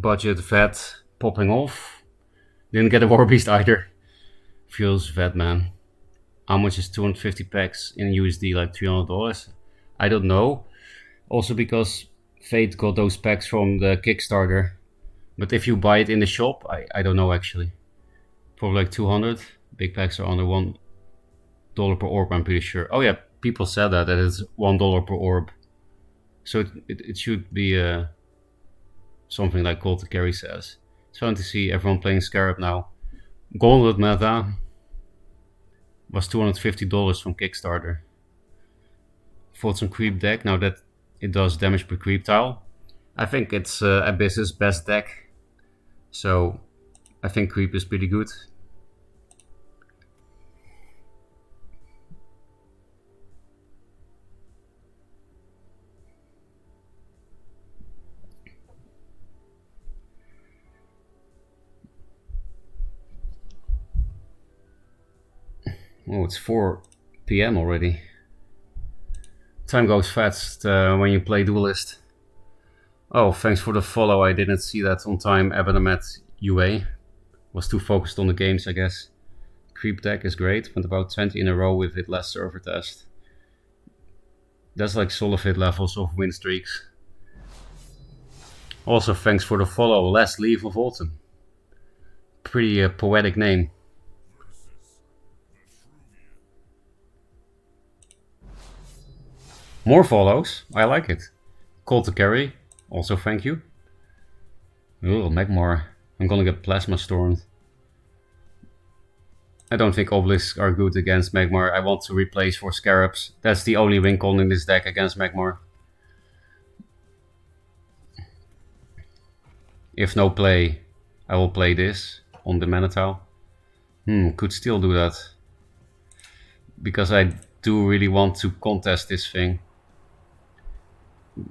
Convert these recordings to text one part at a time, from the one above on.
Budget vet popping off. Didn't get a War Beast either. Feels vet, man. How much is 250 packs in USD? Like $300? I don't know. Also because Fate got those packs from the Kickstarter. But if you buy it in the shop, I don't know actually. Probably like 200. Big packs are under $1 per orb, I'm pretty sure. Oh yeah, people said that it's $1 per orb. So it should be something like Cold to Carry says. It's fun to see everyone playing Scarab now. Gauntlet meta was $250 from Kickstarter. Fought some creep deck, now that it does damage per creep tile. I think it's Abyss's best deck. So I think creep is pretty good. Oh, it's 4 PM already. Time goes fast when you play Duelyst. Oh, thanks for the follow. I didn't see that on time. Abanamet UA. Was too focused on the games, I guess. Creep deck is great. Went about 20 in a row with it last server test. That's like solid hit levels of win streaks. Also, thanks for the follow. Last Leaf of Autumn. Pretty poetic name. More follows. I like it. Call to Carry. Also, thank you. Oh, Magmar. I'm gonna get Plasma Stormed. I don't think Obelisks are good against Magmar. I want to replace for Scarabs. That's the only win con in this deck against Magmar. If no play, I will play this on the mana tile. Could still do that. Because I do really want to contest this thing.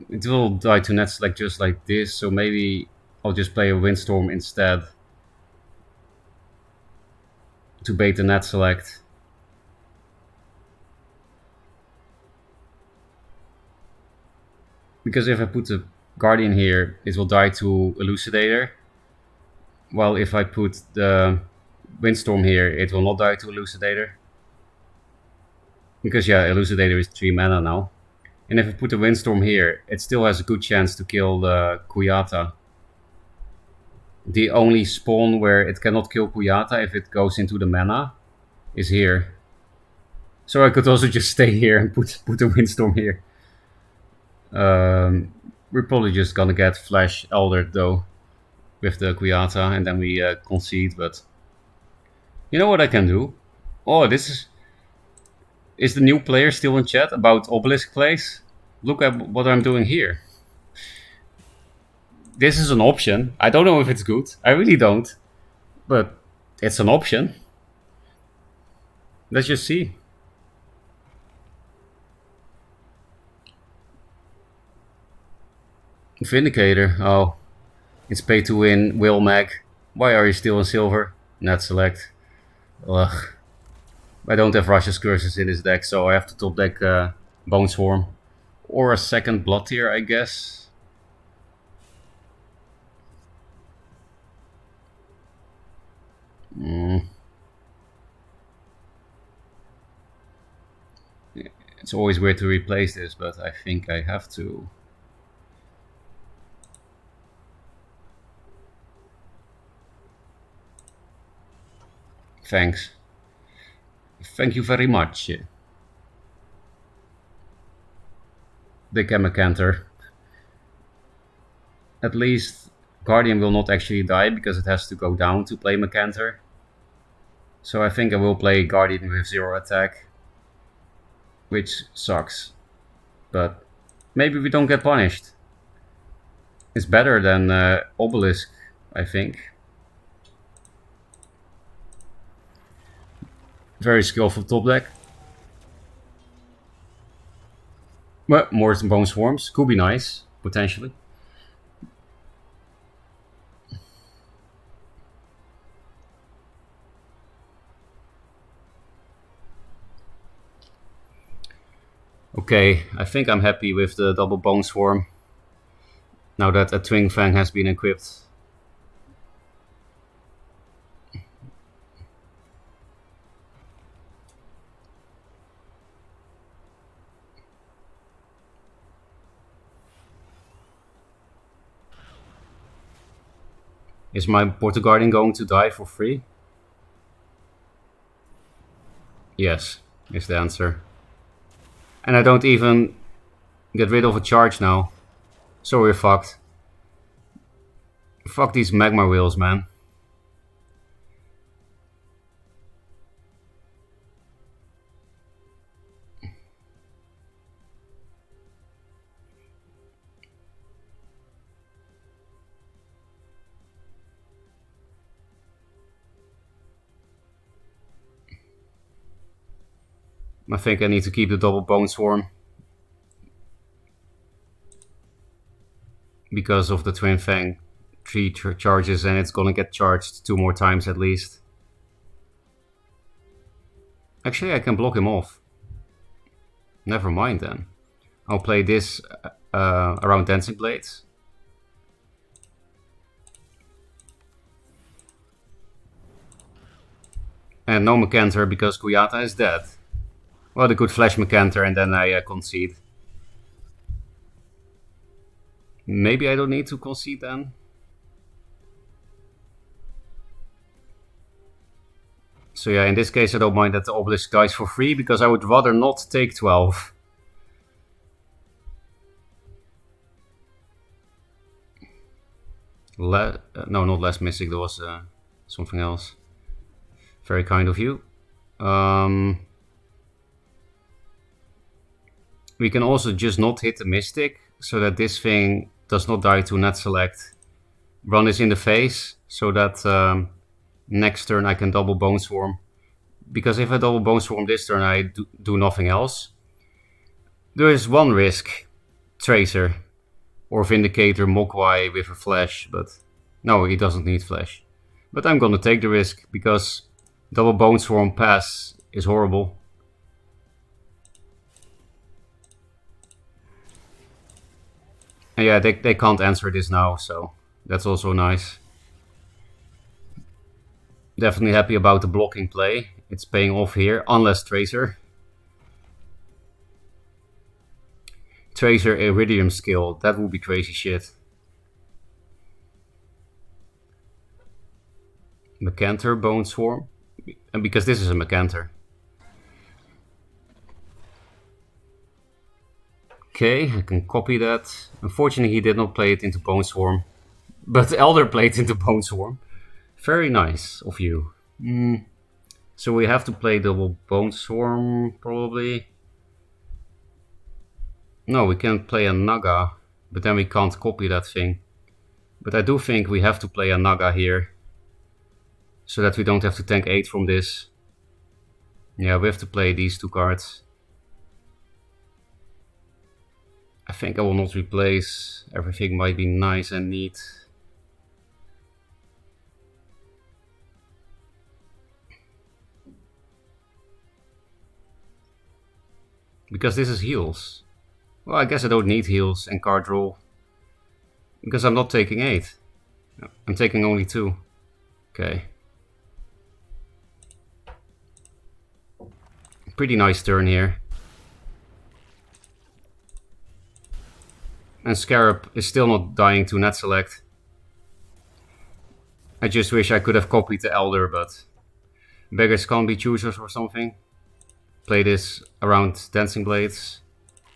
It will die to net select just like this, so maybe I'll just play a Windstorm instead to bait the net select. Because if I put the Guardian here, it will die to Elucidator. While if I put the Windstorm here, it will not die to Elucidator. Because yeah, Elucidator is 3 mana now. And if I put the Windstorm here, it still has a good chance to kill the Kuyata. The only spawn where it cannot kill Kuyata if it goes into the mana is here. So I could also just stay here and put the Windstorm here. We're probably just gonna get Flash Eldered though with the Kuyata, and then we concede, but you know what I can do? Oh, this is the new player still in chat about Obelisk plays? Look at what I'm doing here. This is an option. I don't know if it's good. I really don't. But it's an option. Let's just see. Vindicator. Oh. It's pay to win. Will Mag. Why are you still in silver? Net select. Ugh. I don't have Russia's Curses in this deck, so I have to top deck Bone Swarm. Or a second Blood Tier, I guess. It's always weird to replace this, but I think I have to. Thanks. Thank you very much. The Chemicanter. At least Guardian will not actually die because it has to go down to play Mecanter. So I think I will play Guardian with 0 attack. Which sucks. But maybe we don't get punished. It's better than Obelisk, I think. Very skillful top deck. Well, more Bone Swarms. Could be nice, potentially. Okay, I think I'm happy with the double Bone Swarm. Now that a Twin Fang has been equipped. Is my Portuguardian going to die for free? Yes, is the answer. And I don't even get rid of a charge now. So we're fucked. Fuck these magma wheels, man. I think I need to keep the double bone swarm. Because of the Twin Fang 3 charges, and it's gonna get charged 2 more times at least. Actually, I can block him off. Never mind then. I'll play this around Dancing Blades. And no Mecanter because Kuyata is dead. Well, they could flash Mecanter and then I concede. Maybe I don't need to concede then. So yeah, in this case I don't mind that the Obelisk dies for free, because I would rather not take 12. No, not less mystic, there was something else. Very kind of you. We can also just not hit the mystic, so that this thing does not die to net select. Run this in the face, so that next turn I can double Bone Swarm. Because if I double Bone Swarm this turn, I do nothing else. There is one risk. Tracer. Or Vindicator Mogwai with a flash, but no, he doesn't need flash. But I'm gonna take the risk, because double Bone Swarm pass is horrible. And yeah, they can't answer this now, so that's also nice. Definitely happy about the blocking play. It's paying off here, unless Tracer. Tracer Iridium skill, that would be crazy shit. Mecanter Bone Swarm. And because this is a Mecanter. Okay, I can copy that. Unfortunately, he did not play it into Bone Swarm. But Elder played it into Bone Swarm. Very nice of you. So we have to play double Bone Swarm, probably. No, we can play a Naga, but then we can't copy that thing. But I do think we have to play a Naga here, so that we don't have to tank 8 from this. Yeah, we have to play these 2 cards. I think I will not replace. Everything might be nice and neat. Because this is heals. Well, I guess I don't need heals and card roll. Because I'm not taking 8. I'm taking only 2. Okay. Pretty nice turn here. And Scarab is still not dying to net select. I just wish I could have copied the Elder, but beggars can't be choosers or something. Play this around Dancing Blades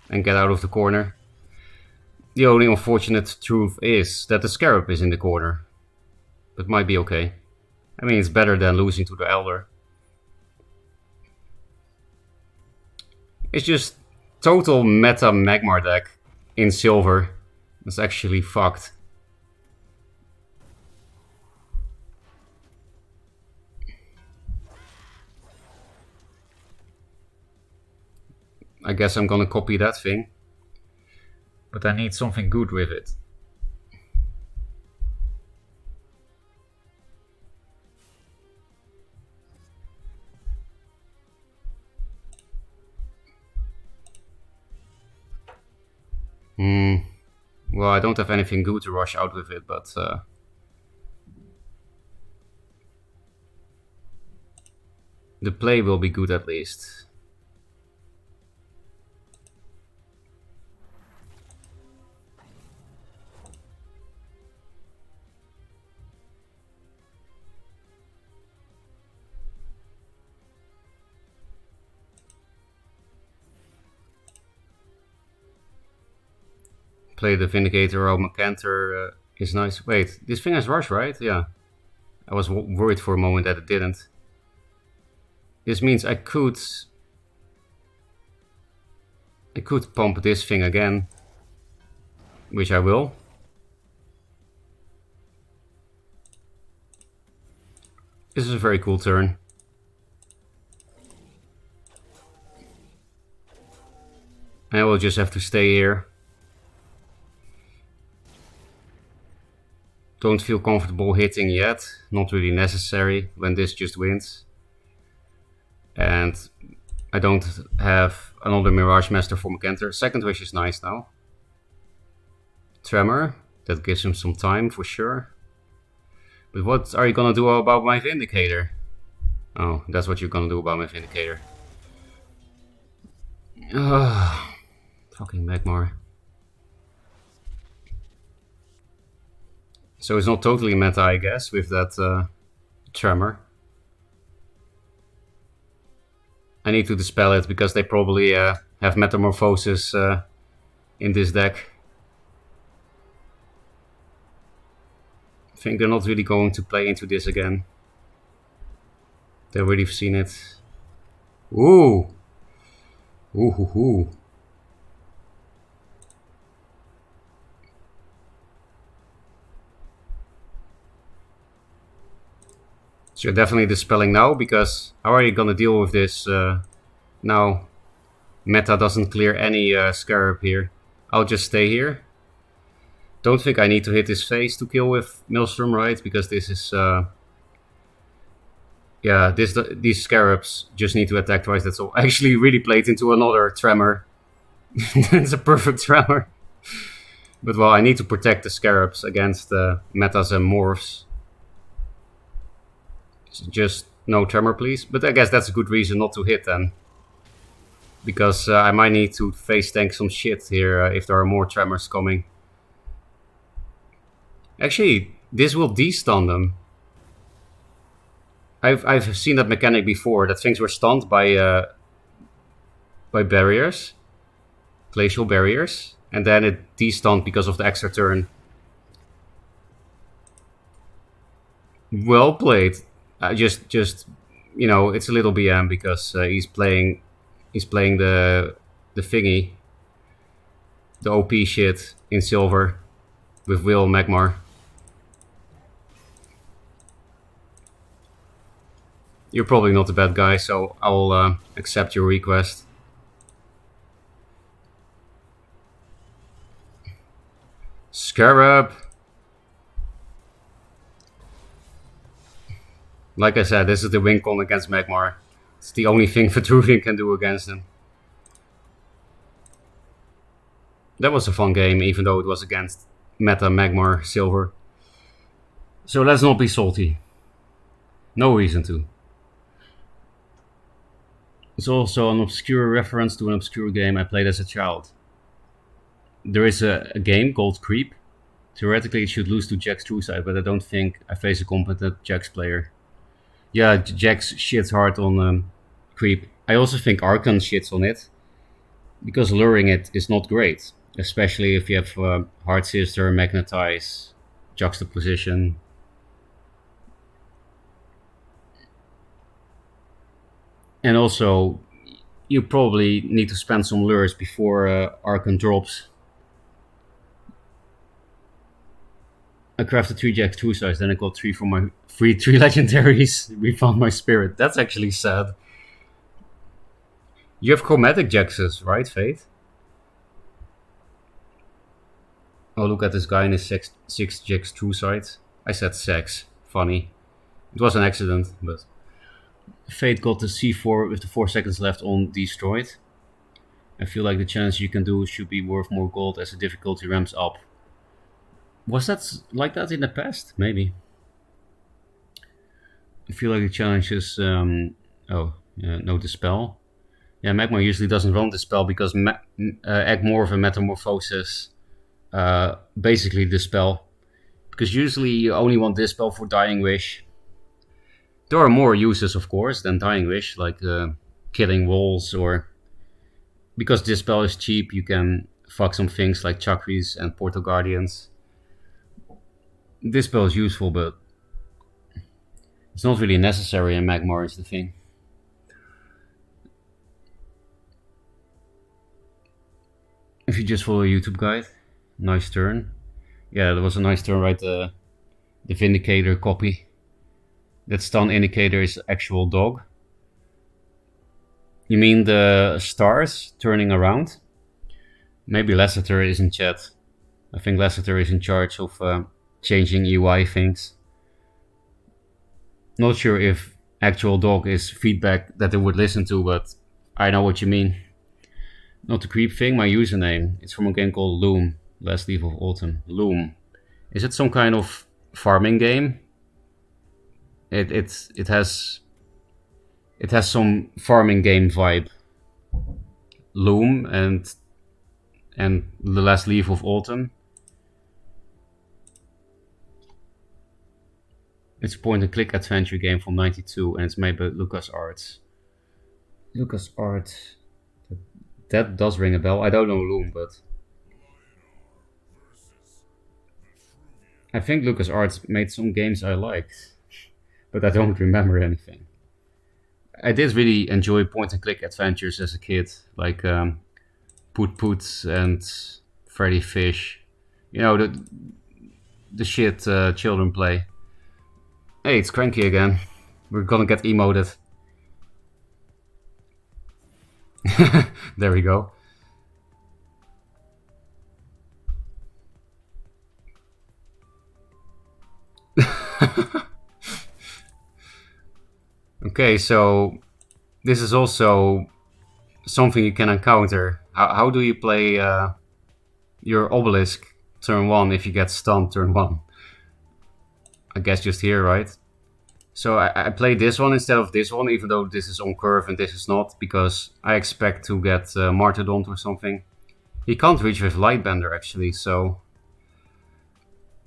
and get out of the corner. The only unfortunate truth is that the Scarab is in the corner. But might be okay. I mean, it's better than losing to the Elder. It's just total meta Magmar deck in silver. It's actually fucked. I guess I'm gonna copy that thing. But I need something good with it. Well, I don't have anything good to rush out with it, but the play will be good at least. Play the Vindicator or Macantor is nice. Wait, this thing has Rush, right? Yeah. I was worried for a moment that it didn't. This means I could pump this thing again, which I will. This is a very cool turn. I will just have to stay here. Don't feel comfortable hitting yet. Not really necessary when this just wins. And I don't have another Mirage Master for Macantor. Second Wish is nice now. Tremor, that gives him some time for sure. But what are you gonna do about my Vindicator? Oh, that's what you're gonna do about my Vindicator. Fucking Magmar. So it's not totally meta, I guess, with that Tremor. I need to dispel it because they probably have Metamorphosis in this deck. I think they're not really going to play into this again. They already have seen it. Ooh! Ooh hoo hoo. So you're definitely dispelling now, because how are you gonna deal with this now? Meta doesn't clear any Scarab here. I'll just stay here. Don't think I need to hit his face to kill with Maelstrom, right? Because this is... yeah, these Scarabs just need to attack twice, that's all. I actually really played into another Tremor. It's a perfect Tremor. But well, I need to protect the Scarabs against Metas and Morphs. Just no Tremor, please. But I guess that's a good reason not to hit then. Because I might need to face tank some shit here if there are more Tremors coming. Actually, this will de-stun them. I've seen that mechanic before, that things were stunned by barriers. Glacial barriers. And then it de-stunned because of the extra turn. Well played. Just you know, it's a little BM because he's playing the thingy, the OP shit in silver with Will Magmar. You're probably not a bad guy, so I'll accept your request. Scarab. Like I said, this is the win con against Magmar. It's the only thing Vitruvian can do against him. That was a fun game, even though it was against meta Magmar Silver. So let's not be salty. No reason to. It's also an obscure reference to an obscure game I played as a child. There is a game called Creep. Theoretically it should lose to Jack's True Side, but I don't think I face a competent Jax player. Yeah, Jax shits hard on Creep. I also think Archon shits on it, because luring it is not great, especially if you have Hard Sister, Magnetize, Juxtaposition. And also, you probably need to spend some lures before Archon drops. I crafted 3 Jax True Size, then I got 3 from my free 3 legendaries. We found my spirit. That's actually sad. You have chromatic Jaxes, right, Fate? Oh, look at this guy in his 6 Jax True Sight. I said sex. Funny. It was an accident, but... Fate got the C4 with the 4 seconds left on destroyed. I feel like the challenge you can do should be worth more gold as the difficulty ramps up. Was that like that in the past? Maybe. I feel like the challenge is... no Dispel. Yeah, Magmar usually doesn't run Dispel because Agmorph and Metamorphosis basically Dispel. Because usually you only want Dispel for Dying Wish. There are more uses, of course, than Dying Wish, like killing walls, or... Because Dispel is cheap, you can fuck some things like Chakris and Portal Guardians. This spell is useful, but it's not really necessary in Magmar is the thing. If you just follow a YouTube guide, nice turn. Yeah, that was a nice turn, right? The Vindicator copy. That stun indicator is actual dog. You mean the stars turning around? Maybe Lasseter is in chat. I think Lasseter is in charge of changing UI things. Not sure if actual dog is feedback that they would listen to, but I know what you mean. Not the creep thing, my username. It's from a game called Loom, Last Leaf of Autumn. Loom. Is it some kind of farming game? It has some farming game vibe. Loom and The Last Leaf of Autumn. It's a point and click adventure game from '92 and it's made by LucasArts. LucasArts. That does ring a bell. I don't know Loom, but I think LucasArts made some games I liked, but I don't remember anything. I did really enjoy point and click adventures as a kid, like Poot Poots and Freddy Fish. You know, the shit children play. Hey, it's Cranky again. We're gonna get emoted. There we go. Okay, so this is also something you can encounter. How do you play your obelisk turn 1 if you get stunned turn 1? I guess just here, right? So I played this one instead of this one, even though this is on curve and this is not, because I expect to get Martyrdomed or something. He can't reach with Lightbender actually, so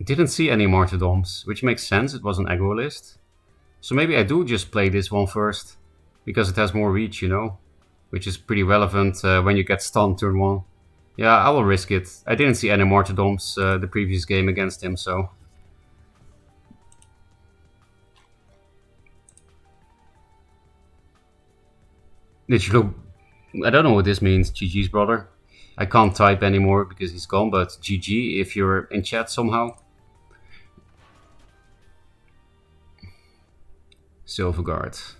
I didn't see any Martyrdoms, which makes sense, it was an aggro list. So maybe I do just play this one first, because it has more reach, you know, which is pretty relevant when you get stunned turn 1. Yeah, I will risk it. I didn't see any Martyrdoms the previous game against him, so... Did you look... I don't know what this means, GG's brother. I can't type anymore because he's gone, but GG if you're in chat somehow. Silverguard.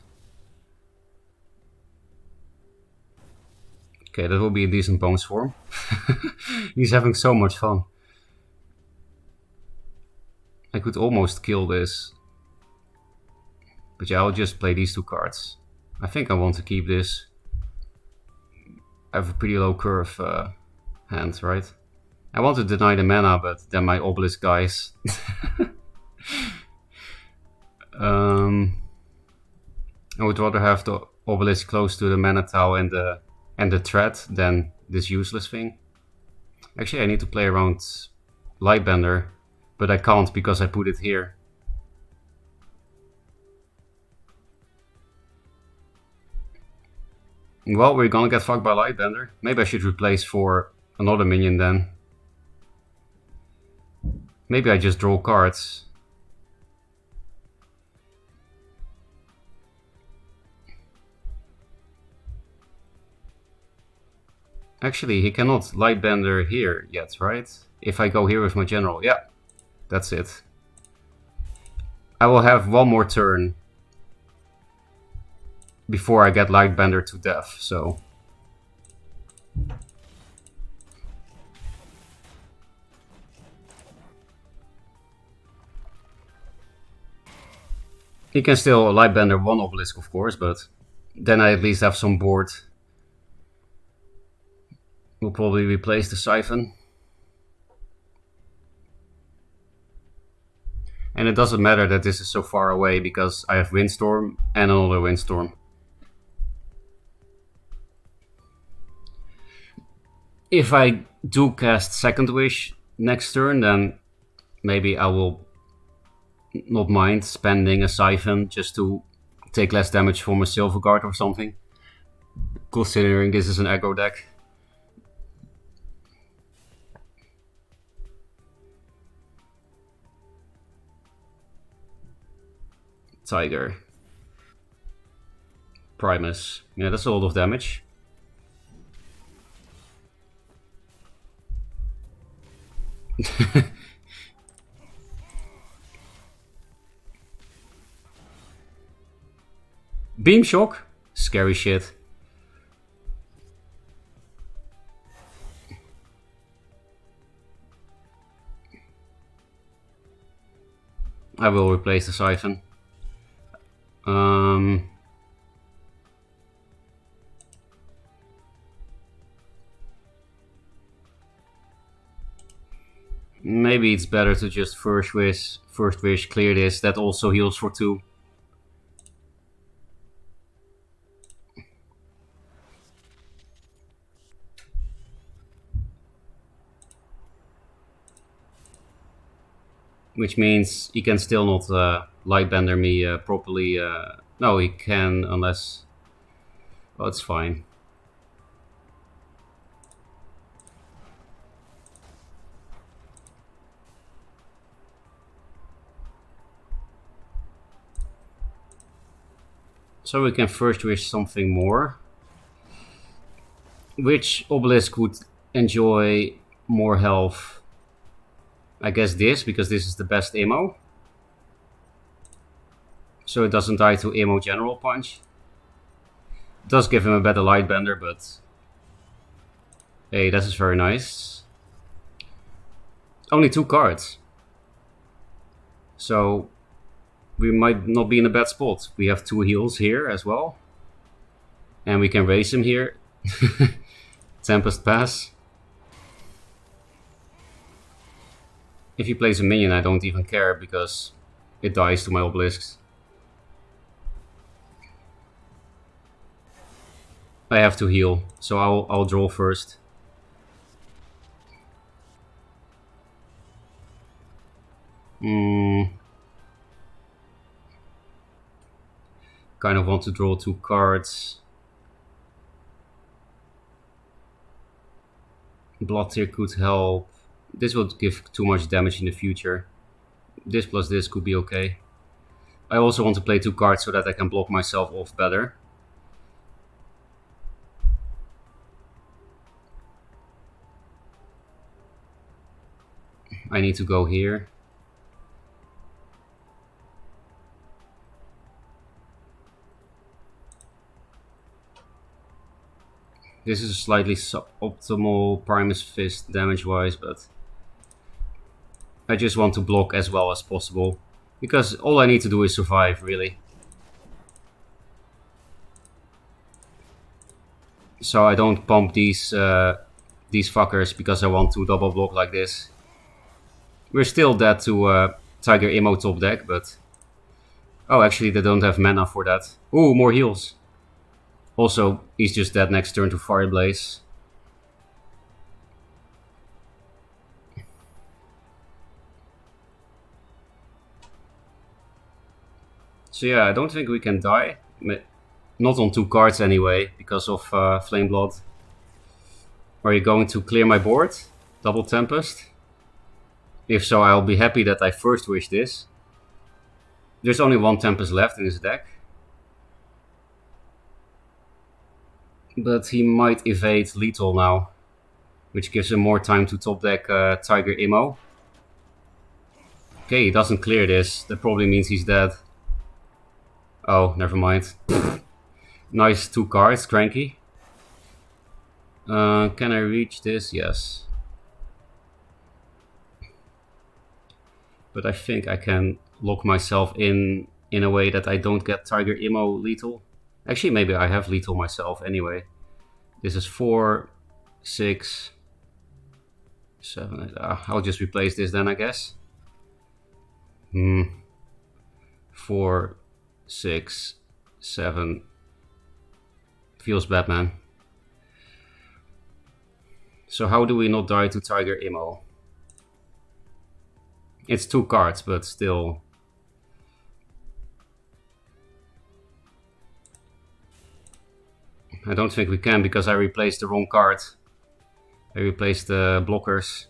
Okay, that will be a decent bonus form. He's having so much fun. I could almost kill this. But yeah, I'll just play these 2 cards. I think I want to keep this. I have a pretty low curve hand, right? I want to deny the mana, but then my obelisk dies. I would rather have the obelisk close to the mana tau and the threat than this useless thing. Actually, I need to play around Lightbender, but I can't because I put it here. Well, we're gonna get fucked by Lightbender. Maybe I should replace for another minion then. Maybe I just draw cards. Actually, he cannot Lightbender here yet, right? If I go here with my general, yeah, that's it. I will have one more turn before I get Lightbender to death, so... He can still Lightbender one obelisk, of course, but then I at least have some board. We'll probably replace the Siphon. And it doesn't matter that this is so far away, because I have Windstorm and another Windstorm. If I do cast Second Wish next turn, then maybe I will not mind spending a Siphon just to take less damage from a Silverguard or something. Considering this is an aggro deck. Tiger. Primus. Yeah, that's a lot of damage. Beam Shock? Scary shit. I will replace the Siphon. Maybe it's better to just first wish, clear this. That also heals for 2. Which means he can still not Lightbender me properly. No, he can, unless... Oh, it's fine. So we can first wish something more. Which obelisk would enjoy more health? I guess this, because this is the best ammo. So it doesn't die to ammo general punch. It does give him a better Lightbender, but... Hey, that is very nice. Only 2 cards. So we might not be in a bad spot. We have 2 heals here as well. And we can raise him here. Tempest Pass. If he plays a minion, I don't even care because it dies to my obelisks. I have to heal, so I'll draw first. Kind of want to draw 2 cards. Blood Tear could help. This will give too much damage in the future. This plus this could be okay. I also want to play 2 cards so that I can block myself off better. I need to go here. This is a slightly suboptimal Primus Fist damage-wise, but I just want to block as well as possible. Because all I need to do is survive, really. So I don't pump these fuckers because I want to double block like this. We're still dead to Tiger Emo top deck, but... Oh, actually they don't have mana for that. Ooh, more heals. Also, he's just dead next turn to Fireblaze. So yeah, I don't think we can die. Not on 2 cards anyway, because of Flame Blood. Are you going to clear my board? Double Tempest? If so, I'll be happy that I first wish this. There's only 1 Tempest left in his deck. But he might evade Lethal now, which gives him more time to top deck Tiger Emo. Okay, he doesn't clear this. That probably means he's dead. Oh, never mind. Nice 2 cards, Cranky. Can I reach this? Yes. But I think I can lock myself in a way that I don't get Tiger Emo lethal. Actually, maybe I have lethal myself anyway. This is 4, 6, 7. I'll just replace this then, I guess. 4, 6, 7. Feels bad, man. So how do we not die to Tiger Emo? It's 2 cards, but still. I don't think we can because I replaced the wrong card. I replaced the blockers.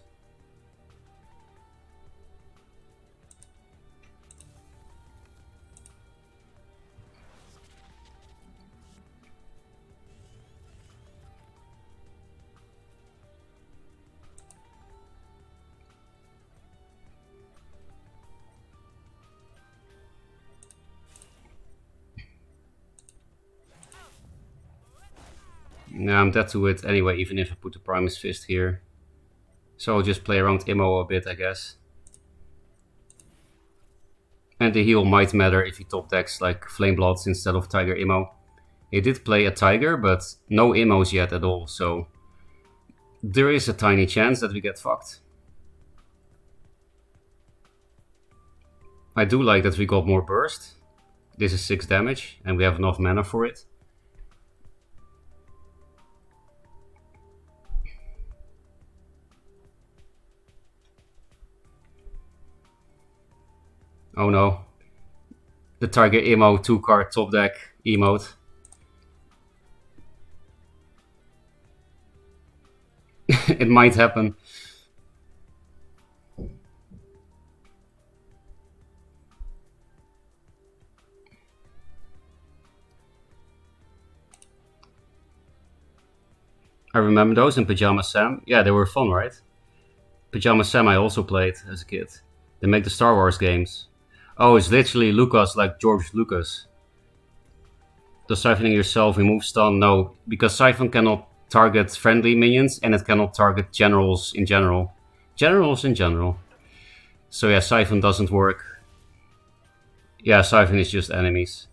Nah, I'm dead to it anyway, even if I put the Primus Fist here. So I'll just play around Immo a bit, I guess. And the heal might matter if he top decks like Flame Bloods instead of Tiger Immo. He did play a Tiger, but no Immos yet at all, so there is a tiny chance that we get fucked. I do like that we got more burst. This is 6 damage, and we have enough mana for it. Oh no. The Tiger Immo 2-card top deck emote. It might happen. I remember those in Pajama Sam. Yeah, they were fun, right? Pajama Sam I also played as a kid. They make the Star Wars games. Oh, it's literally Lucas, like George Lucas. Does siphoning yourself remove stun? No, because Siphon cannot target friendly minions and it cannot target generals in general. Generals in general. So yeah, Siphon doesn't work. Yeah, Siphon is just enemies.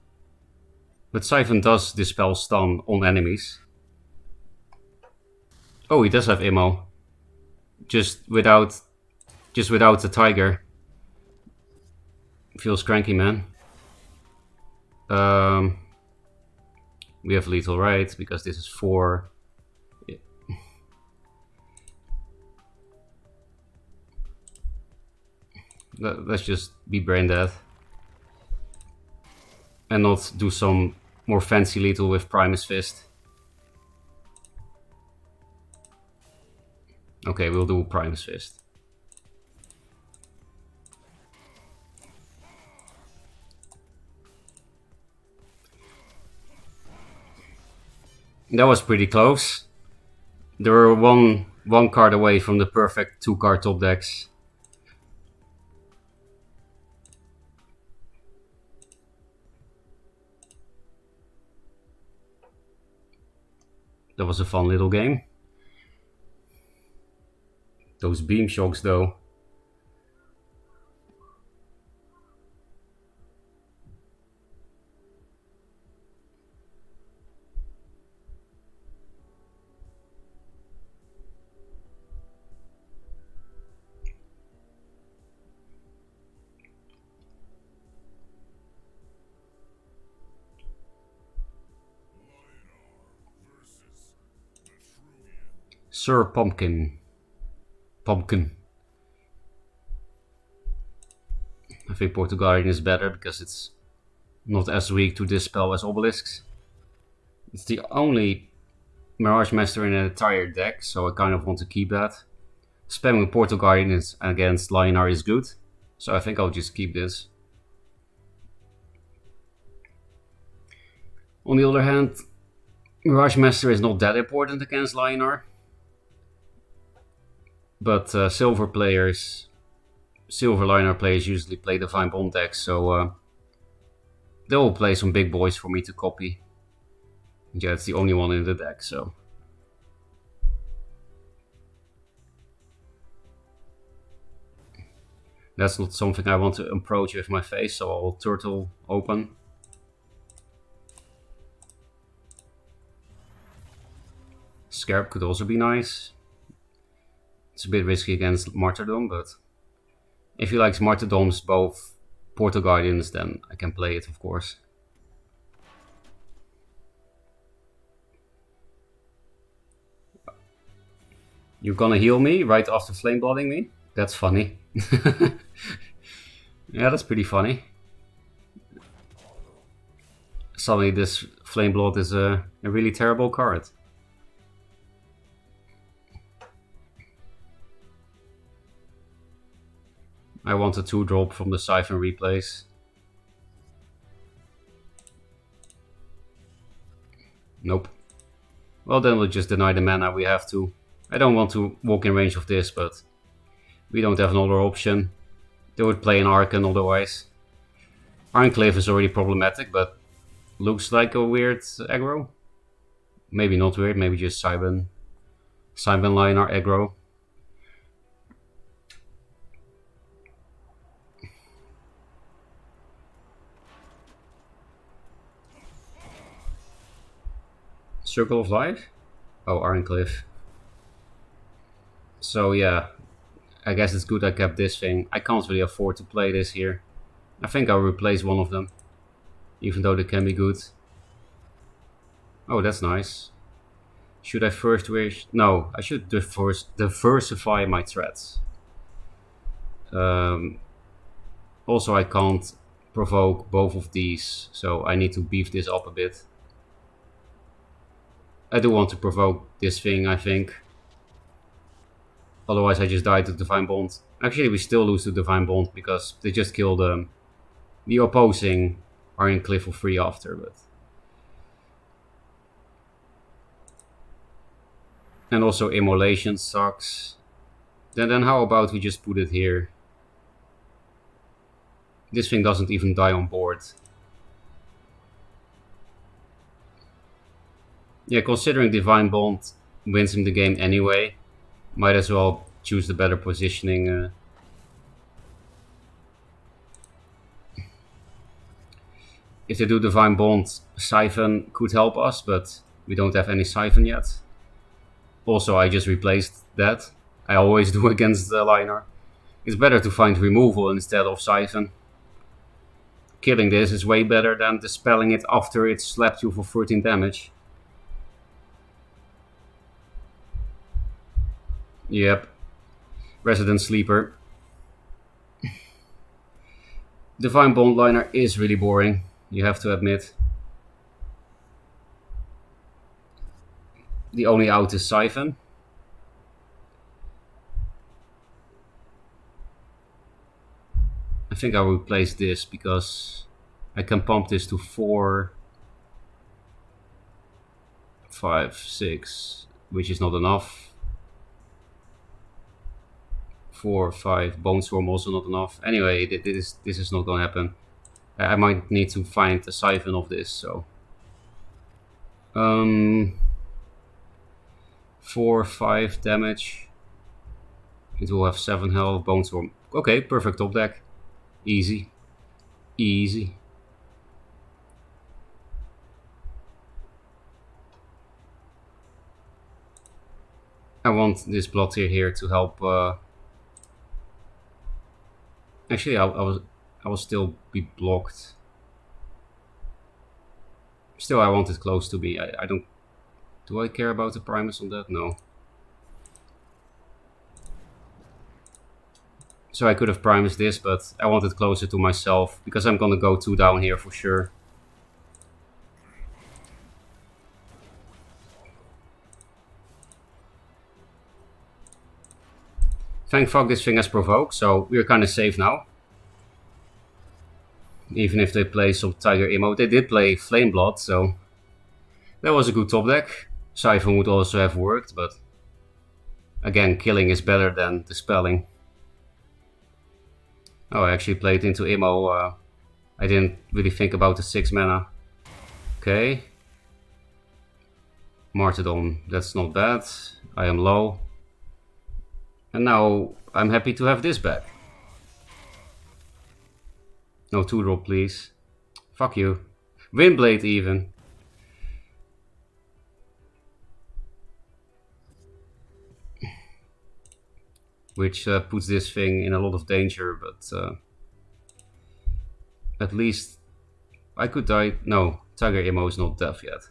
But Siphon does dispel stun on enemies. Oh, he does have Immo. Just without the Tiger. Feels cranky, man. We have lethal, right? Because this is 4. Let's just be brain dead. And not do some more fancy lethal with Primus Fist. Okay, we'll do Primus Fist. That was pretty close. They were one card away from the perfect 2-card top decks. That was a fun little game. Those beam shocks though. Sir Pumpkin. I think Portal Guardian is better because it's not as weak to dispel as Obelisks. It's the only Mirage Master in an entire deck, so I kind of want to keep that. Spamming Portal Guardian against Lionar is good, so I think I'll just keep this. On the other hand, Mirage Master is not that important against Lionar. But silver Lionar players usually play Divine Bond decks, so they will play some big boys for me to copy. And yeah, it's the only one in the deck, so. That's not something I want to approach with my face, so I'll turtle open. Scarab could also be nice. It's a bit risky against Martyrdom, but if he likes Martyrdoms, both Portal Guardians, then I can play it, of course. You're gonna heal me right after flame blooding me? That's funny. Yeah, that's pretty funny. Suddenly this flame blood is a really terrible card. I want a 2-drop from the Siphon replays. Nope. Well, then we'll just deny the mana we have to. I don't want to walk in range of this, but we don't have another option. They would play an Archon otherwise. Ironclave is already problematic, but looks like a weird aggro. Maybe not weird, maybe just Simon Lionar aggro. Circle of Life? Oh, Ironcliff. So yeah, I guess it's good I kept this thing. I can't really afford to play this here. I think I'll replace one of them, even though they can be good. Oh, that's nice. Should I first wish? No, I should diversify my threats. Also, I can't provoke both of these, so I need to beef this up a bit. I do want to provoke this thing, I think. Otherwise, I just die to Divine Bond. Actually, we still lose to Divine Bond because they just killed the opposing Ironcliff for free after. But and also Immolation sucks. Then how about we just put it here? This thing doesn't even die on board. Yeah, considering Divine Bond wins him the game anyway, might as well choose the better positioning. If they do Divine Bond, Siphon could help us, but we don't have any Siphon yet. Also, I just replaced that. I always do against the Lionar. It's better to find removal instead of Siphon. Killing this is way better than dispelling it after it slapped you for 13 damage. Yep. Resident Sleeper. Divine Bond Liner is really boring, you have to admit. The only out is Siphon. I think I'll replace this because I can pump this to 4, 5, 6, which is not enough. 4, 5, Bone Swarm also not enough. Anyway, this is not gonna happen. I might need to find a Siphon of this, so. 4, 5 damage. It will have 7 health, Bone Swarm. Okay, perfect top deck. Easy. Easy. I want this Blood Tear here to help. Actually, I will still be blocked. Still, I want it close to me. I don't. Do I care about the Primus on that? No. So I could have Primus this, but I want it closer to myself because I'm gonna go 2 down here for sure. Thank fuck this thing has Provoke, so we're kind of safe now. Even if they play some Tiger Emo. They did play Flame Blood, so that was a good top deck. Siphon would also have worked, but again, killing is better than dispelling. Oh, I actually played into Emo. I didn't really think about the 6 mana. Okay. Martyrdom, that's not bad. I am low. And now I'm happy to have this back. No 2-drop, please. Fuck you. Windblade even. Which puts this thing in a lot of danger, but at least I could die. No, Tiger Emo is not deaf yet.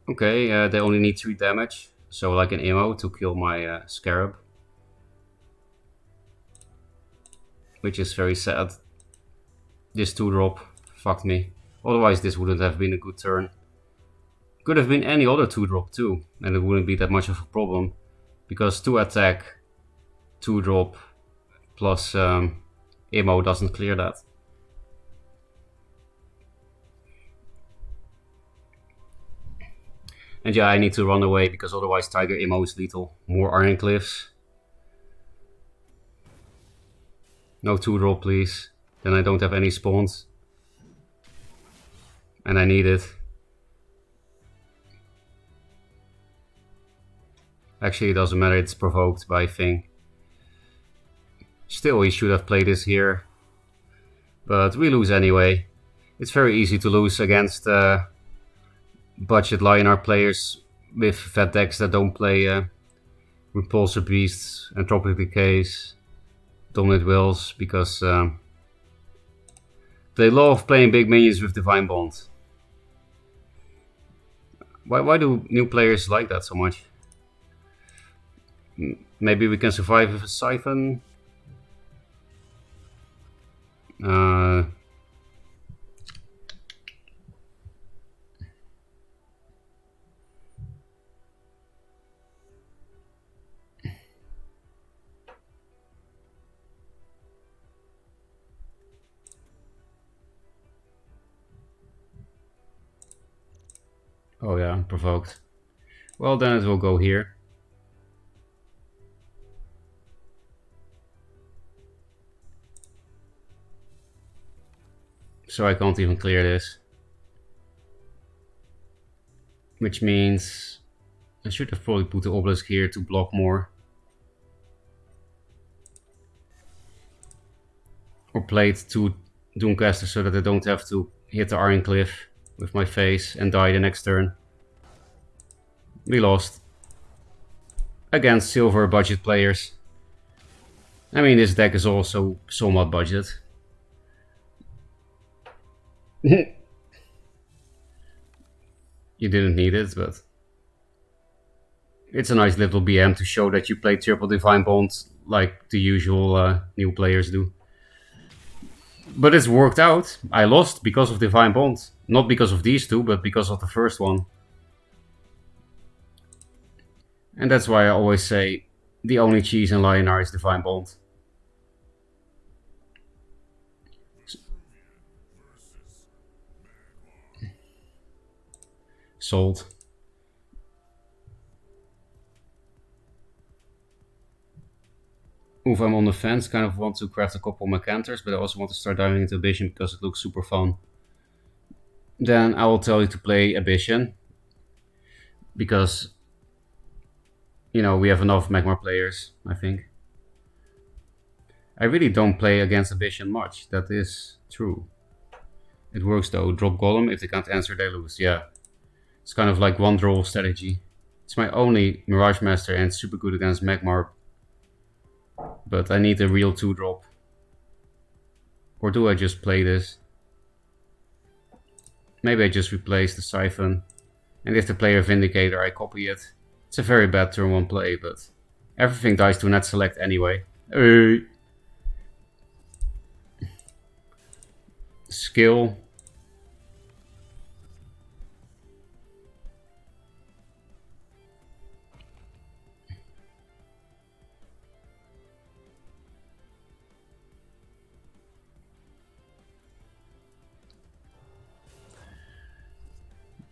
Okay, they only need 3 damage. So like an Emo to kill my Scarab. Which is very sad. This 2-drop fucked me. Otherwise this wouldn't have been a good turn. Could have been any other 2-drop too, and it wouldn't be that much of a problem. Because 2 attack, 2-drop plus Emo doesn't clear that. And yeah, I need to run away because otherwise Tiger Emo is lethal. More Ironcliffs. No 2-drop, please. Then I don't have any spawns. And I need it. Actually, it doesn't matter, it's provoked by thing. Still, he should have played this here. But we lose anyway. It's very easy to lose against budget Lionar players with vet decks that don't play Repulsor Beasts, Entropic Decays, Dominate Wills, because they love playing big minions with Divine Bond. Why do new players like that so much? Maybe we can survive with a Siphon. Oh yeah, provoked. Well, then it will go here. So I can't even clear this. Which means I should have probably put the obelisk here to block more. Or played 2 Doomcasters so that I don't have to hit the Iron Cliff with my face and die the next turn. We lost. Against silver budget players. I mean, this deck is also somewhat budget. You didn't need it, but it's a nice little BM to show that you play triple Divine Bond like the usual new players do. But it's worked out. I lost because of Divine Bond. Not because of these two, but because of the first one. And that's why I always say the only cheese in Lionar is Divine Bond. Sold. Oof, I'm on the fence. Kind of want to craft a couple Macanters, but I also want to start diving into Abyssian because it looks super fun. Then I will tell you to play Abyssian. Because, you know, we have enough Magmar players, I think. I really don't play against Abyssian much. That is true. It works though. Drop Golem. If they can't answer, they lose. Yeah. It's kind of like one draw strategy. It's my only Mirage Master and it's super good against Magmar. But I need a real 2-drop. Or do I just play this? Maybe I just replace the Siphon. And if they play a Vindicator, I copy it. It's a very bad turn 1 play, but everything dies to net select anyway. Skill.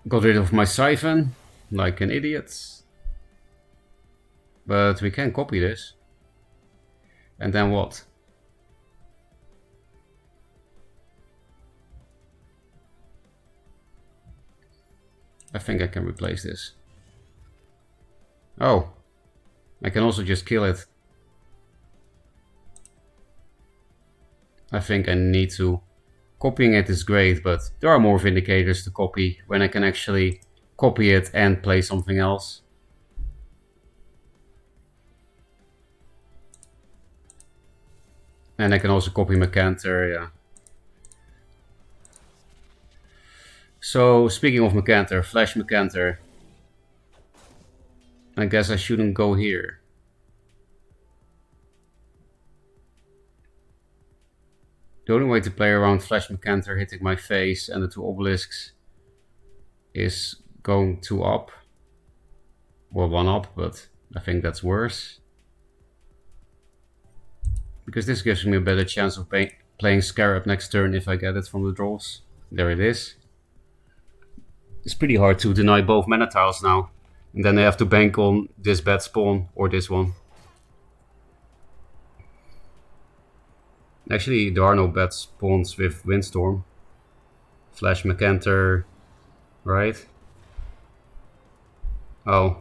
Got rid of my Siphon, like an idiot. But we can copy this. And then what? I think I can replace this. Oh. I can also just kill it. I think I need to. Copying it is great, but there are more Vindicators to copy when I can actually copy it and play something else. And I can also copy Macanter, yeah. So, speaking of Macanter, Flash Macanter. I guess I shouldn't go here. The only way to play around Flash Macanter hitting my face and the 2 obelisks is going 2 up. Or 1 up, but I think that's worse. Because this gives me a better chance of playing Scarab next turn if I get it from the draws. There it is. It's pretty hard to deny both mana tiles now. And then I have to bank on this bad spawn or this one. Actually, there are no bad spawns with Windstorm. Flash Macanter, right? Oh.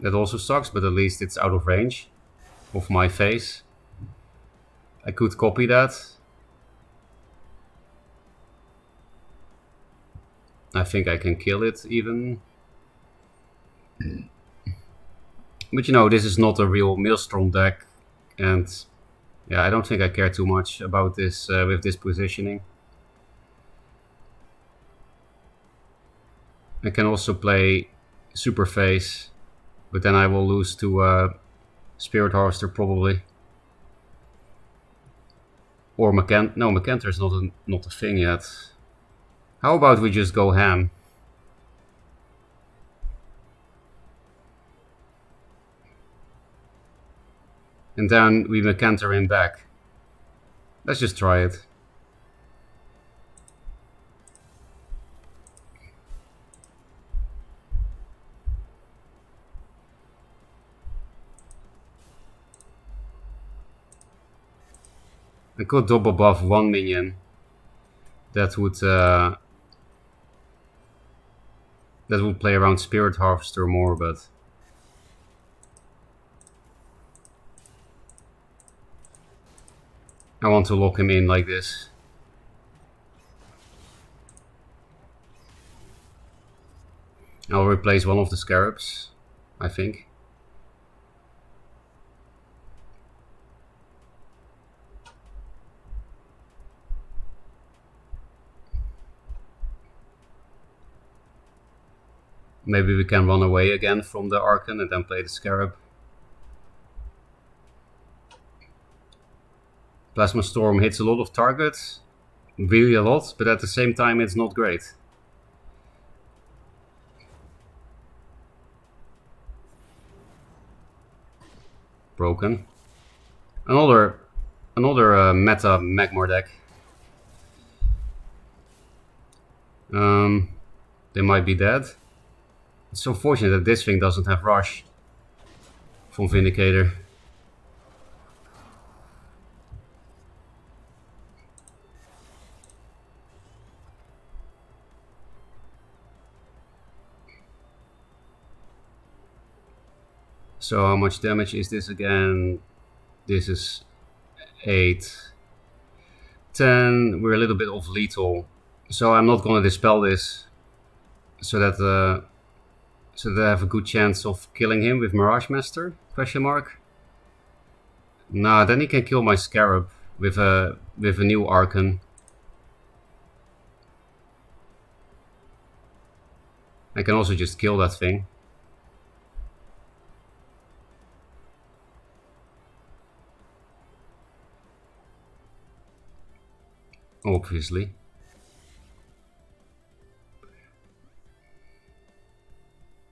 That also sucks, but at least it's out of range of my face. I could copy that. I think I can kill it even. But you know, this is not a real Maelstrom deck. And yeah, I don't think I care too much about this with this positioning. I can also play Super Face, but then I will lose to Spirit Harvester probably. Or no, Macantor is not a thing yet. How about we just go ham? And then we Macantor him back. Let's just try it. I could double buff one minion. That would play around Spirit Harvester more, but I want to lock him in like this. I'll replace one of the Scarabs, I think. Maybe we can run away again from the Archon and then play the Scarab. Plasma Storm hits a lot of targets, really a lot, but at the same time it's not great. Broken. Another meta Magmar deck. They might be dead. It's so fortunate that this thing doesn't have Rush from Vindicator. So how much damage is this again? This is 8. 10. We're a little bit off lethal. So I'm not gonna dispel this. So that I have a good chance of killing him with Mirage Master? Question mark. Nah, then he can kill my Scarab with a new Archon. I can also just kill that thing. Obviously.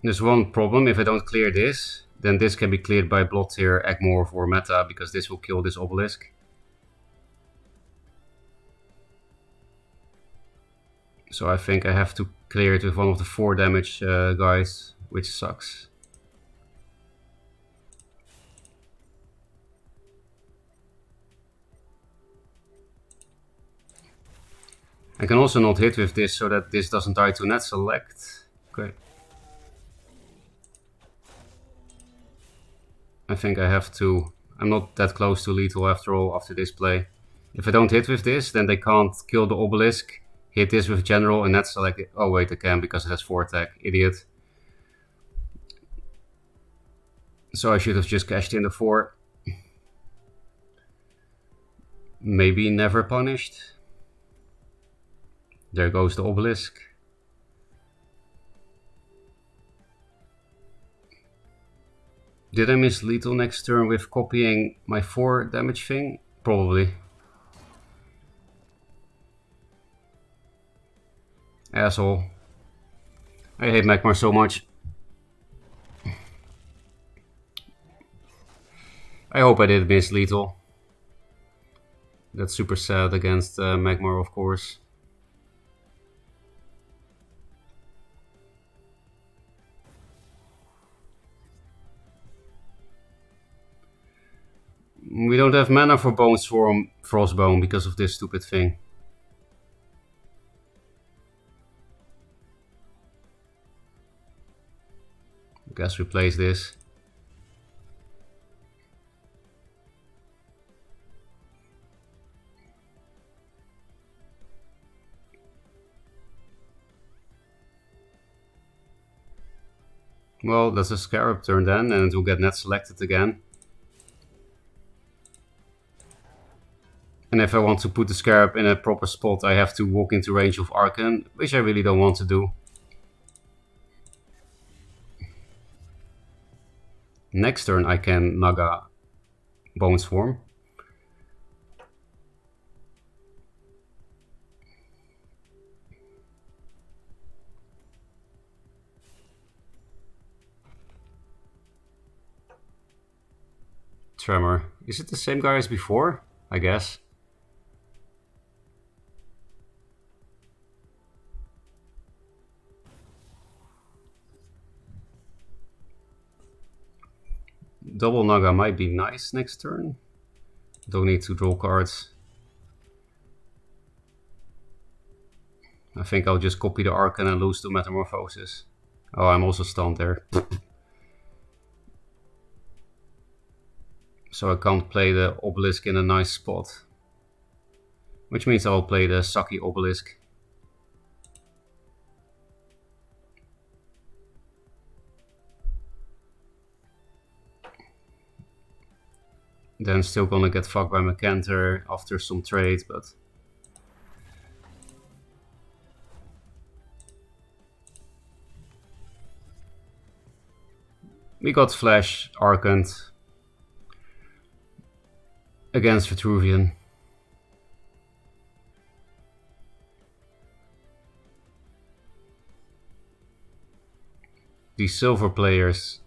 There's one problem. If I don't clear this, then this can be cleared by Blood Tier, Egmorph or Meta, because this will kill this Obelisk. So I think I have to clear it with one of the 4 damage guys, which sucks. I can also not hit with this so that this doesn't die to net select. Okay. I think I have to. I'm not that close to lethal after all after this play. If I don't hit with this, then they can't kill the Obelisk. Hit this with General and net select it. Oh wait, I can because it has 4 attack. Idiot. So I should have just cashed in the 4. Maybe never punished. There goes the Obelisk. Did I miss lethal next turn with copying my 4 damage thing? Probably. Asshole. I hate Magmar so much. I hope I did miss lethal. That's super sad against Magmar, of course. We don't have mana for Bone Swarm Frostbone because of this stupid thing. Guess replace this. Well, that's a Scarab turn then, and it will get net selected again. And if I want to put the Scarab in a proper spot, I have to walk into range of Arcan, which I really don't want to do. Next turn I can Naga Bone Swarm. Tremor. Is it the same guy as before? I guess. Double Naga might be nice next turn. Don't need to draw cards. I think I'll just copy the Arcan and lose to Metamorphosis. Oh, I'm also stunned there. So I can't play the Obelisk in a nice spot. Which means I'll play the sucky Obelisk. Then still gonna get fucked by Macantor after some trades, but... We got Flash, Arcant against Vitruvian. These silver players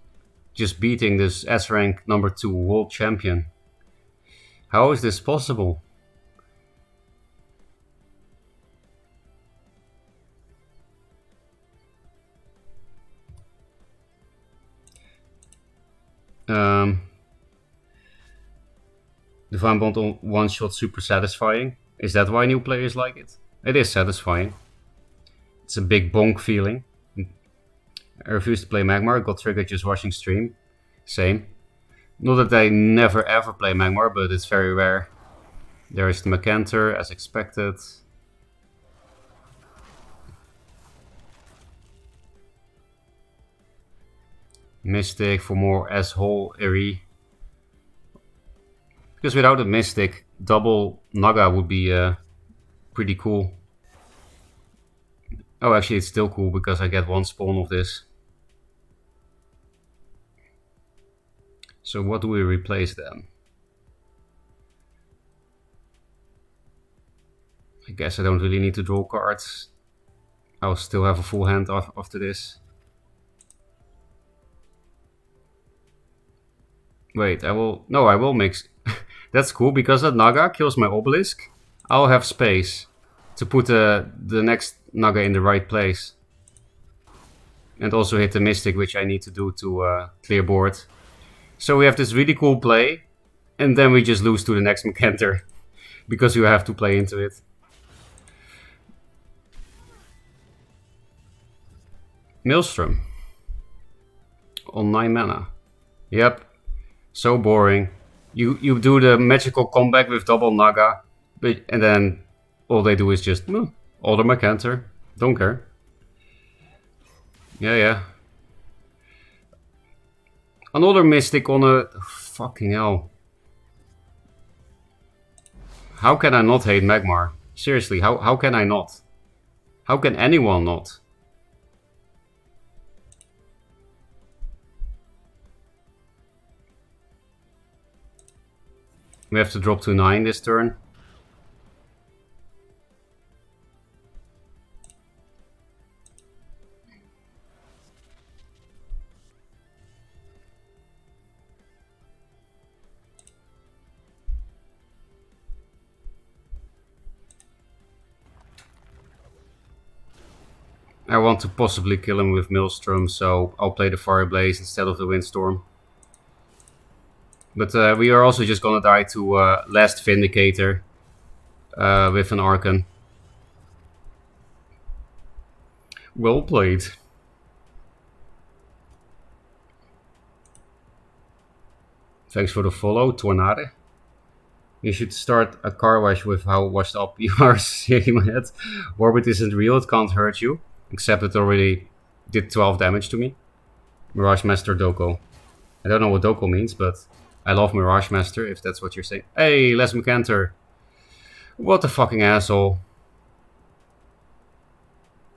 just beating this S-rank number 2 world champion. How is this possible? Divine Bond on one shot super satisfying. Is that why new players like it? It is satisfying. It's a big bonk feeling. I refuse to play Magmar, got triggered just watching stream. Same. Not that I never ever play Magmar, but it's very rare. There is the Macantor, as expected. Mystic for more asshole eerie. Because without a Mystic, double Naga would be pretty cool. Oh, actually it's still cool because I get one spawn of this. So what do we replace then? I guess I don't really need to draw cards. I'll still have a full hand after this. Wait, I will mix. That's cool, because that Naga kills my Obelisk. I'll have space to put the next Naga in the right place. And also hit the Mystic, which I need to do to clear board. So we have this really cool play, and then we just lose to the next Macantor. Because you have to play into it. Maelstrom. On 9 mana. Yep. So boring. You do the magical comeback with double Naga, and then all they do is just Alder Macantor. Don't care. Yeah. Another Mystic on a... Fucking hell. How can I not hate Magmar? Seriously, how can I not? How can anyone not? We have to drop to 9 this turn. I want to possibly kill him with Maelstrom, so I'll play the Fire Blaze instead of the Windstorm. But we are also just gonna die to Last Vindicator with an Arcan. Well played. Thanks for the follow, Tornade. You should start a car wash with how washed up you are, shaking my head. Orbit isn't real, it can't hurt you. Except it already did 12 damage to me. Mirage Master Doko. I don't know what Doko means, but I love Mirage Master, if that's what you're saying. Hey, Les McCanter. What a fucking asshole.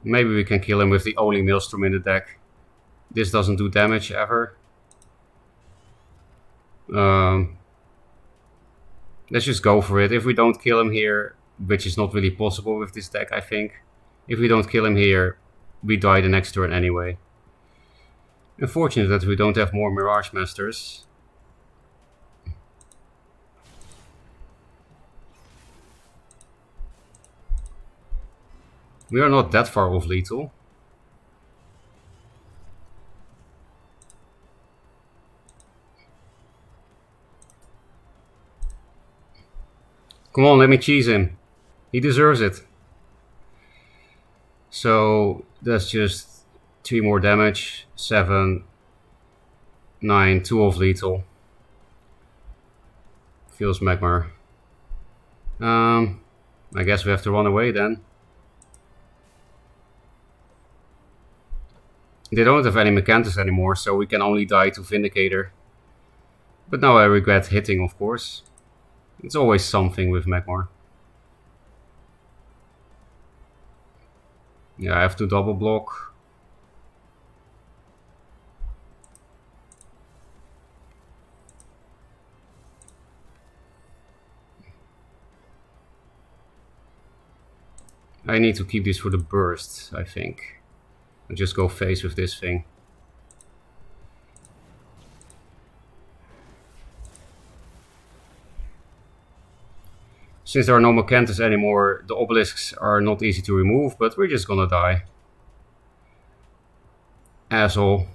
Maybe we can kill him with the only Maelstrom in the deck. This doesn't do damage ever. Let's just go for it. If we don't kill him here, which is not really possible with this deck, I think. If we don't kill him here, we die the next turn anyway. Unfortunate that we don't have more Mirage Masters. We are not that far off lethal. Come on, let me cheese him. He deserves it. So that's just 3 more damage. 7, 9, 2 off lethal. Feels Magmar. I guess we have to run away then. They don't have any Mechantus anymore, so we can only die to Vindicator. But now I regret hitting, of course. It's always something with Magmar. Yeah, I have to double block. I need to keep this for the burst, I think. I'll just go face with this thing. Since there are no Mechantus anymore, the obelisks are not easy to remove, but we're just gonna die. Asshole.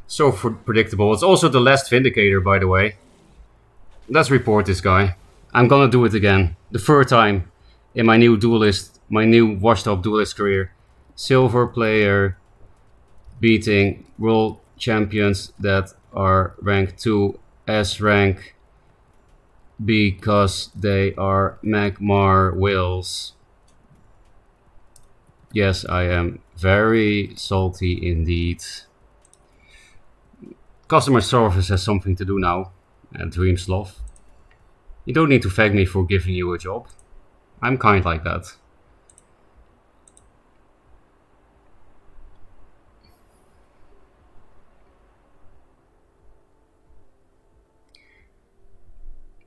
So predictable. It's also the last Vindicator, by the way. Let's report this guy. I'm gonna do it again. The third time in my new duelist, my new washed up duelist career. Silver player beating world champions that are rank 2 S rank because they are Magmar whales. Yes, I am very salty indeed. Customer service has something to do now at Dreamsloth. You don't need to thank me for giving you a job. I'm kind like that.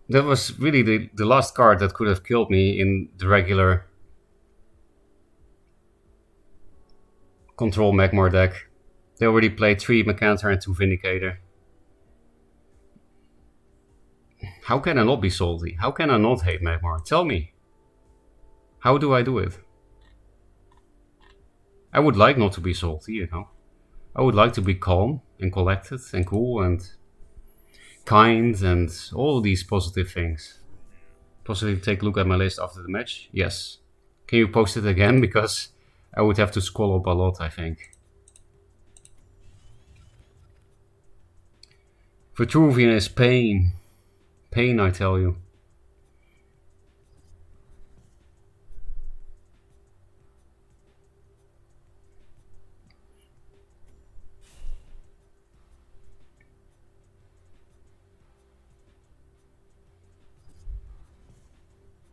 That was really the last card that could have killed me in the regular control Magmar deck. They already played 3 Mechantar and 2 Vindicator. How can I not be salty? How can I not hate Magmar? Tell me. How do I do it? I would like not to be salty, you know. I would like to be calm and collected and cool and kind and all these positive things. Possibly take a look at my list after the match? Yes. Can you post it again? Because I would have to scroll up a lot, I think. Vitruvian is pain. Pain, I tell you.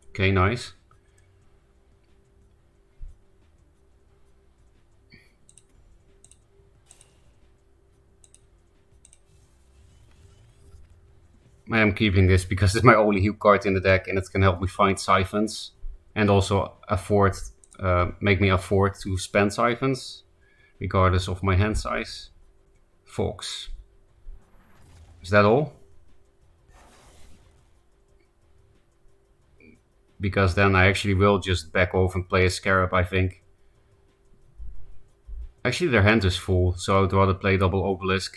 Okay, nice. I am keeping this because it's my only heal card in the deck and it can help me find siphons and also afford, make me afford to spend siphons regardless of my hand size. Fox. Is that all? Because then I actually will just back off and play a Scarab, I think. Actually, their hand is full, so I'd rather play double Obelisk.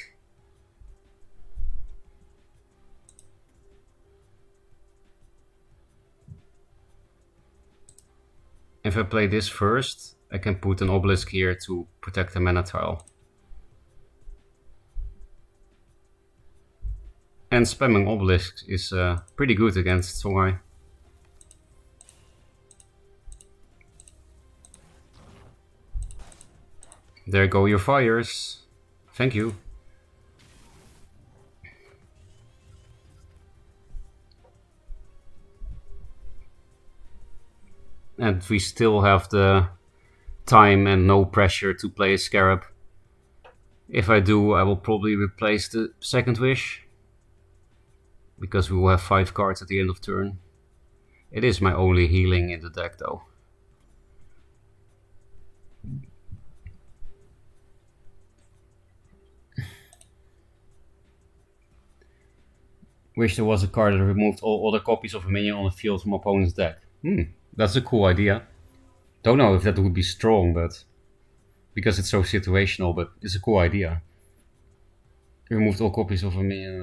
If I play this first, I can put an Obelisk here to protect the mana tile. And spamming Obelisk is pretty good against Songhai. There go your fires. Thank you. And we still have the time and no pressure to play a Scarab. If I do, I will probably replace the second wish, because we will have 5 cards at the end of turn. It is my only healing in the deck though. Wish there was a card that removed all other copies of a minion on the field from opponent's deck. That's a cool idea. Don't know if that would be strong, but because it's so situational, but it's a cool idea. Removed all copies of a minion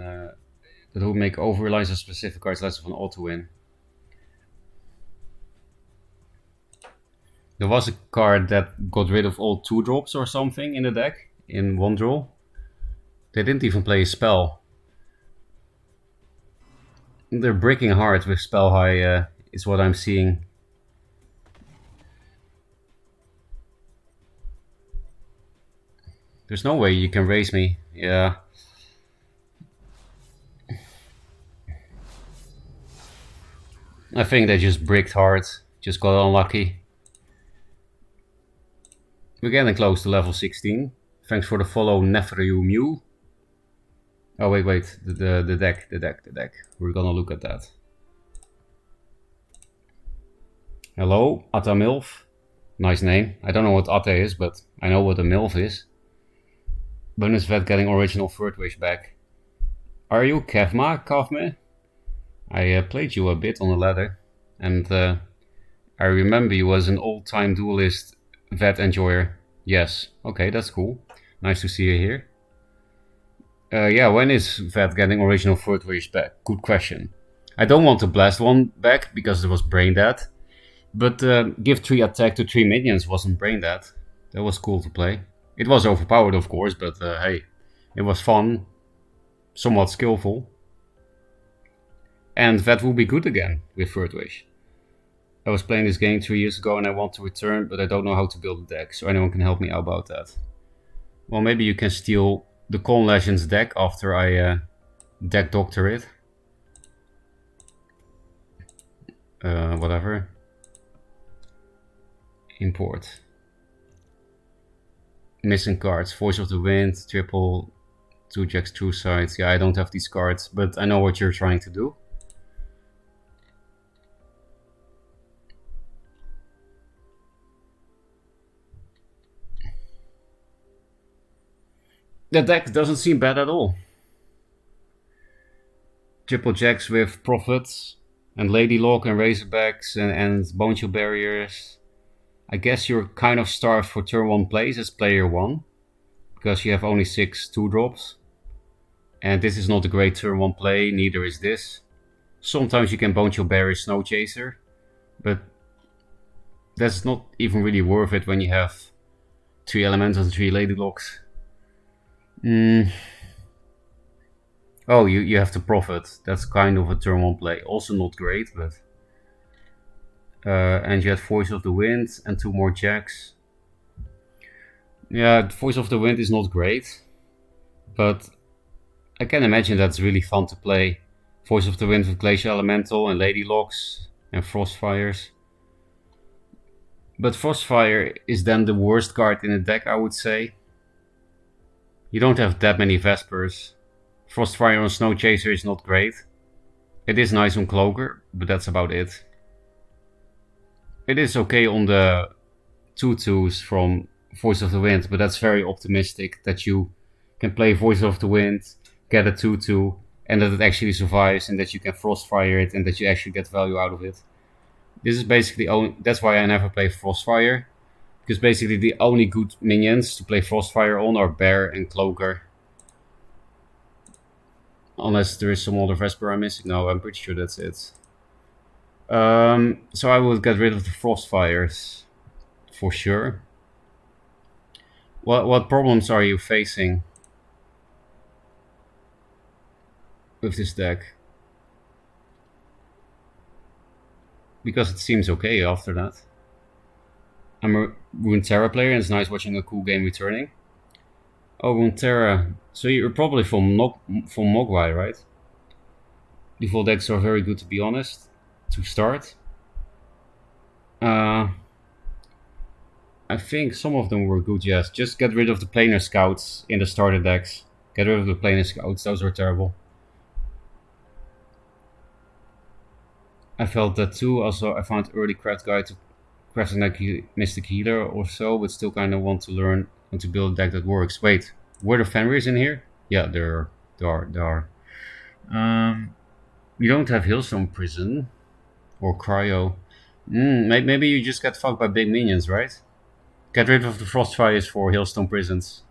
that would make over-reliance on specific cards less of an auto-win. There was a card that got rid of all 2-drops or something in the deck in one draw. They didn't even play a spell. They're breaking hard with spell high, is what I'm seeing. There's no way you can raise me. Yeah. I think they just bricked hard. Just got unlucky. We're getting close to level 16. Thanks for the follow, Nefriu Mew. Oh wait, the deck. We're gonna look at that. Hello, Atta Milf. Nice name. I don't know what Atta is, but I know what a Milf is. Bonus vet getting original third wish back. Are you Kavme? I played you a bit on the ladder, and I remember you as an old-time duelist vet enjoyer. Yes, okay, that's cool. Nice to see you here. Yeah, when is vet getting original third wish back? Good question. I don't want to blast one back because it was brain dead, but give 3 attack to 3 minions wasn't brain dead. That was cool to play. It was overpowered, of course, but hey, it was fun, somewhat skillful. And that will be good again with third wish. I was playing this game 3 years ago and I want to return, but I don't know how to build a deck, so anyone can help me out about that. Well, maybe you can steal the Con Legends deck after I deck doctor it. Whatever. Import. Missing cards. Voice of the Wind, triple, 2 jacks, 2 sides. Yeah, I don't have these cards, but I know what you're trying to do. The deck doesn't seem bad at all. Triple jacks with Prophets and Lady Lock and Razorbacks and Bone Chill Barriers. I guess you're kind of starved for turn 1 plays as player 1, because you have only 6 2-drops. And this is not a great turn 1 play, neither is this. Sometimes you can Bone Chill Barrier Snow Chaser, but that's not even really worth it when you have 3 Elementals and 3 Lady Locks. Oh, you have to Profit. That's kind of a turn 1 play. Also not great, but... and you had Voice of the Wind and 2 more jacks. Yeah, Voice of the Wind is not great, but I can imagine that's really fun to play. Voice of the Wind with Glacial Elemental and Lady Locks and Frostfires. But Frostfire is then the worst card in the deck, I would say. You don't have that many Vespers. Frostfire on Snow Chaser is not great. It is nice on Cloaker, but that's about it. It is okay on the 2/2s from Voice of the Wind, but that's very optimistic that you can play Voice of the Wind, get a 2/2, and that it actually survives, and that you can Frostfire it, and that you actually get value out of it. This is basically that's why I never play Frostfire, because basically the only good minions to play Frostfire on are Bear and Cloaker. Unless there is some other Vesper I'm missing. No, I'm pretty sure that's it. So I would get rid of the Frostfires, for sure. What problems are you facing with this deck? Because it seems okay after that. I'm a Runeterra player and it's nice watching a cool game returning. Oh, Runeterra. So you're probably from Mogwai, right? Default decks are very good, to be honest, to start. Uh, I think some of them were good, yes. Just get rid of the planar scouts in the starter decks. Get rid of the planar scouts, those were terrible. I felt that too. Also, I found early craft guide to crafting like Mystic Healer or so, but still kind of want to learn and to build a deck that works. Wait, were the Fenris in here? Yeah, there are. We don't have Hailstone Prison or Cryo. Maybe you just get fucked by big minions, right? Get rid of the Frostfires for Hailstone Prisons.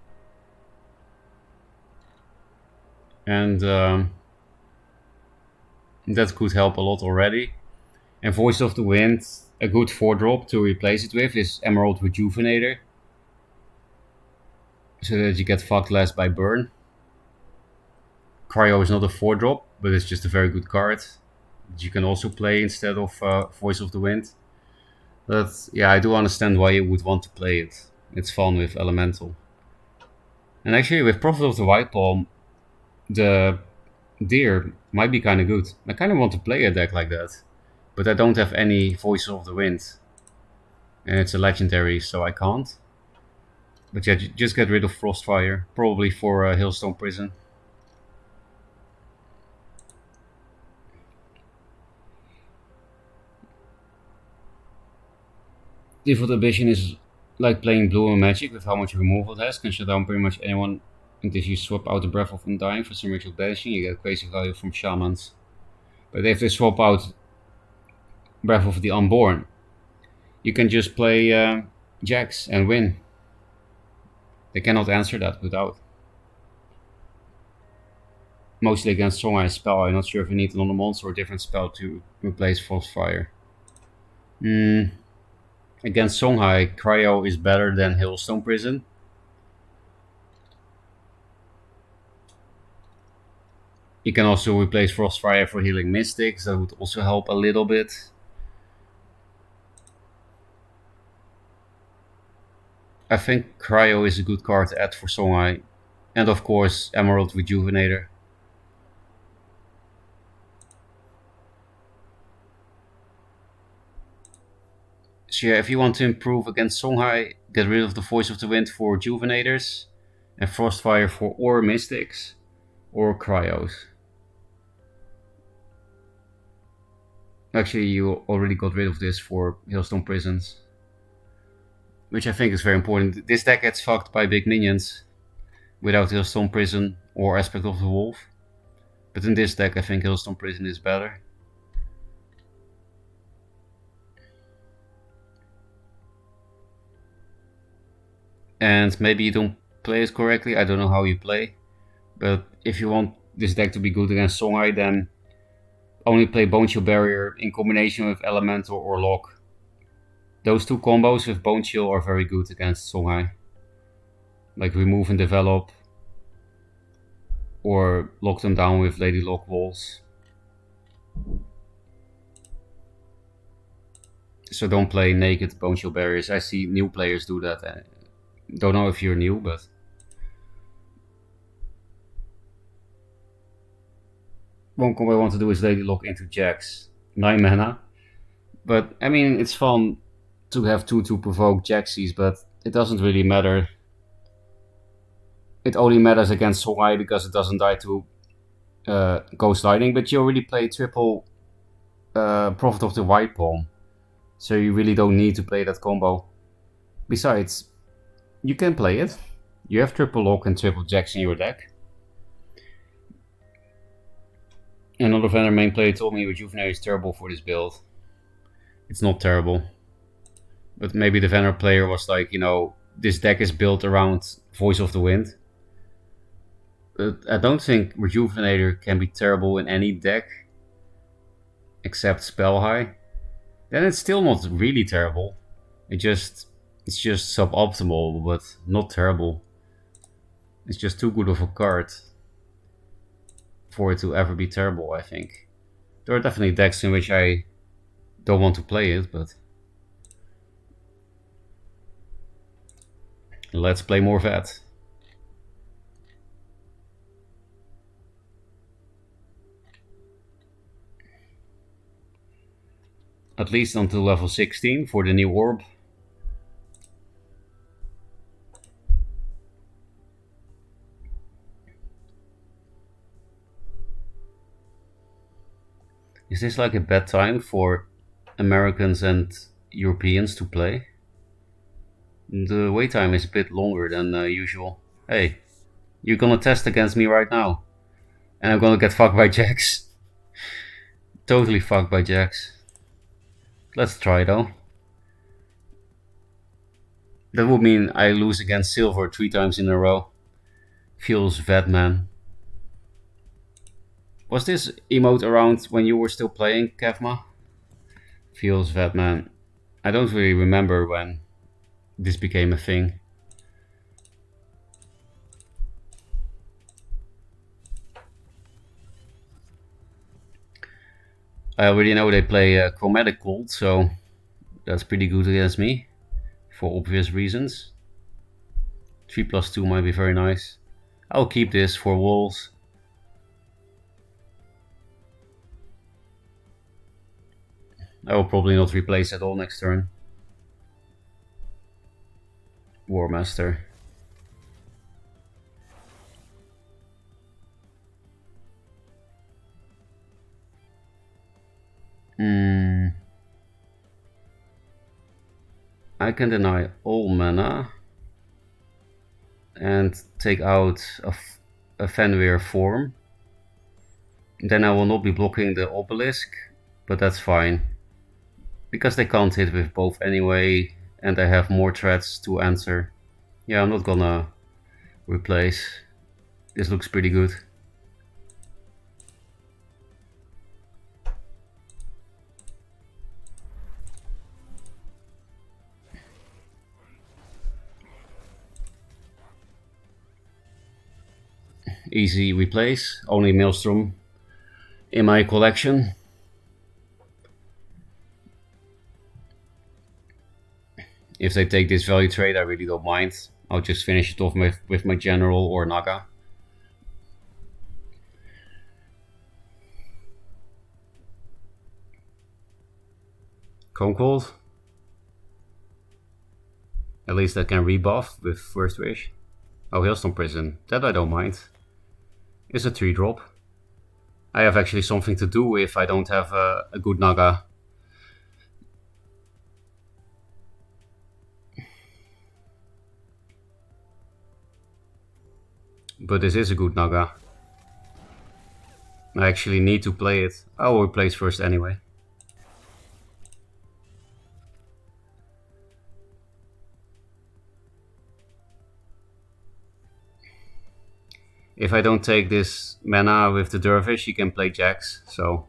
And that could help a lot already. And Voice of the Wind, a good 4-drop to replace it with is Emerald Rejuvenator. So that you get fucked less by burn. Cryo is not a 4-drop, but it's just a very good card that you can also play instead of Voice of the Wind. But yeah, I do understand why you would want to play it. It's fun with Elemental. And actually, with Prophet of the White Palm, the Deer might be kind of good. I kind of want to play a deck like that, but I don't have any Voice of the Wind. And it's a legendary, so I can't. But yeah, just get rid of Frostfire, probably for Hailstone Prison. Default Ambition is like playing Blue and Magic with how much removal it has. Can shut down pretty much anyone. And if you swap out the Breath of Undying for some ritual banishing, you get crazy value from Shamans. But if they swap out Breath of the Unborn, you can just play Jax and win. They cannot answer that without. Mostly against Songhai spell. I'm not sure if you need another monster or a different spell to replace Frostfire. Against Songhai, Cryo is better than Hailstone Prison. You can also replace Frostfire for healing Mystics. That would also help a little bit. I think Cryo is a good card to add for Songhai. And of course, Emerald Rejuvenator. So yeah, if you want to improve against Songhai, get rid of the Voice of the Wind for Rejuvenators, and Frostfire for or Mystics, or Cryos. Actually, you already got rid of this for Hailstone Prisons, which I think is very important. This deck gets fucked by big minions without Hailstone Prison or Aspect of the Wolf. But in this deck, I think Hailstone Prison is better. And maybe you don't play it correctly. I don't know how you play. But if you want this deck to be good against Songhai, then only play Bone Chill Barrier in combination with Elemental or Lock. Those two combos with Bone Chill are very good against Songhai. Like remove and develop, or lock them down with Lady Lock Walls. So don't play naked Bone Chill Barriers. I see new players do that. I don't know if you're new, but one combo I want to do is Lady Lock into Jax. 9 mana. But I mean, it's fun to have 2 to provoke Jaxies, but it doesn't really matter. It only matters against Songhai because it doesn't die to Ghost Lightning, but you already play triple Prophet of the White Palm. So you really don't need to play that combo. Besides, you can play it. You have triple Lock and triple Jax in your deck. Another vendor main player told me Rejuvenator is terrible for this build. It's not terrible. But maybe the vendor player was like, you know, this deck is built around Voice of the Wind. But I don't think Rejuvenator can be terrible in any deck except Spell High. Then it's still not really terrible. It's just suboptimal, but not terrible. It's just too good of a card for it to ever be terrible, I think. There are definitely decks in which I don't want to play it, but let's play more Vet. At least until level 16 for the new orb. Is this like a bad time for Americans and Europeans to play? The wait time is a bit longer than usual. Hey, you're gonna test against me right now. And I'm gonna get fucked by Jax. Totally fucked by Jax. Let's try though. That would mean I lose against Silver 3 times in a row. Feels bad, man. Was this emote around when you were still playing, Kevma? Feels bad, man. I don't really remember when this became a thing. I already know they play Chromatic Cold, so that's pretty good against me, for obvious reasons. 3+2 might be very nice. I'll keep this for walls. I will probably not replace at all next turn. War Master. I can deny all mana and take out a Fenrir form. Then I will not be blocking the obelisk, but that's fine. Because they can't hit with both anyway, and I have more threats to answer. Yeah, I'm not gonna replace. This looks pretty good. Easy replace, only Maelstrom in my collection. If they take this value trade, I really don't mind. I'll just finish it off with my General or Naga. Cone Cold. At least I can rebuff with First Wish. Oh, Hailstone Prison. That I don't mind. It's a 3-drop. I have actually something to do if I don't have a good Naga. But this is a good Naga. I actually need to play it. I will replace first anyway. If I don't take this mana with the Dervish, he can play Jax, so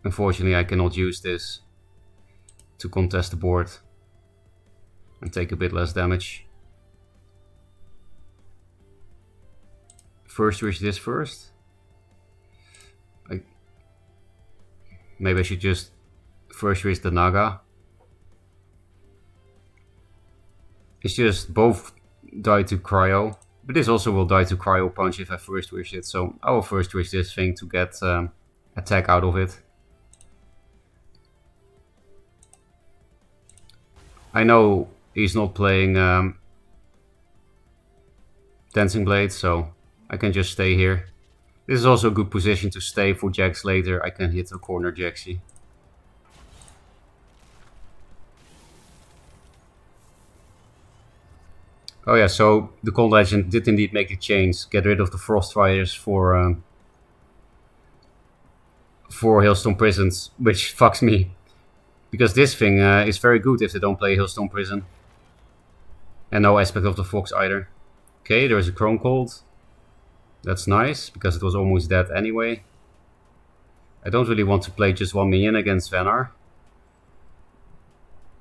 unfortunately I cannot use this to contest the board and take a bit less damage. First wish this first. Maybe I should just first wish the Naga. It's just both die to Cryo, but this also will die to Cryo Punch if I first wish it, so I will first wish this thing to get attack out of it. I know he's not playing Dancing Blade, so I can just stay here. This is also a good position to stay for Jax later. I can hit a corner Jaxi. Oh yeah, so the Cold Legend did indeed make a change. Get rid of the Frost Fires for Hailstone Prisons, which fucks me. Because this thing is very good if they don't play Hailstone Prison. And no aspect of the Fox either. Okay, there's a Chrome Cold. That's nice, because it was almost dead anyway. I don't really want to play just one minion against Venar.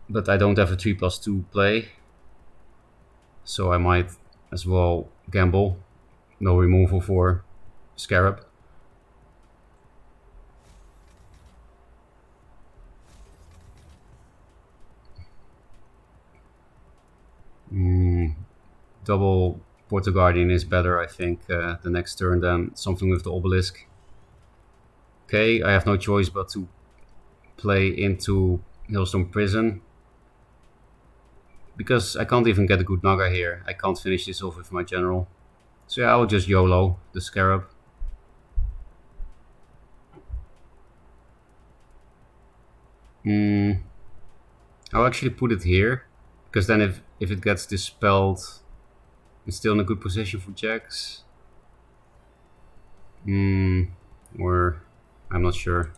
But I don't have a 3+2 play. So I might as well gamble. No removal for Scarab. Double Portal Guardian is better, I think, the next turn than something with the Obelisk. Okay, I have no choice but to play into Hillstone Prison. Because I can't even get a good Naga here. I can't finish this off with my general. So yeah, I'll just YOLO the Scarab. I'll actually put it here. Because then if it gets dispelled, it's still in a good position for Jax. Or I'm not sure.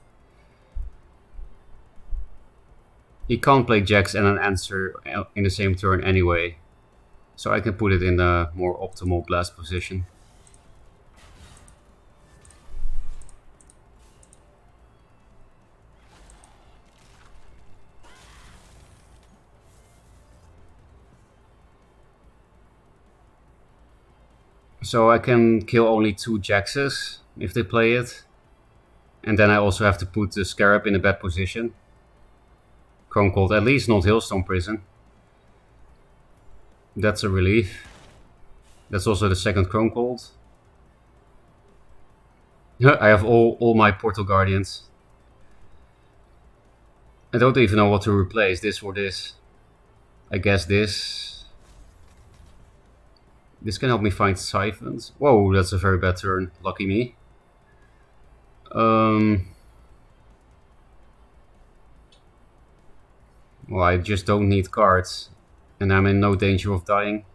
He can't play Jax and an answer in the same turn anyway. So I can put it in a more optimal blast position. So I can kill only 2 Jaxes if they play it. And then I also have to put the Scarab in a bad position. Chrome Cold, at least not Hailstone Prison. That's a relief. That's also the second Chrome Cold. I have all my Portal Guardians. I don't even know what to replace, this or this. I guess this. This can help me find Siphons. Whoa, that's a very bad turn. Lucky me. Well, I just don't need cards. And I'm in no danger of dying.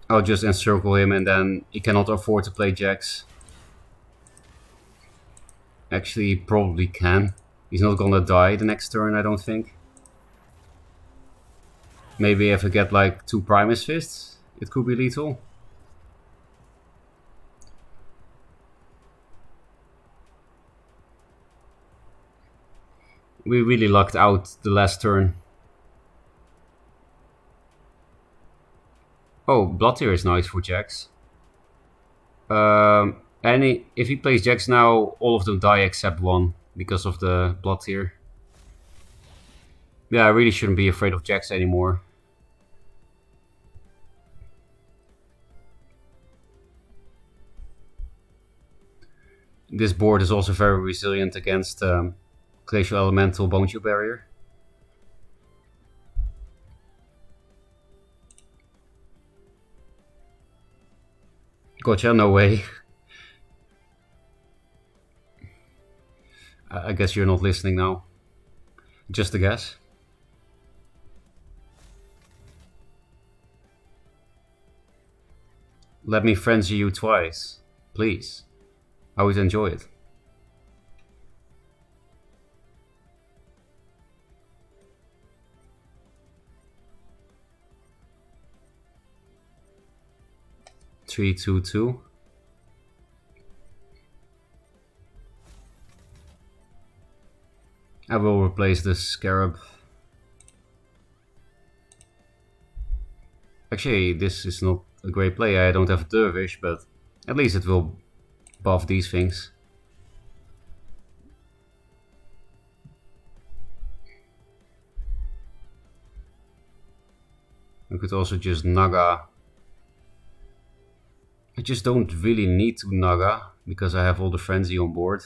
I'll just encircle him and then he cannot afford to play Jax. Actually, he probably can. He's not gonna die the next turn, I don't think. Maybe if I get like 2 Primus Fists, it could be lethal. We really lucked out the last turn. Oh, Blood Tier is nice for Jax. If he plays Jax now, all of them die except 1 because of the Blood Tier. Yeah, I really shouldn't be afraid of Jax anymore. This board is also very resilient against Glacial Elemental Bone Shield Barrier. Gotcha, no way. I guess you're not listening now. Just a guess. Let me frenzy you twice, please. I would enjoy it. Three, two, two. I will replace the Scarab. Actually, this is not a great play. I don't have a Dervish, but at least it will buff these things. I could also just Naga. I just don't really need to Naga because I have all the Frenzy on board.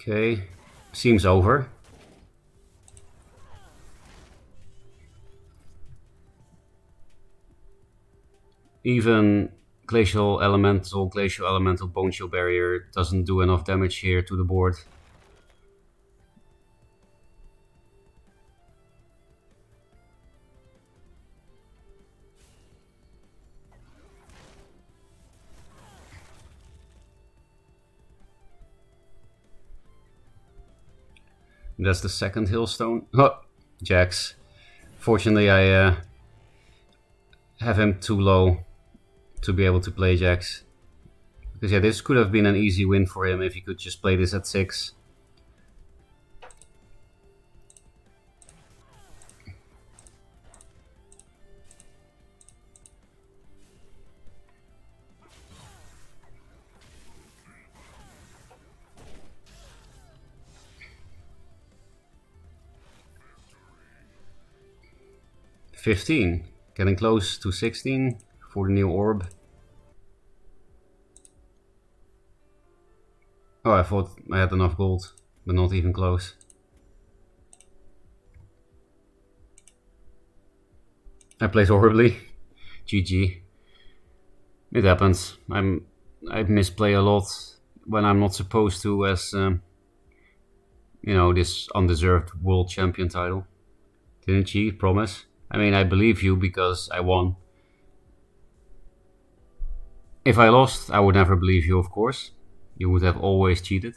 Okay, seems over. Even Glacial Elemental Bone Shield Barrier doesn't do enough damage here to the board. That's the second Hillstone. Oh, Jax. Fortunately, I have him too low to be able to play Jax. Because yeah, this could have been an easy win for him if he could just play this at 6. $15, getting close to 16 for the new orb. Oh, I thought I had enough gold, but not even close. I played horribly. GG. It happens. I misplay a lot when I'm not supposed to, as you know, this undeserved world champion title. Didn't you promise? I mean, I believe you because I won. If I lost, I would never believe you, of course. You would have always cheated.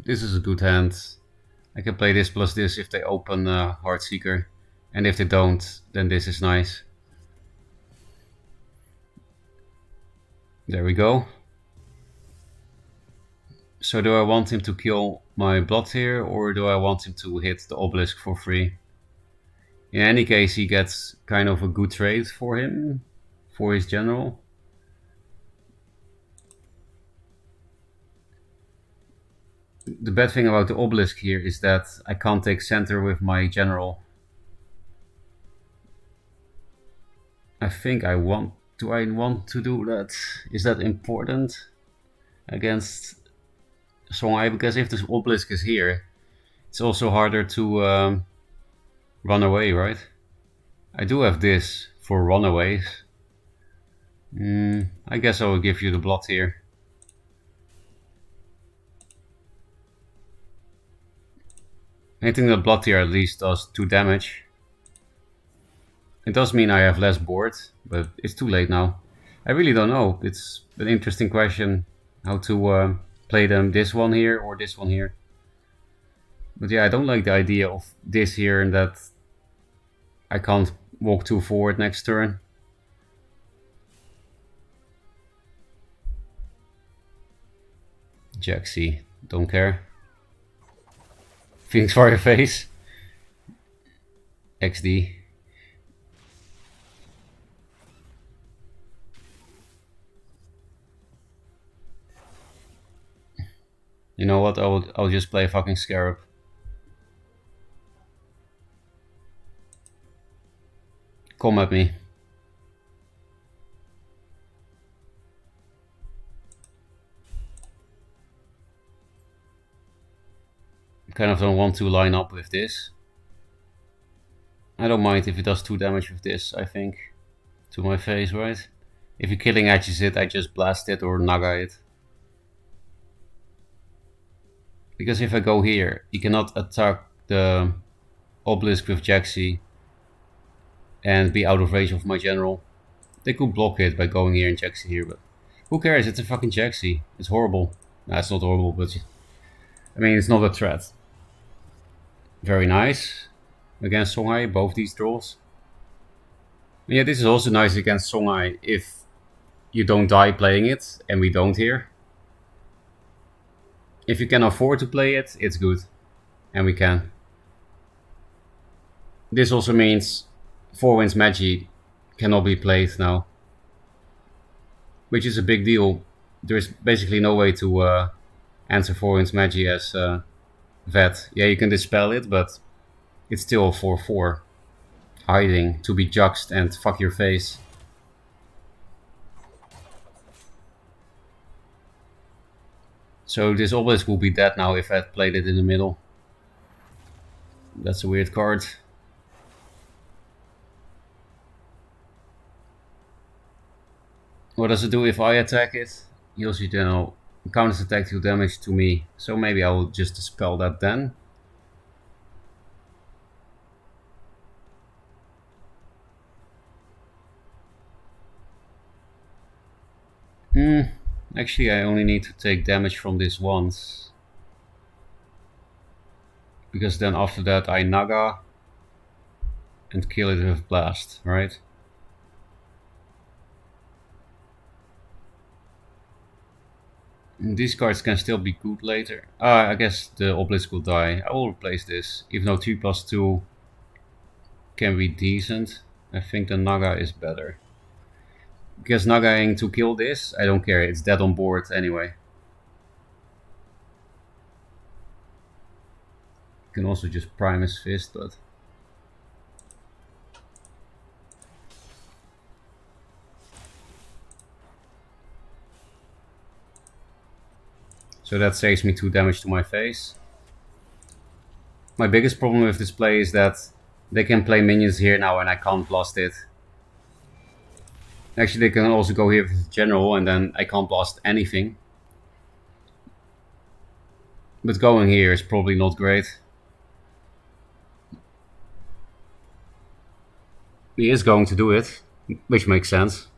This is a good hand. I can play this plus this if they open Heartseeker. And if they don't, then this is nice. There we go. So do I want him to kill my blood here, or do I want him to hit the obelisk for free? In any case, he gets kind of a good trade for him, for his general. The bad thing about the obelisk here is that I can't take center with my general. I think I want... Do I want to do that? Is that important against Songhai? Because if this obelisk is here, it's also harder to run away, right? I do have this for runaways. I guess I will give you the blood here. Hitting the blood here at least does 2 damage. It does mean I have less board, but it's too late now. I really don't know. It's an interesting question how to play them, this one here or this one here. But yeah, I don't like the idea of this here and that I can't walk 2 forward next turn. Jaxi, don't care. Phoenix Fire Face. XD. You know what? I'll just play fucking Scarab. Come at me. Kind of don't want to line up with this. I don't mind if it does 2 damage with this, I think. To my face, right? If he killing edges it, I just blast it or naga it. Because if I go here, he cannot attack the obelisk with Jaxi and be out of range of my general. They could block it by going here and Jaxi here, but who cares? It's a fucking Jaxi. It's horrible. Nah, it's not horrible, but I mean, it's not a threat. Very nice against Songhai, both these draws. And yeah, this is also nice against Songhai if you don't die playing it, and we don't here. If you can afford to play it, it's good. And we can. This also means 4 Winds Magi cannot be played now. Which is a big deal. There's basically no way to answer 4 Winds Magi as Vet. Yeah, you can dispel it, but it's still 4/4. Hiding to be juxed and fuck your face. So this obelisk will be dead now if I had played it in the middle. That's a weird card. What does it do if I attack it? Heals you then counters attack deal damage to me. So maybe I will just dispel that then. Actually, I only need to take damage from this once. Because then after that I Naga and kill it with Blast, right? And these cards can still be good later. I guess the Obelisk will die. I will replace this. Even though 2+2 can be decent, I think the Naga is better. Because Nagaing to kill this, I don't care, it's dead on board anyway. You can also just prime his fist, but... So that saves me 2 damage to my face. My biggest problem with this play is that they can play minions here now and I can't blast it. Actually, they can also go here with general and then I can't blast anything. But going here is probably not great. He is going to do it, which makes sense.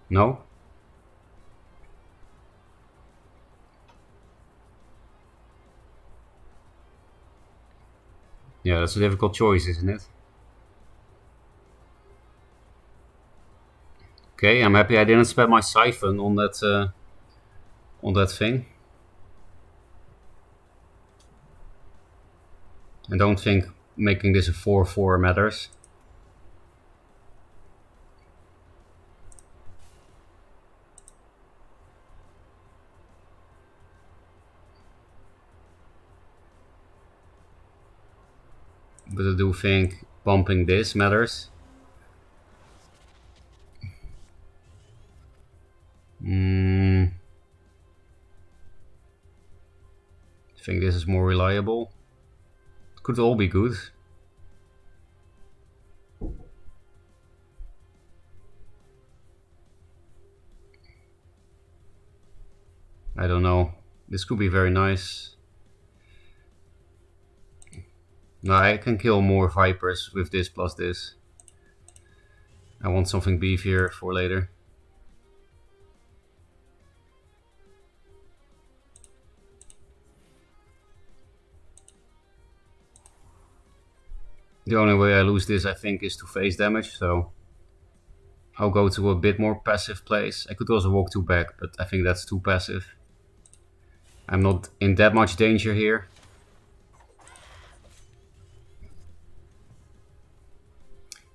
No? Yeah, that's a difficult choice, isn't it? Okay, I'm happy I didn't spend my siphon on that thing. I don't think making this a 4/4 matters. But I do think bumping this matters. I think this is more reliable. It could all be good. I don't know. This could be very nice. No, I can kill more Vipers with this plus this. I want something beefier for later. The only way I lose this, I think, is to face damage, so I'll go to a bit more passive place. I could also walk 2 back, but I think that's too passive. I'm not in that much danger here.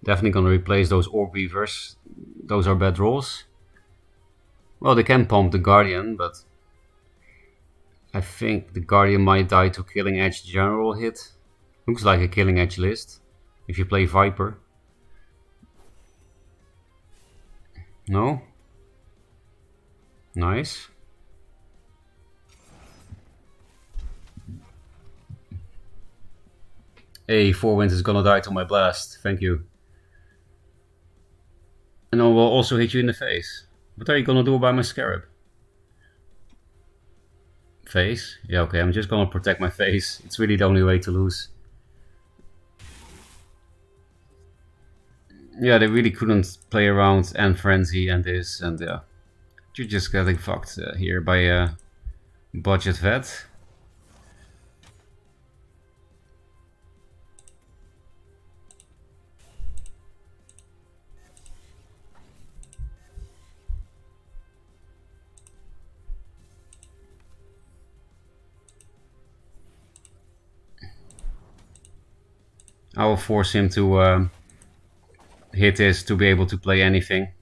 Definitely gonna replace those Orb Weavers. Those are bad rolls. Well, they can pump the Guardian, but I think the Guardian might die to Killing Edge general hit. Looks like a Killing Edge list. If you play Viper. No? Nice. Hey, 4 Winds is gonna die to my blast. Thank you. And I will also hit you in the face. What are you gonna do about my Scarab? Face? Yeah, okay, I'm just gonna protect my face. It's really the only way to lose. Yeah, they really couldn't play around and Frenzy and this, and yeah. You're just getting fucked here by a budget vet. I will force him to hit this to be able to play anything.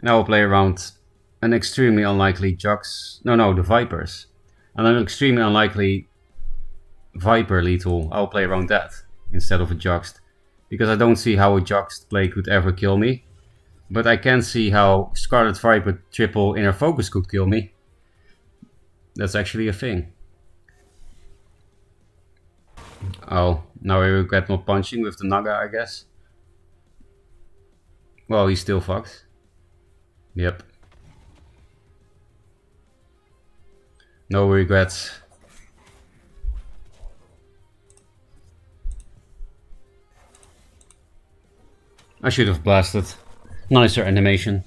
And I will play around an extremely unlikely Jux. No, the Vipers. And an extremely unlikely Viper lethal. I'll play around that instead of a Juxt. Because I don't see how a Juxt play could ever kill me. But I can see how Scarlet Viper triple inner focus could kill me. That's actually a thing. Oh, now I regret not punching with the Naga, I guess. Well, he's still fucked. Yep. No regrets. I should have blasted. Nicer animation.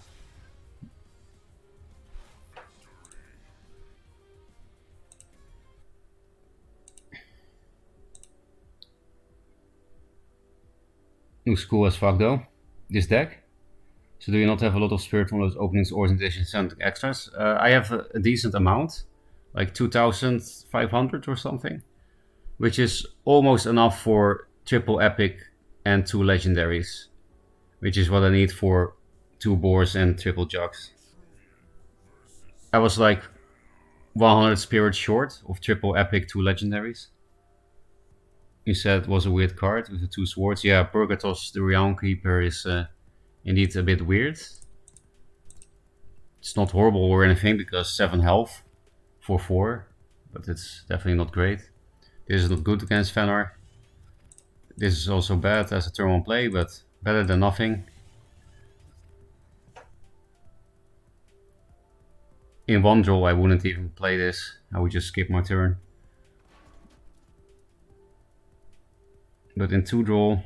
Looks cool as fuck though, this deck. So do you not have a lot of spirit from those openings or edition centric extras? I have a decent amount, like 2,500 or something, which is almost enough for triple epic and 2 legendaries, which is what I need for 2 boars and triple jugs. I was like 100 spirit short of triple epic 2 legendaries. You said it was a weird card with the 2 swords. Yeah, Purgatos, the Realm Keeper, is indeed a bit weird. It's not horrible or anything because 7 health for 4, but it's definitely not great. This is not good against Fenrir. This is also bad as a turn 1 play, but better than nothing. In 1 draw I wouldn't even play this, I would just skip my turn. But in 2 draw,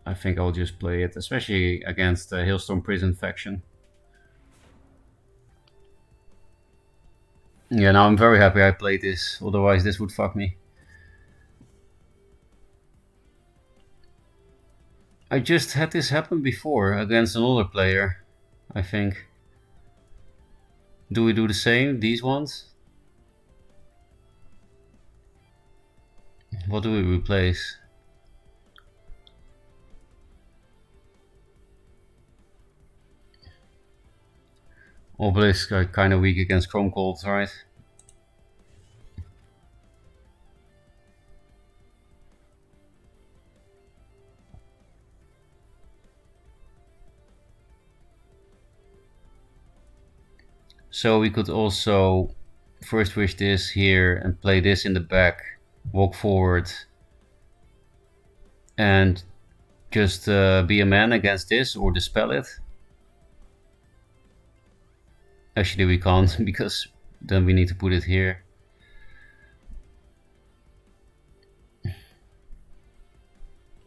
I think I'll just play it, especially against the Hailstorm Prison faction. Yeah, now I'm very happy I played this, otherwise this would fuck me. I just had this happen before against another player, I think. Do we do the same, these ones? What do we replace? Obelisk are kind of weak against Chrome Cold, right? So we could also first wish this here and play this in the back, walk forward, and just be a man against this or dispel it. Actually we can't, because then we need to put it here.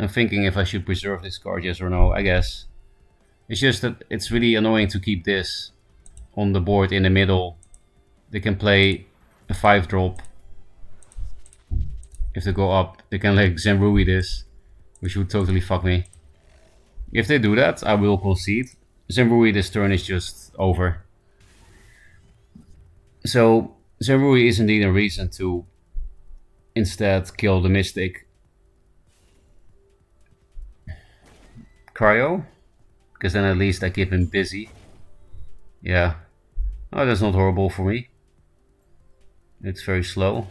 I'm thinking if I should preserve this card, yes or no, I guess. It's just that it's really annoying to keep this on the board in the middle. They can play a 5-drop. If they go up, they can like Zenrui this, which would totally fuck me. If they do that, I will concede. Zenrui this turn is just over. So Zenrui is indeed a reason to instead kill the Mystic. Cryo, because then at least I keep him busy. Yeah. Oh, that's not horrible for me. It's very slow.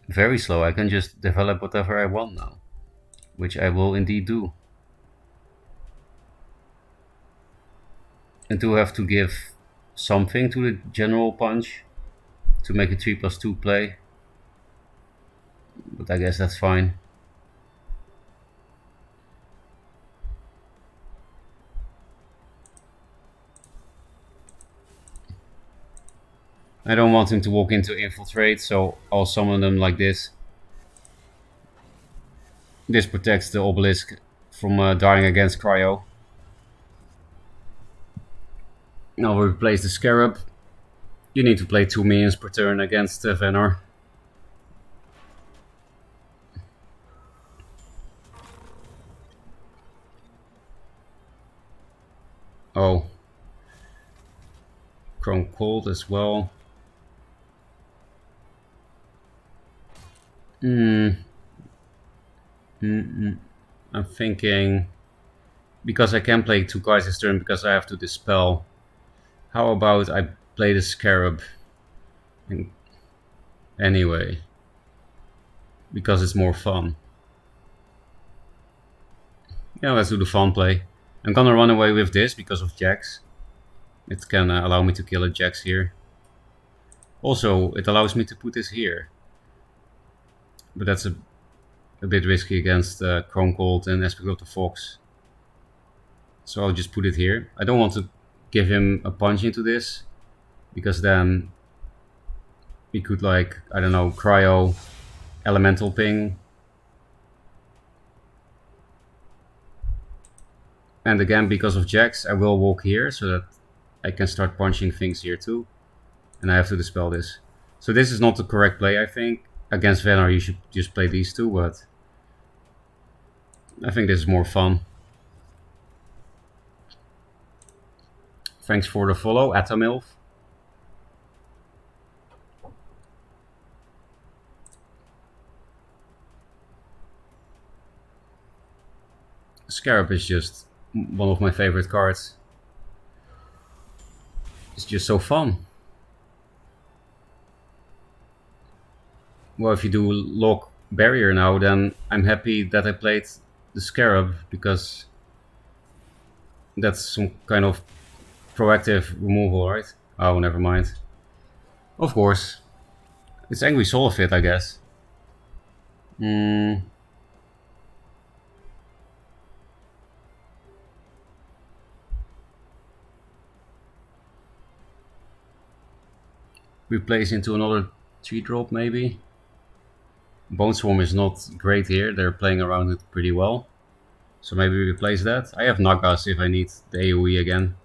Very slow. I can just develop whatever I want now, which I will indeed do. And to have to give something to the general punch to make a 3+2 play, but I guess that's fine. I don't want him to walk into infiltrate, so I'll summon them like this. This protects the obelisk from dying against Cryo. Now we replace the Scarab. You need to play 2 minions per turn against Venor. Oh. Chrome Cold as well. I'm thinking, because I can play 2 cards this turn because I have to dispel. How about I play the Scarab anyway, because it's more fun. Yeah, let's do the fun play. I'm gonna run away with this because of Jax. It can allow me to kill a Jax here. Also, it allows me to put this here. But that's a bit risky against Chrome Cold and Aspect of the Fox. So I'll just put it here. I don't want to give him a punch into this, because then we could, like, I don't know, cryo, elemental ping. And again, because of Jax, I will walk here so that I can start punching things here too. And I have to dispel this. So this is not the correct play, I think. Against Venar, you should just play these two, but I think this is more fun. Thanks for the follow, Atamilf. Scarab is just one of my favorite cards. It's just so fun. Well, if you do lock barrier now, then I'm happy that I played the Scarab, because that's some kind of proactive removal, right? Oh, never mind. Of course. It's Angry Soul of it, I guess. Replace into another 3-drop, maybe? Bone Swarm is not great here, they're playing around it pretty well. So maybe we replace that. I have Nagas if I need the AoE again.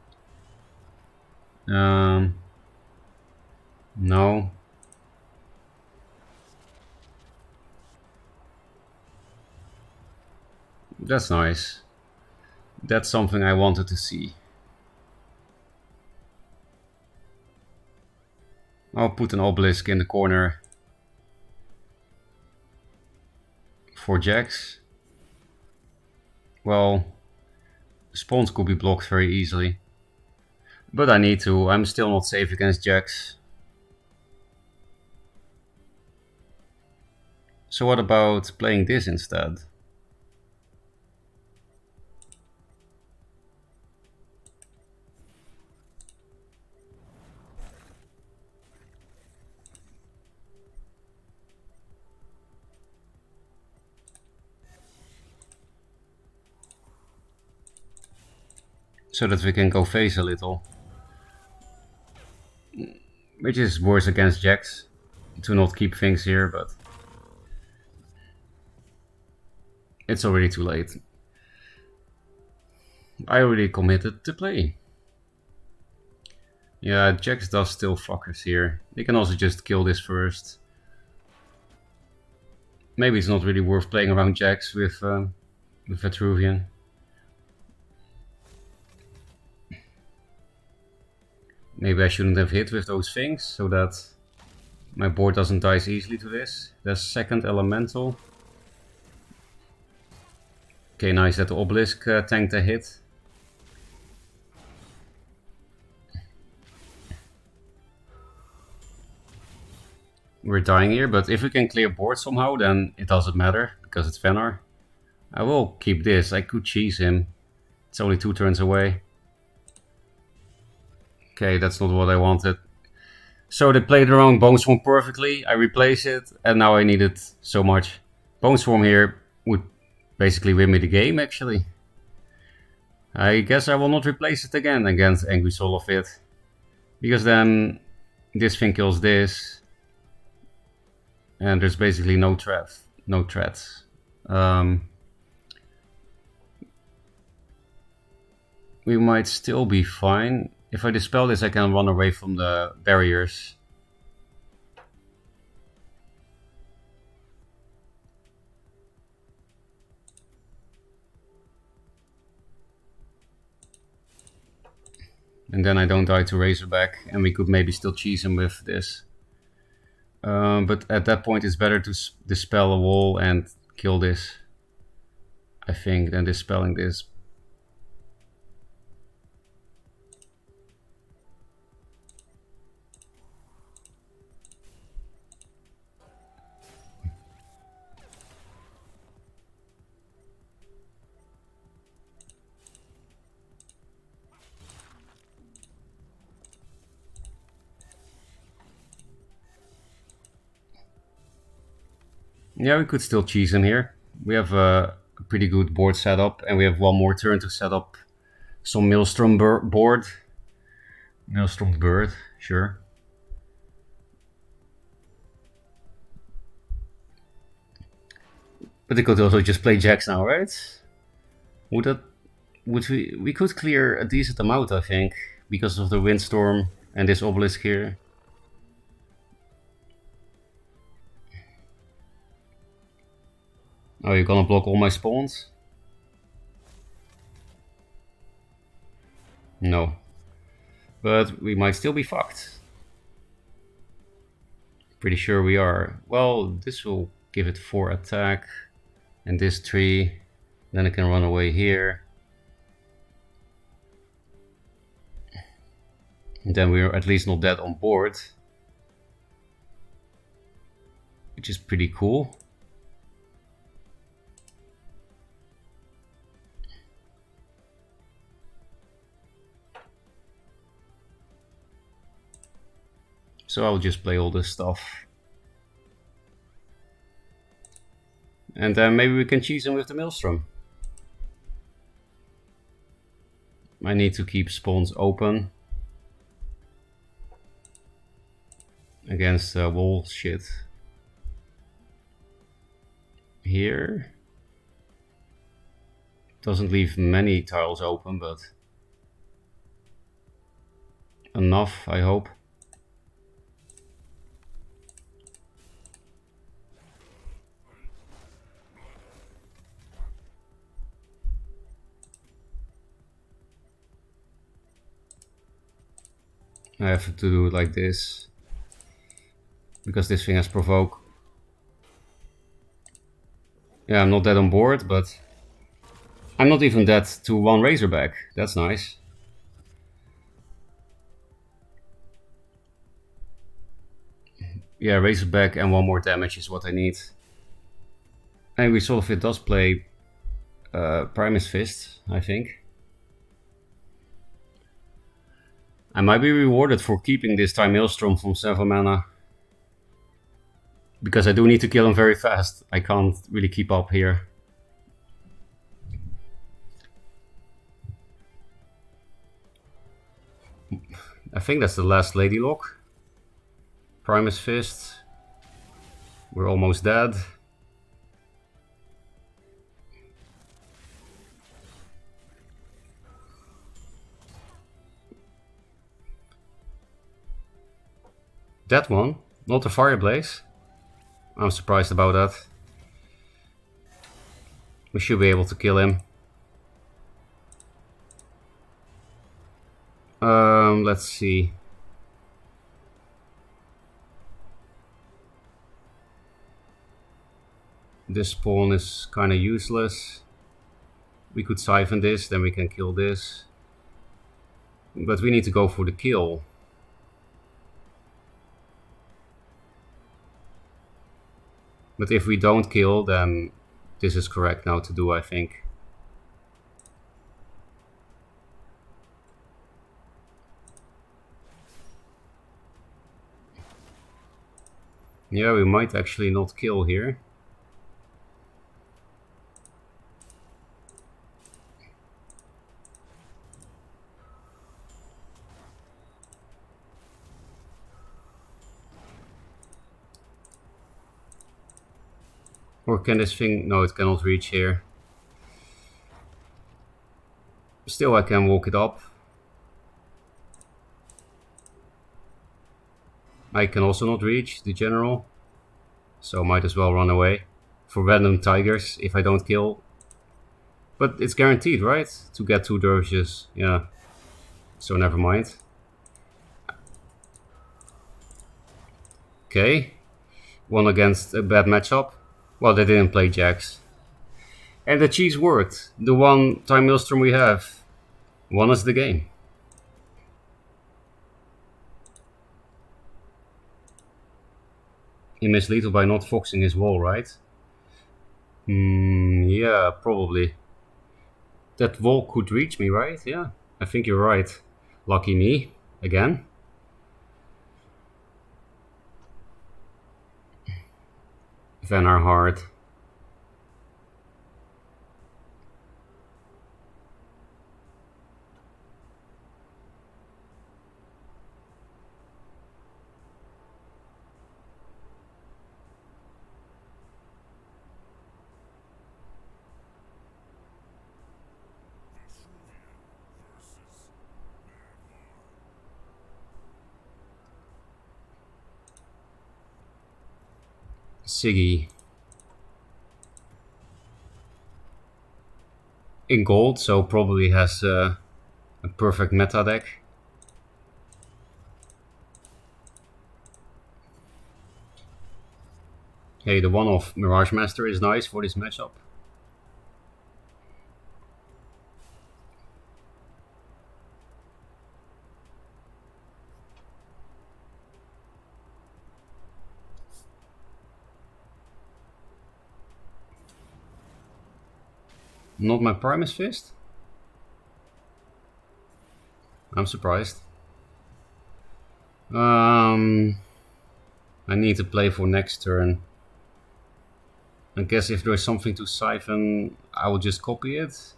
No. That's nice. That's something I wanted to see. I'll put an obelisk in the corner for Jax. Well, spawns could be blocked very easily. But I need to. I'm still not safe against Jax. So what about playing this instead? So that we can go face a little. Which is worse against Jax, to not keep things here, but it's already too late. I already committed to play. Yeah, Jax does still fuckers here. They can also just kill this first. Maybe it's not really worth playing around Jax with Vetruvian. Maybe I shouldn't have hit with those things, so that my board doesn't die easily to this. There's second elemental. Okay, nice that the obelisk tanked a hit. We're dying here, but if we can clear board somehow, then it doesn't matter, because it's Venar. I will keep this. I could cheese him. It's only 2 turns away. Okay, that's not what I wanted. So they played around Bone Swarm perfectly. I replaced it, and now I need it so much. Bone Swarm here would basically win me the game, actually. I guess I will not replace it again against Angry Soul of it. Because then this thing kills this. And there's basically no threat. No threats. We might still be fine. If I dispel this, I can run away from the barriers. And then I don't die to Razorback, and we could maybe still cheese him with this. But at that point it's better to dispel a wall and kill this, I think, than dispelling this. Yeah, we could still cheese him here. We have a pretty good board setup, and we have one more turn to set up some Maelstrom board. Maelstrom bird, sure. But they could also just play jacks now, right? Would that would we could clear a decent amount, I think, because of the windstorm and this obelisk here. Oh, you're gonna block all my spawns? No. But we might still be fucked. Pretty sure we are. Well, this will give it 4 attack. And this 3. Then it can run away here. And then we're at least not dead on board. Which is pretty cool. So I'll just play all this stuff. And then maybe we can cheese him with the Maelstrom. I need to keep spawns open. Against wall shit. Here. Doesn't leave many tiles open, but enough, I hope. I have to do it like this. Because this thing has provoke. Yeah, I'm not dead on board, but I'm not even dead to 1 Razorback. That's nice. Yeah, Razorback and 1 more damage is what I need. And we saw if it does play Primus Fist, I think. I might be rewarded for keeping this time Maelstrom from 7 mana. Because I do need to kill him very fast. I can't really keep up here. I think that's the last Lady Lock. Primus Fist. We're almost dead. That one, not the Fireblaze. I'm surprised about that. We should be able to kill him. Let's see. This spawn is kind of useless. We could siphon this, then we can kill this. But we need to go for the kill. But if we don't kill, then this is correct now to do, I think. Yeah, we might actually not kill here. Or can this thing... No, it cannot reach here. Still, I can walk it up. I can also not reach the general. So might as well run away. For random tigers, if I don't kill. But it's guaranteed, right? To get 2 dervishes. Yeah. So never mind. Okay. 1 against a bad matchup. Well, they didn't play jacks. And the cheese worked. The 1 time Maelstrom we have won us the game. He missed lethal by not foxing his wall, right? Yeah, probably. That wall could reach me, right? Yeah, I think you're right. Lucky me, again. Van are hard. Siggy. In gold, so probably has a perfect meta deck. Hey, the one-off Mirage Master is nice for this matchup. Not my Primus Fist? I'm surprised. I need to play for next turn. I guess if there's something to siphon, I will just copy it.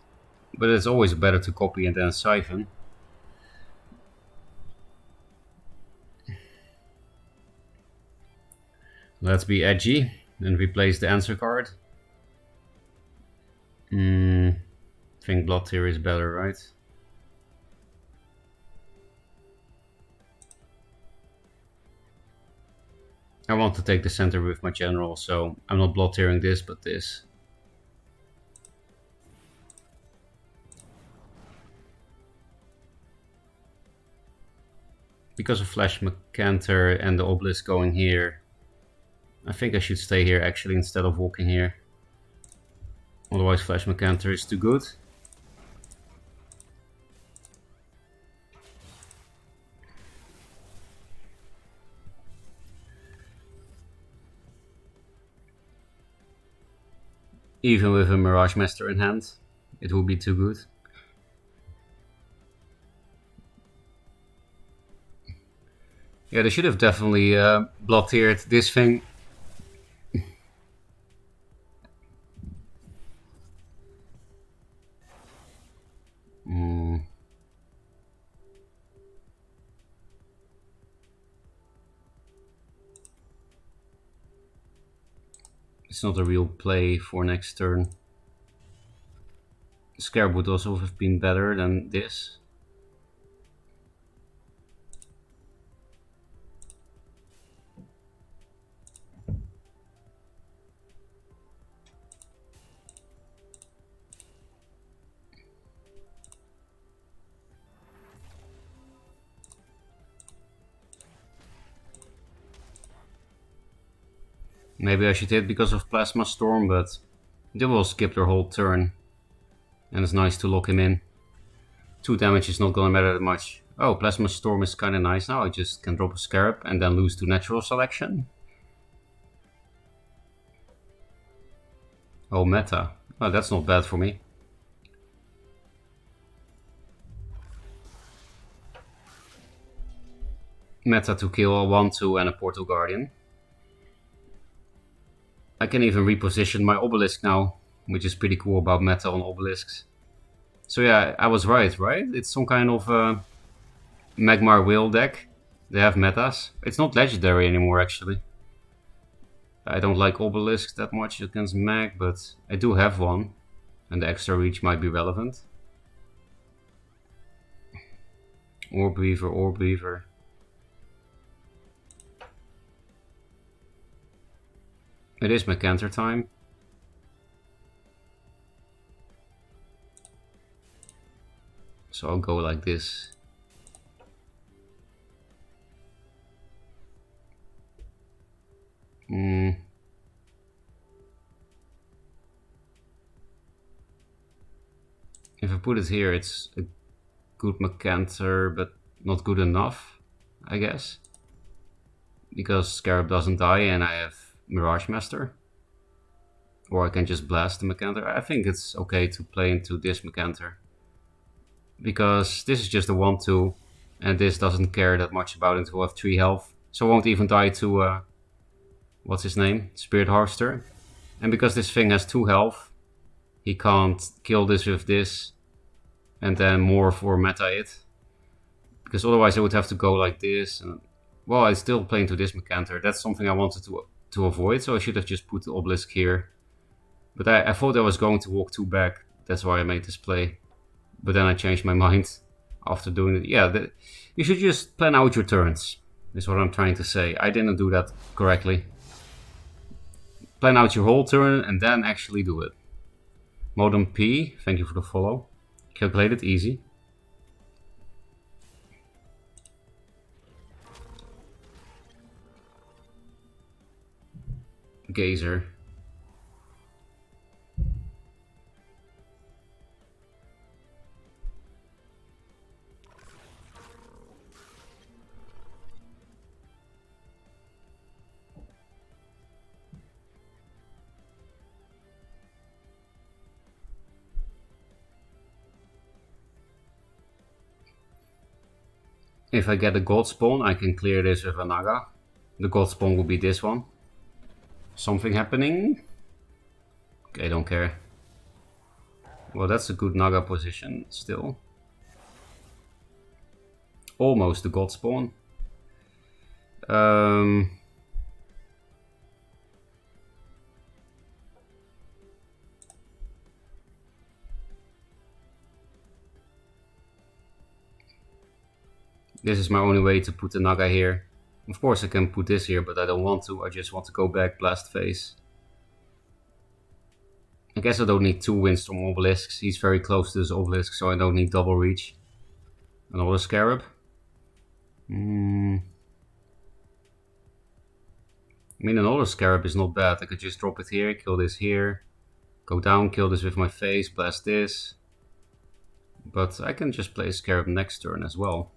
But it's always better to copy and then siphon. Let's be edgy and replace the answer card. I think Blood Tier is better, right? I want to take the center with my general, so I'm not Blood Tiering this, but this. Because of Flash Macanter and the Obelisk going here, I think I should stay here actually instead of walking here. Otherwise Flash Macanter is too good. Even with a Mirage Master in hand, it will be too good. Yeah, they should have definitely blood tiered this thing. It's not a real play for next turn. Scarab would also have been better than this. Maybe I should hit because of Plasma Storm, but they will skip their whole turn. And it's nice to lock him in. 2 damage is not gonna matter that much. Oh, Plasma Storm is kinda nice now. I just can drop a Scarab and then lose to Natural Selection. Oh, meta. Oh, that's not bad for me. Meta to kill a 1-2 and a Portal Guardian. I can even reposition my Obelisk now, which is pretty cool about meta on Obelisks. So yeah, I was right? It's some kind of Magmar Whale deck. They have metas. It's not legendary anymore, actually. I don't like Obelisks that much against Mag, but I do have one. And the extra reach might be relevant. Orb Weaver, Orb Weaver. It is Macanter time. So I'll go like this. If I put it here, it's a good Macanter, but not good enough, I guess. Because Scarab doesn't die and I have Mirage Master. Or I can just blast the Macanter. I think it's okay to play into this Macanter. Because this is just a 1-2 and this doesn't care that much about it. It will have 3 health. So I won't even die to, what's his name? Spirit Harvester. And because this thing has 2 health, he can't kill this with this. And then more for meta it. Because otherwise I would have to go like this. And, well, I still play into this Macanter. That's something I wanted to avoid. So I should have just put the Obelisk here. But I thought I was going to walk 2 back. That's why I made this play. But then I changed my mind after doing it. Yeah, you should just plan out your turns. Is what I'm trying to say. I didn't do that correctly. Plan out your whole turn and then actually do it. Modem P, thank you for the follow. Calculate it, easy. Gazer. If I get a gold spawn, I can clear this with a Naga. The gold spawn will be this one. Something happening? Okay, don't care. Well, that's a good Naga position still. Almost the gold spawn. This is my only way to put the Naga here. Of course I can put this here, but I don't want to. I just want to go back blast phase. I guess I don't need 2 Windstorm Obelisks. He's very close to this obelisk, so I don't need double reach. Another Scarab. I mean, another Scarab is not bad. I could just drop it here, kill this here. Go down, kill this with my face, blast this. But I can just play a Scarab next turn as well.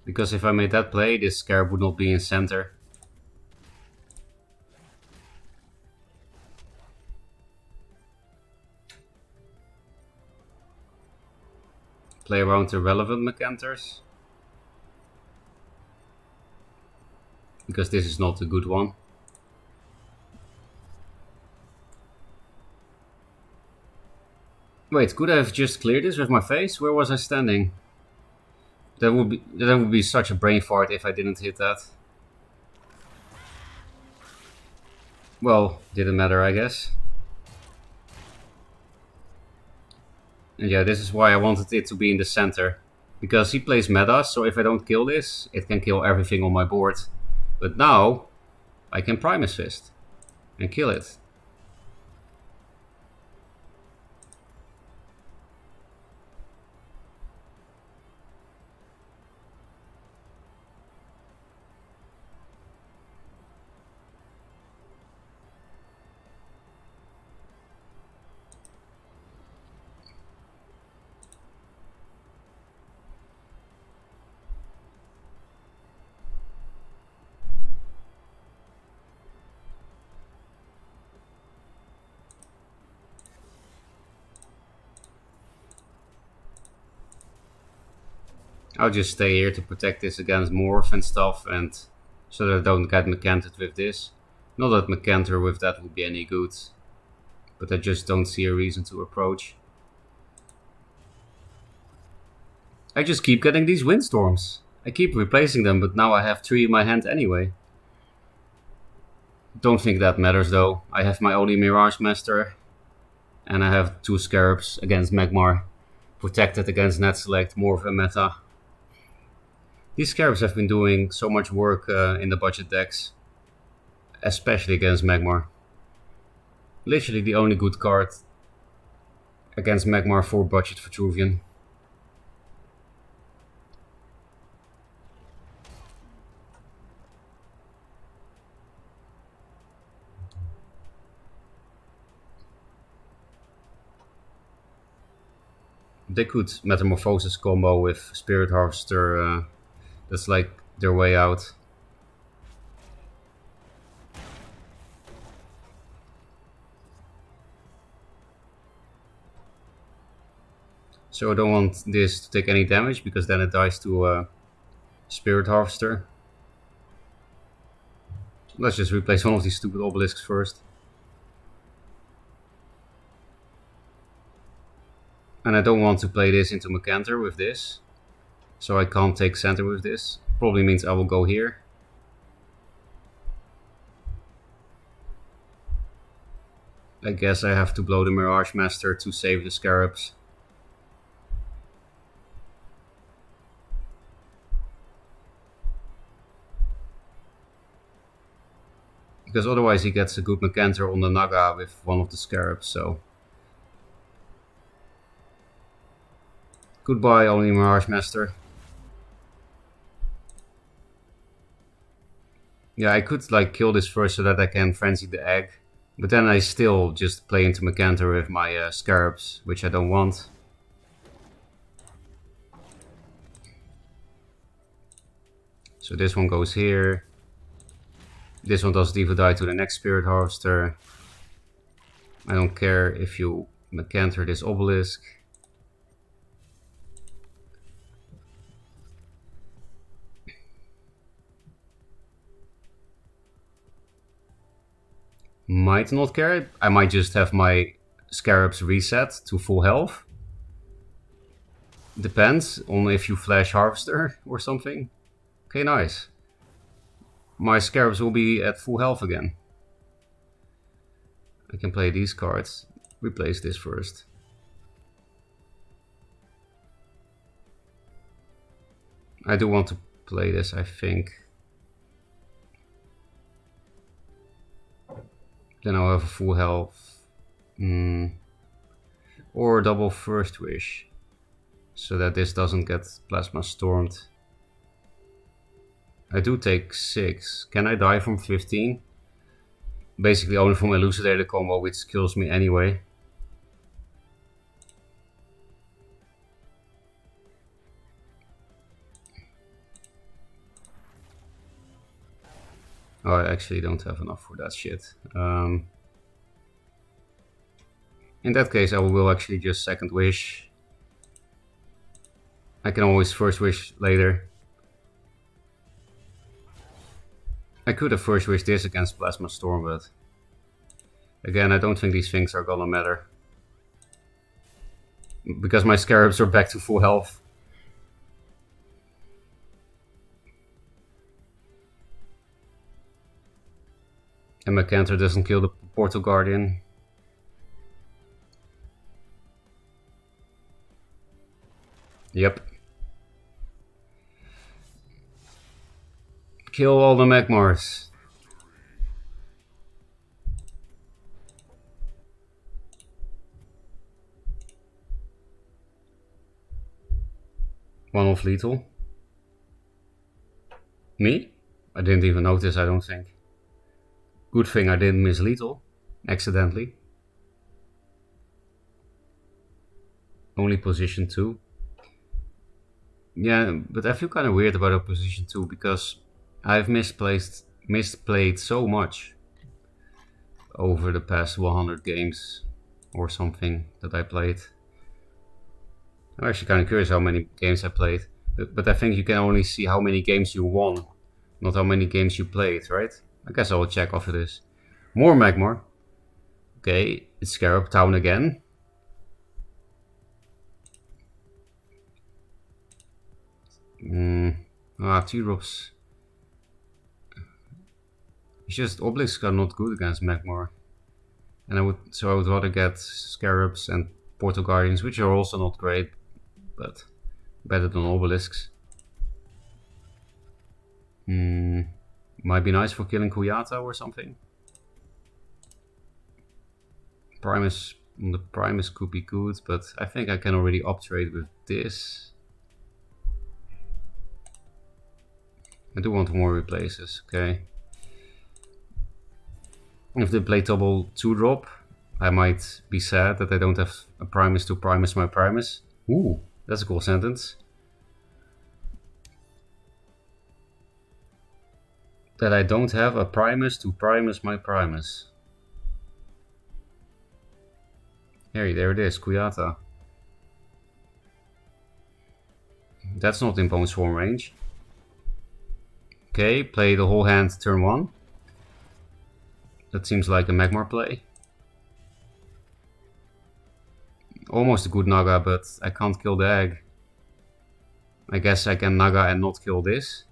Because if I made that play, this Scarab would not be in center. Play around the relevant Mechanters. Because this is not a good one. Wait, could I have just cleared this with my face? Where was I standing? That would be such a brain fart if I didn't hit that. Well, didn't matter, I guess. And yeah, this is why I wanted it to be in the center. Because he plays meta, so if I don't kill this, it can kill everything on my board. But now, I can Primus Fist and kill it. I'll just stay here to protect this against Morph and stuff, and so that I don't get Mecanted with this. Not that Mecanter with that would be any good, but I just don't see a reason to approach. I just keep getting these Windstorms. I keep replacing them, but now I have 3 in my hand anyway. Don't think that matters though. I have my only Mirage Master, and I have 2 Scarabs against Magmar, protected against Net Select, Morph and Meta. These Scarabs have been doing so much work in the budget decks, especially against Magmar. Literally the only good card against Magmar for budget Vitruvian. They could Metamorphosis combo with Spirit Harvester. That's like their way out. So I don't want this to take any damage, because then it dies to Spirit Harvester. Let's just replace one of these stupid obelisks first. And I don't want to play this into Mecanter with this. So I can't take center with this. Probably means I will go here. I guess I have to blow the Mirage Master to save the Scarabs. Because otherwise he gets a good Mercantor on the Naga with one of the Scarabs, so... Goodbye, only Mirage Master. Yeah, I could like kill this first so that I can Frenzy the Egg. But then I still just play into Mercantor with my Scarabs, which I don't want. So this one goes here. This one doesn't even die to the next Spirit Harvester. I don't care if you Mercantor this Obelisk. Might not care. I might just have my Scarabs reset to full health. Depends on if you flash Harvester or something. Okay, nice. My Scarabs will be at full health again. I can play these cards. Replace this first. I do want to play this, I think. Then I'll have a full health. Or double First Wish. So that this doesn't get Plasma Stormed. I do take 6. Can I die from 15? Basically only from Elucidator combo, which kills me anyway. Oh, I actually don't have enough for that shit. In that case, I will actually just Second Wish. I can always First Wish later. I could have First Wish this against Plasma Storm, but... Again, I don't think these things are gonna matter. Because my Scarabs are back to full health. And Mercantor doesn't kill the Portal Guardian. Yep. Kill all the Magmars. One off lethal. Me? I didn't even notice, I don't think. Good thing I didn't miss lethal. Accidentally. Only position 2. Yeah, but I feel kind of weird about a position 2 because I've misplayed so much over the past 100 games or something that I played. I'm actually kind of curious how many games I played, but I think you can only see how many games you won, not how many games you played, right? I guess I will check after this. More Magmar. Okay, it's Scarab Town again. T-Drops. It's just Obelisks are not good against Magmar. And I would rather get Scarabs and Portal Guardians, which are also not great, but better than Obelisks. Might be nice for killing Kyoto or something. The Primus could be good, but I think I can already uptrade with this. I do want more replaces, okay. If they play double 2-drop, I might be sad that I don't have a Primus to Primus my Primus. Ooh, that's a cool sentence. That I don't have a Primus to Primus my Primus. Hey, there it is, Kuyata. That's not in Bone Swarm range. Okay, play the whole hand turn 1. That seems like a Magmar play. Almost a good Naga, but I can't kill the egg. I guess I can Naga and not kill this.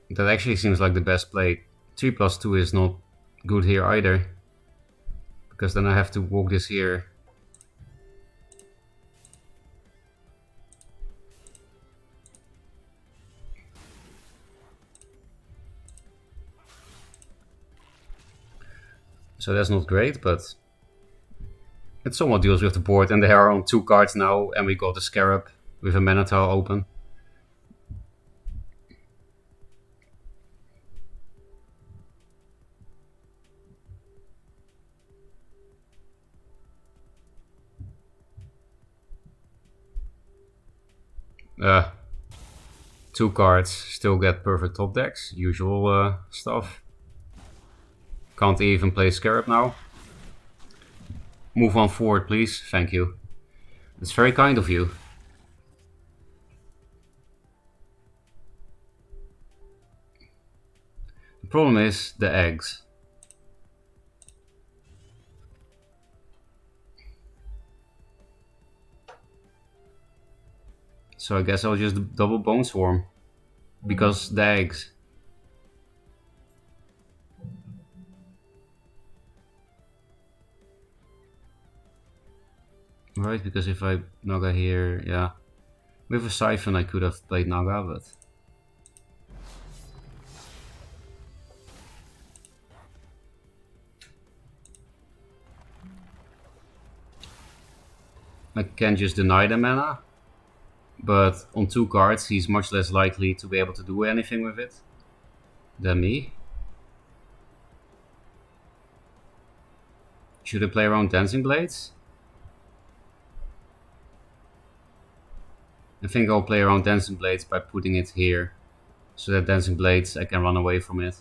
That actually seems like the best play. 3+2 is not good here either. Because then I have to walk this here. So that's not great, but it somewhat deals with the board. And they are on 2 cards now, and we got the Scarab with a mana tile open. Uh, 2 cards, still get perfect top decks, usual stuff. Can't even play Scarab now. Move on forward, please. Thank you. It's very kind of you. The problem is the eggs. So I guess I'll just double Bone Swarm. Because the eggs. Right, because if I Naga here, yeah. With a Siphon I could have played Naga, but... I can just deny the mana. But on 2 cards he's much less likely to be able to do anything with it than me. Should I play around Dancing Blades? I think I'll play around Dancing Blades by putting it here. So that Dancing Blades, I can run away from it.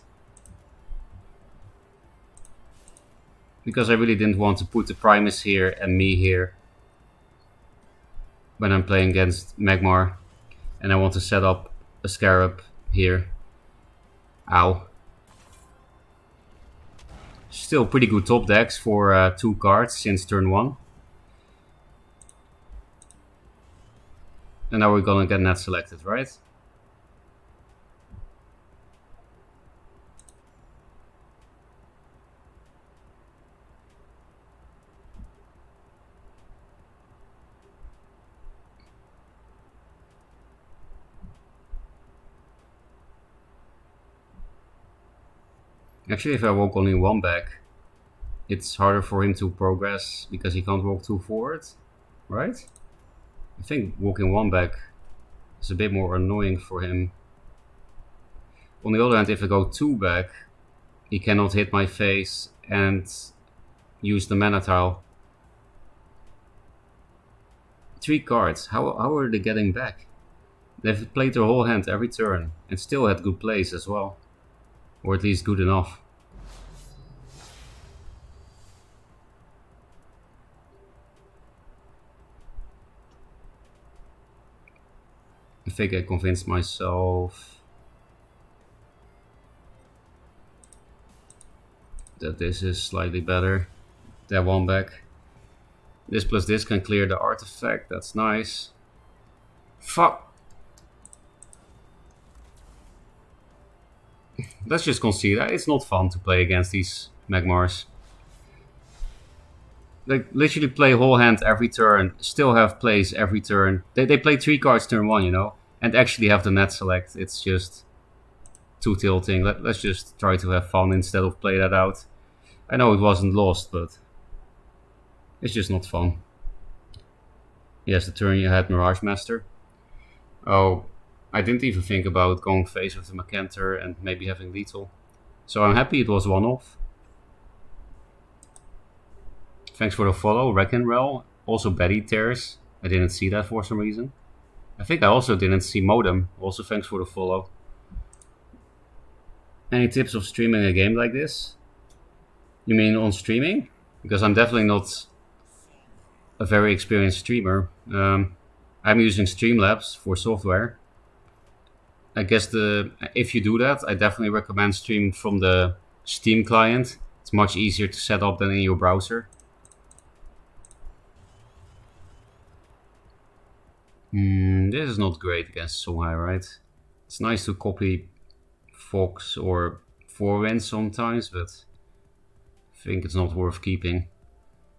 Because I really didn't want to put the Primus here and me here. When I'm playing against Magmar. And I want to set up a Scarab here. Ow. Still pretty good top decks for 2 cards since turn 1. And now we're gonna get net selected, right? Actually, if I walk only 1 back, it's harder for him to progress because he can't walk 2 forward, right? I think walking 1 back is a bit more annoying for him. On the other hand, if I go 2 back, he cannot hit my face and use the mana tile. 3 cards, how are they getting back? They've played their whole hand every turn and still had good plays as well. Or at least good enough. I think I convinced myself that this is slightly better. That 1 back. This plus this can clear the artifact, that's nice. Fuck! Let's just concede that it's not fun to play against these Magmars. They literally play whole hand every turn, still have plays every turn. They play 3 cards turn 1, you know, and actually have the net select. It's just too tilting. Let's just try to have fun instead of play that out. I know it wasn't lost, but it's just not fun. Yes, the turn you had Mirage Master. Oh, I didn't even think about going face with the Macantor and maybe having lethal. So I'm happy it was 1-off. Thanks for the follow, Wreckenrel. Also Betty Tears. I didn't see that for some reason. I think I also didn't see Modem. Also thanks for the follow. Any tips of streaming a game like this? You mean on streaming? Because I'm definitely not a very experienced streamer. I'm using Streamlabs for software. I guess if you do that, I definitely recommend streaming from the Steam client. It's much easier to set up than in your browser. This is not great against Songhai, right? It's nice to copy Fox or Forewind sometimes, but I think it's not worth keeping.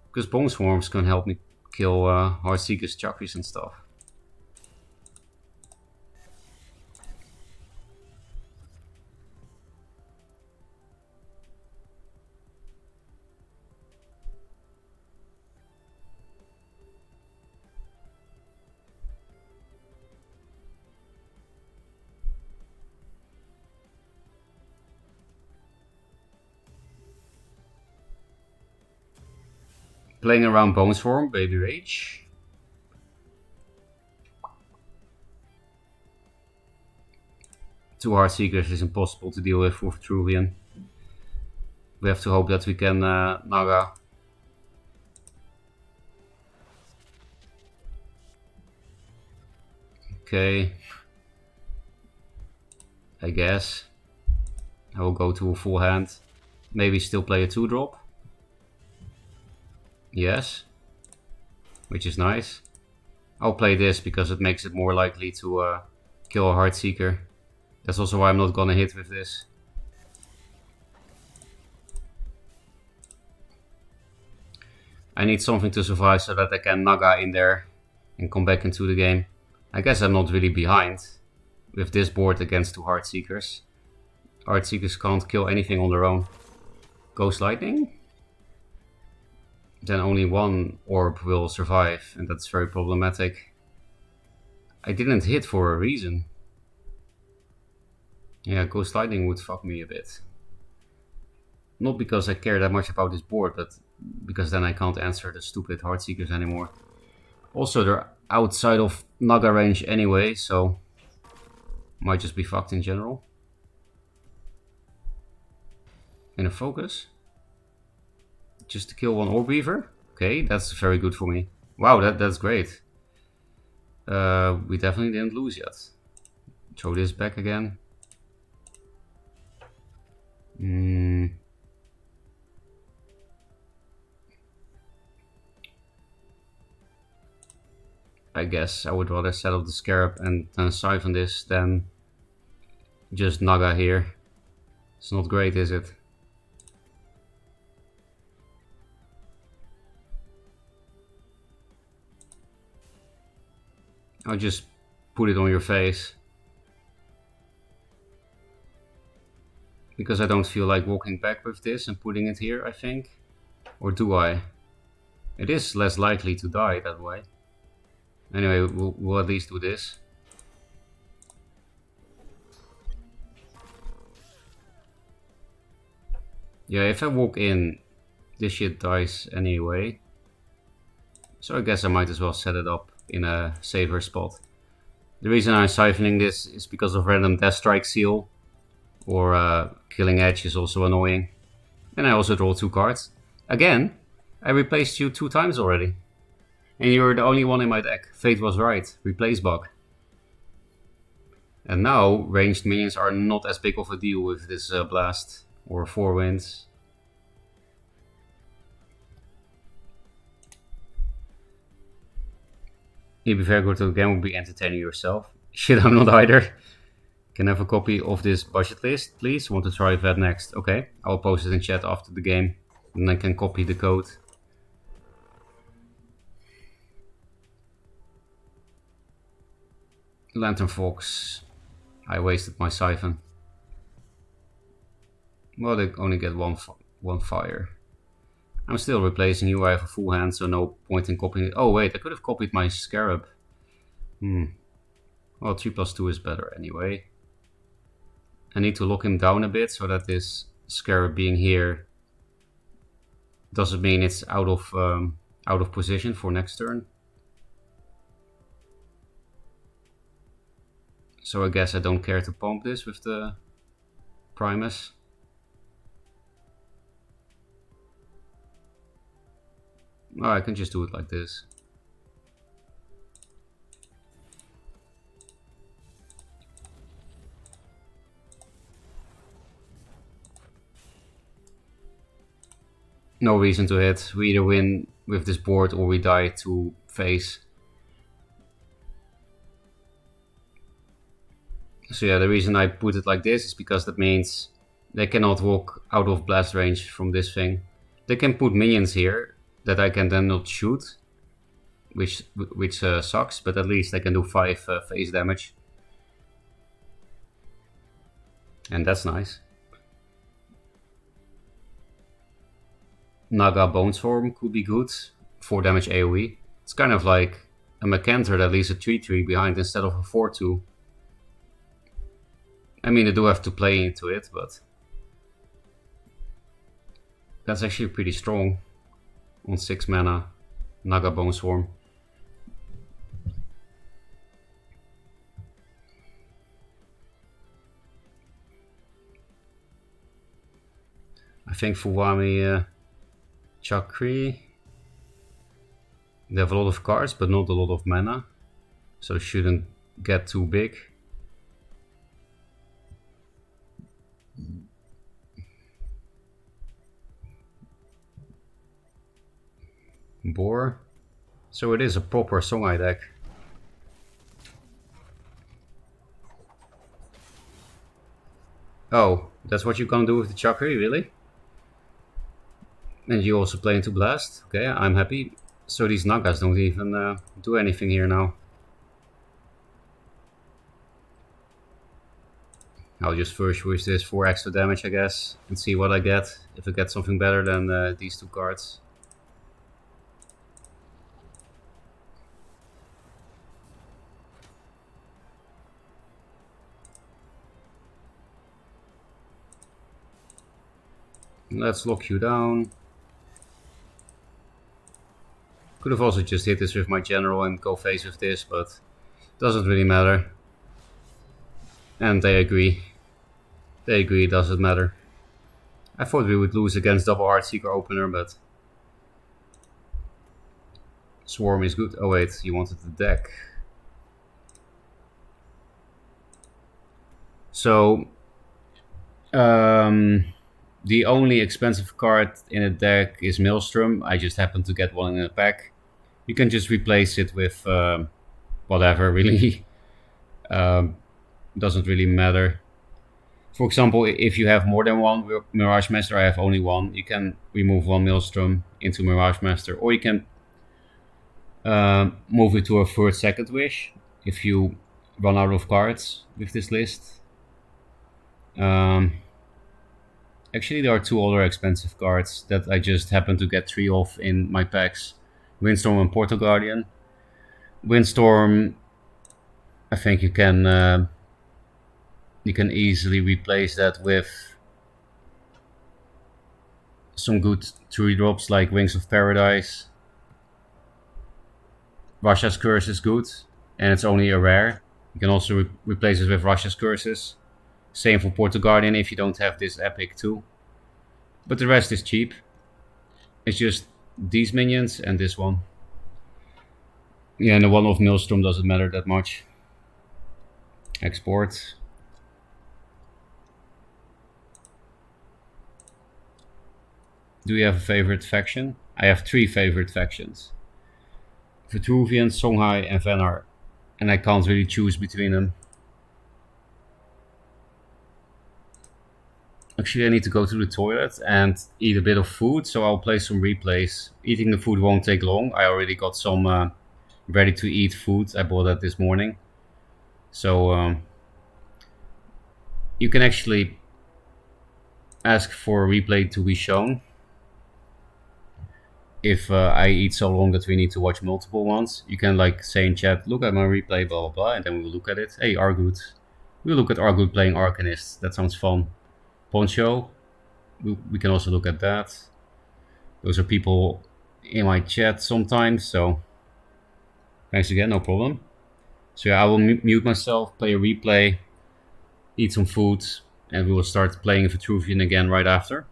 Because Bone Swarms can help me kill Heartseekers, Chakris and stuff. Playing around Bones Form, Baby Rage. Two Heartseekers is impossible to deal with Vitruvian. We have to hope that we can Naga. Okay. I guess. I will go to a full hand. Maybe still play a 2-drop. Yes. Which is nice. I'll play this because it makes it more likely to kill a Heartseeker. That's also why I'm not gonna hit with this. I need something to survive so that I can Naga in there and come back into the game. I guess I'm not really behind with this board against two Heartseekers. Heartseekers can't kill anything on their own. Ghost Lightning? Then only one orb will survive, and that's very problematic. I didn't hit for a reason. Yeah, Ghost Lightning would fuck me a bit. Not because I care that much about this board, but because then I can't answer the stupid Heartseekers anymore. Also, they're outside of Naga range anyway, so might just be fucked in general. In a focus. Just to kill one Orb Weaver. Okay, that's very good for me. Wow, that's great. We definitely didn't lose yet. Throw this back again. I guess I would rather set up the Scarab and then siphon this than just Naga here. It's not great, is it? I'll just put it on your face. Because I don't feel like walking back with this and putting it here, I think. Or do I? It is less likely to die that way. Anyway, we'll at least do this. Yeah, if I walk in, this shit dies anyway. So I guess I might as well set it up in a safer spot. The reason I'm siphoning this is because of random Death Strike Seal. Or Killing Edge is also annoying. And I also draw 2 cards. Again, I replaced you 2 times already. And you're the only one in my deck. Fate was right. Replace bug. And now, ranged minions are not as big of a deal with this blast. Or 4 winds. You'd be very good to the game, would be entertaining yourself. Shit, I'm not either. Can I have a copy of this budget list, please? Want to try that next. Okay, I'll post it in chat after the game. And I can copy the code. Lantern Fox. I wasted my siphon. Well, they only get one fire. I'm still replacing you. I have a full hand, so no point in copying it. Oh wait, I could have copied my Scarab. Well, 3+2 is better anyway. I need to lock him down a bit so that this Scarab being here doesn't mean it's out of position for next turn. So I guess I don't care to pump this with the Primus. Oh, I can just do it like this. No reason to hit. We either win with this board or we die to face. So yeah, the reason I put it like this is because that means they cannot walk out of blast range from this thing. They can put minions here that I can then not shoot, which sucks, but at least I can do 5 face damage. And that's nice. Naga Bones Form could be good. 4 damage AoE. It's kind of like a Mecanter that leaves a 3/3 behind instead of a 4/2. I mean, I do have to play into it, but that's actually pretty strong. on 6 mana. Naga Bone Swarm. I think Fuwami Chakri. They have a lot of cards, but not a lot of mana, so shouldn't get too big. Boar. So it is a proper Songhai deck. Oh, that's what you can do with the Chakri, really? And you also play into Blast? Okay, I'm happy. So these Nagas don't even do anything here now. I'll just first wish this for extra damage, I guess, and see what I get. If I get something better than these two cards. Let's lock you down. Could have also just hit this with my general and go face with this, but doesn't really matter. And they agree. They agree, it doesn't matter. I thought we would lose against double Heartseeker opener, but Swarm is good. Oh wait, you wanted the deck. So the only expensive card in a deck is Maelstrom. I just happened to get one in a pack. You can just replace it with whatever, really. Doesn't really matter. For example, if you have more than one Mirage Master, I have only one. You can remove one Maelstrom into Mirage Master, or you can move it to a third second wish if you run out of cards with this list. Actually, there are two other expensive cards that I just happen to get 3 of in my packs. Windstorm and Portal Guardian. Windstorm, I think you can easily replace that with some good 3-drops like Wings of Paradise. Russia's Curse is good, and it's only a rare. You can also replace it with Russia's Curses. Same for Portal Guardian if you don't have this epic too. But the rest is cheap. It's just these minions and this one. Yeah, and the one of Maelstrom doesn't matter that much. Export. Do you have a favorite faction? I have 3 favorite factions. Vitruvian, Songhai, and Venar. And I can't really choose between them. Actually, I need to go to the toilet and eat a bit of food, so I'll play some replays. Eating the food won't take long. I already got some ready-to-eat food. I bought that this morning. So you can actually ask for a replay to be shown. If I eat so long that we need to watch multiple ones, you can like say in chat, look at my replay, blah blah blah, and then we will look at it. Hey, Argud. We'll look at Argud playing Arcanist. That sounds fun. Poncho. We can also look at that. Those are people in my chat sometimes, so thanks again, no problem. So yeah, I will mute myself, play a replay, eat some food, and we will start playing Vitruvian again right after.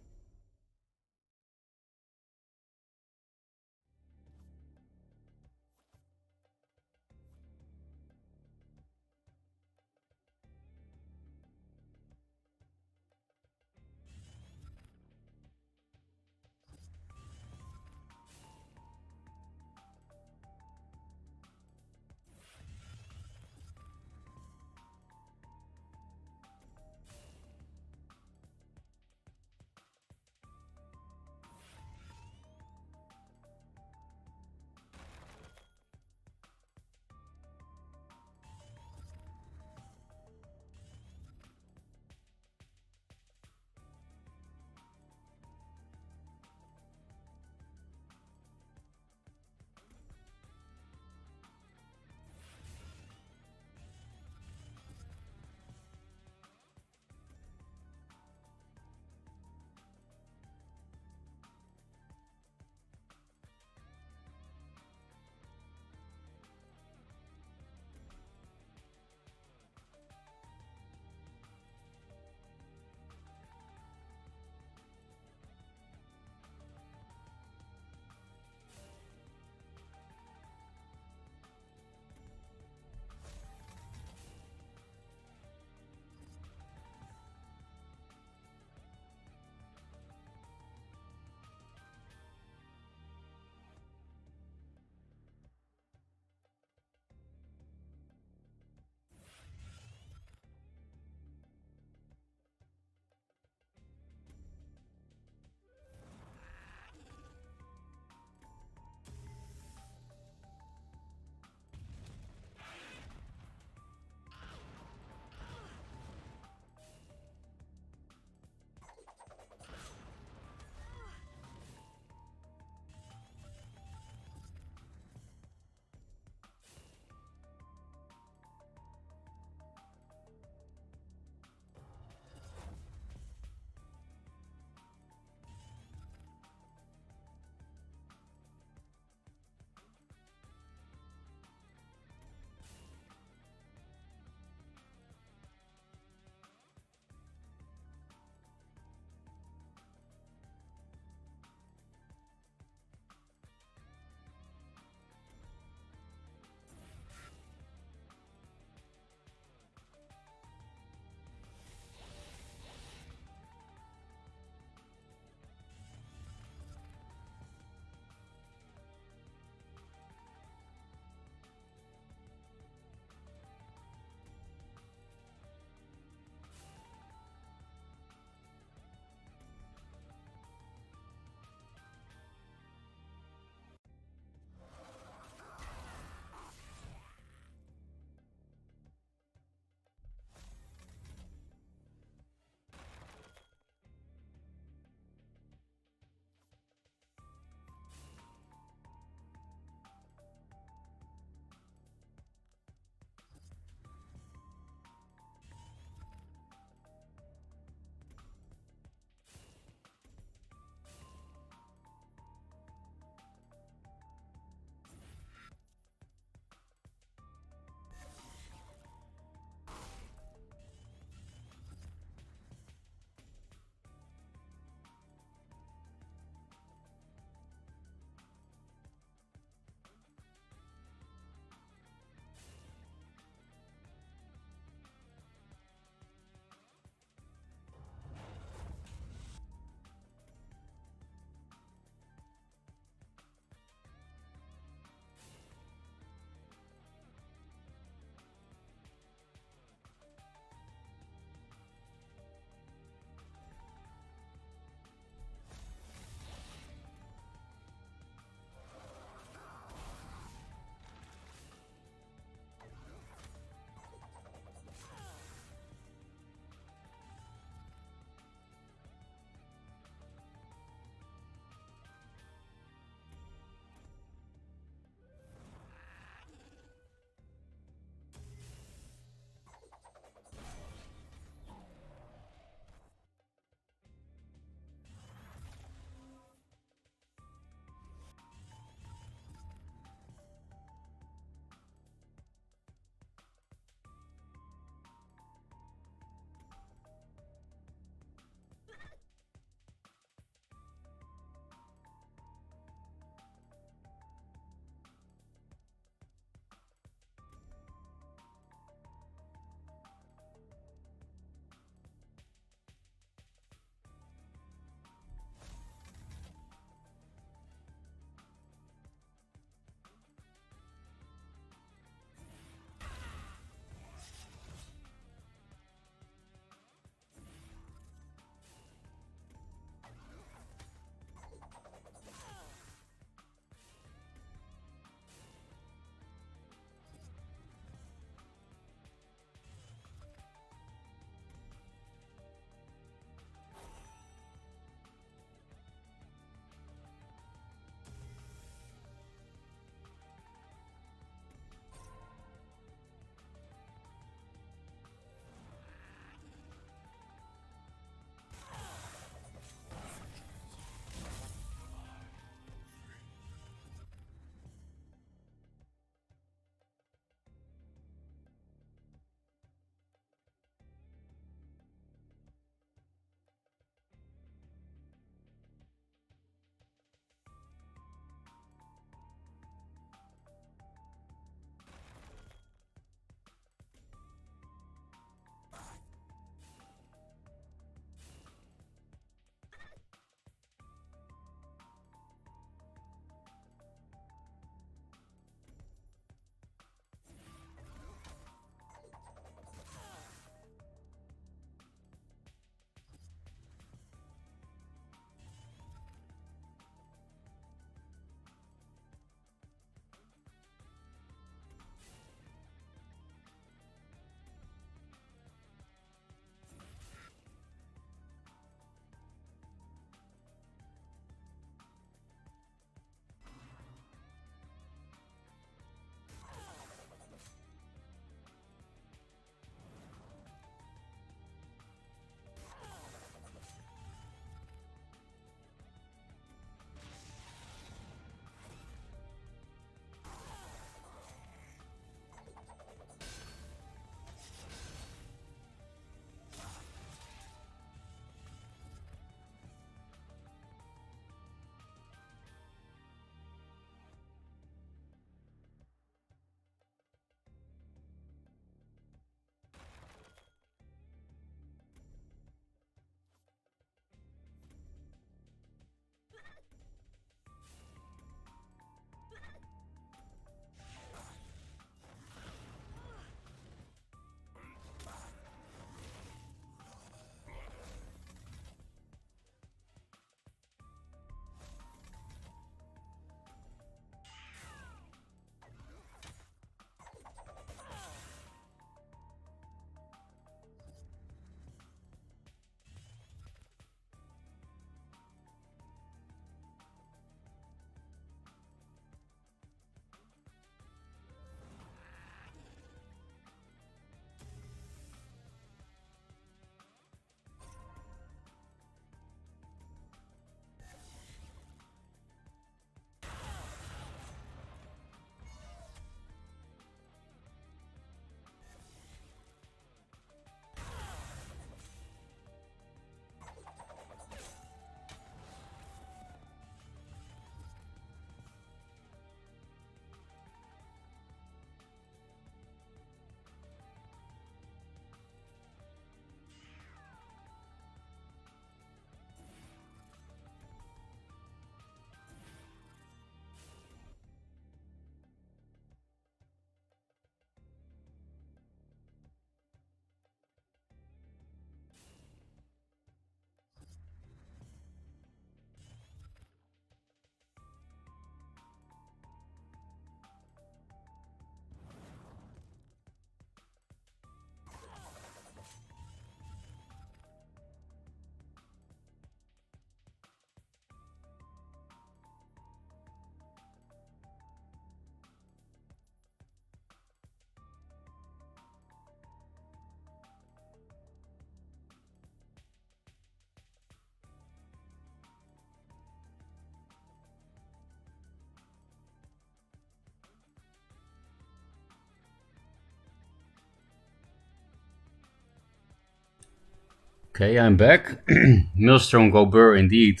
Okay, I'm back. Maelstrom go burr indeed.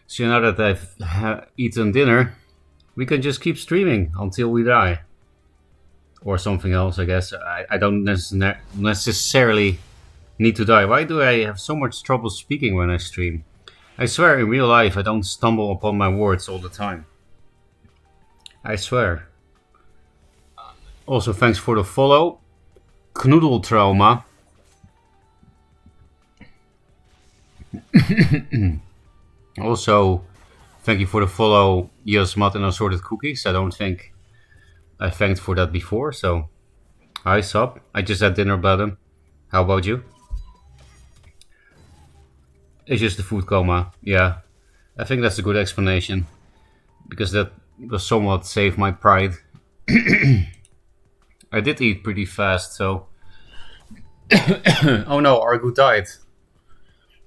So now that I've eaten dinner, we can just keep streaming until we die. Or something else, I guess. I don't necessarily need to die. Why do I have so much trouble speaking when I stream? I swear in real life I don't stumble upon my words all the time. I swear. Also, thanks for the follow. Knoodle Trauma. Also, thank you for the follow, Yasmat and Assorted Cookies. I don't think I thanked for that before, so hi, sup. I just had dinner, Bloodham. How about you? It's just the food coma, yeah. I think that's a good explanation, because that was somewhat saved my pride. I did eat pretty fast, so... Oh no, Argut died.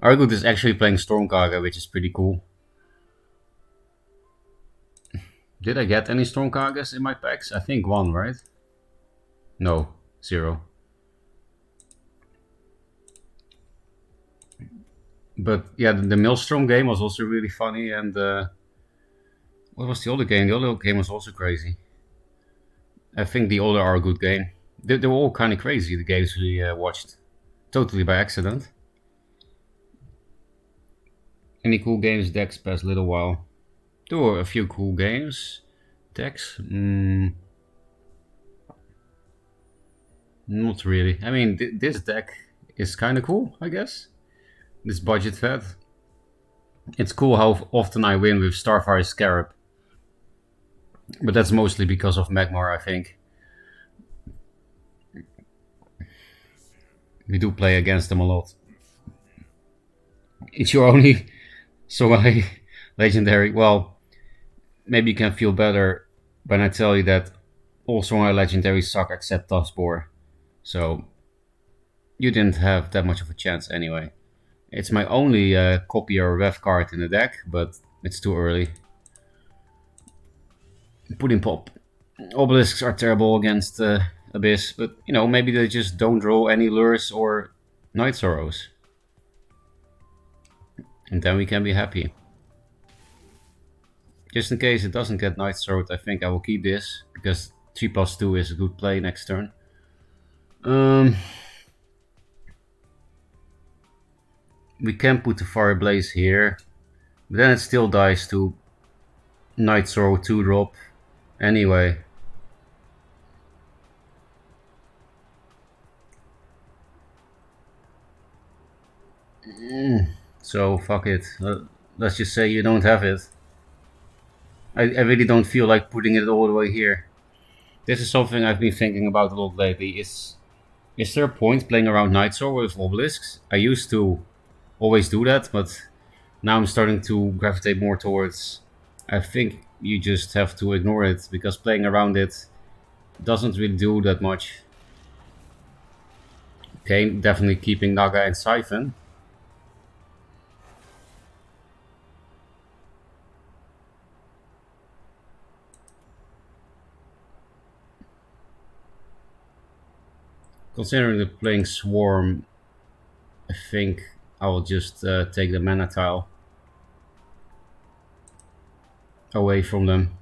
Argut is actually playing Stormkage, which is pretty cool. Did I get any Stormkages in my packs? I think one, right? No, 0. But yeah, the Maelstrom game was also really funny, and what was the other game? The other game was also crazy. I think the other Argut game. They were all kind of crazy, the games we watched. Totally by accident. Any cool games decks past little while? There were a few cool games. Decks? Not really. I mean, this deck is kind of cool, I guess. This budget fed. It's cool how often I win with Starfire Scarab. But that's mostly because of Magmar, I think. We do play against them a lot. It's your only Songhai legendary. Well, maybe you can feel better when I tell you that all Songhai legendaries suck except Duskboar. So you didn't have that much of a chance anyway. It's my only copy or rev card in the deck, but it's too early. Pudding Pop. Obelisks are terrible against Abyss, but you know, maybe they just don't roll any lures or Night Sorrows. And then we can be happy. Just in case it doesn't get Night Sword, I think I will keep this, because 3+2 is a good play next turn. We can put the Fire Blaze here, but then it still dies to Night Sorrow 2-drop anyway. So fuck it. Let's just say you don't have it. I really don't feel like putting it all the way here. This is something I've been thinking about a lot lately. Is there a point playing around Night Sword with Obelisks? I used to always do that, but now I'm starting to gravitate more towards... I think you just have to ignore it, because playing around it doesn't really do that much. Okay, definitely keeping Naga and Siphon. Considering the playing Swarm, I think I will just take the mana tile away from them.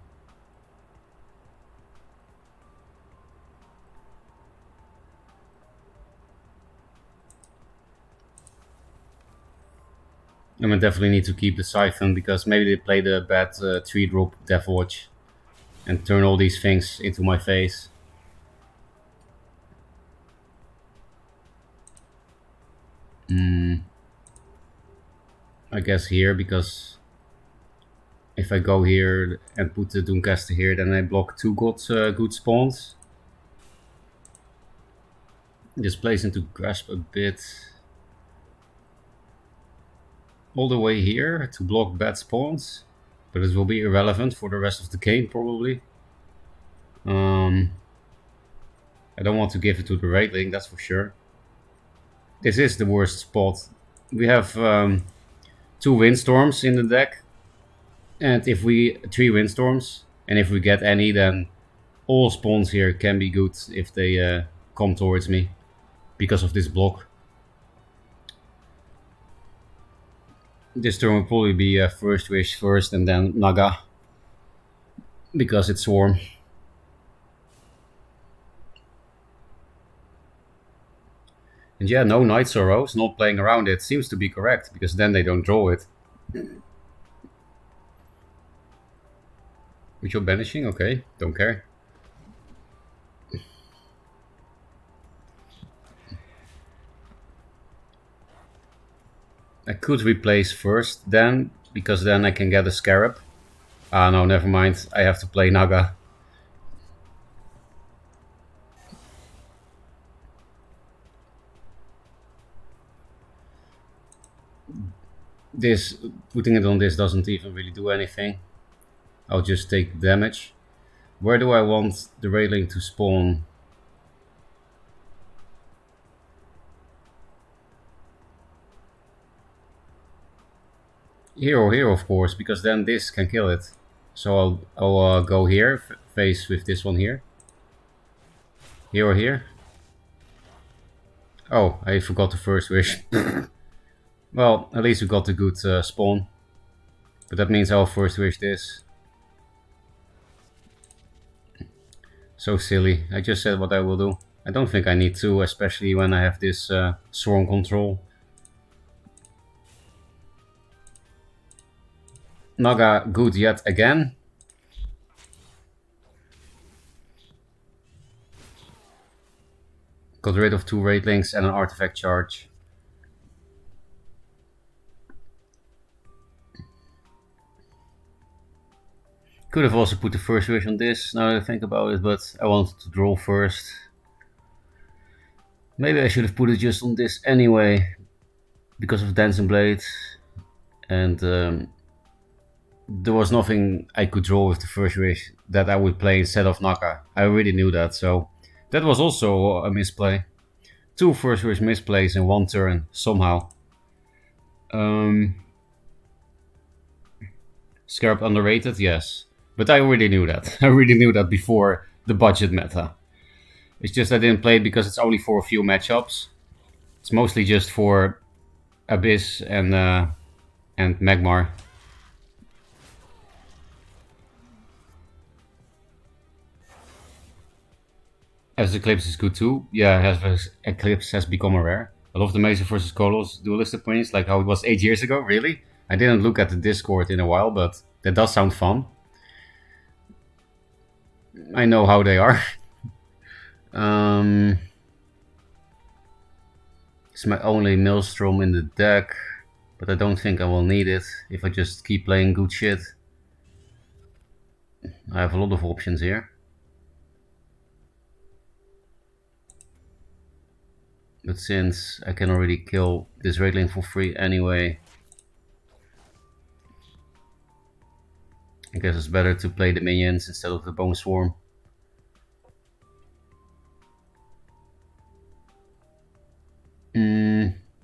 And I definitely need to keep the Siphon, because maybe they play the bad 3-drop Deathwatch and turn all these things into my face. I guess here, because if I go here and put the Doomcaster here, then I block 2 good spawns. This plays into Grasp a bit. All the way here to block bad spawns, but it will be irrelevant for the rest of the game probably. I don't want to give it to the Raidling, that's for sure. This is the worst spot. We have 2 Windstorms in the deck, and if we 3 Windstorms, and if we get any, then all spawns here can be good if they come towards me because of this block. This turn will probably be first wish first and then Naga, because it's Swarm. And yeah, no Night Sorrows, not playing around it seems to be correct, because then they don't draw it. With your banishing? Okay, don't care. I could replace first then, because then I can get a Scarab. Ah no, never mind, I have to play Naga. This, putting it on this doesn't even really do anything. I'll just take damage. Where do I want the Railing to spawn? Here or here, of course, because then this can kill it. So I'll go here, face with this one here. Here or here. Oh, I forgot the first wish. Well, at least we got the good spawn. But that means I'll first wish this. So silly. I just said what I will do. I don't think I need to, especially when I have this Swarm control. Naga good yet again. Got rid of 2 Wraithlings and an artifact charge. Could have also put the first wish on this, now that I think about it, but I wanted to draw first. Maybe I should have put it just on this anyway, because of Dancing Blade. And there was nothing I could draw with the first wish that I would play instead of Naga. I already knew that, so that was also a misplay. 2 first wish misplays in 1 turn, somehow. Scarab underrated, yes. But I already knew that. I already knew that before the budget meta. It's just I didn't play it because it's only for a few matchups. It's mostly just for Abyss and Magmar. As Eclipse is good too. Yeah, as Eclipse has become a rare. I love the Mesa vs. Kolos Duelyst points, like how it was 8 years ago, really? I didn't look at the Discord in a while, but that does sound fun. I know how they are. It's my only Maelstrom in the deck, but I don't think I will need it if I just keep playing good shit. I have a lot of options here. But since I can already kill this Wraithling for free anyway, I guess it's better to play the minions instead of the Bone Swarm.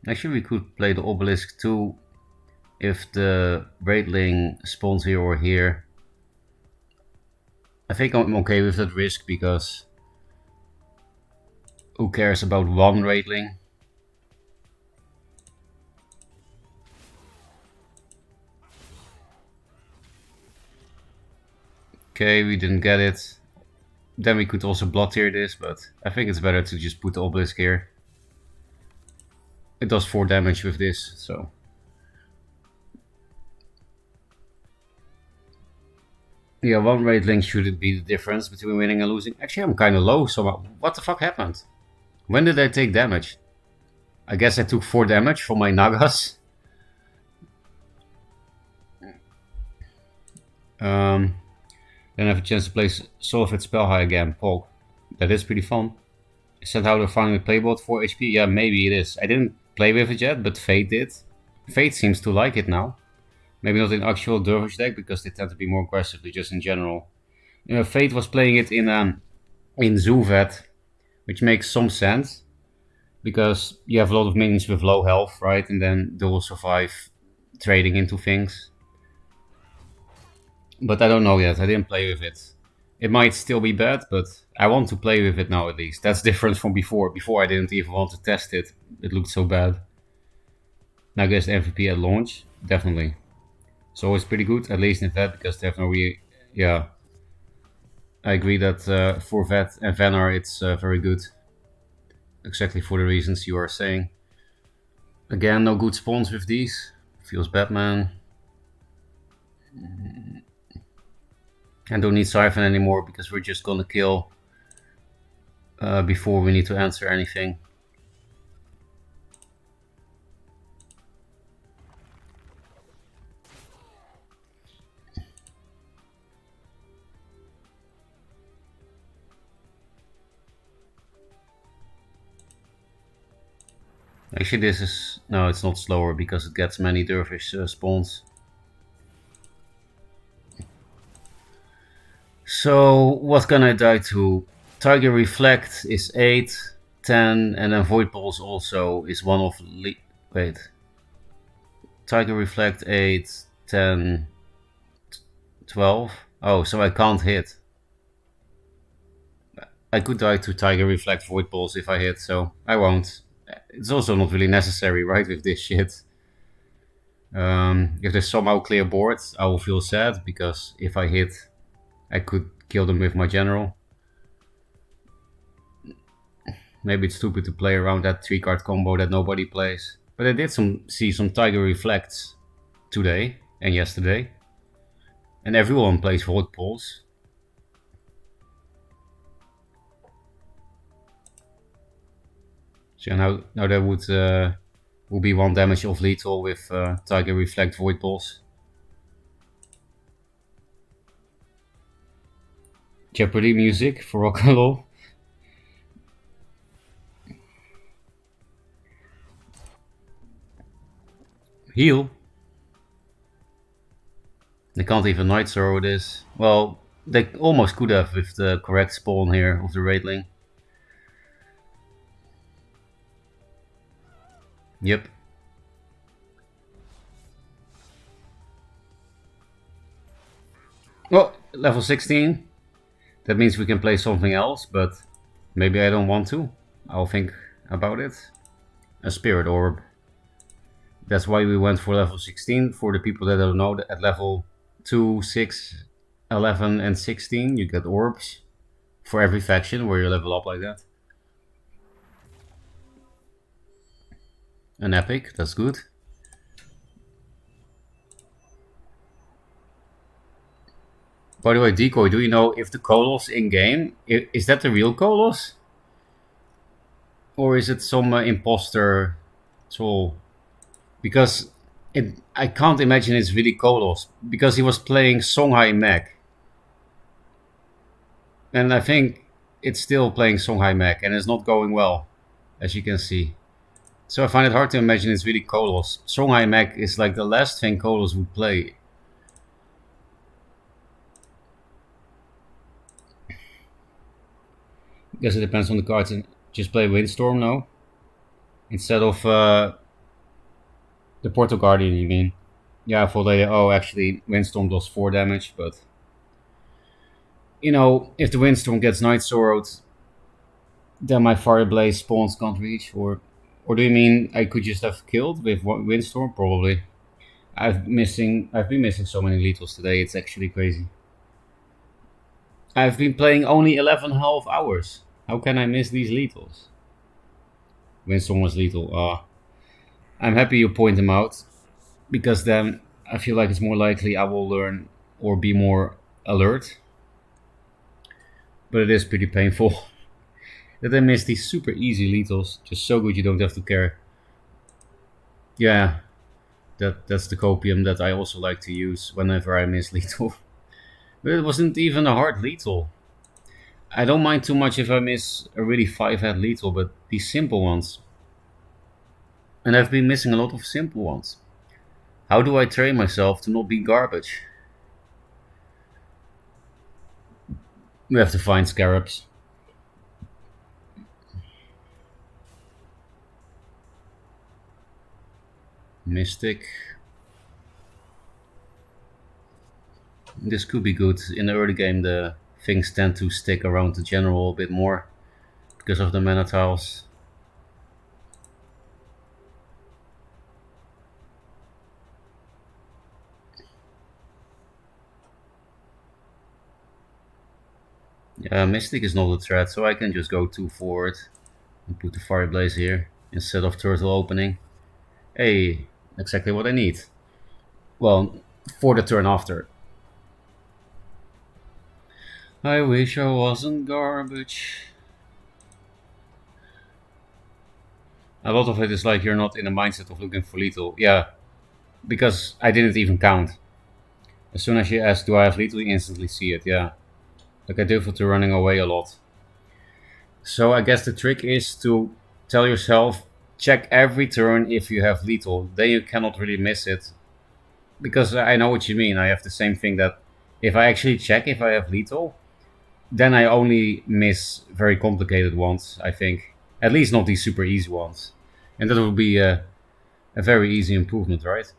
Actually, we could play the Obelisk too if the Wraithling spawns here or here. I think I'm okay with that risk, because who cares about 1 Wraithling? Okay, we didn't get it. Then we could also blood tier this, but I think it's better to just put the Obelisk here. It does 4 damage with this, so. Yeah, 1 Wraithling shouldn't be the difference between winning and losing. Actually, I'm kind of low, so what the fuck happened? When did I take damage? I guess I took 4 damage from my Nagas. Then I have a chance to play Solifid Spellhigh again, Pog. That is pretty fun. Is that how they're finding the playbot for HP? Yeah, maybe it is. I didn't play with it yet, but Fate did. Fate seems to like it now. Maybe not in actual Dervish deck, because they tend to be more aggressive, but just in general. You know, Fate was playing it in Zuvet, which makes some sense, because you have a lot of minions with low health, right? And then they will survive trading into things. But I don't know yet, I didn't play with it. It might still be bad, but I want to play with it now at least. That's different from before. Before I didn't even want to test it. It looked so bad. Now I guess the MVP at launch. definitely. So it's pretty good, at least in vet, because they have no yeah. I agree that for vet and Vanar it's very good, exactly for the reasons you are saying. Again, no good spawns with these. Feels Batman. And don't need Siphon anymore because we're just gonna kill before we need to answer anything. Actually, this is... no, it's not slower because it gets many dervish spawns. So, what can I die to? Tiger Reflect is 8, 10, and then Void Pulse also is one of... wait. Tiger Reflect 8, 10, 12. Oh, so I can't hit. I could die to Tiger Reflect Void Pulse if I hit, so I won't. It's also not really necessary, right, with this shit. If they somehow clear boards, I will feel sad, because if I hit, I could kill them with my general. Maybe it's stupid to play around that 3-card combo that nobody plays. But I did see some Tiger Reflects today and yesterday. And everyone plays Void Pulse. So now there would be 1 damage of lethal with Tiger Reflect Void Pulse. Jeopardy music for Rock'n'Roll. Heal. They can't even Night Sorrow this. Well, they almost could have with the correct spawn here of the Raidling. Yep. Well, level 16. That means we can play something else, but maybe I don't want to. I'll think about it. A Spirit Orb. That's why we went for level 16. For the people that don't know, at level 2, 6, 11 and 16 you get orbs for every faction where you level up like that. An epic, that's good. By the way, Decoy, do you know if the Kolos in-game, is that the real Kolos? Or is it some imposter troll? Because I can't imagine it's really Kolos, because he was playing Songhai Mech. And I think it's still playing Songhai Mech, and it's not going well, as you can see. So I find it hard to imagine it's really Kolos. Songhai Mech is like the last thing Kolos would play. Guess it depends on the cards. And just play Windstorm now instead of the Portal Guardian. You mean? Yeah, for the... oh, actually, Windstorm does 4 damage, but you know, if the Windstorm gets Night Sorrowed, then my Fire Blaze spawns can't reach. Or do you mean I could just have killed with Windstorm? Probably. I've been missing so many lethals today. It's actually crazy. I've been playing only 11.5 hours. How can I miss these lethals? Windstorm was lethal. I'm happy you point them out, because then I feel like it's more likely I will learn or be more alert. But it is pretty painful that I miss these super easy lethals. Just so good you don't have to care. Yeah, that's the copium that I also like to use whenever I miss lethal. But it wasn't even a hard lethal. I don't mind too much if I miss a really 5-head lethal, but these simple ones. And I've been missing a lot of simple ones. How do I train myself to not be garbage? We have to find scarabs. Mystic. This could be good. In the early game, the things tend to stick around the general a bit more because of the mana tiles. Yeah, Mystic is not a threat, so I can just go 2 forward and put the Fire Blaze here instead of Turtle opening. Hey, exactly what I need. Well, for the turn after. I wish I wasn't garbage. A lot of it is like you're not in the mindset of looking for lethal. Yeah, because I didn't even count. As soon as you ask, do I have lethal, you instantly see it, yeah. Like I default to running away a lot. So I guess the trick is to tell yourself, check every turn if you have lethal. Then you cannot really miss it. Because I know what you mean. I have the same thing that if I actually check if I have lethal, then I only miss very complicated ones, I think. At least not these super easy ones. And that would be a very easy improvement, right?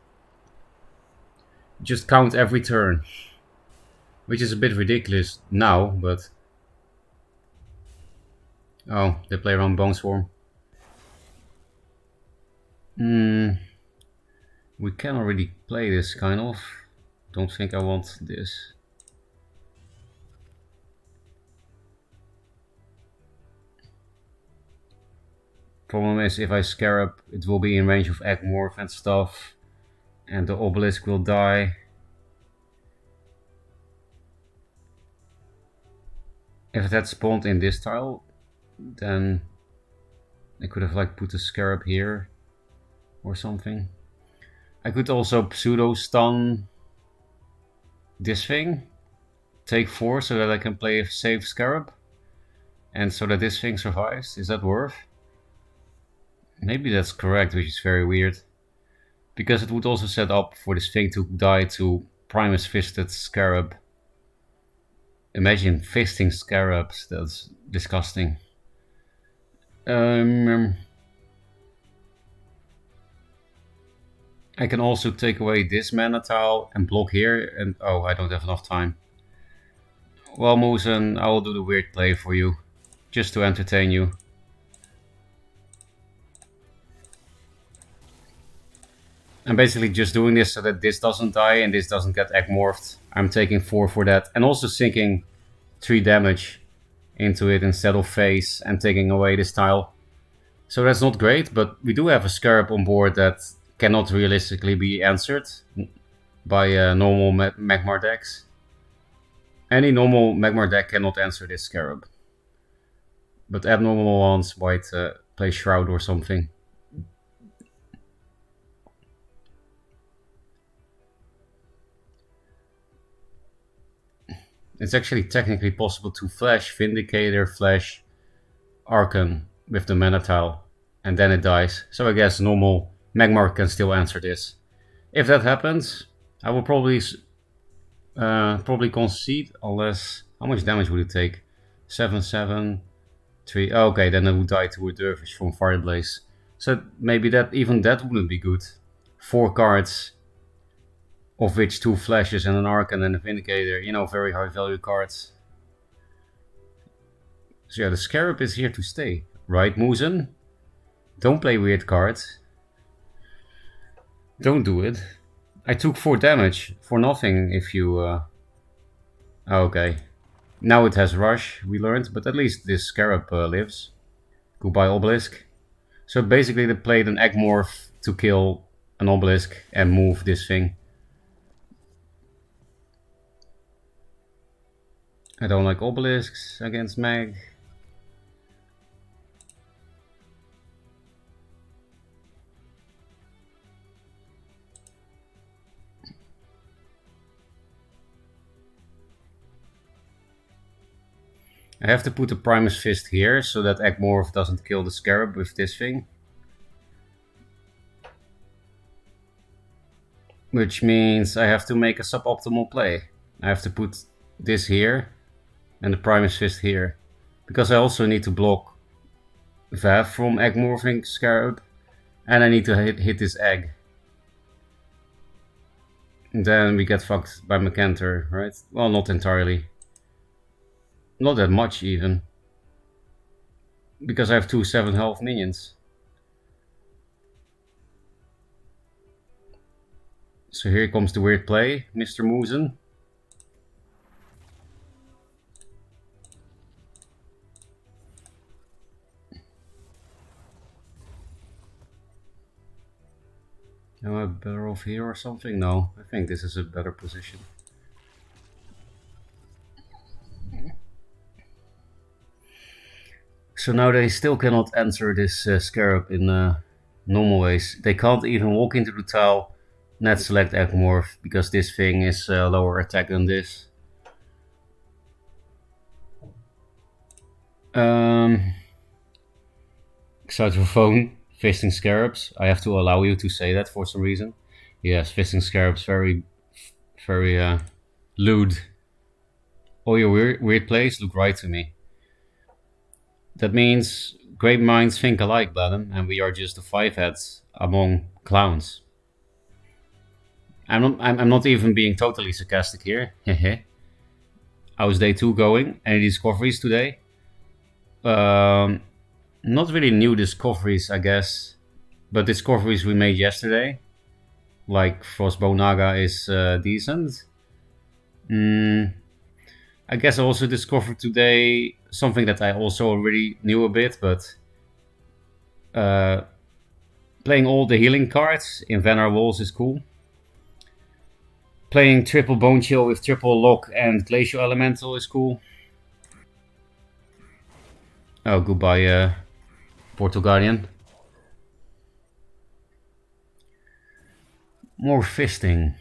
Just count every turn. Which is a bit ridiculous now, but... Oh, they play around Bone Swarm. Hmm... We can already play this, kind of. Don't think I want this. Problem is, if I Scarab, it will be in range of Egg-Morph and stuff. And the Obelisk will die. If it had spawned in this tile, then I could have like put a Scarab here or something. I could also pseudo stun this thing, take 4 so that I can play a safe Scarab, and so that this thing survives. Is that worth? Maybe that's correct, which is very weird. Because it would also set up for this thing to die to Primus Fisted Scarab. Imagine fisting Scarabs, that's disgusting. I can also take away this mana tile and block here, and oh, I don't have enough time. Well, Moosen, I will do the weird play for you, just to entertain you. I'm basically just doing this so that this doesn't die and this doesn't get Egg-Morphed. I'm taking 4 for that, and also sinking 3 damage into it instead of face and taking away this tile. So that's not great, but we do have a Scarab on board that cannot realistically be answered by normal Magmar decks. Any normal Magmar deck cannot answer this Scarab. But abnormal ones might play Shroud or something. It's actually technically possible to flash Vindicator, flash Archon with the mana tile, and then it dies. So I guess normal Magmar can still answer this. If that happens, I will probably concede, unless... How much damage would it take? 7, 7, 3... Oh, okay, then I would die to a Dervish from Fireblaze. So maybe even that wouldn't be good. 4 cards, of which 2 flashes and an Archon and a Vindicator. You know, very high value cards. So yeah, the Scarab is here to stay. Right, Moosen? Don't play weird cards. Don't do it. I took 4 damage for nothing if you... Okay. Now it has Rush, we learned, but at least this Scarab lives. Goodbye, Obelisk. So basically they played an Egg-Morph to kill an Obelisk and move this thing. I don't like Obelisks against Mag. I have to put a Primus Fist here so that Egg-Morph doesn't kill the Scarab with this thing. Which means I have to make a suboptimal play. I have to put this here and the Primus Fist here. Because I also need to block Vav from Egg-Morphing Scarab. And I need to hit this egg. And then we get fucked by Macantor, right? Well, not entirely. Not that much even. Because I have 2 7 health minions. So here comes the weird play, Mr. Moosen. Am I better off here or something? No, I think this is a better position. So now they still cannot enter this scarab in normal ways. They can't even walk into the tile, net select Egmorph, because this thing is lower attack than this. Xylophone, fisting scarabs. I have to allow you to say that for some reason. Yes, fisting scarabs, very lewd. All your weird plays look right to me. That means great minds think alike, Bladden, and we are just the five heads among clowns. I'm not even being totally sarcastic here. How's day 2 going? Any discoveries today? Um, Not really new discoveries, I guess, but discoveries we made yesterday, like Frostbow Naga is decent. I guess I also discovered today something that I also already knew a bit, but playing all the healing cards in Vanar Walls is cool. Playing triple Bone Chill with triple Lock and Glacial Elemental is cool. Oh, goodbye, Portal Guardian. More fisting.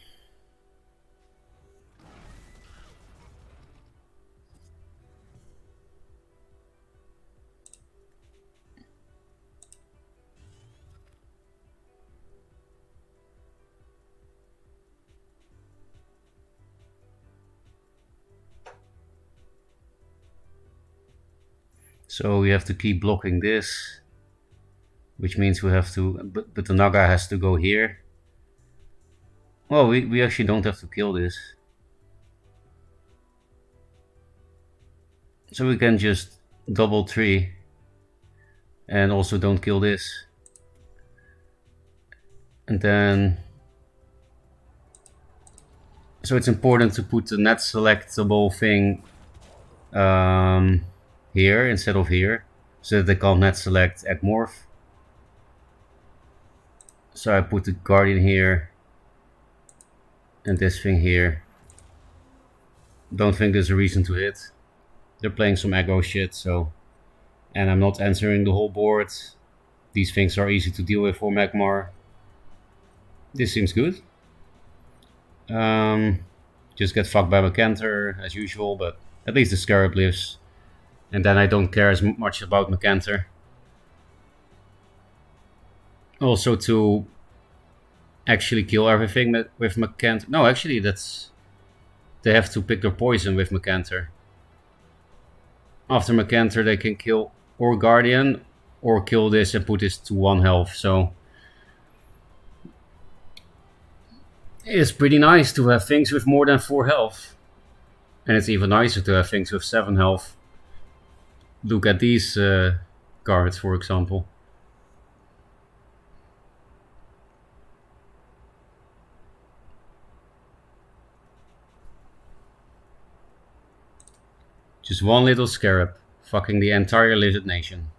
So we have to keep blocking this, which means we have to, but the Naga has to go here. Well, we actually don't have to kill this. So we can just double 3 and also don't kill this. And then, so it's important to put the net selectable thing here instead of here, so that they can't net select Egmorph. So I put the Guardian here and this thing here. Don't think there's a reason to hit. They're playing some aggro shit, so, and I'm not answering the whole board. These things are easy to deal with for Magmar. This seems good. Just get fucked by Macanter as usual, but at least the Scarab lives. And then I don't care as much about Macanter. Also to actually kill everything with Macanter. No, actually that's, they have to pick their poison with Macanter. After Macanter they can kill or Guardian or kill this and put this to 1 health, so it's pretty nice to have things with more than 4 health. And it's even nicer to have things with 7 health. Look at these cards, for example. Just one little scarab, fucking the entire lizard nation.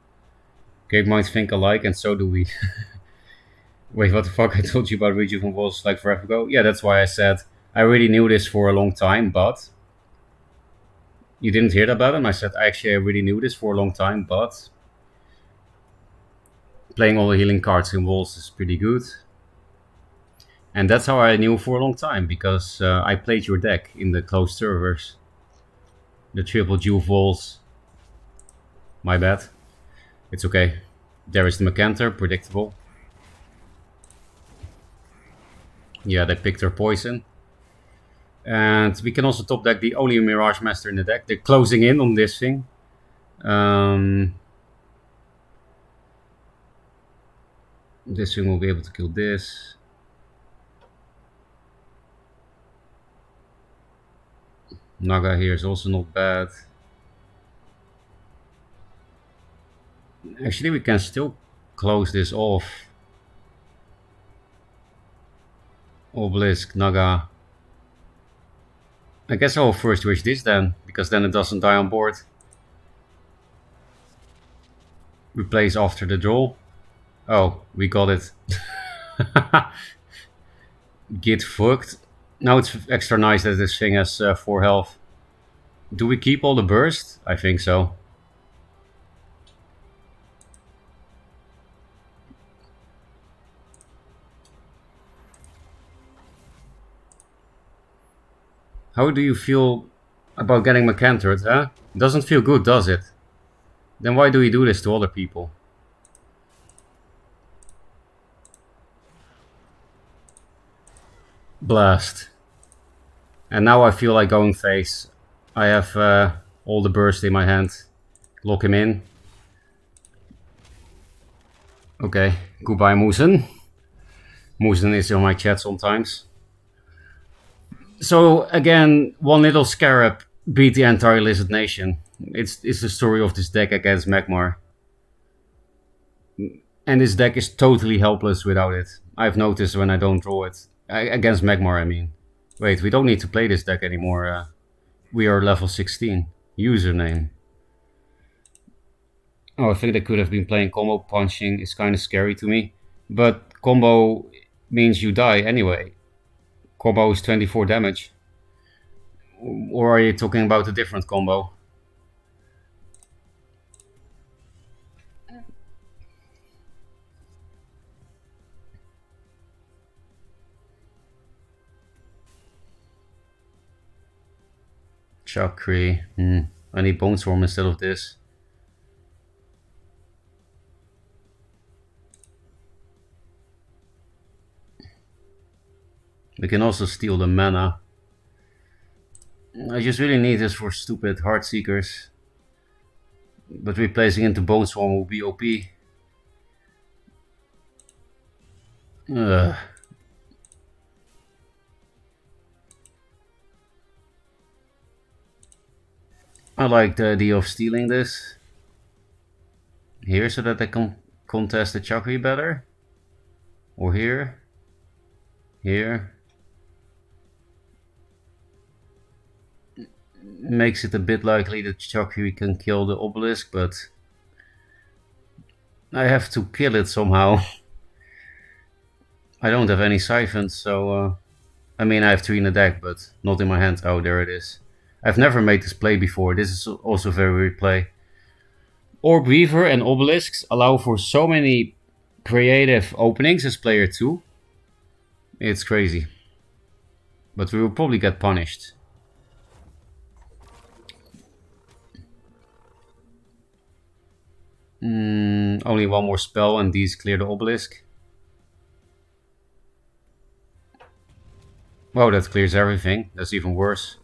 Great minds think alike, and so do we. Wait, what the fuck? I told you about Rejuven Walls like forever ago? Yeah, that's why I said I already knew this for a long time, but... You didn't hear about him? I said, actually, I already knew this for a long time, but... Playing all the healing cards in Walls is pretty good. And that's how I knew for a long time, because I played your deck in the closed servers. The triple Juve Walls. My bad. It's okay. There is the Macanter, predictable. Yeah, they picked their poison. And we can also top deck the only Mirage Master in the deck. They're closing in on this thing. This thing will be able to kill this. Naga here is also not bad. Actually, we can still close this off. Obelisk, Naga. I guess I'll first wish this then, because then it doesn't die on board. Replace after the draw. Oh, we got it. Get fucked. Now it's extra nice that this thing has 4 health. Do we keep all the burst? I think so. How do you feel about getting McCantered, huh? Doesn't feel good, does it? Then why do we do this to other people? Blast. And now I feel like going face. I have all the burst in my hand. Lock him in. Okay, goodbye Moosen. Moosen is on my chat sometimes. So again, one little scarab beat the entire Lizard Nation. It's the story of this deck against Magmar. And this deck is totally helpless without it. I've noticed when I don't draw it. Against Magmar, I mean. Wait, we don't need to play this deck anymore. We are level 16. Username. Oh, I think they could have been playing combo punching. It's kind of scary to me. But combo means you die anyway. Combo is 24 damage. Or are you talking about a different combo? Chakri. I need Bone Storm instead of this. We can also steal the mana. I just really need this for stupid Heart Seekers. But replacing into Bone Storm will be OP. I like the idea of stealing this here so that I can contest the Chakri better. Or here. Here. Makes it a bit likely that Chakri can kill the obelisk, but I have to kill it somehow. I don't have any siphons, so I mean I have 3 in the deck, but not in my hand. Oh, there it is. I've never made this play before. This is also a very weird play. Orb Weaver and Obelisks allow for so many creative openings as player 2. It's crazy. But we will probably get punished. Only one more spell and these clear the obelisk. Wow, that clears everything. That's even worse.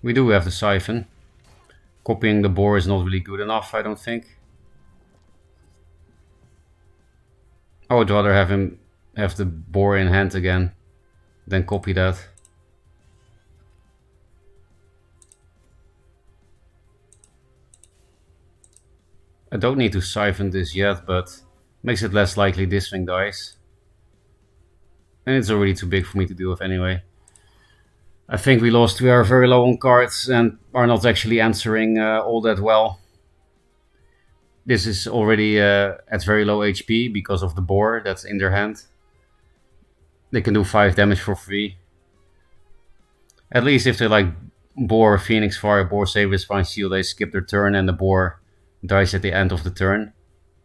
We do have the siphon. Copying the boar is not really good enough, I don't think. I would rather have him have the boar in hand again than copy that. I don't need to siphon this yet, but makes it less likely this thing dies. And it's already too big for me to deal with anyway. I think we lost. We are very low on cards and are not actually answering all that well. This is already at very low HP because of the boar that's in their hand. They can do 5 damage for free. At least if they like boar, Phoenix Fire, boar, Saber, Spine, Shield, they skip their turn and the boar dies at the end of the turn.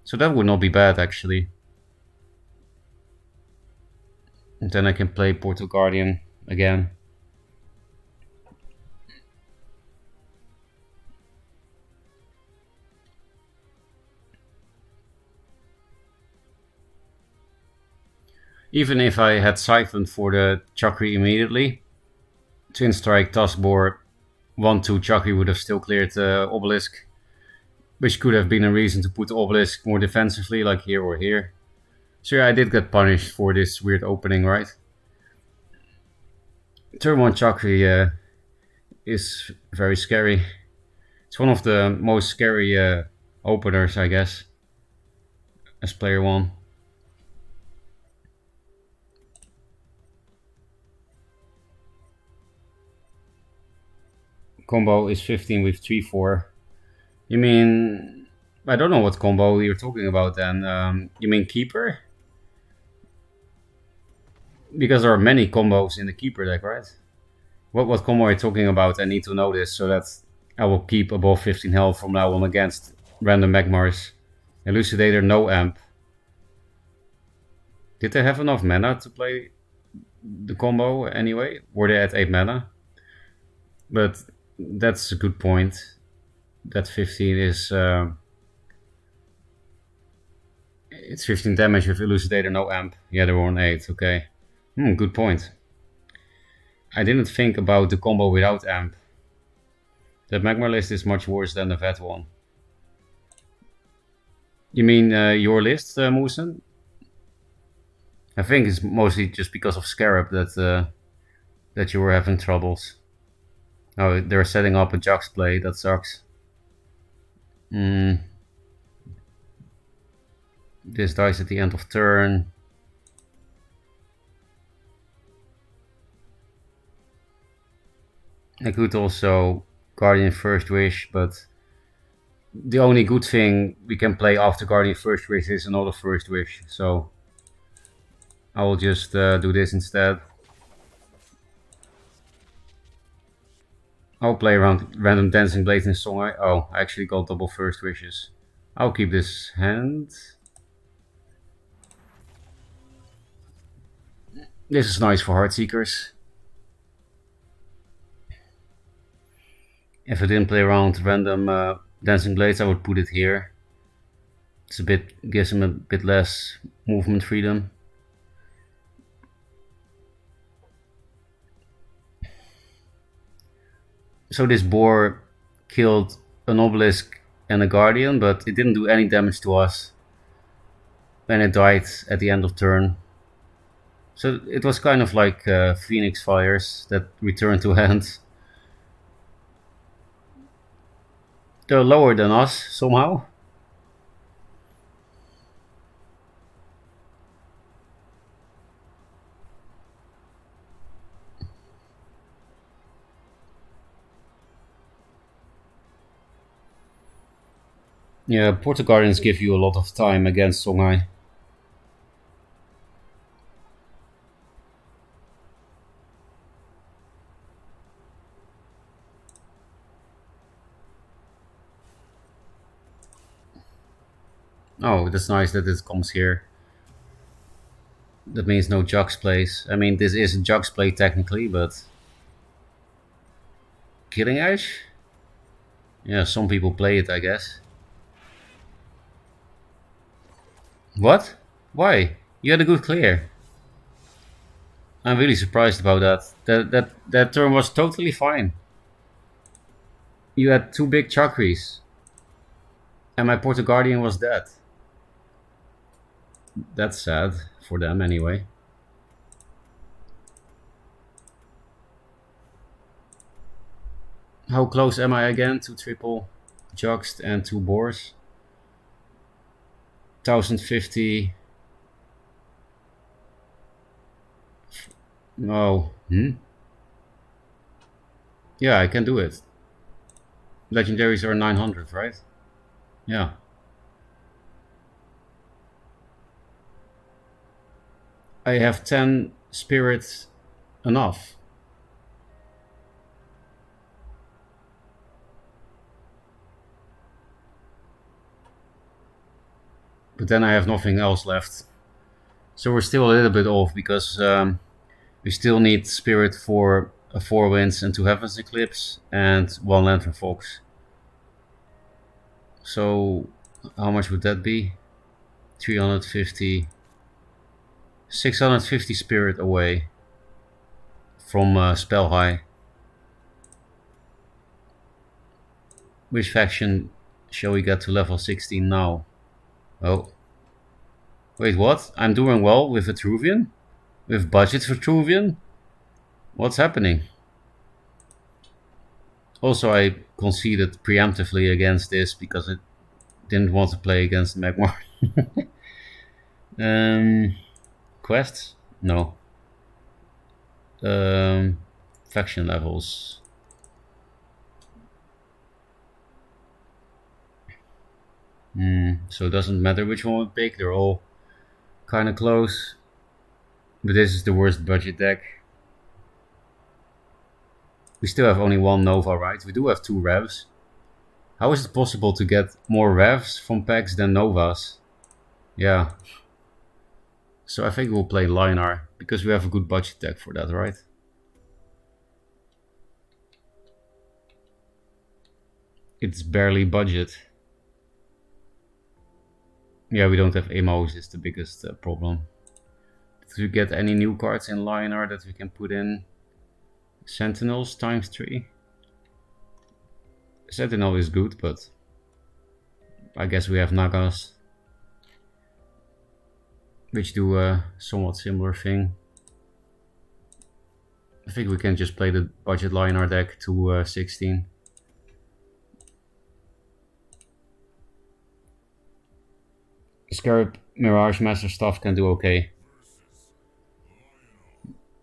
So that would not be bad actually. And then I can play Portal Guardian again. Even if I had siphoned for the Chakri immediately, Twin Strike, Taskboard, 1-2 Chakri would have still cleared the Obelisk, which could have been a reason to put the Obelisk more defensively, like here or here. So yeah, I did get punished for this weird opening, right? Turn 1 Chakri is very scary. It's one of the most scary openers, I guess, as player 1. Combo is 15 with 3-4. You mean... I don't know what combo you're talking about then. You mean Keeper? Because there are many combos in the Keeper deck, right? What combo are you talking about? I need to know this so that I will keep above 15 health from now on against random Magmars. Elucidator, no amp. Did they have enough mana to play the combo anyway? Were they at 8 mana? But that's a good point. That 15 is... it's 15 damage with Elucidator, no amp. Yeah, they were on 8, okay. Good point. I didn't think about the combo without amp. The Magma list is much worse than the Vet one. You mean your list, Moosen? I think it's mostly just because of Scarab that you were having troubles. Oh, they're setting up a Jux play, that sucks. This dies at the end of turn. I could also Guardian First Wish, but the only good thing we can play after Guardian First Wish is another First Wish, so I will just do this instead. I'll play around random Dancing Blades in Songhai. Oh, I actually got double First Wishes. I'll keep this hand. This is nice for Heartseekers. If I didn't play around random Dancing Blades, I would put it here. It's gives him a bit less movement freedom. So this boar killed an obelisk and a guardian, but it didn't do any damage to us. And it died at the end of turn. So it was kind of like Phoenix Fires that returned to hand. They're lower than us somehow. Yeah, Portal Guardians give you a lot of time against Songhai. Oh, that's nice that it comes here. That means no Jux plays. I mean, this is a Jux play technically, but... Killing Edge? Yeah, some people play it, I guess. What? Why? You had a good clear. I'm really surprised about that. That turn was totally fine. You had 2 big Chakris. And my Portal Guardian was dead. That's sad for them anyway. How close am I again to triple Juxed and 2 boars? 1050. No. Yeah, I can do it. Legendaries are 900, right? Yeah. I have 10 spirits enough. But then I have nothing else left. So we're still a little bit off because we still need spirit for a 4 winds and 2 heavens eclipse and 1 lantern fox. So how much would that be? 350, 650 spirit away from spell high. Which faction shall we get to level 16 now? Oh. Wait, what? I'm doing well with Vitruvian? With budget Vitruvian? What's happening? Also, I conceded preemptively against this because I didn't want to play against Magmar. Quests? No. Faction levels. So it doesn't matter which one we pick, they're all kind of close. But this is the worst budget deck. We still have only one Nova, right? We do have 2 Revs. How is it possible to get more Revs from packs than Novas? Yeah. So I think we'll play Linar, because we have a good budget deck for that, right? It's barely budget. Yeah, we don't have Amos, is the biggest problem. Did we get any new cards in Linar that we can put in? Sentinels ×3. Sentinel is good, but I guess we have Nagas, which do a somewhat similar thing. I think we can just play the budget Linar deck to 16. Scarab Mirage Master stuff can do okay.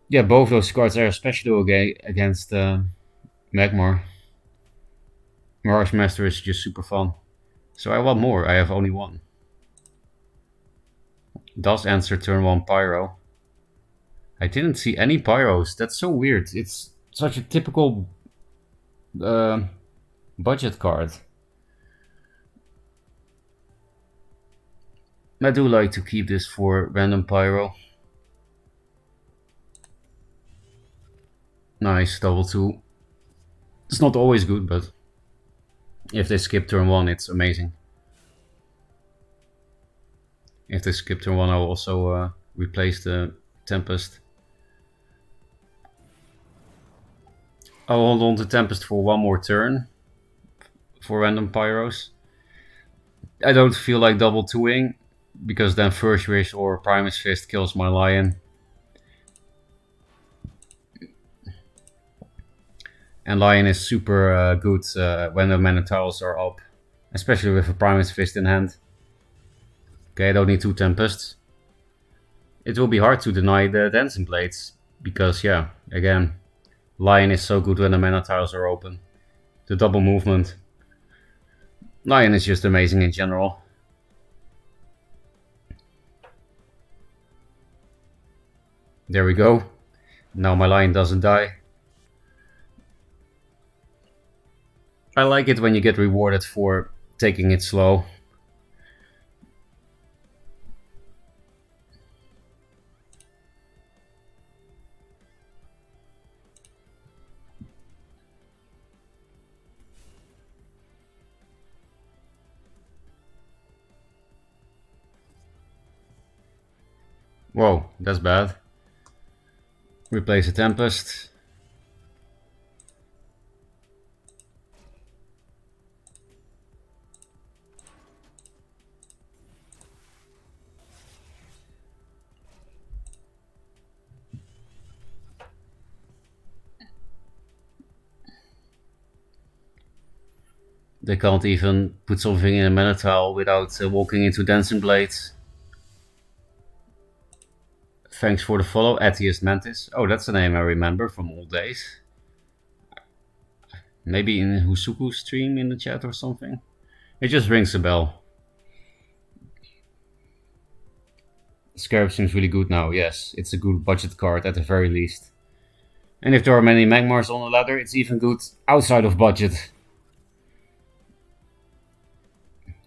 Yeah, both those cards are especially okay against Magmar. Mirage Master is just super fun. So I want more, I have only one. Does answer turn 1 Pyro. I didn't see any Pyros, that's so weird. It's such a typical budget card. I do like to keep this for random Pyro. Nice, double 2. It's not always good, but if they skip turn 1, it's amazing. If they skip turn 1, I'll also replace the Tempest. I'll hold on to Tempest for 1 more turn for random Pyros. I don't feel like double 2ing, because then First Wish or Primus Fist kills my Lion. And Lion is super good when the mana tiles are up, especially with a Primus Fist in hand. Okay, I don't need 2 Tempests. It will be hard to deny the Dancing Blades, because yeah, again, Lion is so good when the mana tiles are open. The double movement. Lion is just amazing in general. There we go. Now my Lion doesn't die. I like it when you get rewarded for taking it slow. Whoa, that's bad. Replace a Tempest. They can't even put something in a mana tile without walking into Dancing Blades. Thanks for the follow, Atheist Mantis. Oh, that's a name I remember from old days. Maybe in Husuku's stream in the chat or something. It just rings a bell. Scarab seems really good now, yes. It's a good budget card at the very least. And if there are many Magmars on the ladder, it's even good outside of budget.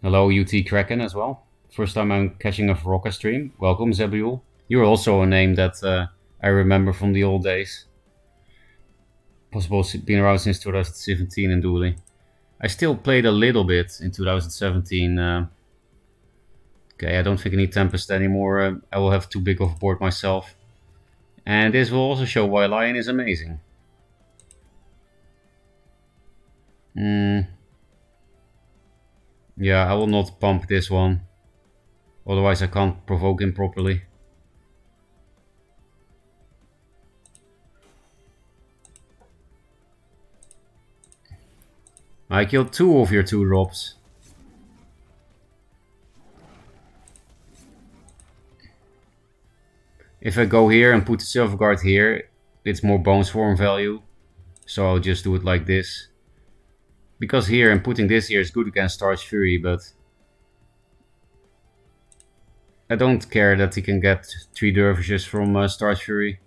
Hello UT Kraken as well. First time I'm catching a Ferocca stream. Welcome Zebul. You're also a name that I remember from the old days. Possible been around since 2017 in Duely. I still played a little bit in 2017. Okay, I don't think I need Tempest anymore. I will have too big of a board myself. And this will also show why Lion is amazing. Yeah, I will not pump this one. Otherwise I can't provoke him properly. I killed 2 of your 2 drops. If I go here and put the Silver Guard here, it's more Bones Form value. So I'll just do it like this. Because here, and putting this here is good against Star's Fury, but I don't care that he can get 3 dervishes from Star Fury.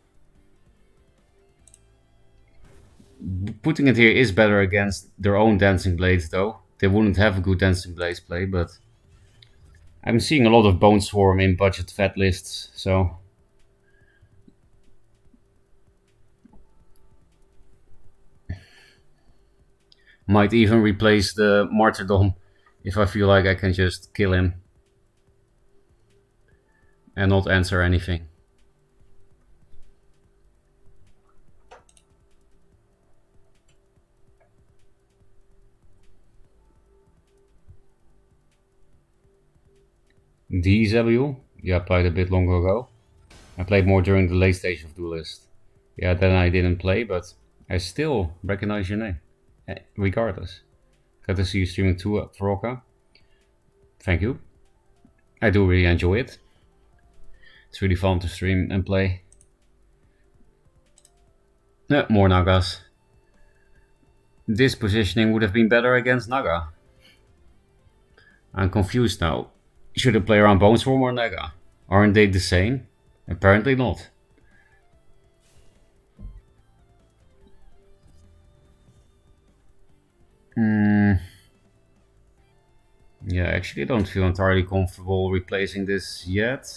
Putting it here is better against their own Dancing Blades, though. They wouldn't have a good Dancing Blades play, but I'm seeing a lot of Bone Swarm in budget fat lists, so might even replace the Martyrdom if I feel like I can just kill him and not answer anything. DZW? Yeah, I played a bit longer ago. I played more during the late stage of Duelyst. Yeah, then I didn't play, but I still recognize your name. Regardless. Glad to see you streaming too, Ferocca. Thank you. I do really enjoy it. It's really fun to stream and play. More Nagas. This positioning would have been better against Naga. I'm confused now. Should I play around Bone Swarm or Naga? Aren't they the same? Apparently not. Yeah, actually I don't feel entirely comfortable replacing this yet.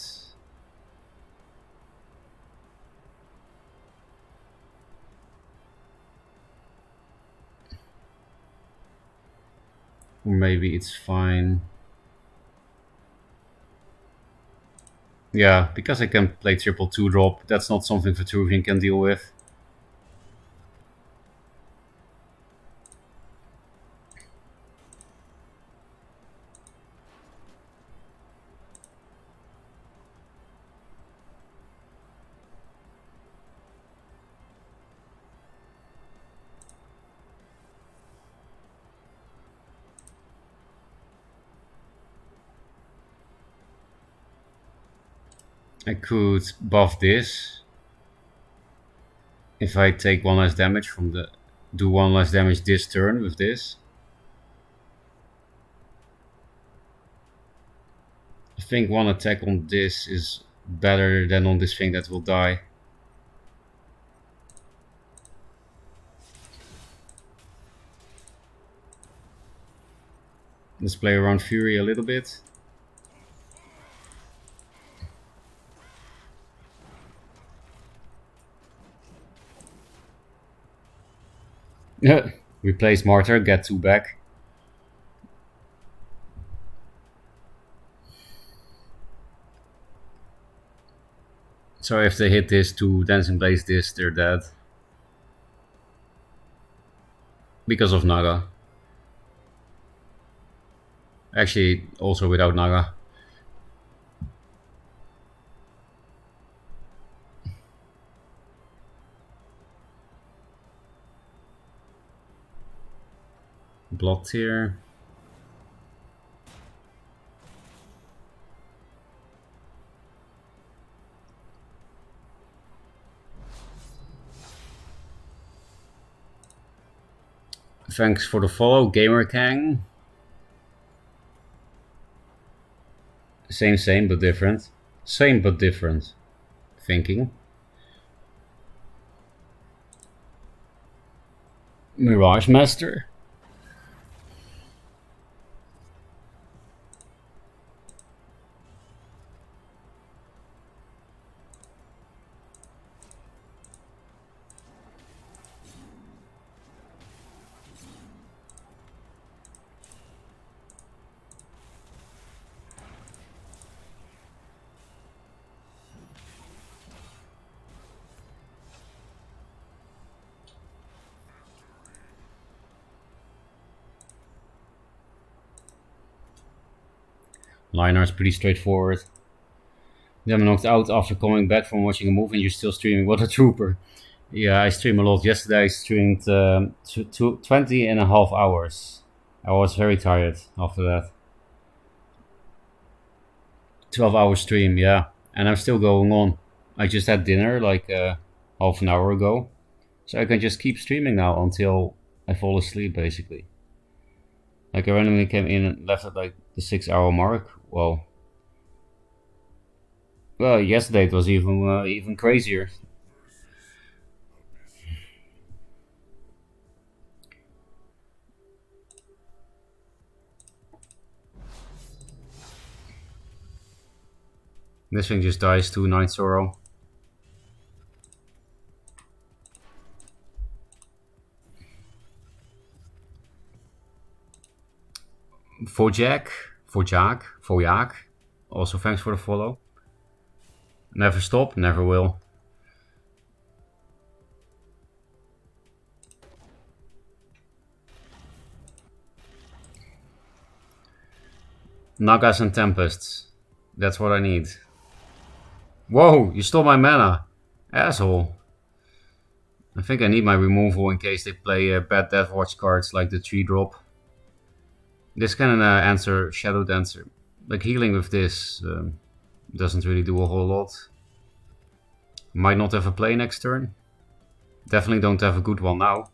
Or maybe it's fine. Yeah, because I can play triple 2-drop, that's not something Vitruvian can deal with. I could buff this if I take 1 less damage from the... do 1 less damage this turn with this. I think 1 attack on this is better than on this thing that will die. Let's play around Fury a little bit. Replace Martyr, get 2 back. So if they hit this to Dancing Blaze this, they're dead. Because of Naga. Actually, also without Naga. Blood Tier. Thanks for the follow, Gamer Kang. Same but different. Same but different. Thinking. Mirage Master. Lineart's pretty straightforward. Then knocked out after coming back from watching a movie and you're still streaming. What a trooper. Yeah, I stream a lot. Yesterday I streamed 20 and a half hours. I was very tired after that. 12-hour stream, yeah. And I'm still going on. I just had dinner like half an hour ago. So I can just keep streaming now until I fall asleep, basically. Like I randomly came in and left at like the 6-hour mark. Well, Well, yesterday it was even crazier. This thing just dies to Night Sorrow. Vojak. Also thanks for the follow. Never stop, never will. Nagas and Tempests. That's what I need. Whoa, you stole my mana. Asshole. I think I need my removal in case they play bad Death Watch cards like the 3-drop. This can answer Shadow Dancer. Like healing with this doesn't really do a whole lot. Might not have a play next turn. Definitely don't have a good one now.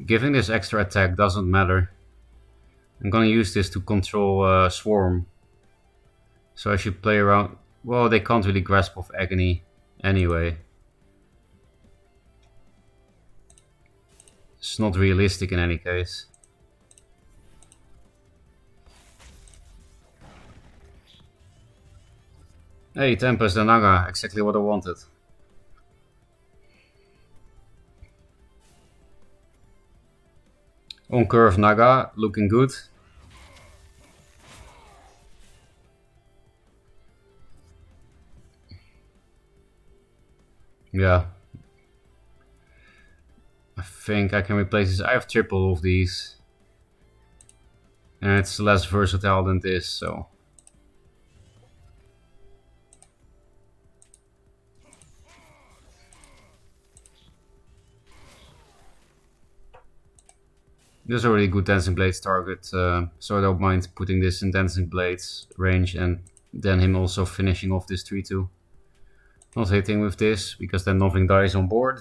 Giving this extra attack doesn't matter. I'm gonna use this to control Swarm. So I should play around. Well, they can't really grasp of Agony anyway. It's not realistic in any case. Hey, Tempest and Naga, exactly what I wanted. On curve Naga, looking good. Yeah. I think I can replace this. I have triple of these. And it's less versatile than this, so... This is a really good Dancing Blades target, so I don't mind putting this in Dancing Blades range and then him also finishing off this 3-2. Not hitting with this, because then nothing dies on board.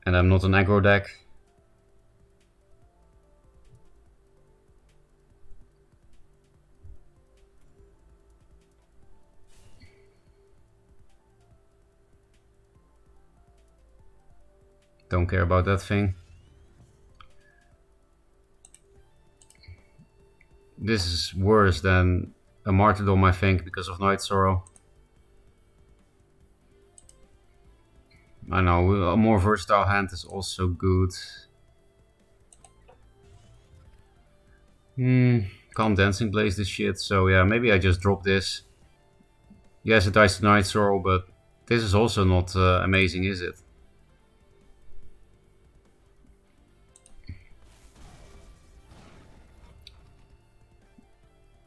And I'm not an aggro deck. Don't care about that thing. This is worse than a Martyrdom, I think, because of Night Sorrow. I know, a more versatile hand is also good. Can't Dancing Blaze this shit, so yeah, maybe I just drop this. Yes, it dies to Night Sorrow, but this is also not amazing, is it?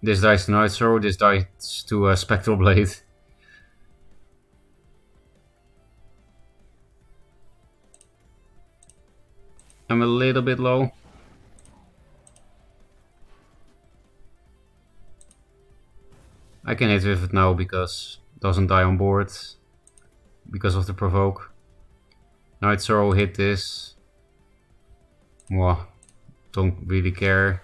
This dies to Night Sorrow, this dies to Spectral Blade. I'm a little bit low. I can hit with it now because it doesn't die on board. Because of the provoke. Night Sorrow hit this. Well, don't really care.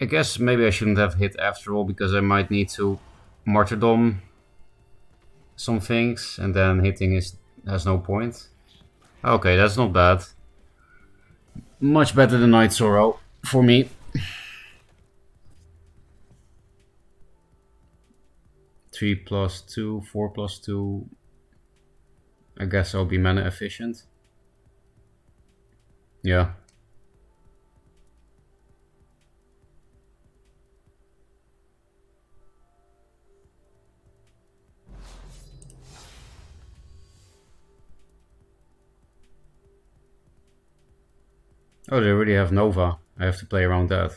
I guess maybe I shouldn't have hit after all, because I might need to Martyrdom some things, and then hitting has no point. Okay, that's not bad. Much better than Night Sorrow for me. 3+2, 4+2. I guess I'll be mana efficient. Yeah. Oh, they already have Nova. I have to play around that.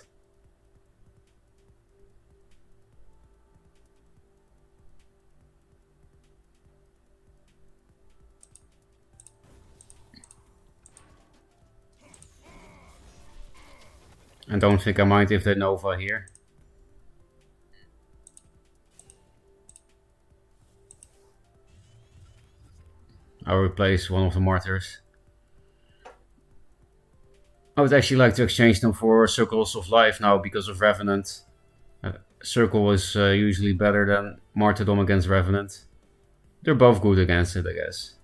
I don't think I mind if they Nova here. I'll replace one of the martyrs. I would actually like to exchange them for Circles of Life now because of Revenant. Circle is usually better than Martyrdom against Revenant. They're both good against it, I guess.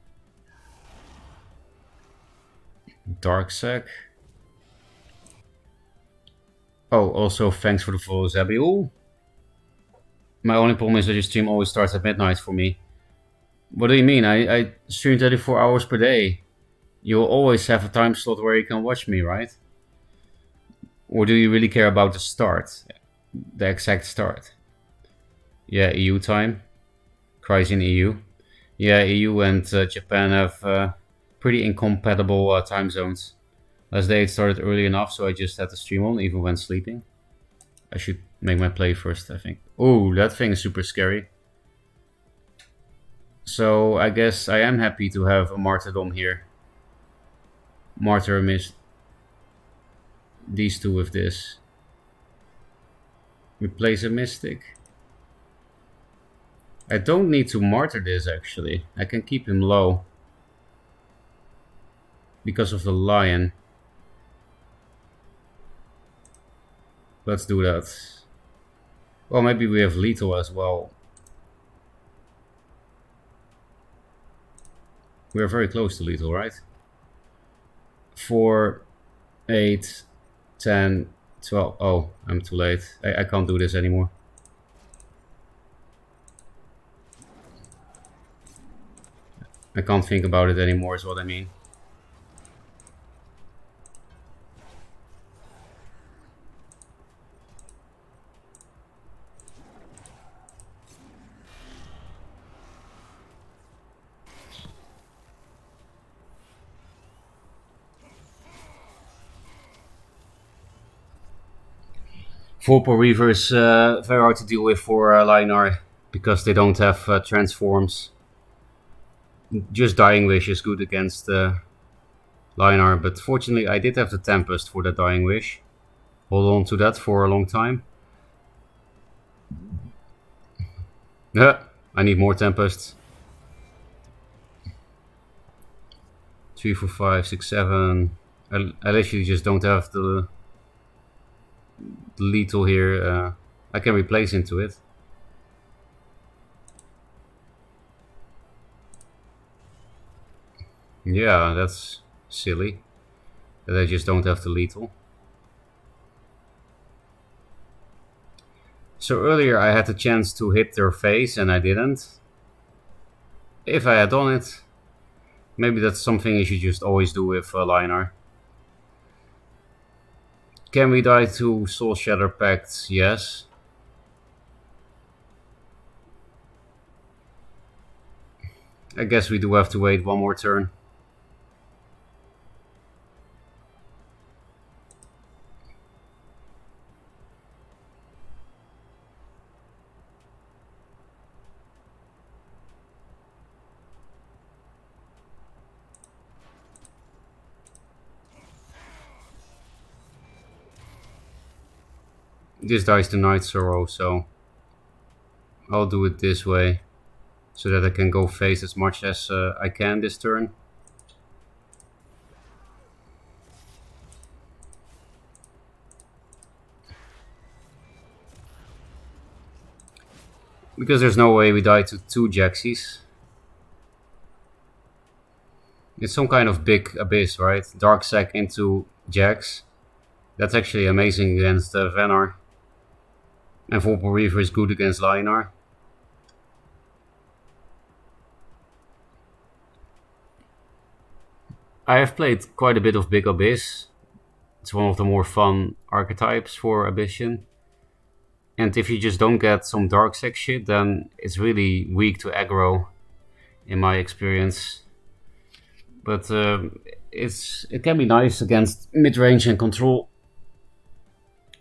Dark Sec. Oh, also thanks for the follow, Zabiul. My only problem is that your stream always starts at midnight for me. What do you mean? I stream 34 hours per day. You'll always have a time slot where you can watch me, right? Or do you really care about the start? The exact start? Yeah, EU time. Cries in EU. Yeah, EU and Japan have pretty incompatible time zones. Last day it started early enough, so I just had to stream on, even when sleeping. I should make my play first, I think. Oh, that thing is super scary. So I guess I am happy to have a Martyrdom here. Martyr missed these two with this. Replace a Mystic. I don't need to Martyr this, actually. I can keep him low. Because of the Lion. Let's do that. Well, maybe we have lethal as well. We're very close to lethal, right? 4, 8, 10, 12. Oh, I'm too late. I can't do this anymore. I can't think about it anymore is what I mean. Vorpal Reaver is very hard to deal with for Linar because they don't have transforms. Just Dying Wish is good against Linar, but fortunately I did have the Tempest for the Dying Wish. Hold on to that for a long time. Yeah, I need more Tempests. 3, 4, 5, 6, 7. I literally just don't have the lethal here. I can replace into it. Yeah, that's silly that I just don't have the lethal. So earlier I had the chance to hit their face and I didn't. If I had done it, maybe that's something you should just always do with Linar. Can we die to Soul Shatter Pact? Yes. I guess we do have to wait one more turn. This dies to Night Sorrow, so I'll do it this way so that I can go face as much as I can this turn. Because there's no way we die to 2 Jaxies. It's some kind of big abyss, right? Dark Sack into Jax. That's actually amazing against Venar. And Vorpal Reaver is good against Linar. I have played quite a bit of Big Abyss. It's one of the more fun archetypes for Abyssian. And if you just don't get some Dark Sack shit, then it's really weak to aggro, in my experience. But it can be nice against mid-range and control.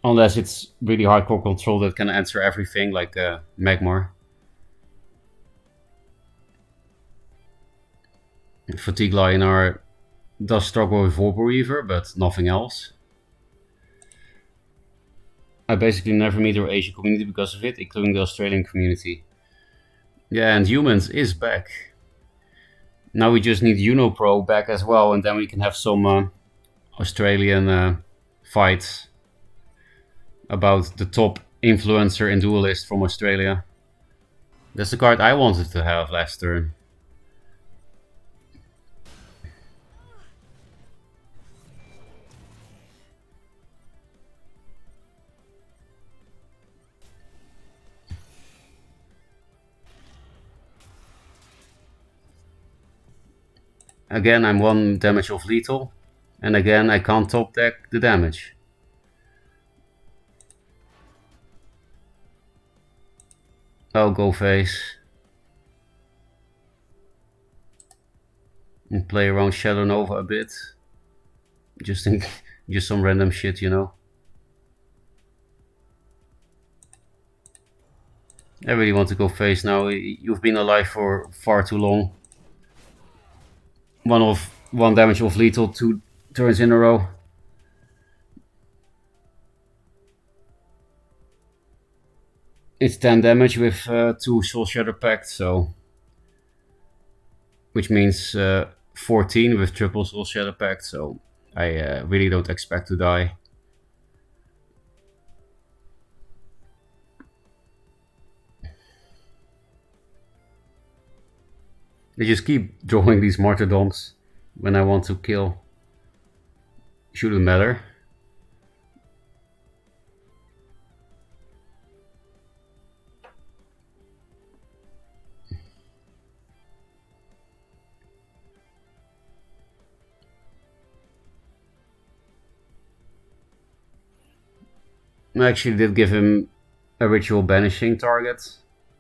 Unless it's really hardcore control that can answer everything, like Magmar. Fatigue Linar does struggle with Vorpal Reaver, but nothing else. I basically never meet our Asian community because of it, including the Australian community. Yeah, and Humans is back. Now we just need Pro back as well, and then we can have some Australian fights about the top influencer in Duelyst from Australia. That's the card I wanted to have last turn. Again, I'm 1 damage off lethal, and again I can't top deck the damage. I'll go face and play around Shadow Nova a bit, just some random shit, you know. I really want to go face now. You've been alive for far too long. 1 damage off lethal 2 turns in a row. It's 10 damage with 2 Soul Shatter Pact, so which means 14 with triple Soul Shatter Pact, so I really don't expect to die. They just keep drawing these martyrdoms when I want to kill. Shouldn't matter. I actually did give him a ritual banishing target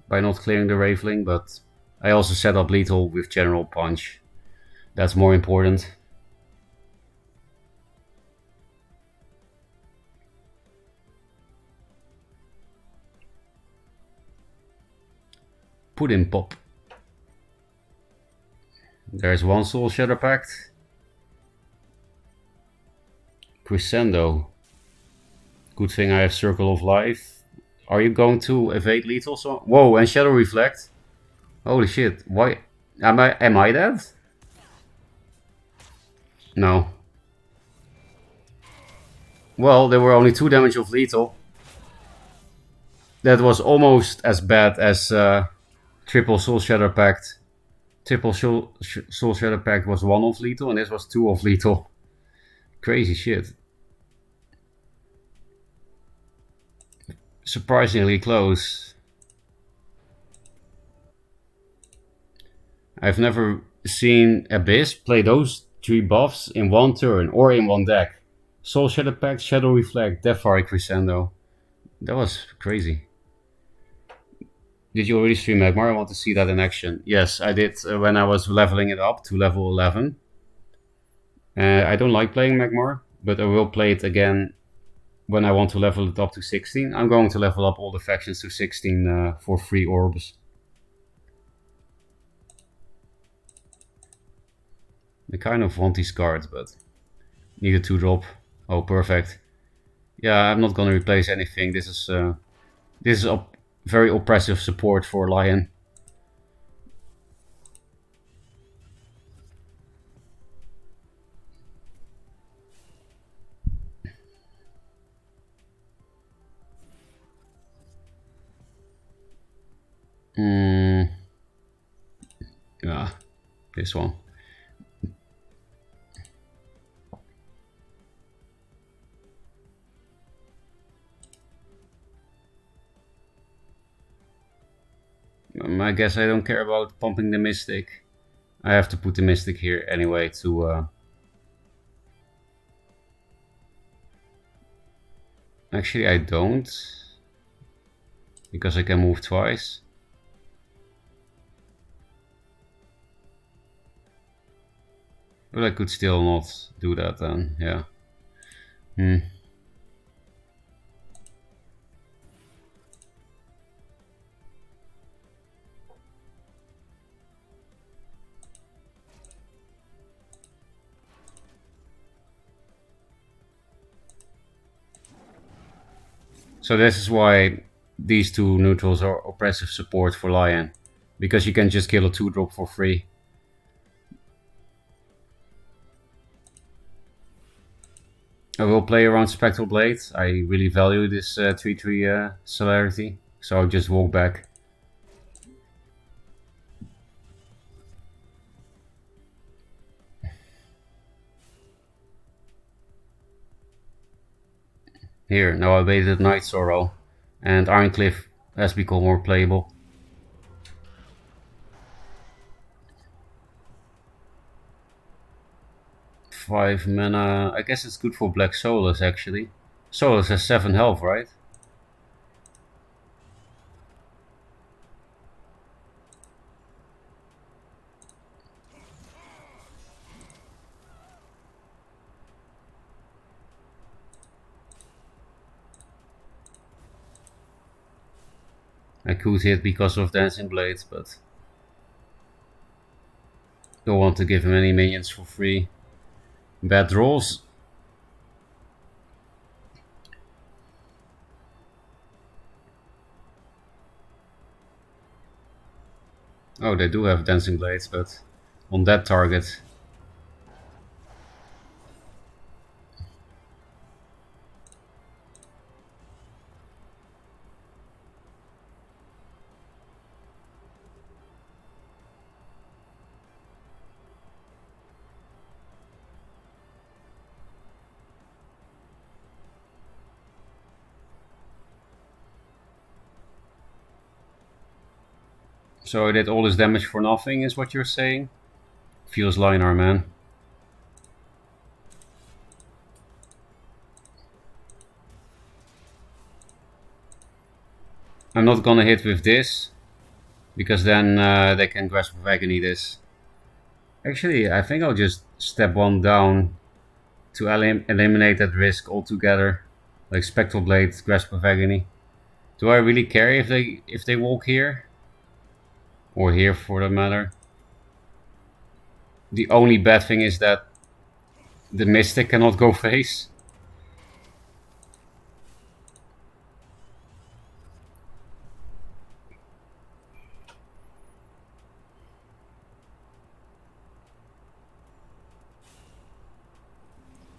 by not clearing the Raveling, but I also set up lethal with General Punch. That's more important. Put in pop. There's 1 Soul Shatter Pact. Crescendo. Good thing I have Circle of Life. Are you going to evade lethal? So whoa, and Shadow Reflect. Holy shit! Why am I dead? No. Well, there were only 2 damage of lethal. That was almost as bad as triple Soul Shatter Pact. Triple Soul Shatter Pact was 1 of lethal, and this was 2 of lethal. Crazy shit. Surprisingly close. I've never seen Abyss play those 3 buffs in 1 turn or in 1 deck. Soul Shatter Pact, Shadow Reflect, Deathfire Crescendo. That was crazy. Did you already stream Magmar? I want to see that in action. Yes, I did when I was leveling it up to level 11. I don't like playing Magmar, but I will play it again when I want to level it up to 16. I'm going to level up all the factions to 16 for free orbs. I kind of want these cards, but need a 2-drop. Oh, perfect. Yeah, I'm not gonna replace anything. This is very oppressive support for Lion. Yeah, this one. I guess I don't care about pumping the Mystic. I have to put the Mystic here anyway to... Actually, I don't. Because I can move twice. But I could still not do that then, yeah. So this is why these 2 neutrals are oppressive support for Lion. Because you can just kill a 2-drop for free. I will play around Spectral Blade. I really value this 3-3 celerity, so I'll just walk back. Here, now I waited Night Sorrow, and Ironcliff has become more playable. Five mana. I guess it's good for Black Solus actually. Solus has 7 health, right? I could hit because of Dancing Blades, but don't want to give him any minions for free. Bad draws. Oh, they do have Dancing Blades, but on that target. So I did all this damage for nothing, is what you're saying? Feels Linar, man. I'm not gonna hit with this, because then they can Grasp of Agony this. Actually, I think I'll just step one down to eliminate that risk altogether. Like Spectral Blade, Grasp of Agony. Do I really care if they walk here? Or here for that matter? The only bad thing is that the Mystic cannot go face.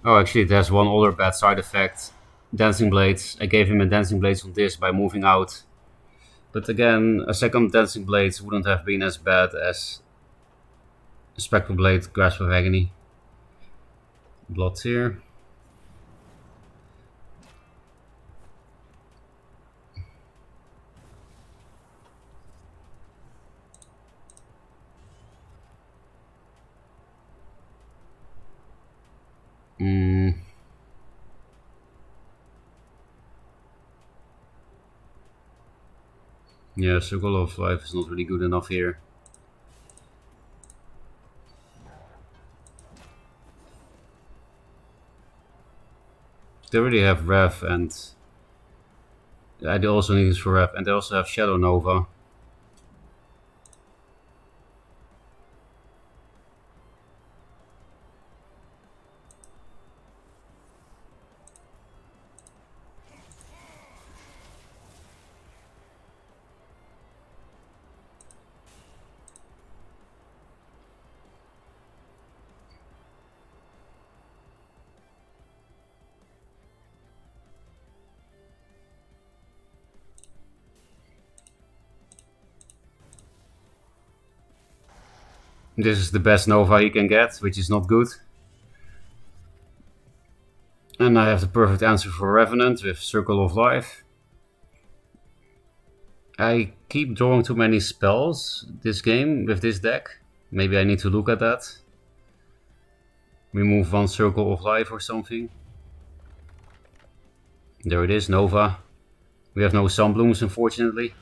Oh, actually, it has one other bad side effect. Dancing Blades. I gave him a Dancing Blades on this by moving out. But again, a second Dancing Blades wouldn't have been as bad as Spectral Blade, Grasp of Agony. Blood here. Yeah, Circle of Life is not really good enough here. They already have Rev, and I also need this for Rev, and they also have Shadow Nova. This is the best Nova he can get, which is not good. And I have the perfect answer for Revenant with Circle of Life. I keep drawing too many spells this game with this deck. Maybe I need to look at that. Remove one Circle of Life or something. There it is, Nova. We have no Sunblooms, unfortunately.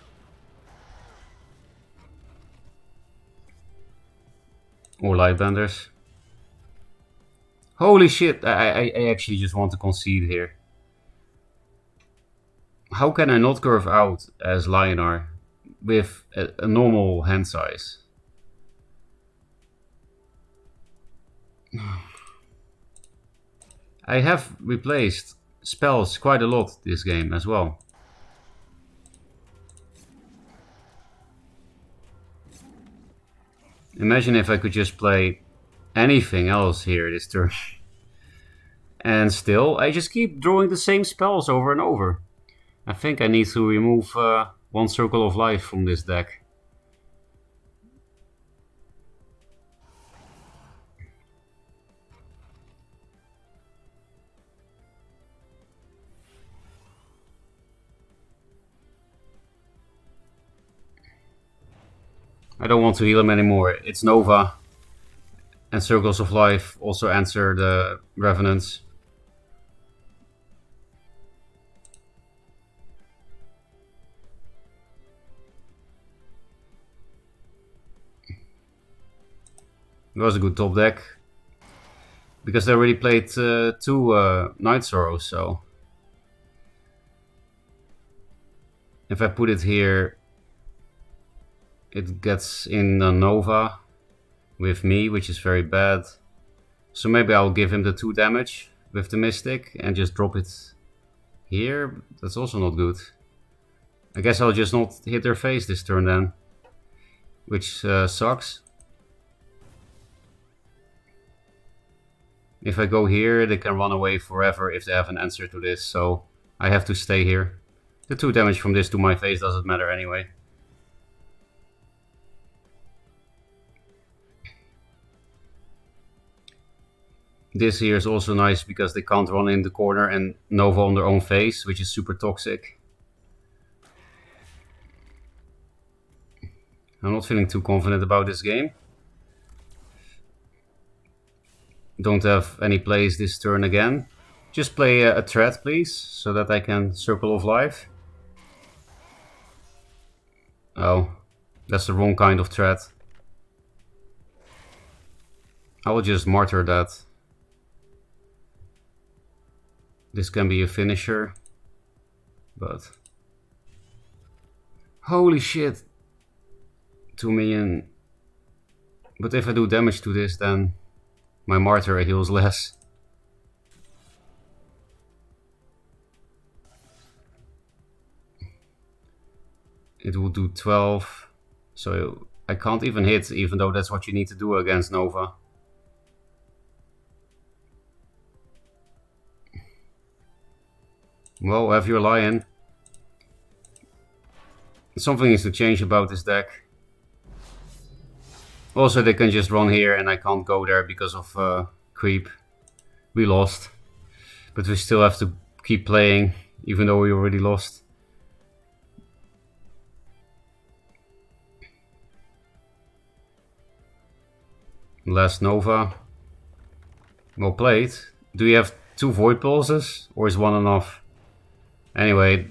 Or Lightbenders. Holy shit, I actually just want to concede here. How can I not curve out as Lionar with a normal hand size? I have replaced spells quite a lot this game as well. Imagine if I could just play anything else here this turn. And still, I just keep drawing the same spells over and over. I think I need to remove one Circle of Life from this deck. I don't want to heal him anymore. It's Nova. And Circles of Life also answer the Revenants. It was a good top deck. Because they already played 2 Night Sorrows, so... If I put it here, it gets in a Nova with me, which is very bad. So maybe I'll give him the 2 damage with the Mystic and just drop it here. That's also not good. I guess I'll just not hit their face this turn then, which sucks. If I go here, they can run away forever if they have an answer to this, so I have to stay here. The 2 damage from this to my face doesn't matter anyway. This here is also nice because they can't run in the corner and Nova on their own face, which is super toxic. I'm not feeling too confident about this game. Don't have any plays this turn again. Just play a threat, please, so that I can Circle of Life. Oh, that's the wrong kind of threat. I will just Martyr that. This can be a finisher, but... Holy shit! 2 million. But if I do damage to this, then my Martyr heals less. It will do 12, so I can't even hit, even though that's what you need to do against Nova. Well, have your Lion. Something needs to change about this deck. Also, they can just run here and I can't go there because of creep. We lost. But we still have to keep playing, even though we already lost. Last Nova. Well played. Do you have 2 Void Pulses? Or is 1 enough? Anyway,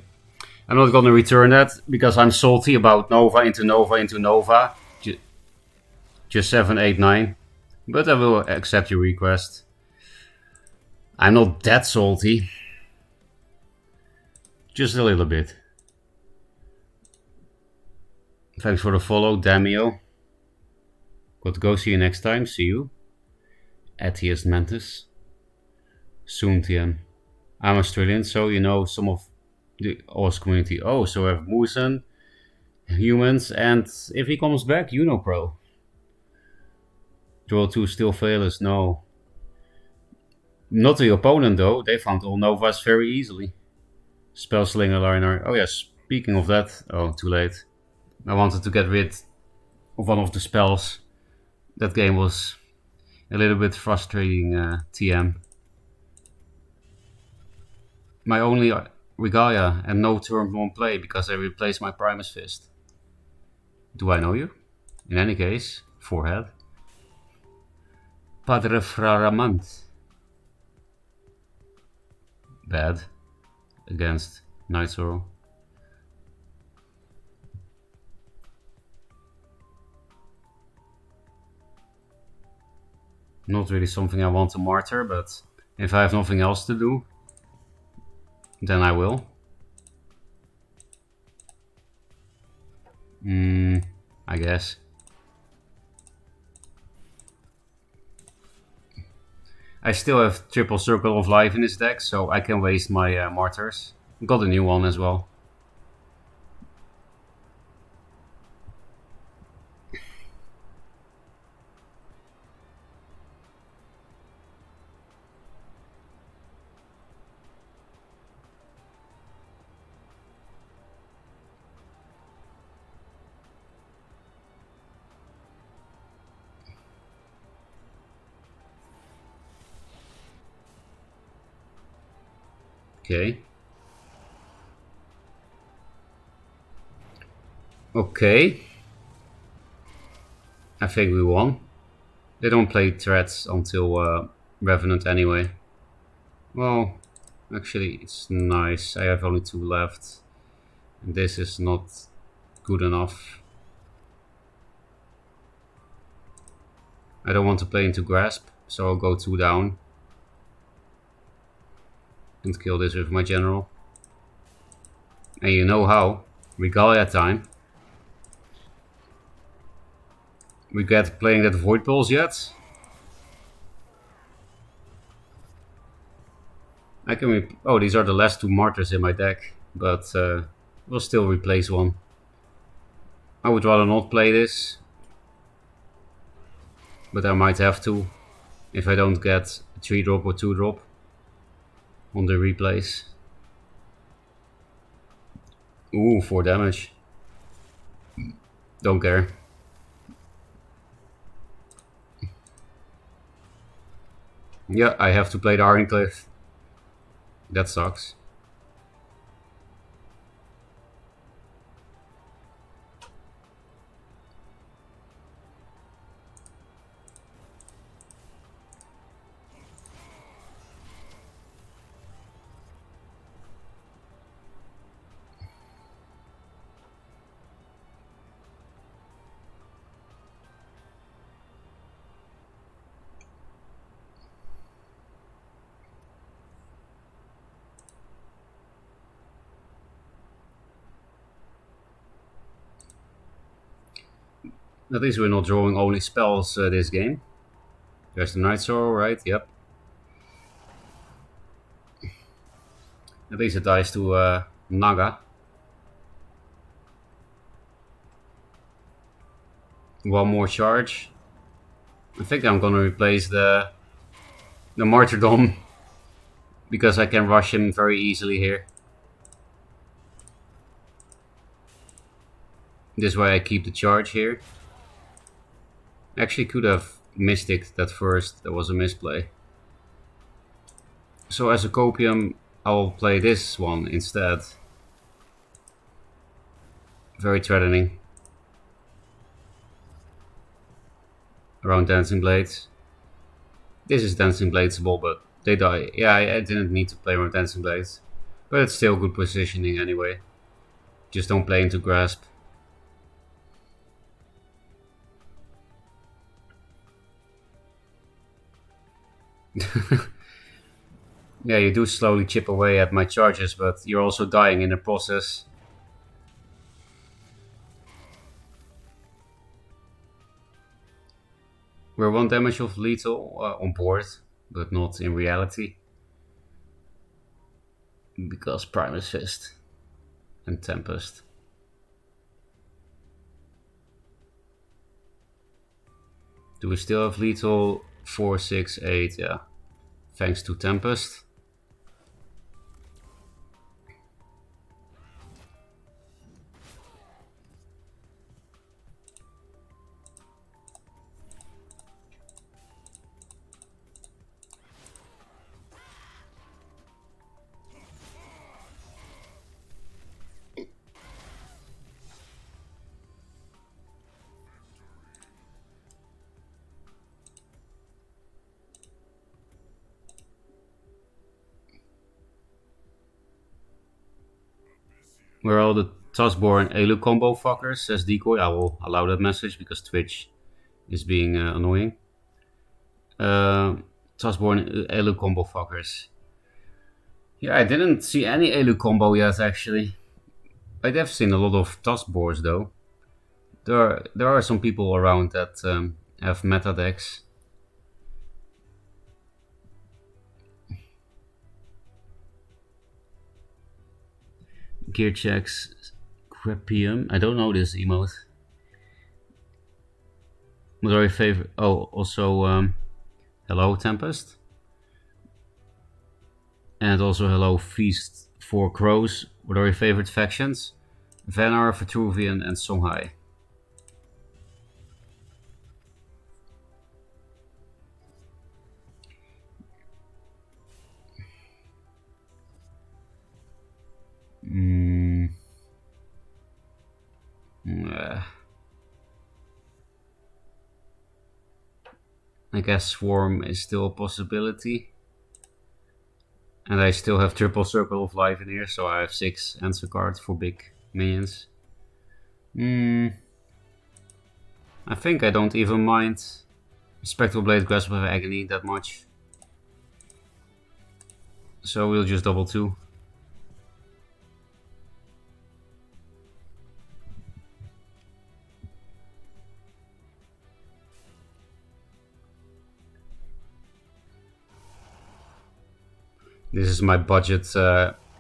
I'm not gonna return that because I'm salty about Nova into Nova into Nova. Just 7, 8, 9. But I will accept your request. I'm not that salty. Just a little bit. Thanks for the follow, Damio. Got to go, see you next time. See you. Atius Mantis. Soon TM. I'm Australian, so you know some of the Oz community. Oh, so we have Moosen, humans, and if he comes back, you know, pro. Draw 2 still failures, no. Not the opponent though, they found all Novas very easily. Spellslinger Liner. Oh yeah, speaking of that, oh, too late. I wanted to get rid of one of the spells. That game was a little bit frustrating, TM. My only Regalia and no turn 1 play because I replaced my Primus Fist. Do I know you? In any case, forehead. Padre Fraramant. Bad. Against Night Sorrow. Not really something I want to martyr, but if I have nothing else to do, then I will. I guess. I still have triple Circle of Life in this deck, so I can waste my martyrs. Got a new one as well. Okay. Okay. I think we won. They don't play threats until Revenant anyway. Well, actually, it's nice. I have only 2 left. And this is not good enough. I don't want to play into Grasp, so I'll go 2 down. And kill this with my general. And you know how. Regalia time. We get playing that Void Pulse yet? I can oh, these are the last 2 Martyrs in my deck, but we'll still replace one. I would rather not play this, but I might have to if I don't get a 3-drop or 2-drop on the replays. Ooh, 4 damage. Don't care. Yeah, I have to play the Ironclave. That sucks. At least we're not drawing only spells this game. There's the Night Sorrow, right? Yep. At least it dies to Naga. One more charge. I think I'm gonna replace the Martyrdom because I can rush him very easily here. This way I keep the charge here. Actually could have Mystic that first, that was a misplay. So as a copium, I'll play this one instead. Very threatening. Around Dancing Blades. This is Dancing Bladesable, but they die. Yeah, I didn't need to play around Dancing Blades. But it's still good positioning anyway. Just don't play into Grasp. Yeah, you do slowly chip away at my charges, but you're also dying in the process. We're 1 damage of lethal on board, but not in reality. Because Primus Fist and Tempest. Do we still have lethal? 4, 6, 8, yeah. Thanks to Tempest. Where all the Tuskborn Elu combo fuckers, says Decoy. I will allow that message because Twitch is being annoying. Tuskborn Elu combo fuckers. Yeah, I didn't see any Elu combo yet actually. I have seen a lot of Tuskboars though. There are some people around that have meta decks. Gear checks, Crepium. I don't know this emote. What are your favorite? Oh, also hello Tempest, and also hello Feast for Crows. What are your favorite factions? Vanar, Vitruvian, and Songhai. I guess Swarm is still a possibility. And I still have triple Circle of Life in here, so I have 6 answer cards for big minions. I think I don't even mind Spectral Blade, Grasp of Agony that much. So we'll just double 2. This is my budget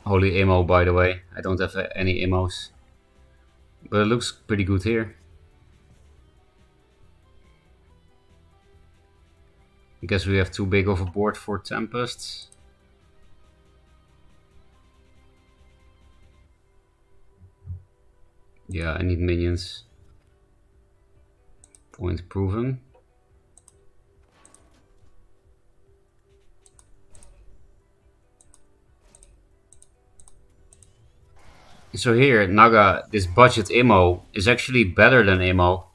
Holy Ammo, by the way. I don't have any ammos. But it looks pretty good here. I guess we have too big of a board for Tempests. Yeah, I need minions. Point proven. So here, Naga, this budget ammo is actually better than ammo.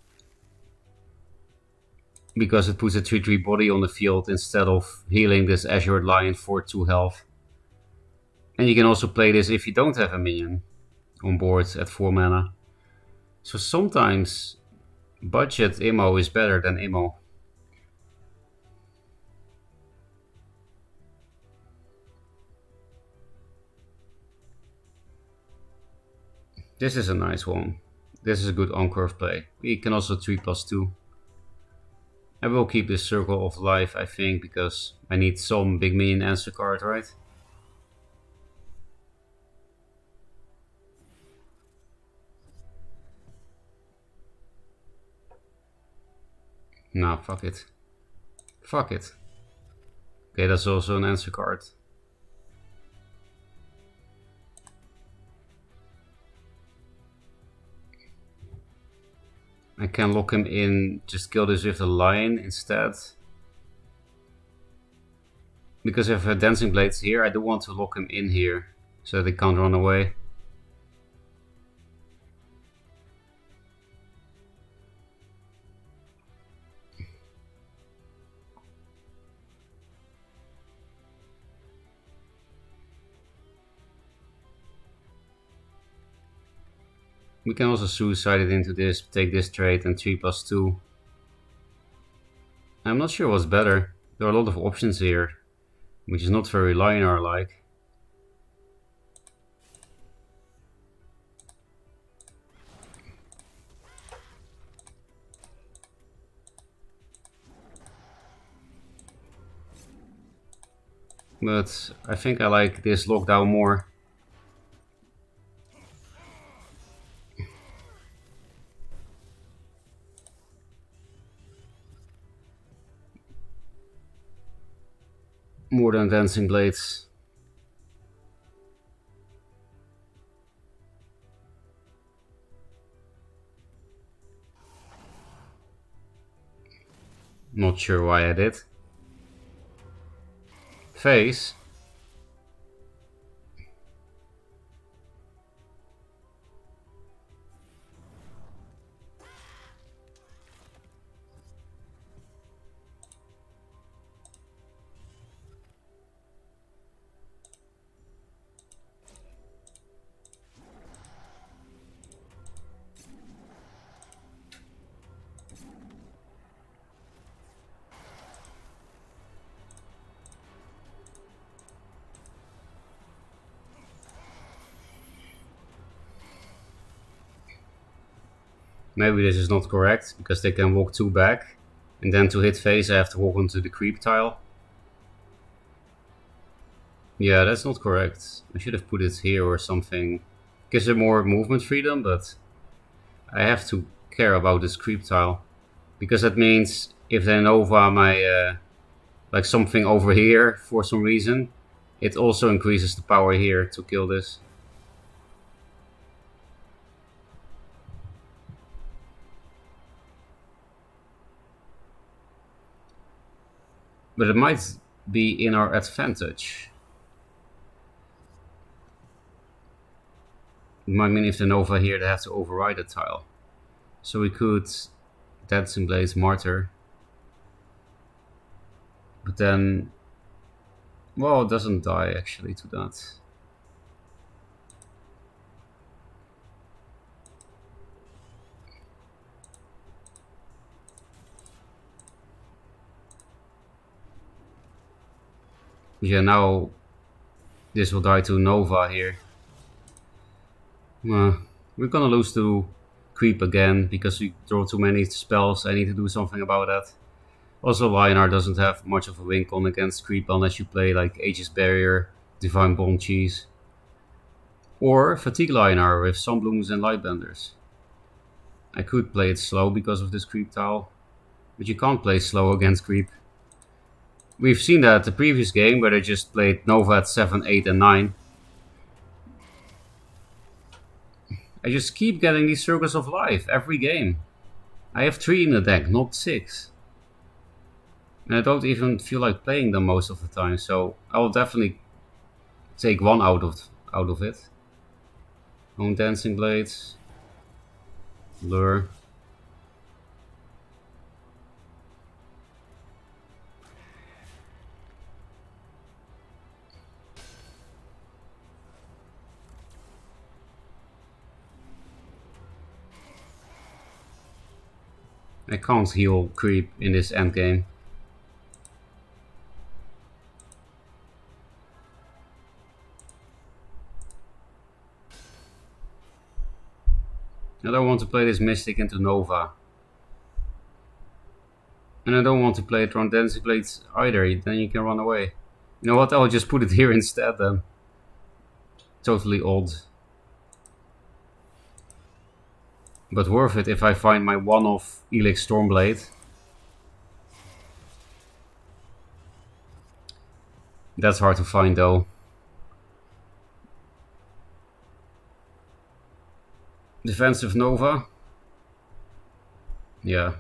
Because it puts a 3/3 body on the field instead of healing this Azure Lion for 2 health. And you can also play this if you don't have a minion on board at 4 mana. So sometimes budget ammo is better than ammo. This is a nice one. This is a good on-curve play. We can also 3+2. I will keep this Circle of Life, I think, because I need some big minion answer card, right? Nah, fuck it. Fuck it. Okay, that's also an answer card. I can lock him in, just kill this with a lion instead. Because if I have Dancing Blades here, I do want to lock him in here, so that he can't run away. We can also suicide it into this, take this trade and 3+2. I'm not sure what's better. There are a lot of options here, which is not very Lionar-like. But I think I like this lockdown more. More than Dancing Blades. Not sure why I did. Face. Maybe this is not correct, because they can walk 2 back. And then to hit face I have to walk onto the creep tile. Yeah, that's not correct. I should have put it here or something. Gives it more movement freedom, but I have to care about this creep tile. Because that means if they Nova my like something over here for some reason, it also increases the power here to kill this. But it might be in our advantage. It might mean if they Nova here, they have to override a tile. So we could Dancing Blades Martyr. But then, well, it doesn't die actually to that. Yeah, now this will die to Nova here. We're gonna lose to Creep again because we draw too many spells. I need to do something about that. Also, Lionar doesn't have much of a win con against Creep unless you play like Aegis Barrier, Divine Bomb Cheese, or Fatigue Lionar with Sunblooms and Lightbenders. I could play it slow because of this Creep tile, but you can't play slow against Creep. We've seen that the previous game where they just played Nova at 7, 8 and 9. I just keep getting these Circles of Life every game. I have 3 in the deck, not 6. And I don't even feel like playing them most of the time, so I will definitely take one out of it. Own Dancing Blades. Lure. I can't heal Creep in this endgame. I don't want to play this Mystic into Nova. And I don't want to play it on Dancing Blades either, then you can run away. You know what, I'll just put it here instead then. Totally odd. But worth it if I find my one-off Elix Stormblade. That's hard to find though. Defensive Nova. Yeah.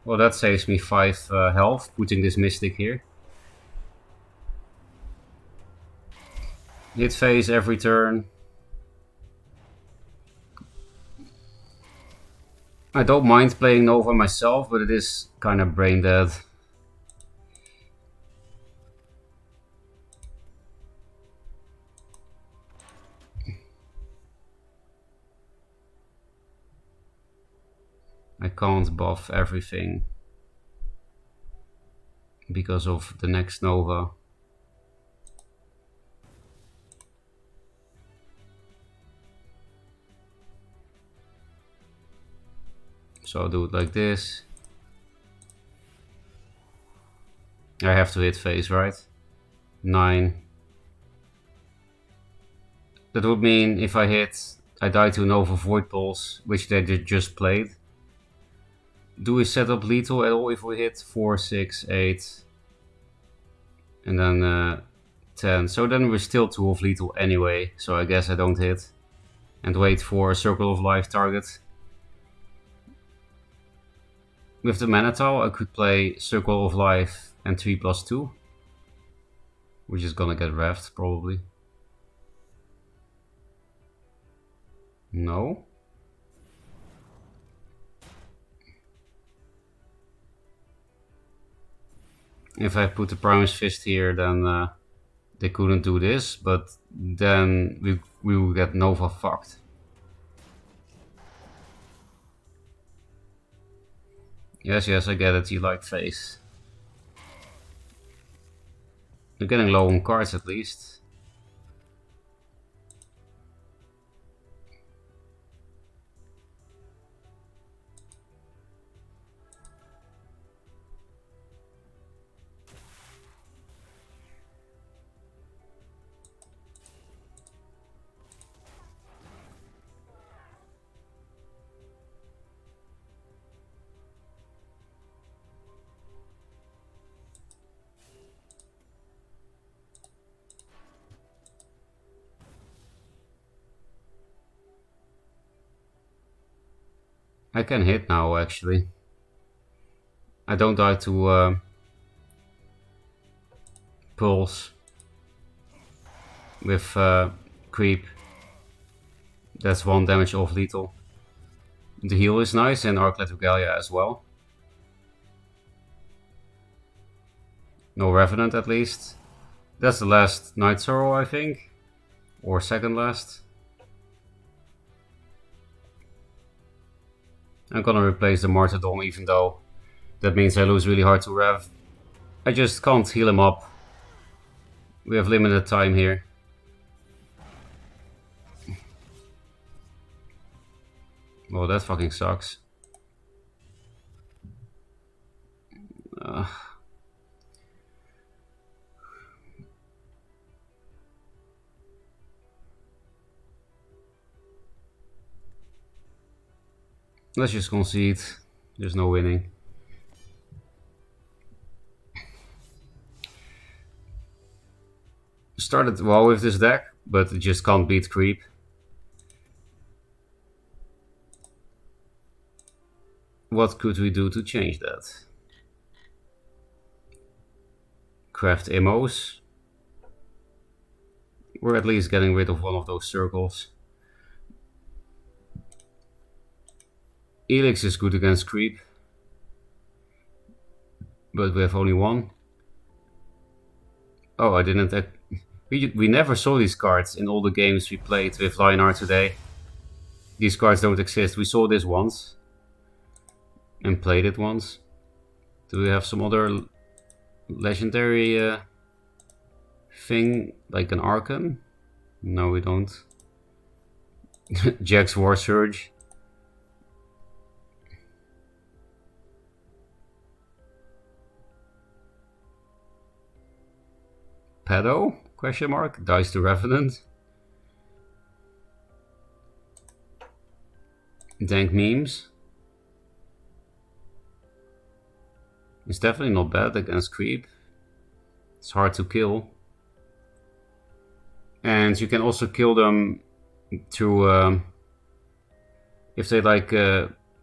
Well, that saves me 5 health, putting this Mystic here. Hit phase every turn. I don't mind playing Nova myself, but it is kind of brain dead. I can't buff everything because of the next Nova. So I'll do it like this. I have to hit phase, right? 9. That would mean if I hit, I die to Nova Void Pulse, which they just played. Do we set up lethal at all if we hit 4, 6, 8, and then 10? So then we're still 2 of lethal anyway, so I guess I don't hit. And wait for a Circle of Life target. With the mana tile, I could play Circle of Life and 3+2. Which is gonna get revved, probably. No? If I put the Primus Fist here, then they couldn't do this, but then we will get Nova fucked. Yes, I get it, you like face. You're getting low on cards at least. I can hit now, actually. I don't die to Pulse with Creep. That's 1 damage off lethal. The heal is nice, and Arclet Regalia as well. No Revenant at least. That's the last Night Sorrow, I think. Or second last. I'm gonna replace the Martyrdom, even though that means I lose really hard to Rev. I just can't heal him up. We have limited time here. Well, that fucking sucks. Let's just concede. There's no winning. Started well with this deck, but it just can't beat creep. What could we do to change that? Craft Immos. We're at least getting rid of one of those circles. Elix is good against creep, but we have only one. Oh, I didn't... We never saw these cards in all the games we played with Lionar today. These cards don't exist. We saw this once. And played it once. Do we have some other legendary thing, like an Archon? No, we don't. Jack's War Surge. Pedo? Question mark. Dice to Revenant. Dank Memes. It's definitely not bad against creep. It's hard to kill. And you can also kill them through if they like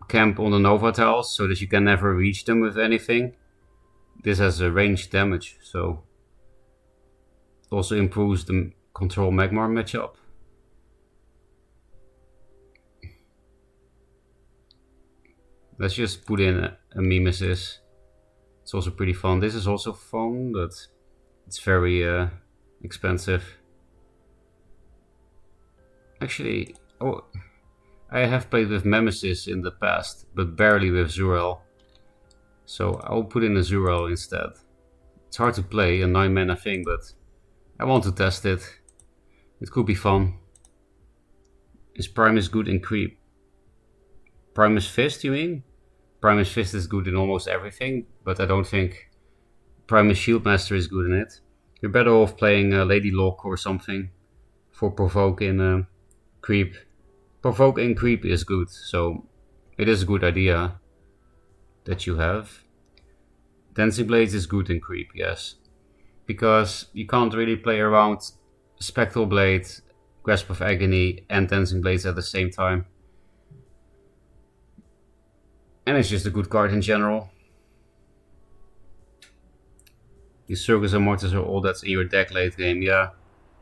camp on the Nova tiles, so that you can never reach them with anything. This has a ranged damage, so it also improves the control Magmar matchup. Let's just put in a Mimesis. It's also pretty fun. This is also fun, but it's very expensive. Actually, oh, I have played with Mimesis in the past, but barely with Zurel. So I'll put in a Zurel instead. It's hard to play, a 9 mana thing, but I want to test it. It could be fun. Is Primus good in creep? Primus Fist, you mean? Primus Fist is good in almost everything, but I don't think Primus Shieldmaster is good in it. You're better off playing Lady Lock or something for Provoke in creep. Provoke in creep is good, so it is a good idea that you have. Dancing Blades is good in creep, yes. Because you can't really play around Spectral Blade, Grasp of Agony and Dancing Blades at the same time. And it's just a good card in general. These Circus and Mortis are all that's in your deck late game, yeah.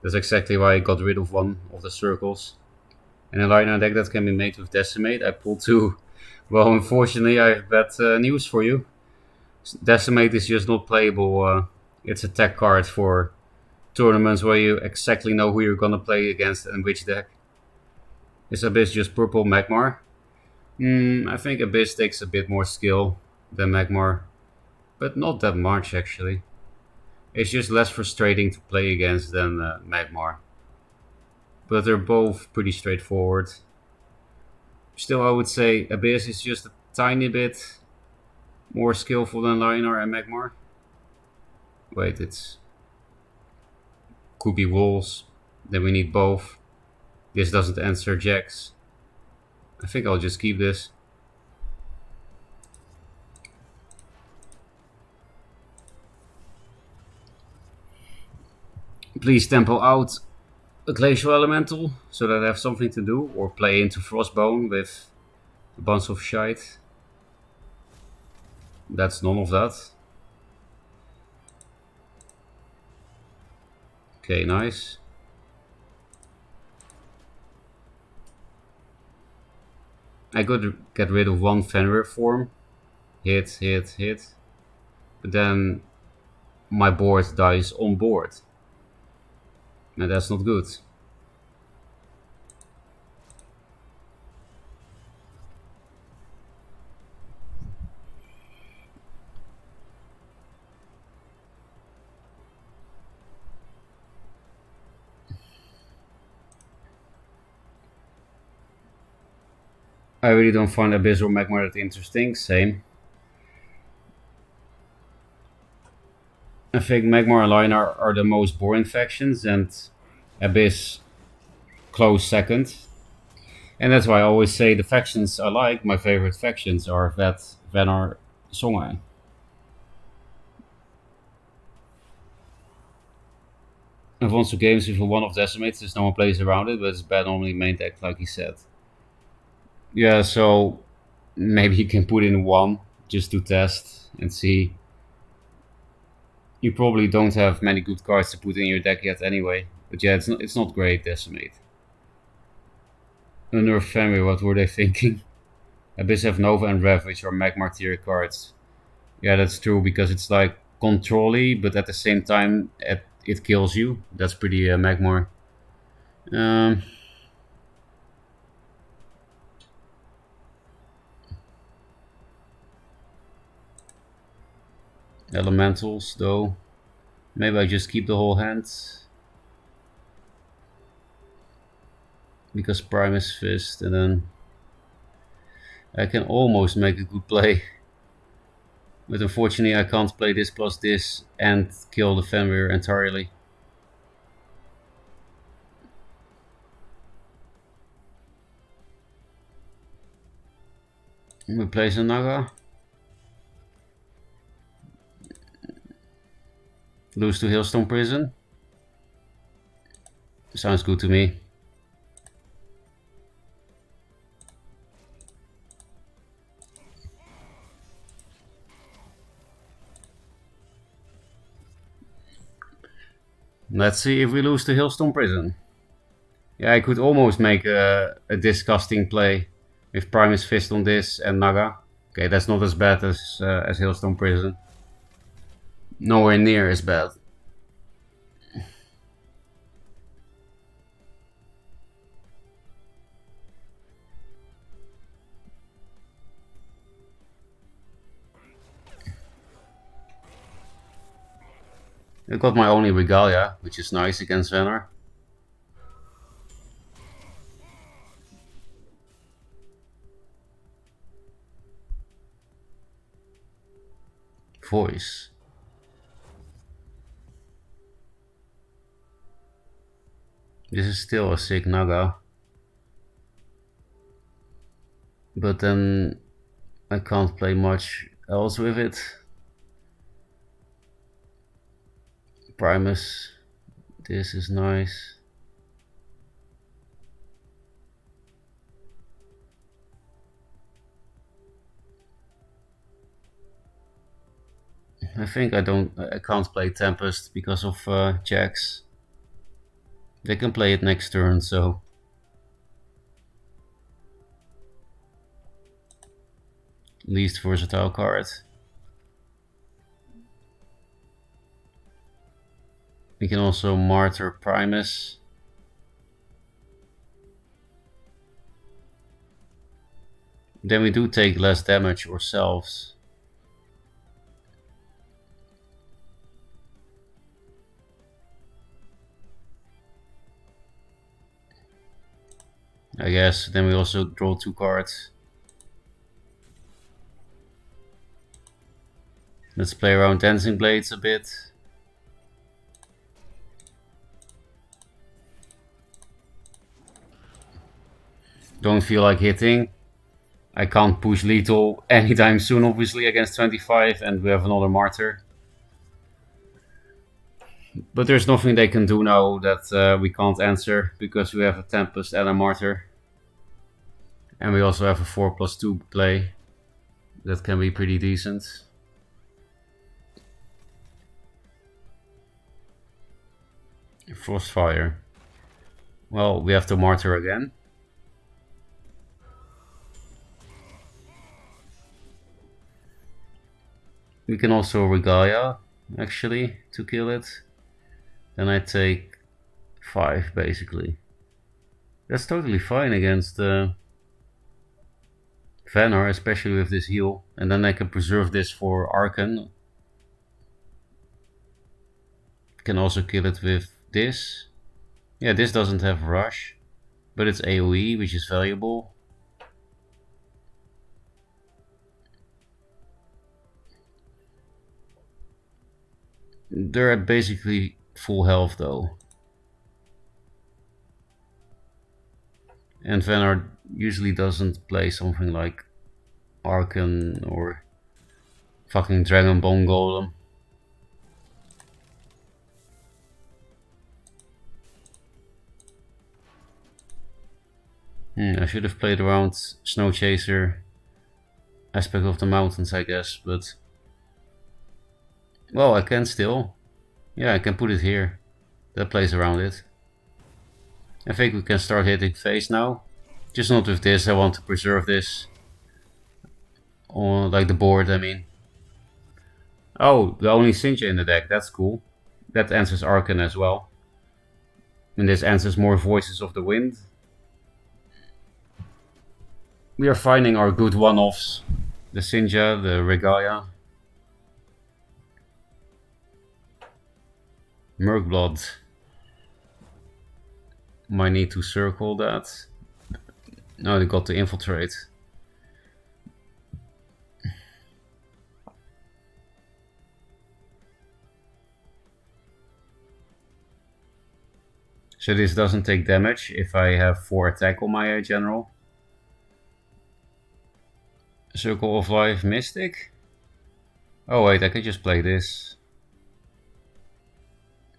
That's exactly why I got rid of one of the circles. And a Lionar deck that can be made with Decimate, I pulled 2. Well, unfortunately I have bad news for you. Decimate is just not playable. It's a tech card for tournaments where you exactly know who you're gonna play against and which deck. Is Abyss just purple Magmar? I think Abyss takes a bit more skill than Magmar, but not that much actually. It's just less frustrating to play against than Magmar. But they're both pretty straightforward. Still, I would say Abyss is just a tiny bit more skillful than Lionar and Magmar. Wait, it's... could be Walls. Then we need both. This doesn't answer Jax. I think I'll just keep this. Please tempo out a Glacial Elemental so that I have something to do, or play into Frostbone with a bunch of shite. That's none of that. Okay, nice. I could get rid of one Fenrir form. Hit, hit, hit. But then my board dies on board. And that's not good. I really don't find Abyss or Magmar that interesting. Same. I think Magmar and Lion are the most boring factions, and Abyss close second. And that's why I always say the factions I like, my favorite factions, are Vet, Venar, Songhai. I've won some games with a one of decimates, there's no one plays around it, but it's bad normally main deck, like he said. Yeah, so maybe you can put in one just to test and see. You probably don't have many good cards to put in your deck yet anyway. But yeah, it's not great, Decimate. Under Fenrir, what were they thinking? Abyss have Nova and Rev, which are Magmar tier cards. Yeah, that's true, because it's like control-y, but at the same time, it kills you. That's pretty Magmar. Elementals, though. Maybe I just keep the whole hand. Because Primus Fist, and then I can almost make a good play. But unfortunately I can't play this plus this and kill the Fenrir entirely. We play some Naga. Lose to Hailstone Prison. Sounds good to me. Let's see if we lose to Hailstone Prison. Yeah, I could almost make a disgusting play with Primus Fist on this and Naga. Okay, that's not as bad as Hailstone Prison. Nowhere near as bad. I got my only Regalia, which is nice against Venar. Voice. This is still a sick Naga. But then I can't play much else with it. Primus. This is nice. I think I can't play Tempest because of Jax. They can play it next turn, so least versatile card. We can also Martyr Primus. Then we do take less damage ourselves. I guess. Then we also draw 2 cards. Let's play around Dancing Blades a bit. Don't feel like hitting. I can't push lethal anytime soon, obviously, against 25, and we have another Martyr. But there's nothing they can do now that we can't answer, because we have a Tempest and a Martyr. And we also have a 4+2 play. That can be pretty decent. Frostfire. Well, we have to Martyr again. We can also Regalia. actually, to kill it. Then I take 5, basically. That's totally fine against Vanar, especially with this heal. And then I can preserve this for Arkan. Can also kill it with this. Yeah, this doesn't have Rush, but it's AoE, which is valuable. They're at basically full health though. And Vanar usually doesn't play something like Arkan or fucking Dragon Bone Golem. I should have played around Snow Chaser, Aspect of the Mountains, I guess, but... Well, I can still. Yeah, I can put it here. That plays around it. I think we can start hitting face now. Just not with this, I want to preserve this. On, like the board, I mean. Oh, the only Sinja in the deck, that's cool. That answers Arkan as well. And this answers more Voices of the Wind. We are finding our good one-offs. The Sinja, the Regalia. Murkblood. Might need to circle that. No, they got to infiltrate. So this doesn't take damage if I have 4 attack on my general. Circle of Life Mystic. Oh wait, I can just play this.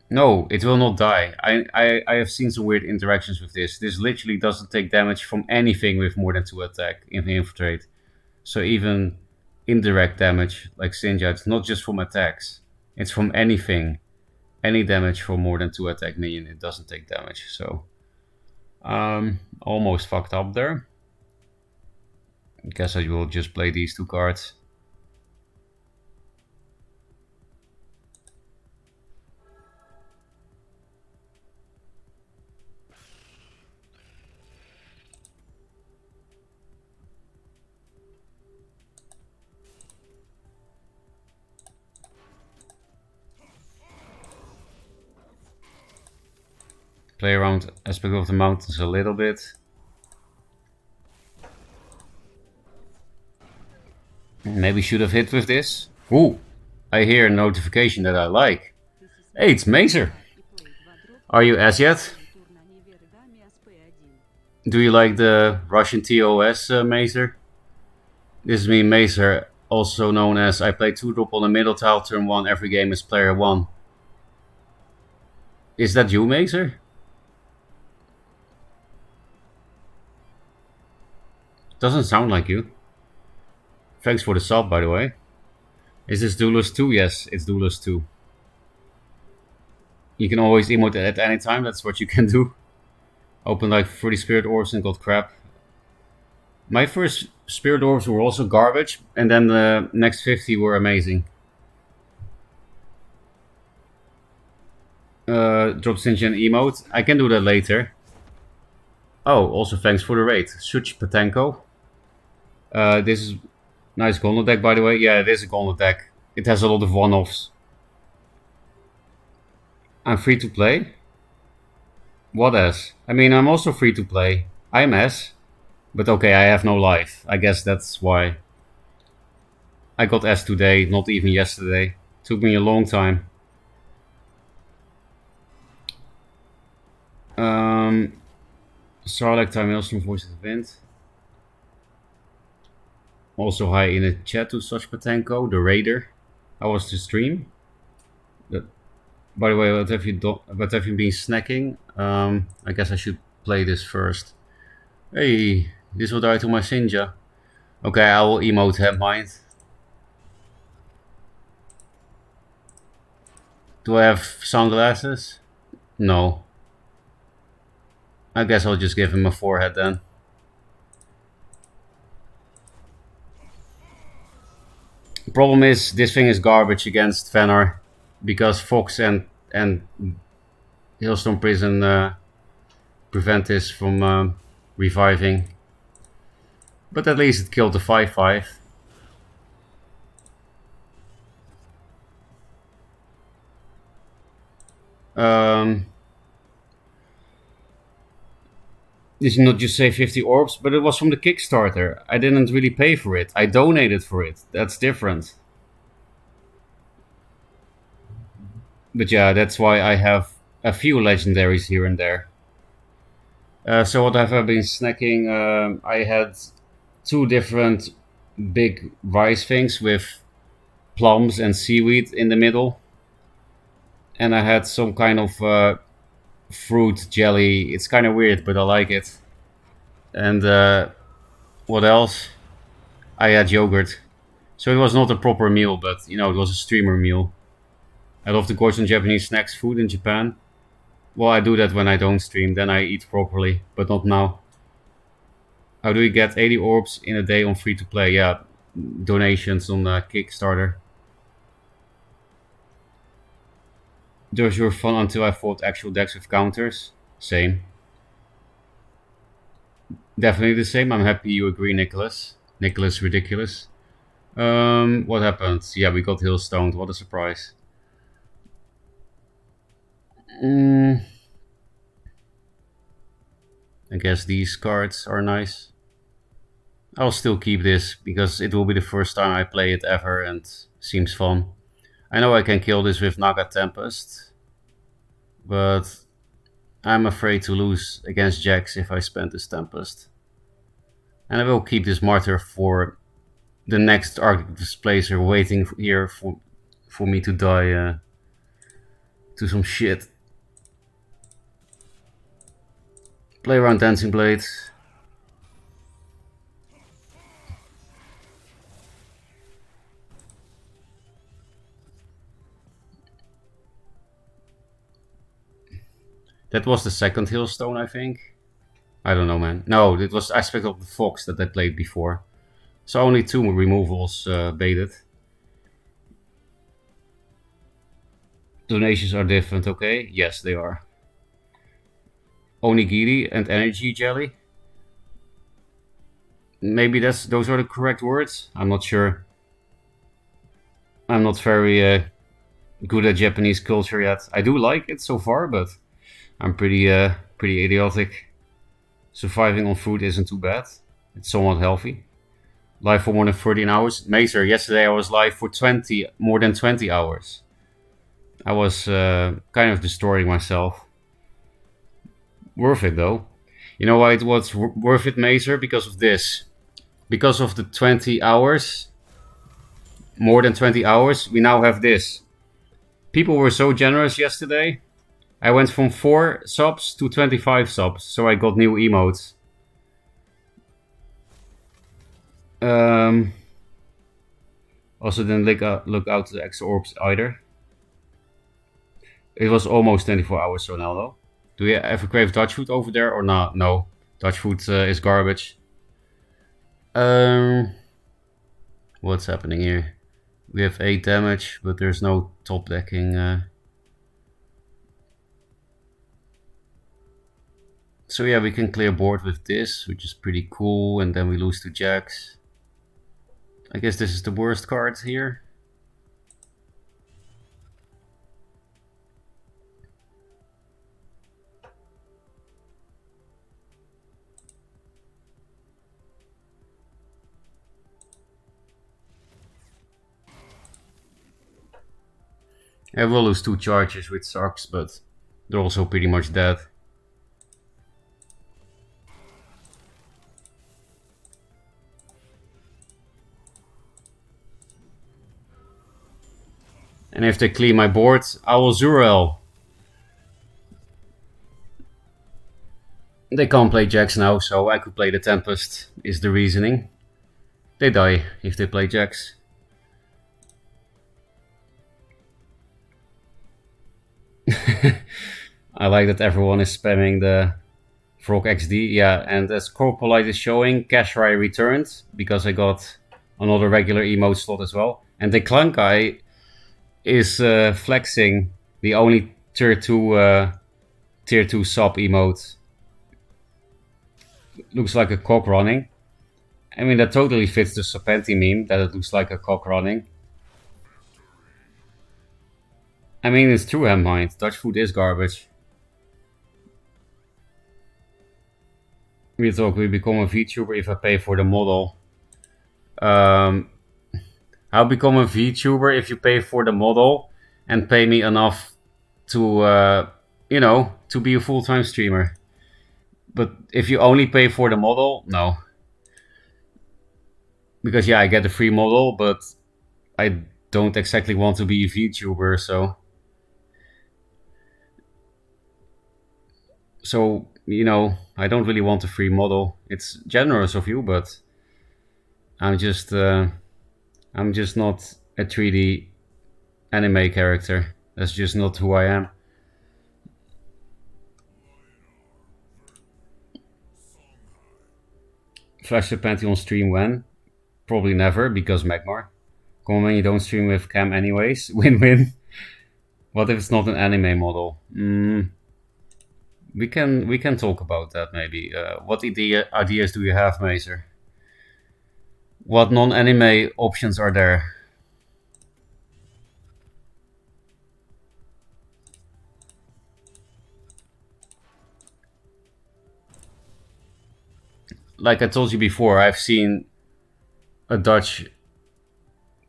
No, it will not die. I have seen some weird interactions with this. This literally doesn't take damage from anything with more than 2 attack in the infiltrate. So even indirect damage, like Sinja, it's not just from attacks. It's from anything. Any damage from more than 2 attack minion, it doesn't take damage. So, almost fucked up there. I guess I will just play these 2 cards. Play around Aspect of the Mountains a little bit. Maybe should have hit with this. Ooh, I hear a notification that I like. Hey, it's Mazer. Are you as yet? Do you like the Russian TOS, Mazer? This is me, Mazer, also known as I play 2-drop on the middle tile, turn 1, every game is player 1. Is that you, Mazer? Doesn't sound like you. Thanks for the sub, by the way. Is this Duelyst 2? Yes, it's Duelyst 2. You can always emote at any time, that's what you can do. Open like 30 Spirit Orbs and got crap. My first Spirit Orbs were also garbage, and then the next 50 were amazing. Drop Sinja and emote. I can do that later. Oh, also thanks for the raid. Such Patenko. This is nice Gauntlet deck, by the way. Yeah, it is a Gauntlet deck. It has a lot of one-offs. I'm free to play? What S? I mean, I'm also free to play. I'm S. But okay, I have no life. I guess that's why. I got S today, not even yesterday. Took me a long time. Starlight Time Maelstrom, Voice of the Wind. Also hi in the chat to Such Patenko, the Raider. How was the stream? By the way, what have you been snacking? I guess I should play this first. Hey, this will die to my Sinja. Okay, I will emote Hand Mind. Do I have sunglasses? No. I guess I'll just give him a forehead then. The problem is, this thing is garbage against Vanar. because Fox and Hailstone Prison prevent this from reviving. But at least it killed the 5/5. Did you not just say 50 orbs? But it was from the Kickstarter. I didn't really pay for it. I donated for it. That's different. But yeah, that's why I have a few legendaries here and there. So what have I been snacking? I had two different big rice things with plums and seaweed in the middle. And I had some kind of fruit jelly. It's kind of weird, but I like it. And what else? I had yogurt. So it was not a proper meal, but you know, it was a streamer meal. I love to gorge on Japanese snacks food in Japan. Well, I do that when I don't stream, then I eat properly, but not now. How do you get 80 orbs in a day on free to play? Yeah, donations on Kickstarter. Those were fun until I fought actual decks with counters. Same. Definitely the same. I'm happy you agree, Nicholas. Nicholas Ridiculous. What happened? Yeah, we got Hillstoned. What a surprise. I guess these cards are nice. I'll still keep this because it will be the first time I play it ever and seems fun. I know I can kill this with Naga Tempest, but I'm afraid to lose against Jax if I spend this Tempest. And I will keep this Martyr for the next Arctic Displacer waiting here for me to die to some shit. Play around Dancing Blade. That was the second Hailstone, I think. I don't know, man. No, it was Aspect of the Fox that I played before. So only two removals baited. Donations are different, okay? Yes, they are. Onigiri and Energy Jelly. Maybe those are the correct words. I'm not sure. I'm not very good at Japanese culture yet. I do like it so far, but I'm pretty idiotic. Surviving on food isn't too bad. It's somewhat healthy. Live for more than 13 hours. Mazer, yesterday I was live for more than 20 hours. I was kind of destroying myself. Worth it though. You know why it was worth it, Mazer? Because of this. Because of the 20 hours, more than 20 hours, we now have this. People were so generous yesterday. I went from 4 subs to 25 subs, so I got new emotes. Also didn't look out the extra orbs either. It was almost 24 hours, Ronaldo. Do you ever crave Dutch food over there or not? No, Dutch food is garbage. What's happening here? We have 8 damage, but there's no top decking. So yeah, we can clear board with this, which is pretty cool, and then we lose to Jax. I guess this is the worst card here. I will lose 2 charges, which sucks, but they're also pretty much dead. And if they clear my board, I will Zurel. They can't play Jax now, so I could play the Tempest, is the reasoning. They die if they play Jax. I like that everyone is spamming the Frog XD. Yeah, and as Corpolite is showing, Cashrai returned because I got another regular emote slot as well. And the Clankai is flexing the only tier 2 sub emote. Looks like a cock running. I mean, that totally fits the Serpenti meme, that it looks like a cock running. I mean, it's true, mind. Dutch food is garbage. We talk, we become a VTuber if I pay for the model. I'll become a VTuber if you pay for the model and pay me enough to, to be a full-time streamer. But if you only pay for the model, no. Because yeah, I get a free model, but I don't exactly want to be a VTuber, so... So, I don't really want a free model. It's generous of you, but I'm just not a 3D anime character. That's just not who I am. Flash the Pantheon stream when? Probably never, because Magmar. Come on, man, you don't stream with Cam anyways. Win-win. What if it's not an anime model? We can talk about that maybe. What ideas do you have, Mazer? What non-anime options are there? Like I told you before, I've seen a Dutch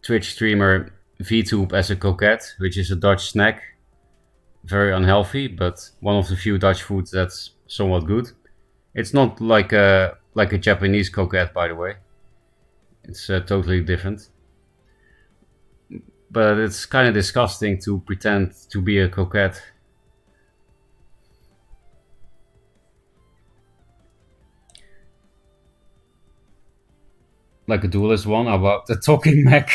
Twitch streamer VTube as a coquette, which is a Dutch snack. Very unhealthy, but one of the few Dutch foods that's somewhat good. It's not like a Japanese coquette, by the way. It's totally different. But it's kind of disgusting to pretend to be a coquette. Like a Duelyst one about the talking mech.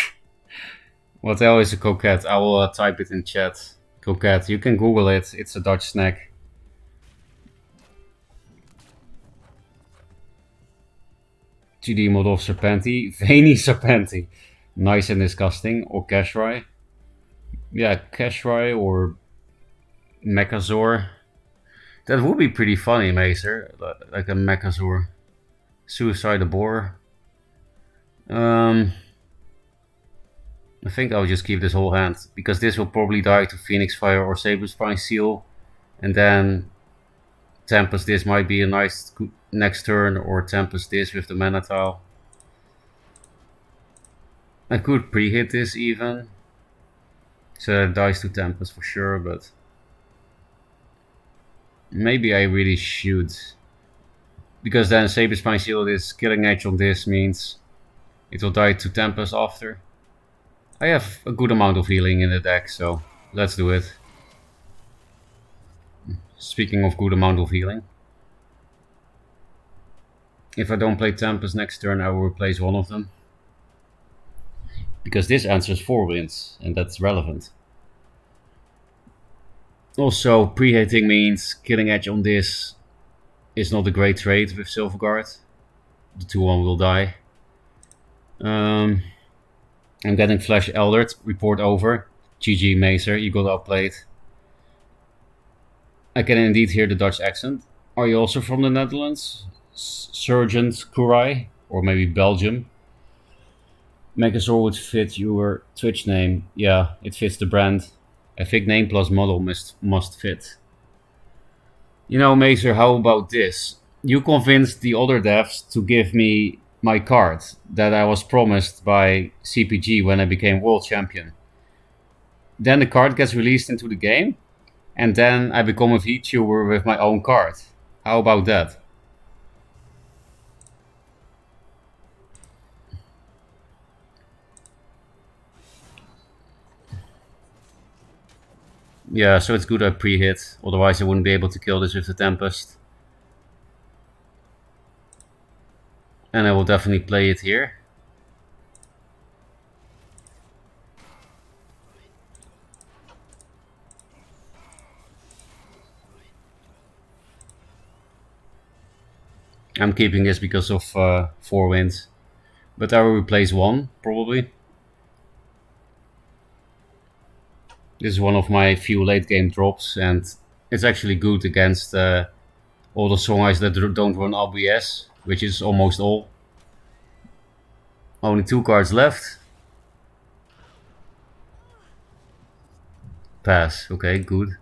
What the hell is a coquette? I will type it in chat. Coquette, you can Google it. It's a Dutch snack. GD model of Serpenti. Veiny Serpenti. Nice and disgusting. Or Cashrai. Yeah, Cashrai or Mechazor. That would be pretty funny, Mazer. Like a Mechazor. Suicide Boar. I think I'll just keep this whole hand, because this will probably die to Phoenix Fire or Saber Spine Seal, and then Tempest this might be a nice next turn, or Tempest this with the mana tile. I could pre-hit this even, so it dies to Tempest for sure, but maybe I really should, because then Saber Spine Seal is killing edge on this means it will die to Tempest after. I have a good amount of healing in the deck, so let's do it. Speaking of good amount of healing. If I don't play Tempest next turn, I will replace one of them. Because this answers 4 wins, and that's relevant. Also, pre-hitting means killing edge on this is not a great trade with Silverguard. The 2-1 will die. I'm getting Flash Eldered. Report over. GG Mazer, you got outplayed. I can indeed hear the Dutch accent. Are you also from the Netherlands? Sergeant Kurai? Or maybe Belgium? Megazord would fit your Twitch name. Yeah, it fits the brand. I think name plus model must fit. You know, Mazer, how about this? You convinced the other devs to give me my card that I was promised by CPG when I became World Champion. Then the card gets released into the game, and then I become a VTuber with my own card. How about that? Yeah, so it's good I pre-hit, otherwise I wouldn't be able to kill this with the Tempest. And I will definitely play it here. I'm keeping this because of 4 wins. But I will replace 1, probably. This is one of my few late game drops, and it's actually good against all the Songais that don't run OBS, which is almost all. Only 2 cards left. Pass. Okay, good.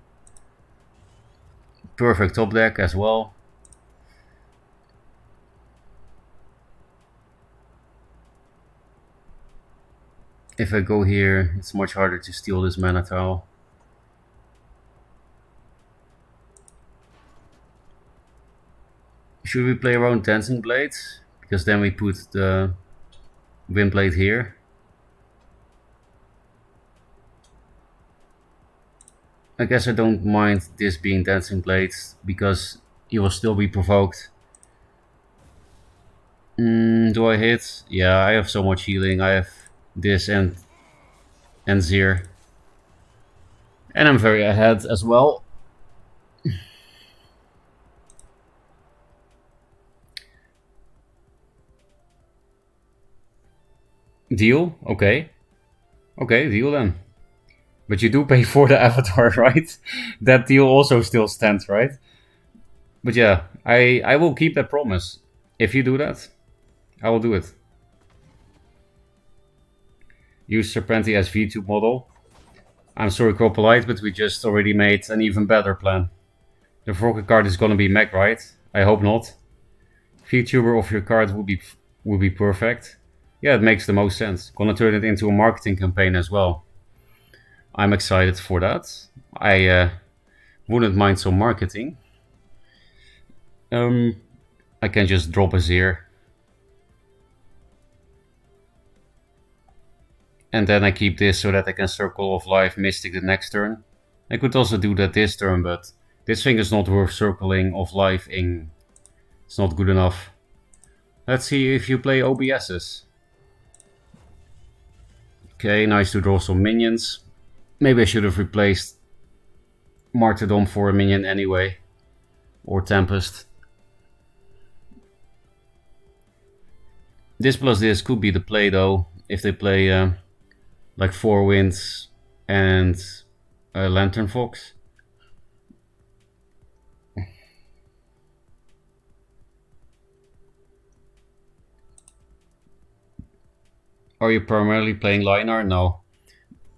Perfect top deck as well. If I go here, it's much harder to steal this mana tile. Should we play around Dancing Blades? Because then we put the Wind Blade here. I guess I don't mind this being Dancing Blades, because he will still be provoked. Do I hit? Yeah, I have so much healing. I have this and Zir. And I'm very ahead as well. Deal? Okay. Okay, deal then. But you do pay for the avatar, right? That deal also still stands, right? But yeah, I will keep that promise. If you do that, I will do it. Use Serpenti as V2 model. I'm sorry, Cropolite, but we just already made an even better plan. The Ferocca card is gonna be mech, right? I hope not. VTuber of your card would be perfect. Yeah, it makes the most sense. Gonna turn it into a marketing campaign as well. I'm excited for that. I wouldn't mind some marketing. I can just drop a Zir. And then I keep this so that I can Circle of Life Mystic the next turn. I could also do that this turn, but this thing is not worth Circling of Life in. It's not good enough. Let's see if you play OBSs. Okay, nice to draw some minions. Maybe I should have replaced Martyrdom for a minion anyway. Or Tempest. This plus this could be the play though, if they play like 4 Winds and Lantern Fox. Are you primarily playing Linar? No.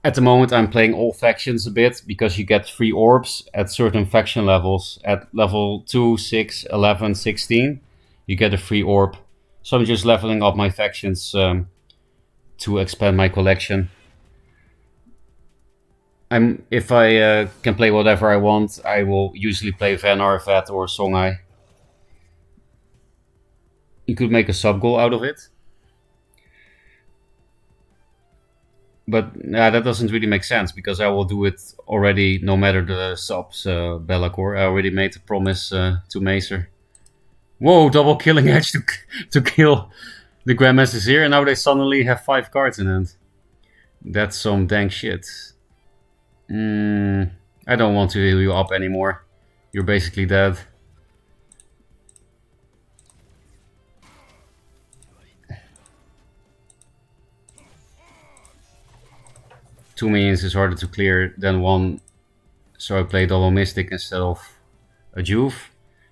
At the moment I'm playing all factions a bit, because you get free orbs at certain faction levels. At level 2, 6, 11, 16, you get a free orb. So I'm just leveling up my factions to expand my collection. If I can play whatever I want, I will usually play Van Arvet or Songhai. You could make a sub-goal out of it. But that doesn't really make sense, because I will do it already no matter the subs, Bellacore. I already made a promise to Macer. Whoa, double killing edge to kill the Grandmasters here, and now they suddenly have 5 cards in hand. That's some dang shit. I don't want to heal you up anymore. You're basically dead. Two minions is harder to clear than one, so I play double Mystic instead of a Juve.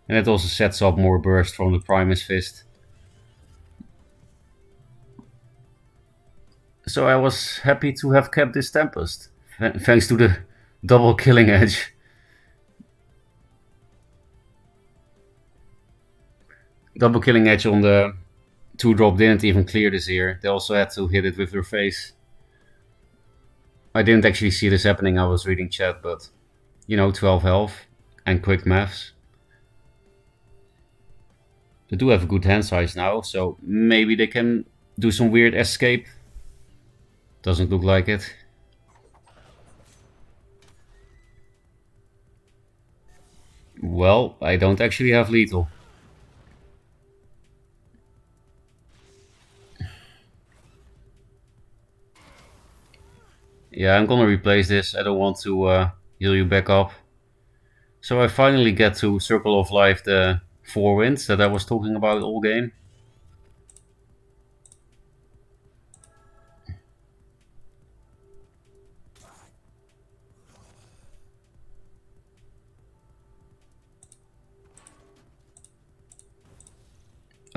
And it also sets up more burst from the Primus Fist. So I was happy to have kept this Tempest, thanks to the double killing edge. Double killing edge on the 2-drop didn't even clear this here. They also had to hit it with their face. I didn't actually see this happening, I was reading chat, but you know, 12 health and quick maths. They do have a good hand size now, so maybe they can do some weird escape. Doesn't look like it. Well, I don't actually have lethal. Yeah, I'm gonna replace this. I don't want to heal you back up. So I finally get to Circle of Life the 4 Winds that I was talking about all game.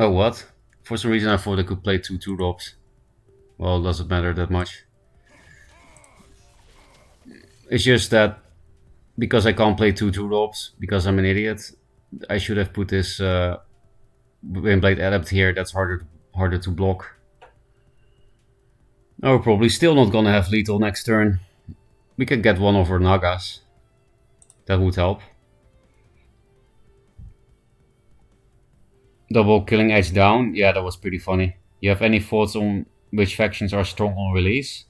Oh, what? For some reason I thought I could play 2/2 drops. Well, it doesn't matter that much. It's just that because I can't play 2/2 drops, because I'm an idiot, I should have put this Windblade Adept here. That's harder to block. Oh, we're probably still not gonna have lethal next turn. We can get one over Nagas. That would help. Double killing edge down. Yeah, that was pretty funny. You have any thoughts on which factions are strong on release?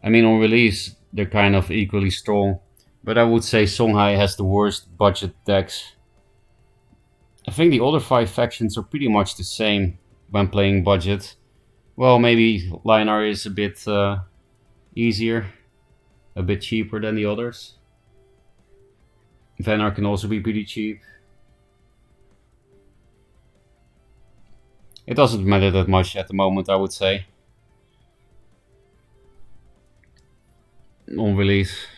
I mean, on release, they're kind of equally strong. But I would say Songhai has the worst budget decks. I think the other 5 factions are pretty much the same when playing budget. Well, maybe Linar is a bit easier, a bit cheaper than the others. Vanar can also be pretty cheap. It doesn't matter that much at the moment, I would say. On release.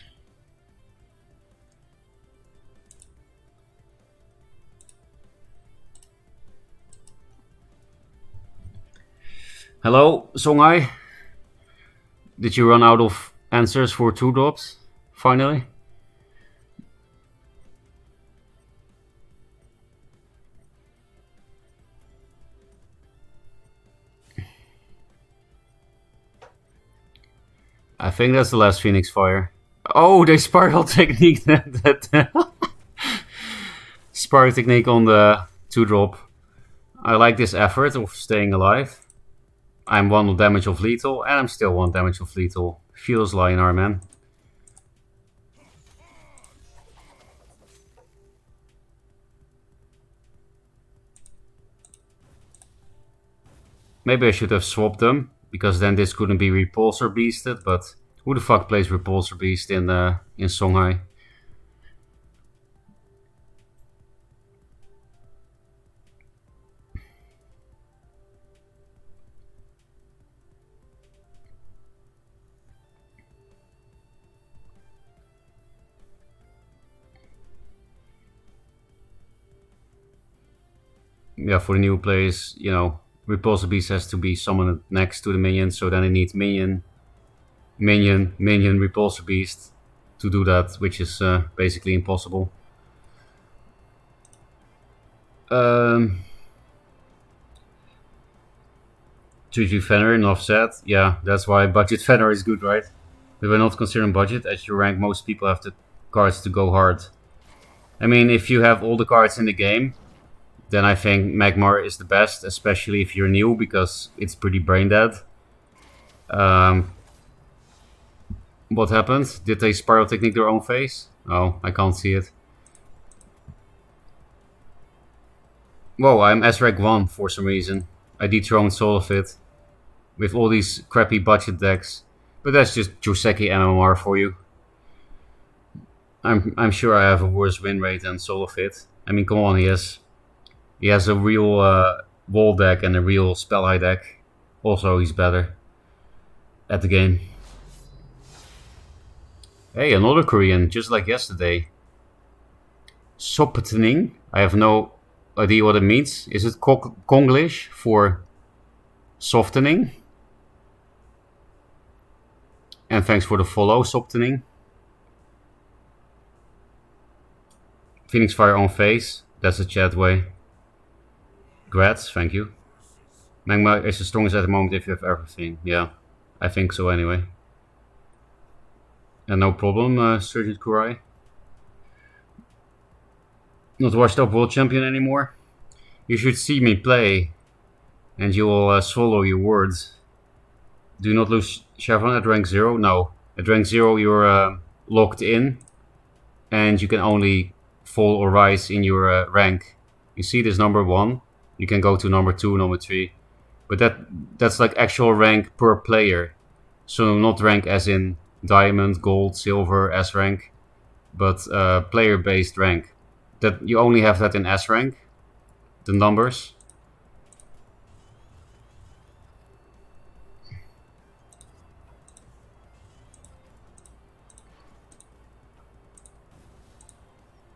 Hello, Songhai. Did you run out of answers for 2 drops, finally? I think that's the last Phoenix Fire. Oh, they Spiral Technique that Spiral Technique on the 2-drop. I like this effort of staying alive. I'm 1 damage of lethal, and I'm still 1 damage of lethal. Feels Linar, man. Maybe I should have swapped them, because then this couldn't be Repulsor Beasted, but who the fuck plays Repulsor Beast in Songhai? Yeah, for the new players, you know, Repulsor Beast has to be summoned next to the minion, so then it needs minion, Repulsor Beast to do that, which is basically impossible. 3G Fenrir in offset, yeah, that's why budget Fenrir is good, right? We were not considering budget. As you rank, most people have the cards to go hard. I mean, if you have all the cards in the game, then I think Magmar is the best, especially if you're new, because it's pretty brain dead. What happened? Did they Spiral Technique their own face? Oh, I can't see it. Whoa, I'm SREG 1 for some reason. I dethroned Solofit with all these crappy budget decks. But that's just Joseki MMR for you. I'm sure I have a worse win rate than Solofit. I mean, come on, he has a real wall deck and a real spell high deck. Also, he's better at the game. Hey, another Korean, just like yesterday. Soppetening. I have no idea what it means. Is it Konglish for softening? And thanks for the follow, Softening. Phoenix Fire on face. That's the chat way. Grats, thank you. Magma is the strongest at the moment if you have everything. Yeah, I think so anyway. And no problem, Surgeon Kurai. Not washed up World Champion anymore. You should see me play, and you will swallow your words. Do not lose Chevron at rank 0? No. At rank 0 you're locked in, and you can only fall or rise in your rank. You see this number 1, you can go to number 2, number 3. But that's like actual rank per player. So not rank as in diamond, gold, silver, S rank, but player-based rank. That you only have that in S rank, the numbers.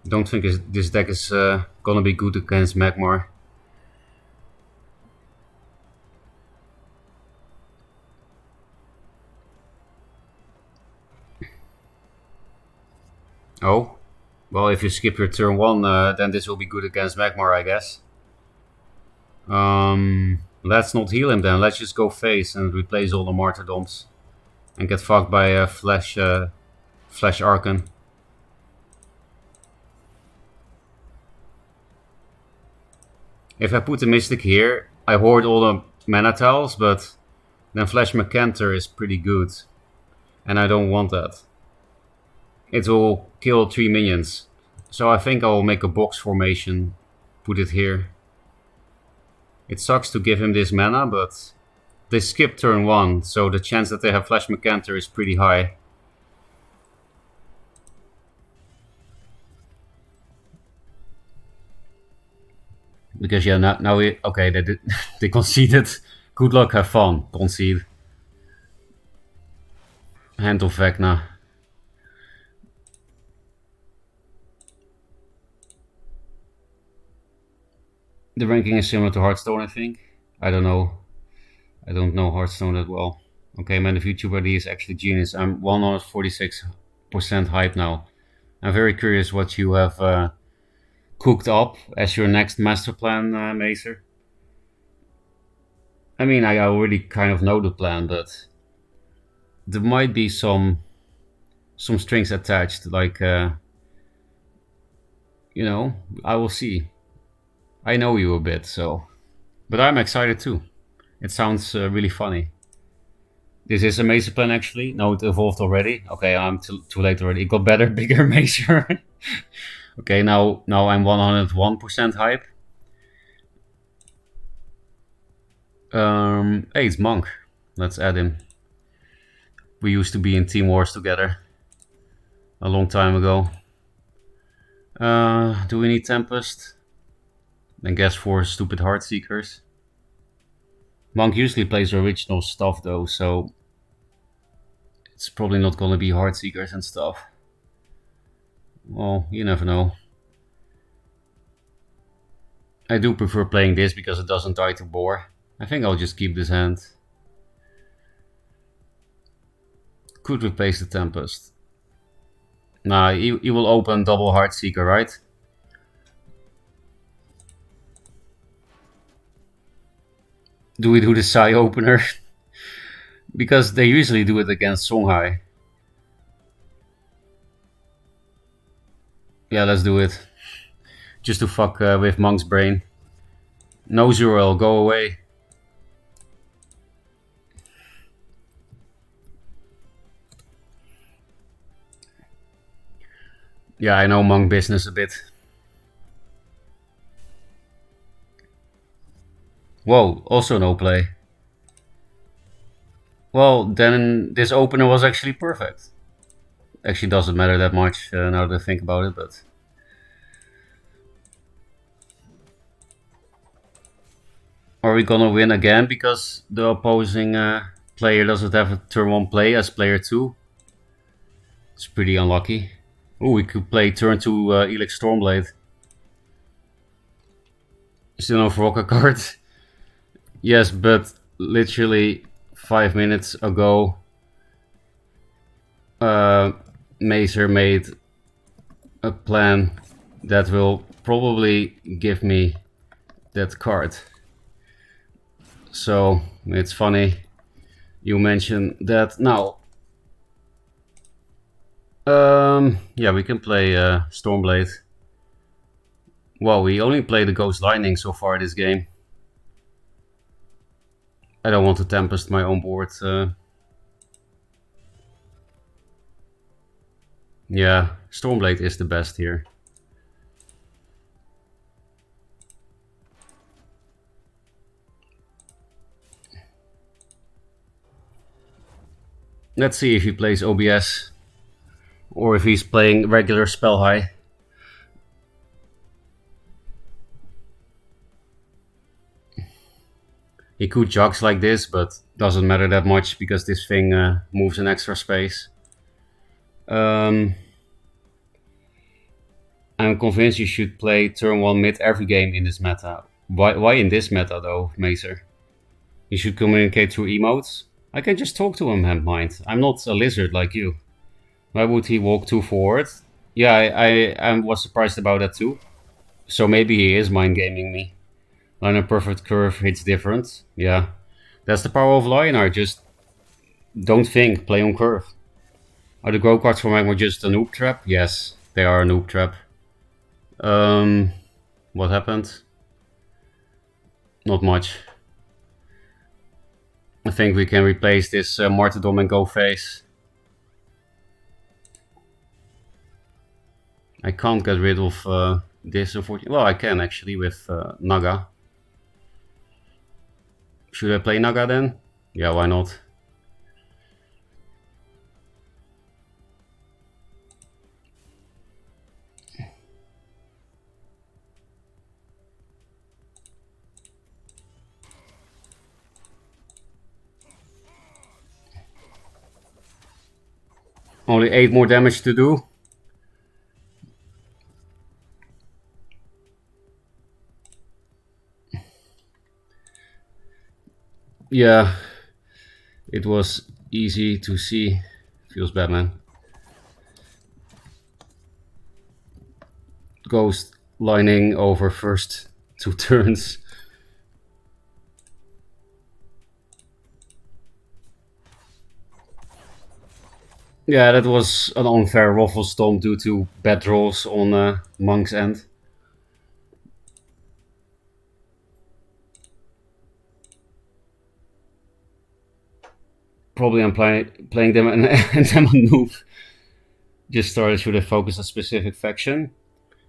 Don't think this deck is gonna be good against Magmar. Well, if you skip your turn 1, then this will be good against Magmar, I guess. Let's not heal him then. Let's just go face and replace all the martyrdoms. And get fucked by a Flash Archon. If I put the Mystic here, I hoard all the mana tiles, but then Flash Mercantor is pretty good. And I don't want that. It will kill 3 minions. So I think I will make a box formation, put it here. It sucks to give him this mana, but they skip turn 1, so the chance that they have Flash Mercantor is pretty high. Because yeah, now we okay, they conceded. Good luck, have fun. Concede. Hand of Vecna. The ranking is similar to Hearthstone, I think. I don't know. I don't know Hearthstone that well. Okay, man, the VTuber ID is actually genius. I'm 146% hype now. I'm very curious what you have cooked up as your next master plan, Macer. I mean, I already kind of know the plan, but there might be some strings attached, like, you know, I will see. I know you a bit, so... But I'm excited too. It sounds really funny. This is a Macer plan, actually. No, it evolved already. Okay, I'm too late already. It got better, bigger Macer. Okay, now I'm 101% hype. Hey, it's Monk. Let's add him. We used to be in Team Wars together a long time ago. Do we need Tempest? I guess for stupid Heartseekers. Monk usually plays original stuff though, so it's probably not gonna be Heartseekers and stuff. Well, you never know. I do prefer playing this because it doesn't die to Boar. I think I'll just keep this hand. Could replace the Tempest. Nah, he will open double Heartseeker, right? Do we do the Sai opener? Because they usually do it against Songhai. Yeah, let's do it. Just to fuck with Monk's brain. No Zurel, go away. Yeah, I know Monk business a bit. Whoa, also no play. Well, then this opener was actually perfect. Actually doesn't matter that much now that I think about it, but... Are we gonna win again because the opposing player doesn't have a turn 1 play as player 2? It's pretty unlucky. Oh, we could play turn 2 Elix Stormblade. Still no Ferocca card? Yes, but literally 5 minutes ago Macer made a plan that will probably give me that card. So it's funny you mentioned that now. Yeah, we can play Stormblade. Well, we only play the Ghost Lightning so far this game. I don't want to Tempest my own board. Yeah, Stormblade is the best here. Let's see if he plays OBS or if he's playing regular Spell High. He could Jogs like this, but doesn't matter that much because this thing moves an extra space. I'm convinced you should play turn 1 mid every game in this meta. Why in this meta though, Macer? You should communicate through emotes. I can just talk to him, Handmind. I'm not a lizard like you. Why would he walk too forward? Yeah, I was surprised about that too. So maybe he is mind gaming me. Line of perfect curve hits different. Yeah, that's the power of Lionheart. Just don't think, play on curve. Are the go karts for Magma just a noob trap? Yes, they are a noob trap. Um, what happened? Not much. I think we can replace this martyrdom and go face. I can't get rid of this, unfortunately. Well, I can actually with Naga. Should I play Naga then? Yeah, why not? Only 8 more damage to do. Yeah, it was easy to see. Feels bad, man. Ghost lining over first 2 turns. Yeah, that was an unfair Ruffle Stomp due to bad draws on Monk's end. Probably I'm playing them and them a noob. Just started, should I focus a specific faction?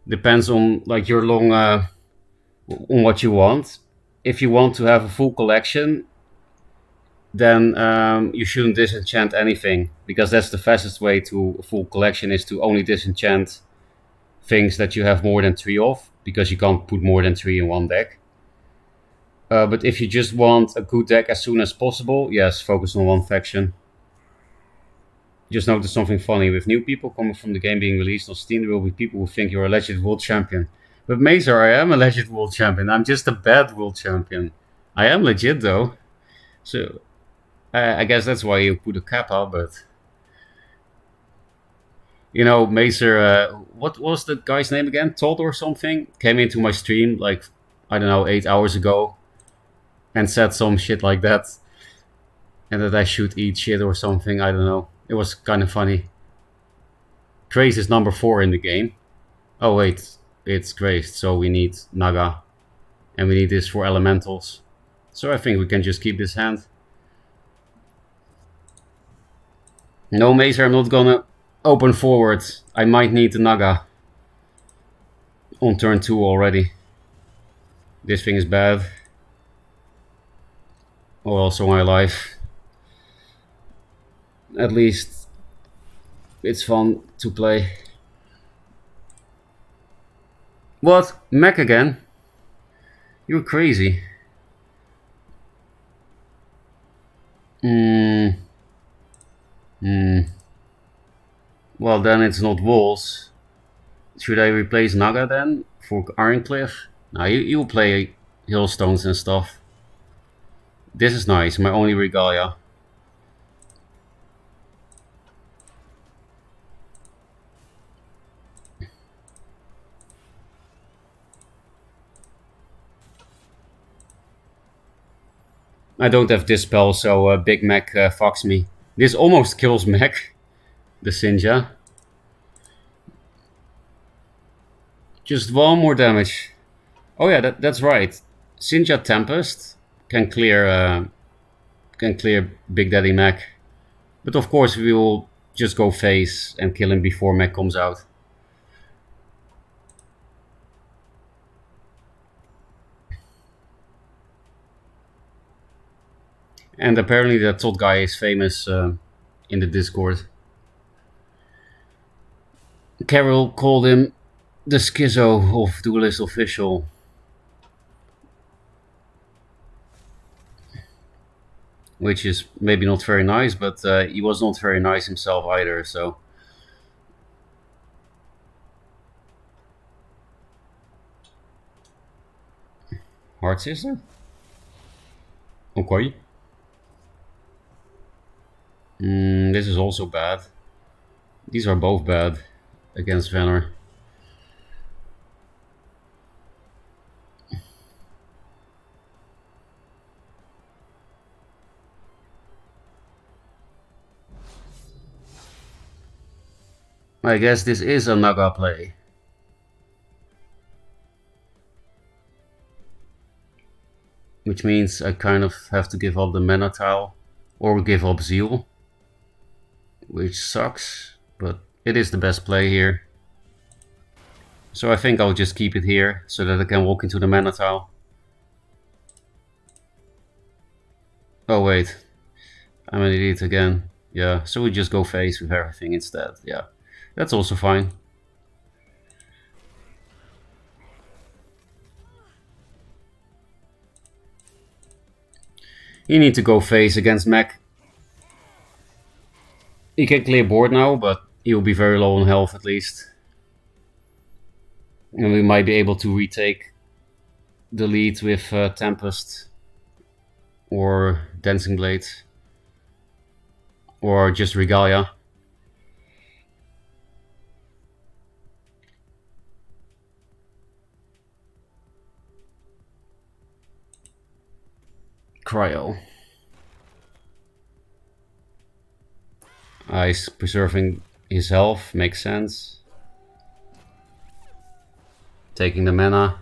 Depends on like your long on what you want. If you want to have a full collection, then you shouldn't disenchant anything, because that's the fastest way to a full collection, is to only disenchant things that you have more than 3 of, because you can't put more than 3 in one deck. But if you just want a good deck as soon as possible, yes, focus on one faction. Just noticed something funny. With new people coming from the game being released on Steam, there will be people who think you're a legit world champion. But Mazer, I am a legit world champion. I'm just a bad world champion. I am legit though. So I guess that's why you put a cap out, but you know, Mazer, what was the guy's name again? Todd or something? Came into my stream like, I don't know, 8 hours ago and said some shit like that. And that I should eat shit or something, I don't know. It was kind of funny. Trace is number 4 in the game. Oh wait, it's Grace, so we need Naga. And we need this for elementals. So I think we can just keep this hand. No Mazer, I'm not gonna open forward. I might need the Naga on turn 2 already. This thing is bad. Oh, also my life. At least it's fun to play. What? Mech again? You're crazy. Well, then it's not walls. Should I replace Naga then for Ironcliff? Now you play Hailstones and stuff. This is nice, my only Regalia. I don't have Dispel, so Big Mac fucks me. This almost kills Mac, the Sinja. Just 1 more damage. Oh yeah, that's right. Sinja Tempest can clear Big Daddy Mac. But of course we will just go face and kill him before Mac comes out. And apparently that Todd guy is famous in the Discord. Carol called him the schizo of Duelyst Official. Which is maybe not very nice, but he was not very nice himself either, so... Hard Sister? Okay. This is also bad. These are both bad. against Vanner. I guess this is a Naga play. Which means I kind of have to give up the mana tile or give up Zeal. Which sucks, but it is the best play here. So I think I'll just keep it here so that I can walk into the mana tile. Oh wait, I'm an idiot again. Yeah, so we just go face with everything instead. Yeah, that's also fine. You need to go face against mech. He can clear board now, but he'll be very low on health at least. And we might be able to retake the lead with Tempest or Dancing Blade or just Regalia. Cryo. He's preserving his health, makes sense. Taking the mana.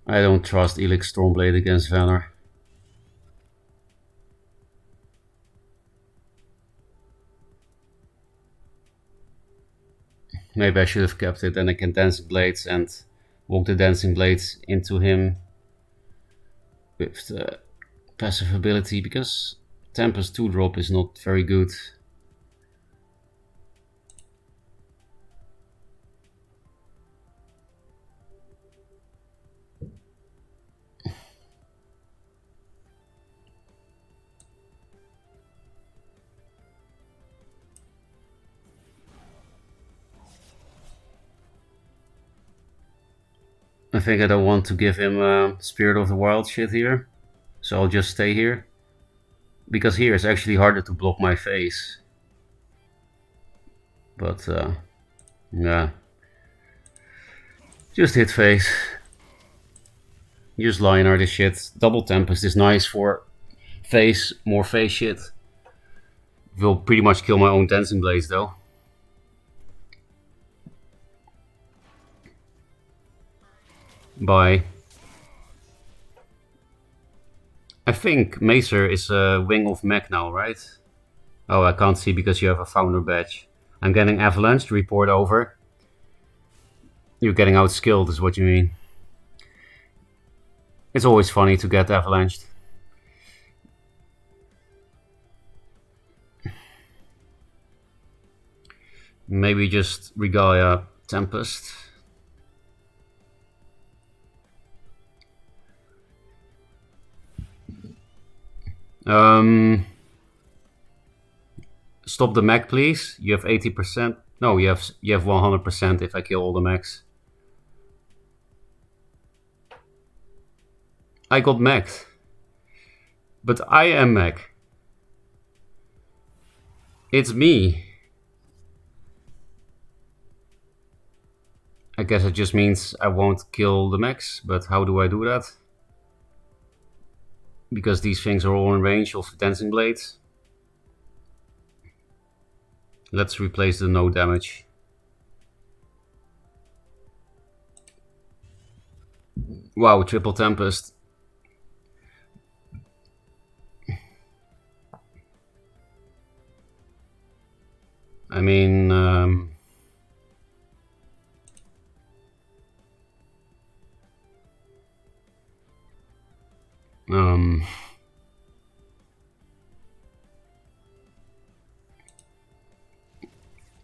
I don't trust Elix Stormblade against Vanner. Maybe I should have kept it, and I can Dancing Blades and walk the Dancing Blades into him with the passive ability, because Tempest 2-drop is not very good. I think I don't want to give him Spirit of the Wild shit here, so I'll just stay here. Because here it's actually harder to block my face. But yeah. Just hit face. Use Lionheart this shit. Double Tempest is nice for face, more face shit. Will pretty much kill my own Dancing Blades though. Bye. I think Macer is a wing of mech now, right? Oh, I can't see because you have a founder badge. I'm getting avalanched, report over. You're getting outskilled is what you mean. It's always funny to get avalanched. Maybe just Regalia Tempest. Stop the mech, please. You have 80%. No, you have 100% if I kill all the mechs. I got mech. But I am mech. It's me. I guess it just means I won't kill the mechs, but how do I do that? Because these things are all in range of Dancing Blades. Let's replace the no damage. Wow, triple Tempest. I mean,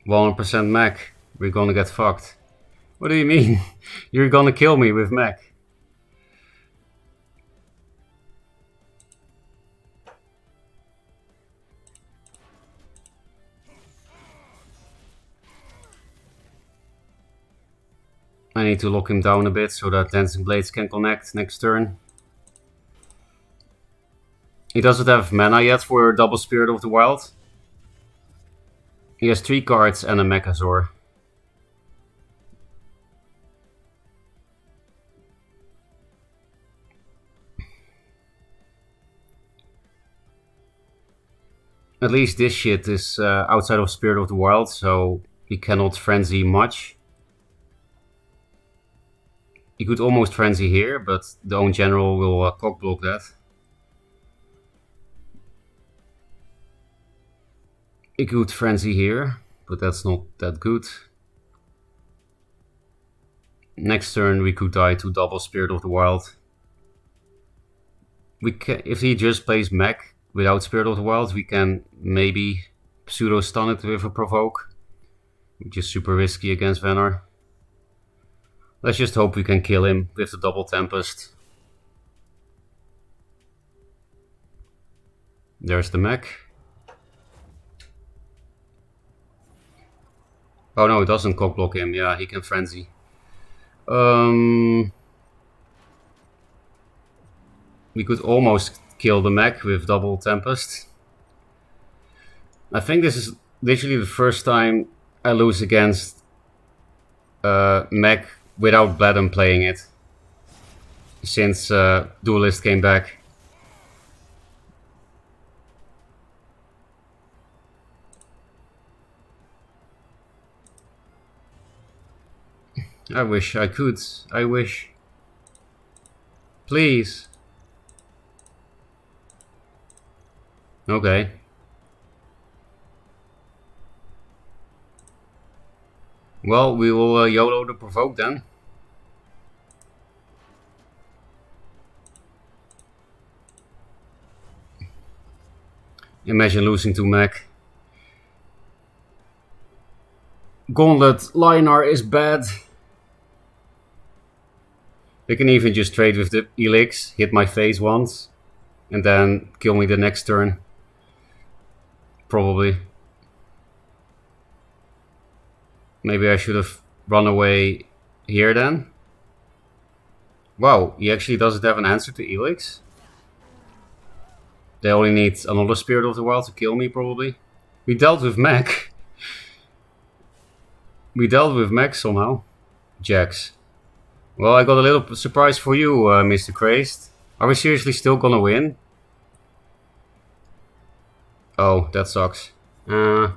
100% mech. We're gonna get fucked. What do you mean? You're gonna kill me with mech. I need to lock him down a bit so that Dancing Blades can connect next turn. He doesn't have mana yet for double Spirit of the Wild. He has 3 cards and a Mechazor. At least this shit is outside of Spirit of the Wild, so he cannot Frenzy much. He could almost Frenzy here, but the own General will cockblock that. He could Frenzy here, but that's not that good. Next turn we could die to double Spirit of the Wild. We can, if he just plays Mech without Spirit of the Wild, we can maybe pseudo stun it with a Provoke, which is super risky against Venar. Let's just hope we can kill him with the double Tempest. There's the Mech. Oh no, it doesn't cockblock him. Yeah, he can Frenzy. We could almost kill the Mech with double Tempest. I think this is literally the first time I lose against Mech without Bladden playing it since Duelyst came back. I wish I could. I wish. Please. Okay. Well, we will YOLO the Provoke then. Imagine losing to Mech. Gauntlet Linar is bad. They can even just trade with the Elix, hit my face once, and then kill me the next turn. Probably. Maybe I should have run away here then. Wow, he actually doesn't have an answer to Elix. They only need another Spirit of the Wild to kill me, probably. We dealt with Mech. We dealt with Mech somehow. Jax. Well, I got a little surprise for you, Mr. Crazed. Are we seriously still gonna win? Oh, that sucks. I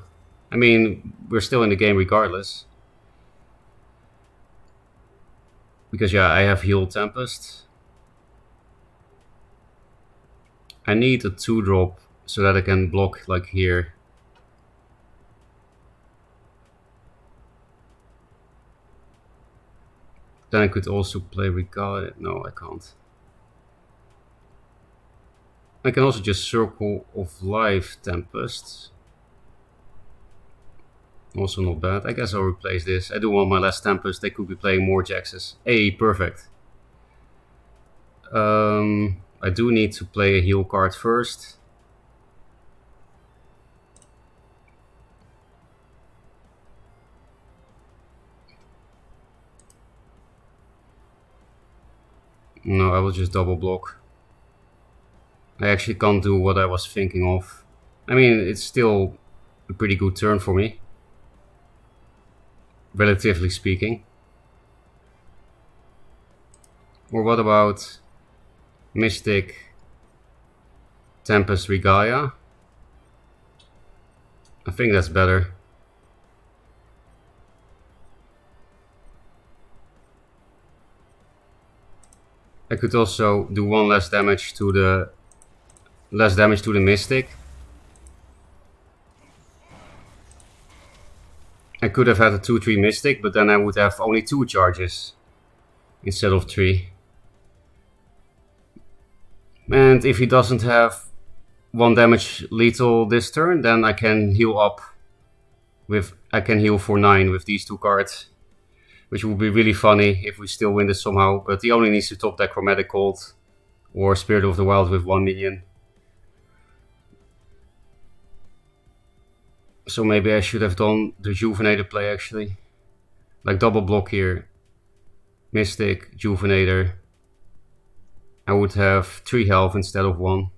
mean, we're still in the game regardless. Because, yeah, I have Heal Tempest. I need a 2-drop so that I can block, like, here. Then I could also play Regard. No, I can't. I can also just Circle of Life Tempest. Also not bad. I guess I'll replace this. I do want my last Tempest. They could be playing more Jaxes. Hey, perfect. I do need to play a heal card first. No, I will just double block. I actually can't do what I was thinking of. I mean, it's still a pretty good turn for me. Relatively speaking. Or what about Mystic Tempest Regalia? I think that's better. I could also do one less damage to the Mystic. I could have had a 2-3 Mystic, but then I would have only 2 charges instead of 3. And if he doesn't have 1 damage lethal this turn, then I can heal up with, I can heal for 9 with these 2 cards. Which would be really funny if we still win this somehow, but he only needs to top that Chromatic Cold or Spirit of the Wild with 1 minion. So maybe I should have done the Juvenator play actually. Like double block here. Mystic, Juvenator. I would have 3 health instead of 1.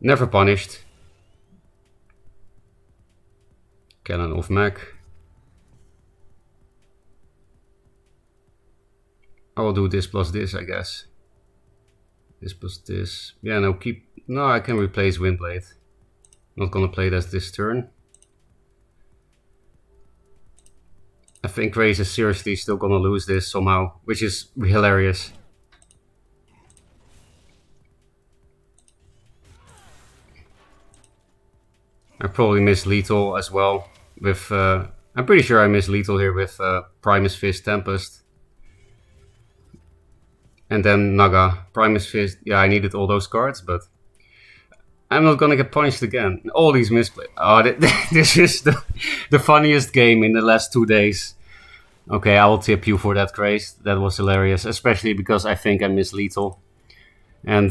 Never punished. Cannon of mech. I will do this plus this, I guess. This plus this. Yeah, no, keep... No, I can replace Windblade. Not gonna play that this turn. I think Raze is seriously still gonna lose this somehow, which is hilarious. I probably miss lethal as well with... I'm pretty sure I miss lethal here with Primus Fist Tempest. And then Naga. Primus Fist, yeah, I needed all those cards, but... I'm not gonna get punished again. All these misplays. Oh, this is the funniest game in the last 2 days. Okay, I will tip you for that, Grace. That was hilarious, especially because I think I missed lethal. And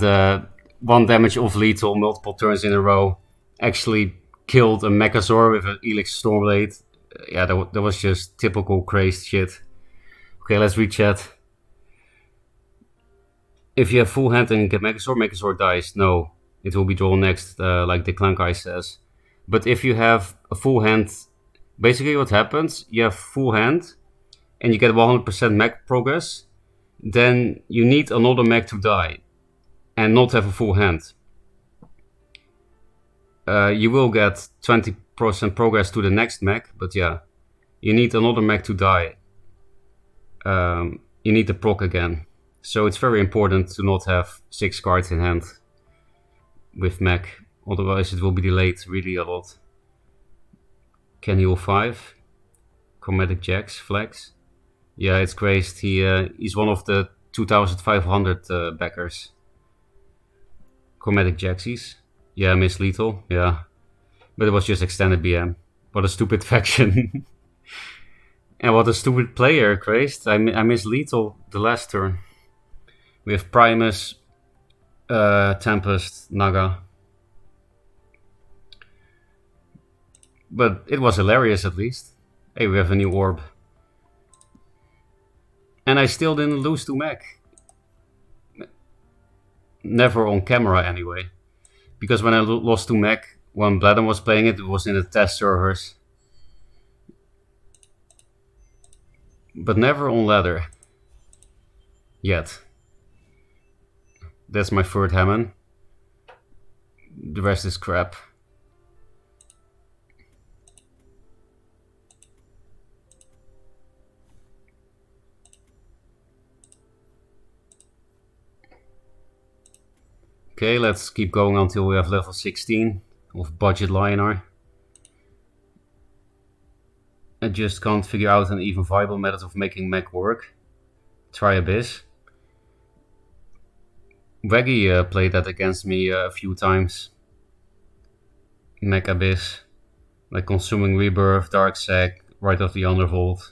1 damage of lethal multiple turns in a row actually killed a Megazord with an Elix Stormblade. Yeah, that was just typical crazed shit. Okay, let's read chat. If you have full hand and get Megazord, Megazord dies. No, it will be drawn next, like the Clank Eye says. But if you have a full hand, basically what happens, you have full hand and you get 100% mech progress, then you need another mech to die and not have a full hand. You will get 20% progress to the next mech, but yeah, you need another mech to die. You need the proc again. So it's very important to not have 6 cards in hand with mech, otherwise it will be delayed really a lot. Can heal 5. Chromatic Jax, flex. Yeah, it's crazed. He's one of the 2,500 backers. Chromatic Jaxies. Yeah, miss lethal. Yeah. But it was just extended BM. What a stupid faction. And what a stupid player, crazed. I miss lethal the last turn. We have Primus, Tempest, Naga. But it was hilarious at least. Hey, we have a new orb. And I still didn't lose to mech. Never on camera anyway. Because when I lost to mech, when Bladden was playing it, it was in the test servers. But never on ladder. Yet. That's my third Hammond. The rest is crap. Okay, let's keep going until we have level 16 of budget Lionar. I just can't figure out an even viable method of making mech work. Try Abyss. Waggy played that against me a few times. Mech Abyss. Like Consuming Rebirth, Dark Sack, right off the Undervolt.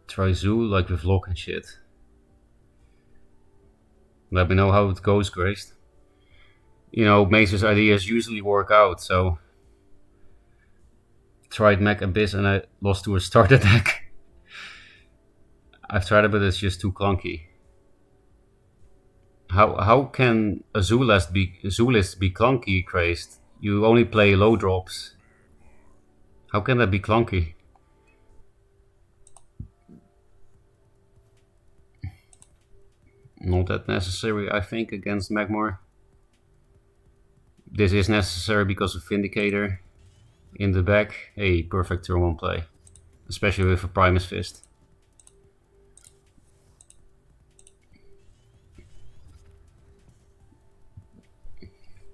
Try Zoo, like with lock and shit. Let me know how it goes, Grace. You know, Mace's ideas usually work out, so... Tried Mech Abyss and I lost to a starter deck. I've tried it, but it's just too clunky. How can a Zoolist be clunky, crazed? You only play low drops. How can that be clunky? Not that necessary, I think, against Magmar. This is necessary because of Vindicator in the back. Hey, perfect turn 1 play. Especially with a Primus Fist.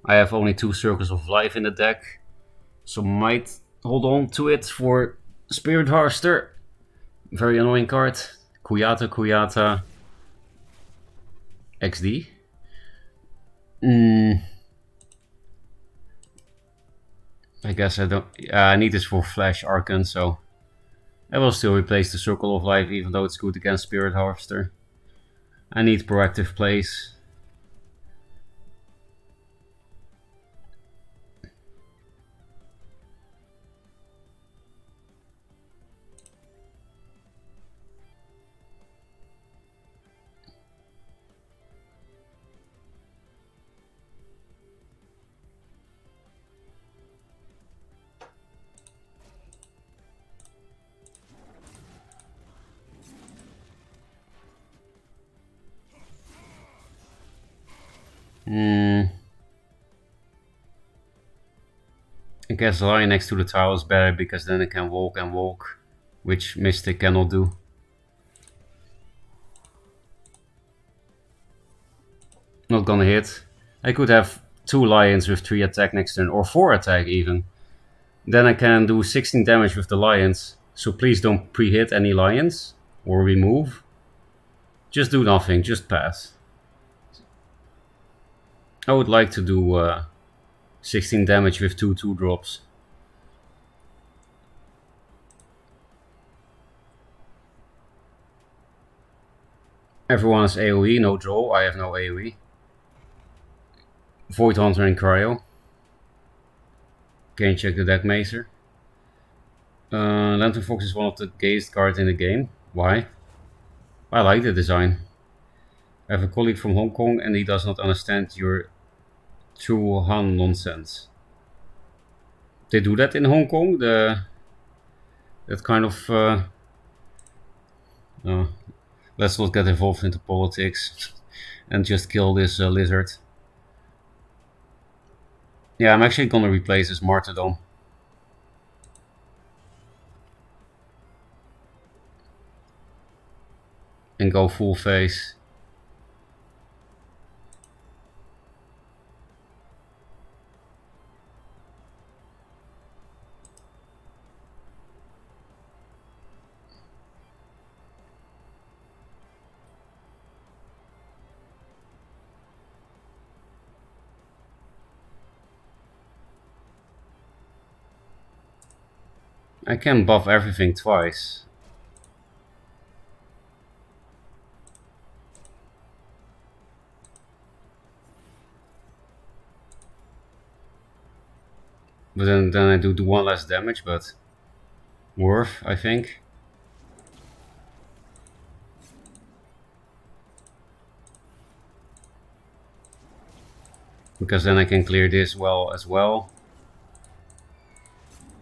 I have only 2 Circles of Life in the deck, so might hold on to it for Spirit Harvester. Very annoying card. Kuyata. XD. I guess I don't... I need this for Flash Archon, so... I will still replace the Circle of Life, even though it's good against Spirit Harvester. I need proactive plays. Hmm. I guess lying next to the tile is better because then it can walk and walk, which Mystic cannot do. Not gonna hit. I could have 2 lions with 3 attack next turn, or 4 attack even. Then I can do 16 damage with the lions. So please don't pre-hit any lions or remove. Just do nothing, just pass. I would like to do 16 damage with 2 2-drops. Everyone has AoE, no draw, I have no AoE. Void Hunter and Cryo. Can check the deck mazer. Lantern Fox is one of the gayest cards in the game. Why? I like the design. I have a colleague from Hong Kong and he does not understand your true Han nonsense. They do that in Hong Kong? That kind of... let's not get involved into politics and just kill this lizard. Yeah, I'm actually gonna replace this Martyrdom. And go full face. I can buff everything twice. But then I do 1 less damage, but worth, I think. Because then I can clear this well as well.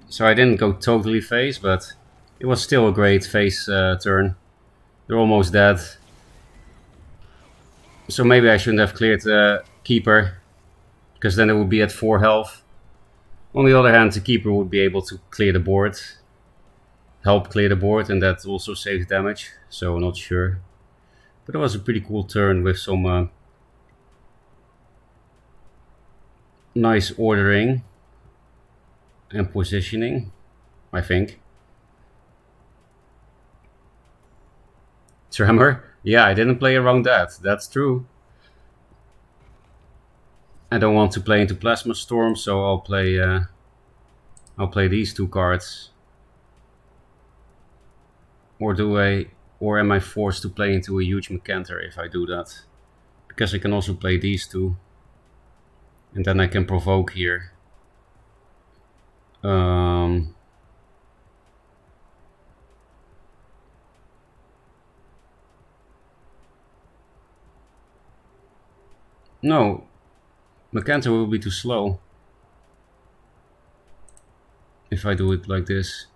So I didn't go totally face, but it was still a great face turn. They're almost dead. So maybe I shouldn't have cleared the Keeper, because then it would be at 4 health. On the other hand, the Keeper would be able to clear the board. Help clear the board, and that also saves damage, so not sure. But it was a pretty cool turn with some nice ordering and positioning, I think. Tremor? Yeah, I didn't play around that. That's true. I don't want to play into Plasma Storm, so I'll play these 2 cards. Or am I forced to play into a huge Mecanter if I do that? Because I can also play these 2. And then I can provoke here. No, Mecanter will be too slow if I do it like this.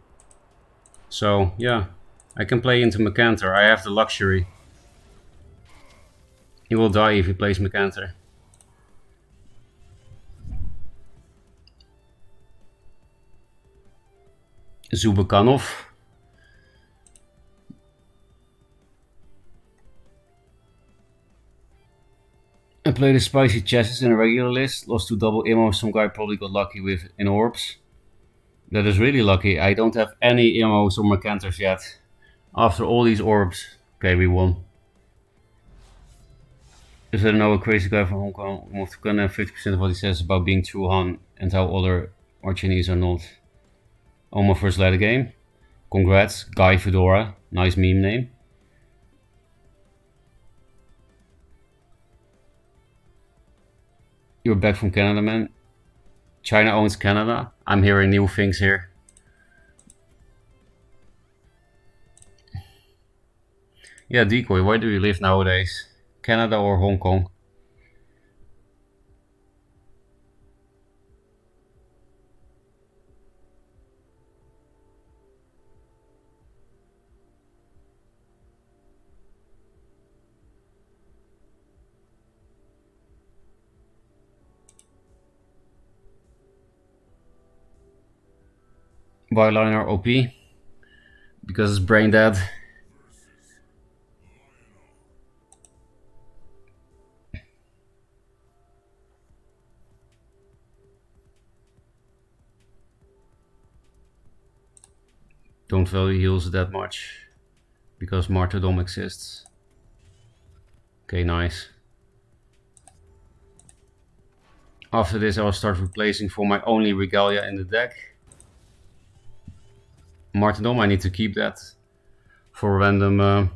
So yeah, I can play into Mecanter. I have the luxury. He will die if he plays Mecanter. Zubekanov. I played a spicy chassis in a regular list, lost to double ammo, some guy probably got lucky with in orbs. That is really lucky. I don't have any ammos or Mercantors yet. After all these orbs. Okay, we won. Is there no crazy guy from Hong Kong moved to Canada? 50% of what he says about being true Han and how other Chinese are not. On my first ladder game. Congrats, Guy Fedora. Nice meme name. You're back from Canada, man. China owns Canada. I'm hearing new things here. Yeah, Decoy, where do you live nowadays? Canada or Hong Kong? Byliner OP because it's brain dead. Don't value heals that much because Martyrdom exists. Okay, nice. After this I will start replacing for my only Regalia in the deck. Martyrdom, I need to keep that for random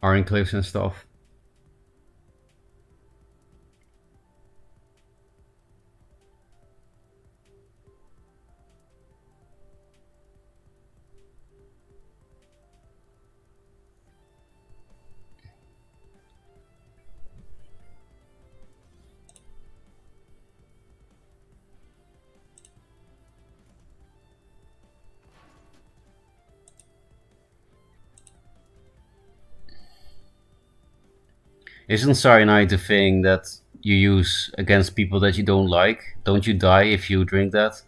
Iron Cliffs and stuff. Isn't cyanide the thing that you use against people that you don't like? Don't you die if you drink that?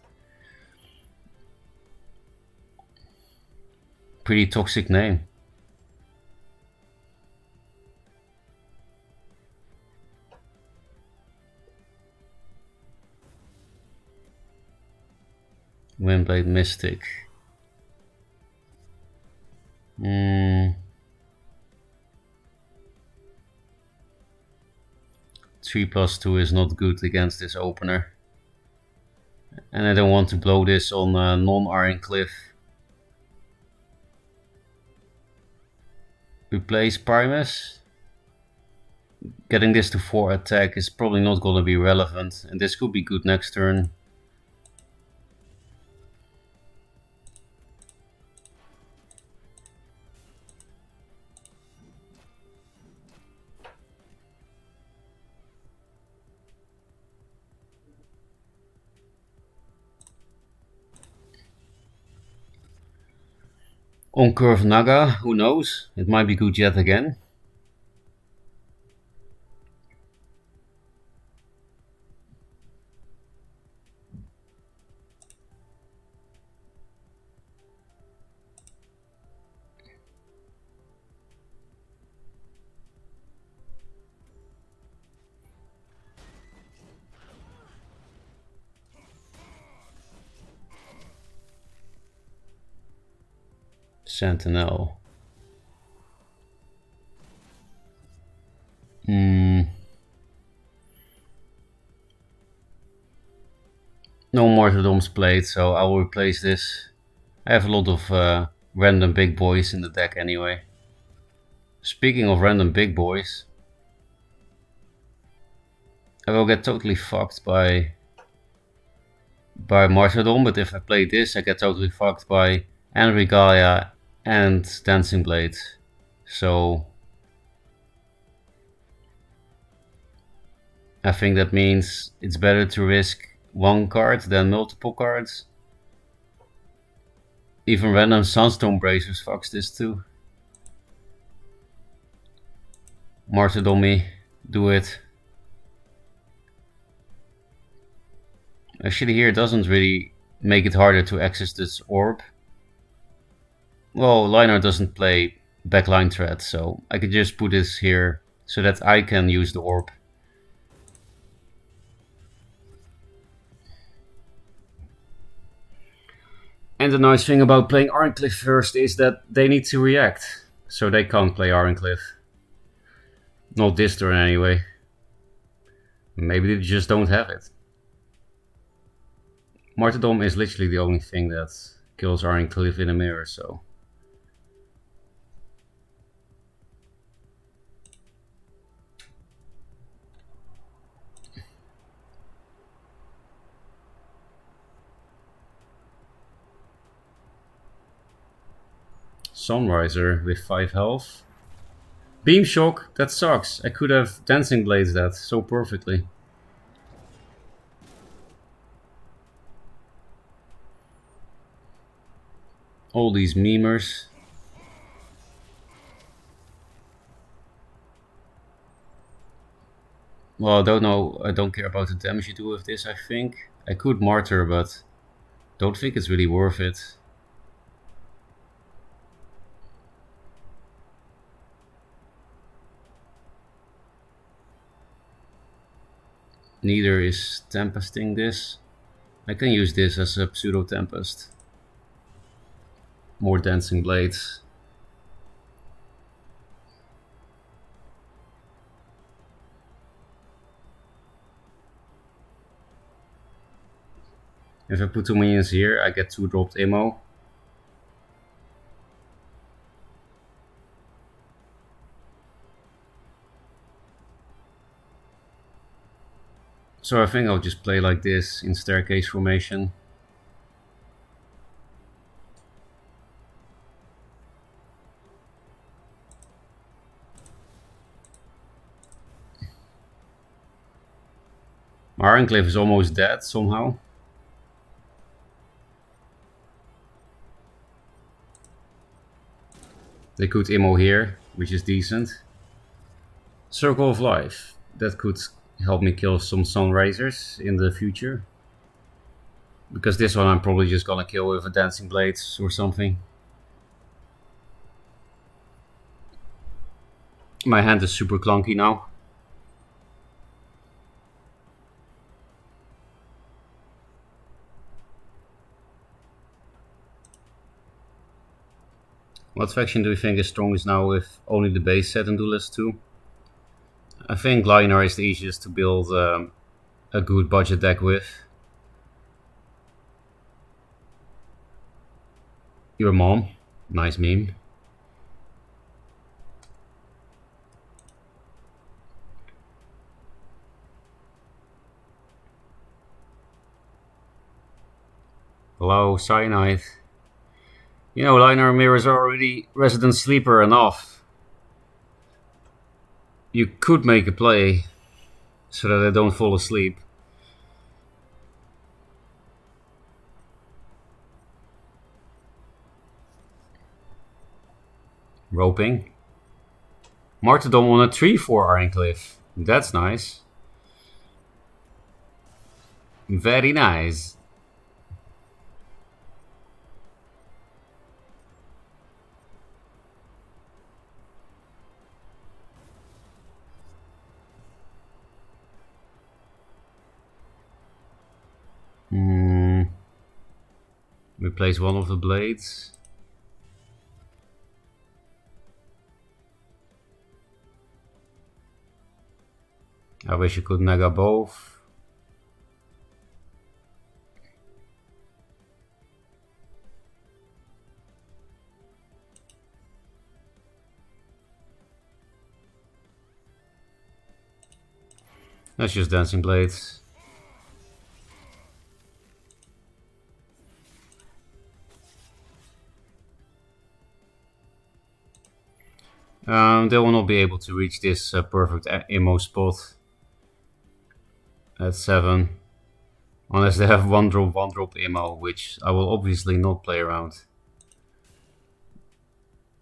Pretty toxic name. Windblade Mystic. 3+2 is not good against this opener. And I don't want to blow this on non-Iron Cliff. Replace Primus. Getting this to 4 attack is probably not going to be relevant, and this could be good next turn. On curve Naga, who knows? It might be good yet again. Sentinel. No Martyrdoms played, so I will replace this. I have a lot of random big boys in the deck anyway. Speaking of random big boys, I will get totally fucked by Martyrdom, but if I play this I get totally fucked by Regalia and Dancing Blade. So I think that means it's better to risk one card than multiple cards. Even random Sunstone Bracers fucks this too. Martyrdomy, do it. Actually here it doesn't really make it harder to access this orb. Well, Liner doesn't play backline threat, so I could just put this here so that I can use the orb. And the nice thing about playing Ironcliff first is that they need to react, so they can't play Ironcliff. Not this turn anyway. Maybe they just don't have it. Martyrdom is literally the only thing that kills Ironcliff in a mirror, so... Sunriser with 5 health. Beam Shock, that sucks. I could have Dancing Blades that so perfectly. All these memers. Well, I don't know. I don't care about the damage you do with this, I think. I could Martyr, but Don't think it's really worth it. Neither is Tempesting this. I can use this as a Pseudo Tempest. More Dancing Blades. If I put 2 minions here, I get 2 dropped ammo. So I think I'll just play like this in staircase formation. My Ironclave is almost dead somehow. They could ammo here, which is decent. Circle of Life. That could help me kill some Sunrisers in the future. Because this one I'm probably just gonna kill with a Dancing Blades or something. My hand is super clunky now. What faction do you think is strongest now with only the base set in Duelyst 2? I think Lionar is the easiest to build a good budget deck with. Your mom. Nice meme. Hello, Cyanide. You know, Lionar mirrors are already Resident Sleeper enough. You could make a play so that I don't fall asleep. Roping. Martyrdom on a 3/4 Ironclave. That's nice. Very nice. Replace one of the blades. I wish you could mega both. That's just Dancing Blades. They will not be able to reach this perfect ammo spot at 7. Unless they have one drop ammo, which I will obviously not play around.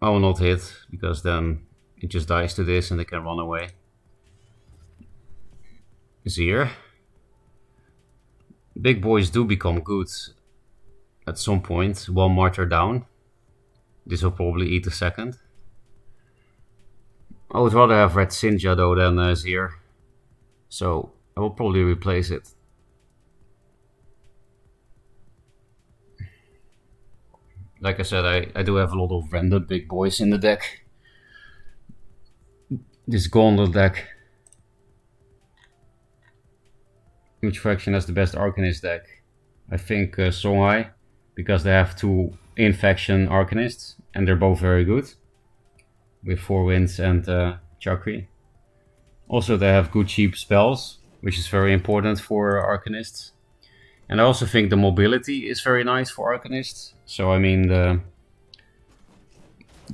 I will not hit, because then it just dies to this and they can run away. Zir. Big boys do become good at some point. 1 martyr down. This will probably eat a second. I would rather have Red Sinja though than Zir. So I will probably replace it. Like I said, I do have a lot of random big boys in the deck. This Gauntlet deck. Which faction has the best Arcanist deck? I think Songhai, because they have 2 in-faction Arcanists, and they're both very good. With 4 Winds and Chakri. Also they have good cheap spells, which is very important for Arcanists. And I also think the mobility is very nice for Arcanists. So I mean the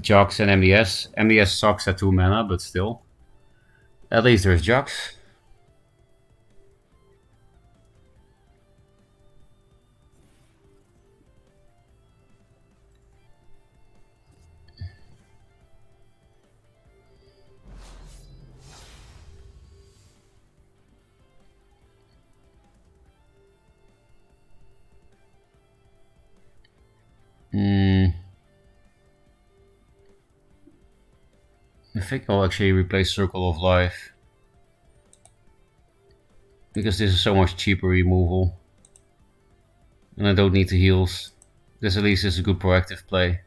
Jax and MDS. MDS sucks at 2 mana, but still. At least there's Jax. think I'll actually replace Circle of Life. Because this is so much cheaper removal. And I don't need the heals. This at least is a good proactive play.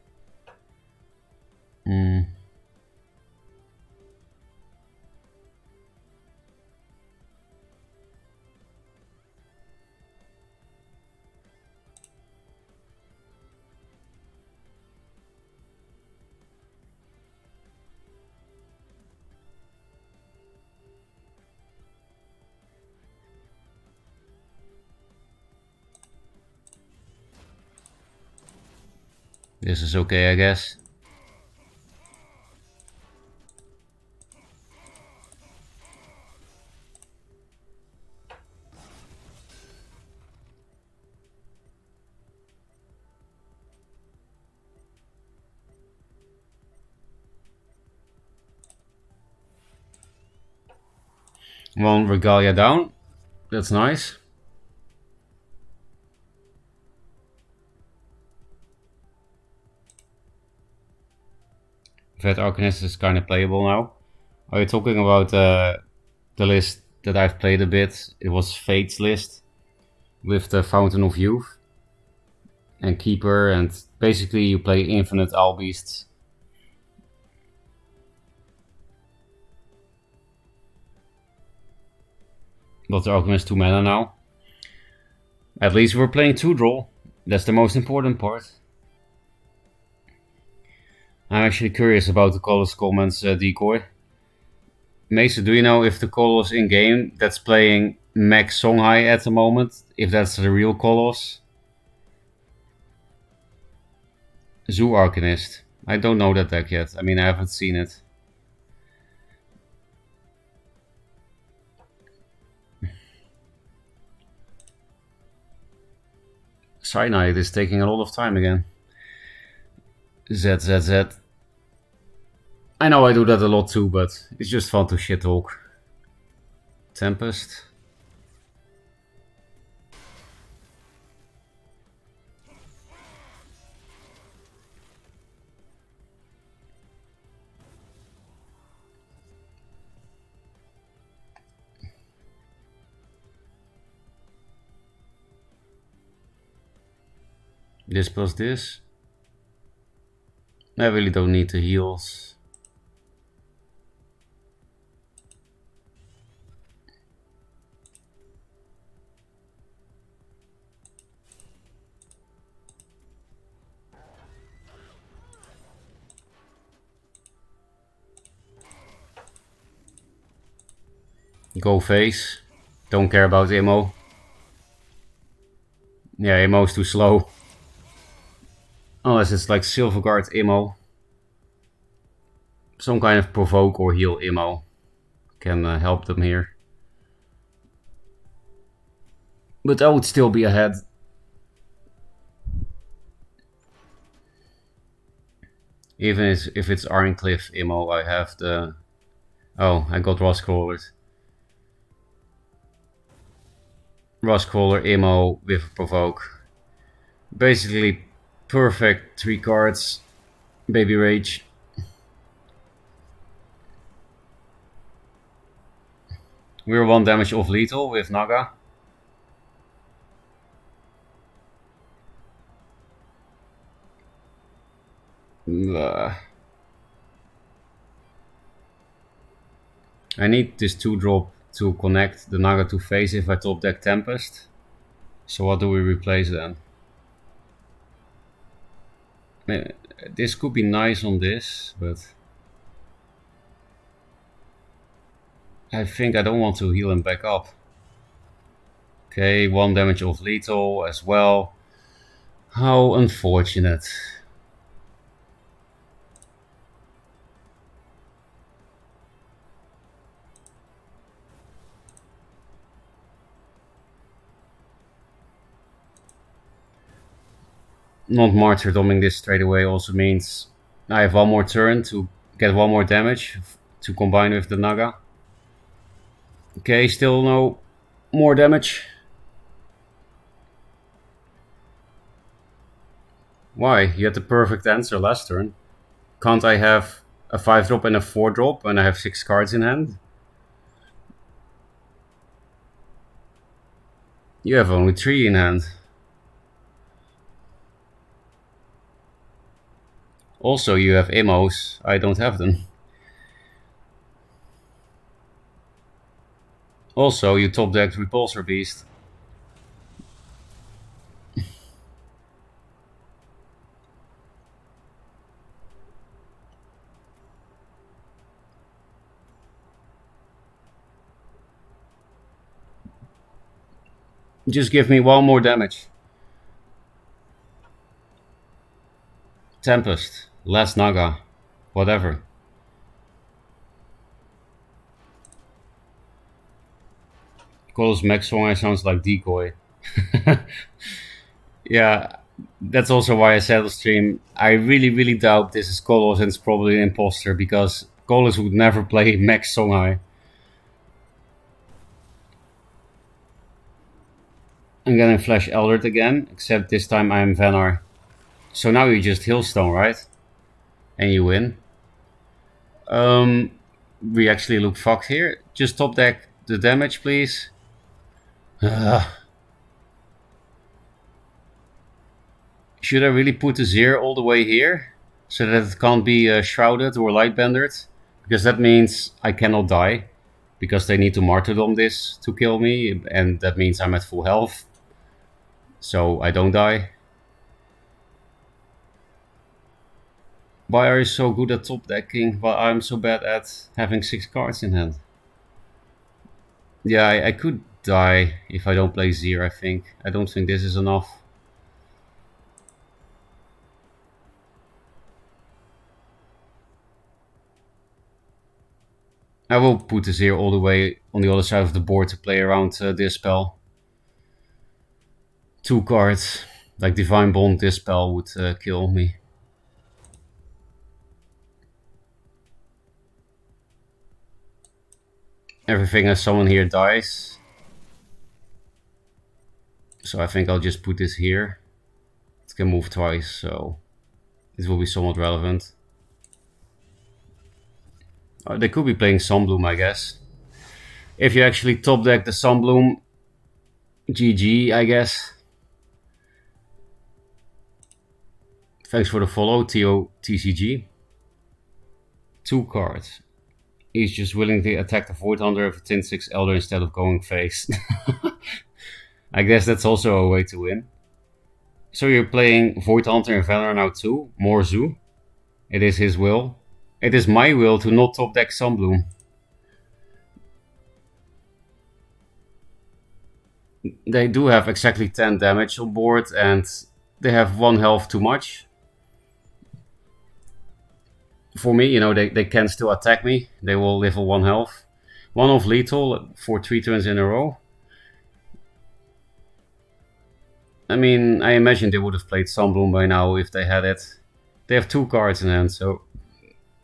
This is okay, I guess. One Regalia down. That's nice. Vet Arcanist is kind of playable now. Are you talking about the list that I've played a bit? It was Fate's list with the Fountain of Youth and Keeper, and basically you play infinite Owl Beasts. But the Alchemist 2 mana now. At least we're playing 2-draw. That's the most important part. I'm actually curious about the Colossus comments decoy. Mason, do you know if the Colossus in game that's playing Max Songhai at the moment, if that's the real Colossus? Zoo Arcanist. I don't know that deck yet. I mean, I haven't seen it. Cyanide is taking a lot of time again. Z. I know I do that a lot too, but it's just fun to shit talk. Tempest. This plus this. I really don't need the heals. Go face. Don't care about Immo. Yeah, Immo's too slow. Unless it's like Silverguard Immo. Some kind of provoke or heal Immo can help them here. But I would still be ahead. Even if it's Ironcliff Immo, I have the... Oh, I got Rustcrawler. Rustcrawler Immo with provoke. Basically perfect 3 cards. Baby Rage. We're 1 damage off lethal with Naga. I need this 2-drop to connect the Naga to face if I top deck Tempest. So what do we replace then? This could be nice on this, but I think I don't want to heal him back up. Okay, 1 damage off lethal as well. How unfortunate. Not martyrdoming this straight away also means I have 1 more turn to get 1 more damage to combine with the Naga. Okay, still no more damage. Why? You had the perfect answer last turn. Can't I have a 5-drop and a 4-drop, and I have 6 cards in hand. You have only 3 in hand. Also, you have Emos. I don't have them. Also, you top decked Repulsor Beast. Just give me 1 more damage. Tempest, less Naga, whatever. Colorless Max Song sounds like Decoy. Yeah, that's also why I said on stream, I really doubt this is Colorless and it's probably an imposter, because Colorless would never play Max Songhai. I'm gonna Flash Eldred again, except this time I'm Venar. So now you just Hailstone, right? And you win. We actually look fucked here. Just top deck the damage, please. Should I really put the Zir all the way here? So that it can't be shrouded or lightbendered? Because that means I cannot die. Because they need to martyrdom this to kill me. And that means I'm at full health. So I don't die. Why are you so good at top decking while I'm so bad at having 6 cards in hand? Yeah, I could die if I don't play Zir, I think. I don't think this is enough. I will put the Zir all the way on the other side of the board to play around this spell. 2 cards, like Divine Bond, this spell would kill me. Everything I summon here dies. So I think I'll just put this here. It can move twice, so this will be somewhat relevant. They could be playing Sunbloom, I guess. If you actually top deck the Sunbloom, GG, I guess. Thanks for the follow, TOTCG. 2 cards. He's just willing to attack the Void Hunter with a Tin 6 Elder instead of going face. I guess that's also a way to win. So you're playing Void Hunter and Valor now too? More Zoo? It is his will. It is my will to not top deck Sunbloom. They do have exactly 10 damage on board and they have 1 health too much. For me, you know, they can still attack me. They will level 1 health. 1 of lethal for 3 turns in a row. I mean, I imagine they would have played Sunbloom by now if they had it. They have 2 cards in hand, so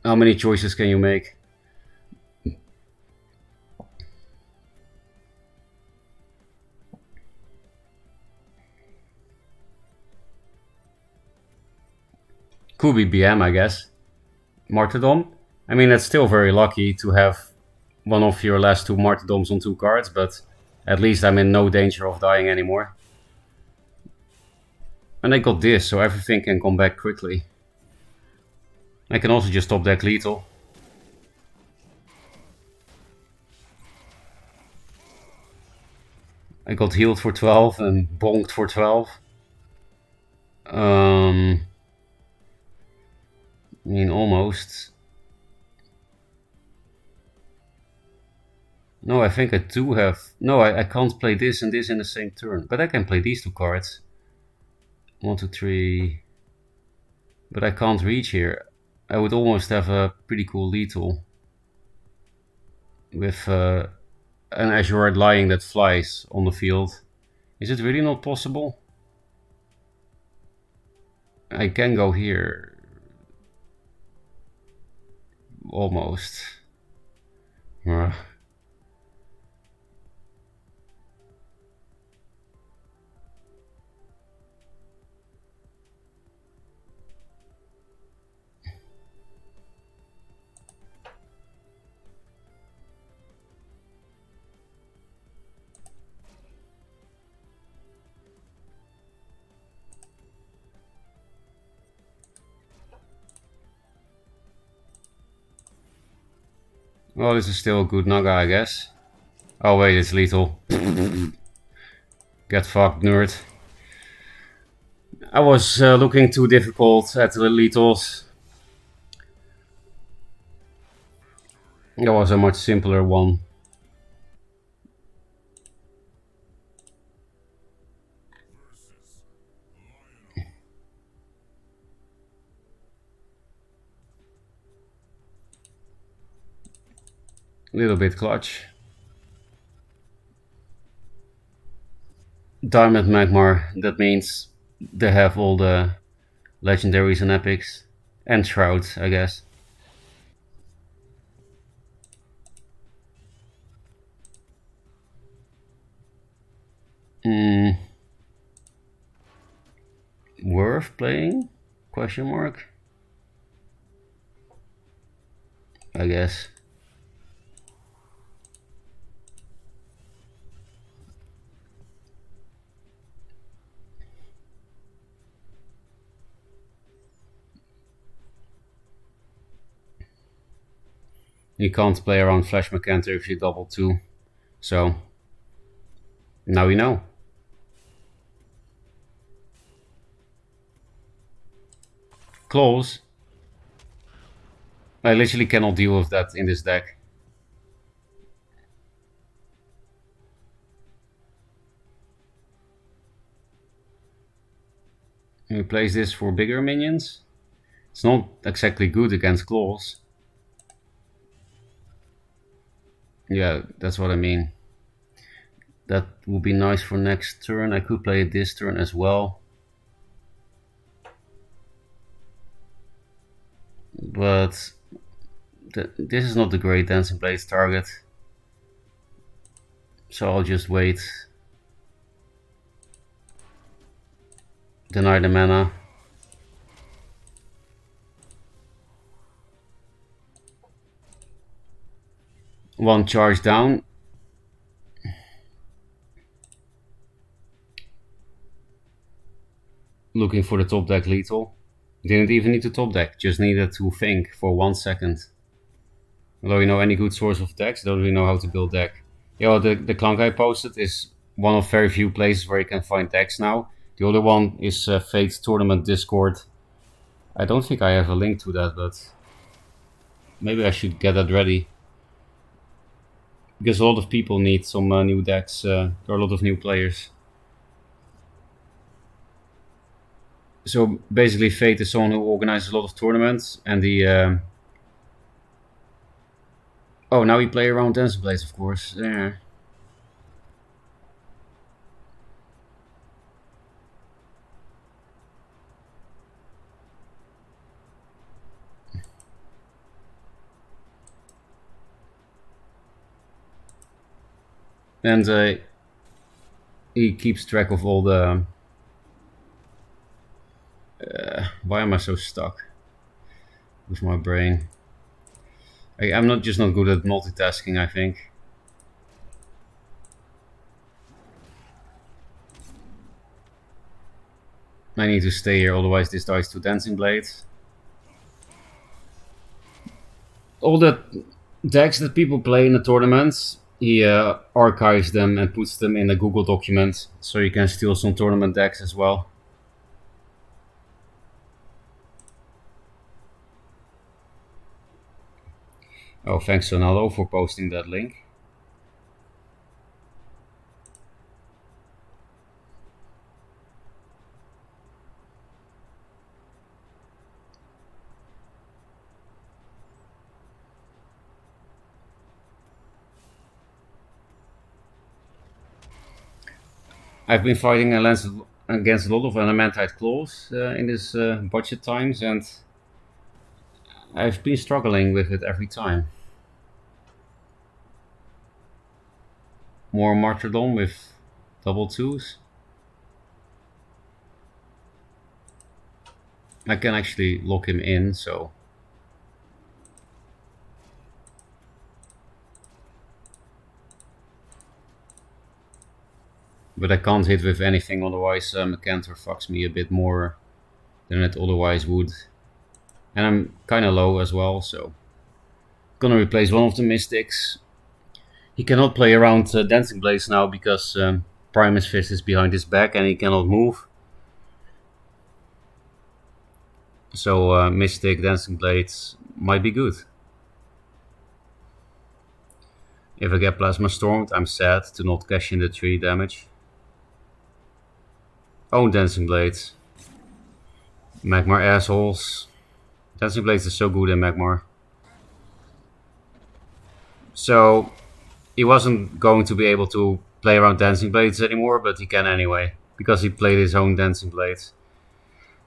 how many choices can you make? Could be BM, I guess. Martyrdom? I mean, that's still very lucky to have one of your last 2 Martyrdoms on 2 cards, but at least I'm in no danger of dying anymore. And I got this, so everything can come back quickly. I can also just top deck lethal. I got healed for 12 and bonked for 12. I mean, almost. No, I think I do have... No, I can't play this and this in the same turn. But I can play these 2 cards. 1, 2, 3... But I can't reach here. I would almost have a pretty cool lethal. With an Azure Lying that flies on the field. Is it really not possible? I can go here. Almost. Well, this is still a good Naga, I guess. Oh wait, it's lethal. Get fucked, nerd. I was looking too difficult at the lethals. That was a much simpler one. A little bit clutch. Diamond Magmar, that means they have all the legendaries and epics. And Shroud, I guess. Worth playing? Question mark? I guess. You can't play around Flash Mechanic if you double 2. So, now we know. Claws. I literally cannot deal with that in this deck. Replace this for bigger minions. It's not exactly good against claws. Yeah, that's what I mean. That would be nice for next turn. I could play it this turn as well. But this is not the great Dancing Blades target. So I'll just wait. Deny the mana. One charge down. Looking for the top deck lethal. Didn't even need to top deck, just needed to think for 1 second. Although you know any good source of decks, don't really know how to build deck. Yeah, well, the clan I posted is one of very few places where you can find decks now. The other one is Fate Tournament Discord. I don't think I have a link to that, but maybe I should get that ready. Because a lot of people need some new decks. There are a lot of new players. So basically Fate is someone who organizes a lot of tournaments, and the oh, now we play around Dancing Blades, of course. Yeah. And he keeps track of all the... why am I so stuck with my brain? I'm not good at multitasking, I think. I need to stay here, otherwise this dies to Dancing Blades. All the decks that people play in the tournaments, he archives them and puts them in a Google document, so you can steal some tournament decks as well. Oh, thanks Sonalo for posting that link. I've been fighting against a lot of Elementite Claws in this budget times, and I've been struggling with it every time. More Martyrdom with double 2s. I can actually lock him in, so... But I can't hit with anything, otherwise Mecantor fucks me a bit more than it otherwise would. And I'm kinda low as well, so... Gonna replace one of the Mystics. He cannot play around Dancing Blades now because Primus Fist is behind his back and he cannot move. So Mystic, Dancing Blades might be good. If I get Plasma Stormed, I'm sad to not cash in the 3 damage. Own Dancing Blades. Magmar assholes. Dancing Blades is so good in Magmar. So he wasn't going to be able to play around Dancing Blades anymore, but he can anyway, because he played his own Dancing Blades.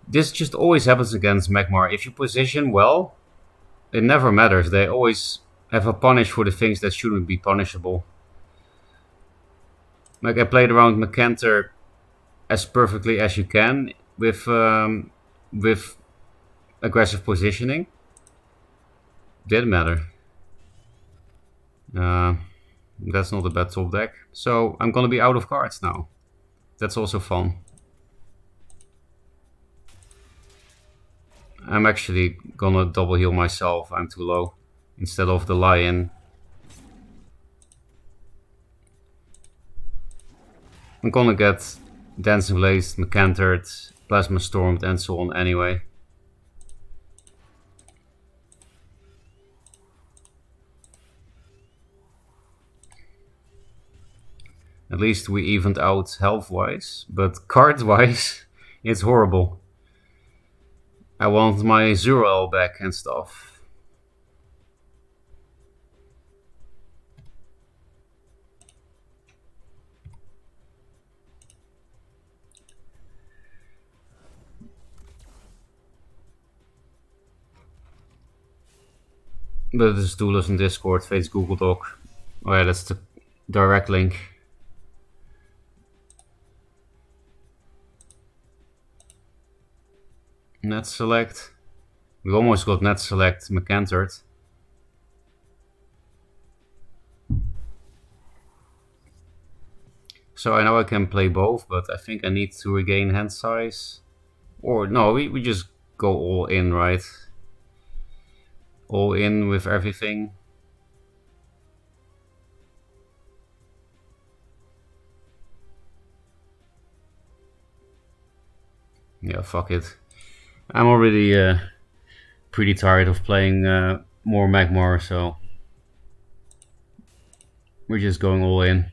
This just always happens against Magmar. If you position well, it never matters. They always have a punish for the things that shouldn't be punishable. Like I played around Macantor as perfectly as you can with aggressive positioning. Didn't matter. That's not a bad top deck. So I'm gonna be out of cards now. That's also fun. I'm actually gonna double heal myself. I'm too low. Instead of the lion. I'm gonna get Dancing Blazed, Macantored, Plasma Stormed and so on anyway. At least we evened out health-wise, but card-wise, it's horrible. I want my Zero-L back and stuff. But this Duelyst in Discord, Fate's Google Doc. Oh yeah, that's the direct link. Net select. We almost got net select Macantored. So I know I can play both, but I think I need to regain hand size. Or no, we just go all in, right? All in with everything. Yeah, fuck it. I'm already pretty tired of playing more Magmar, so we're just going all in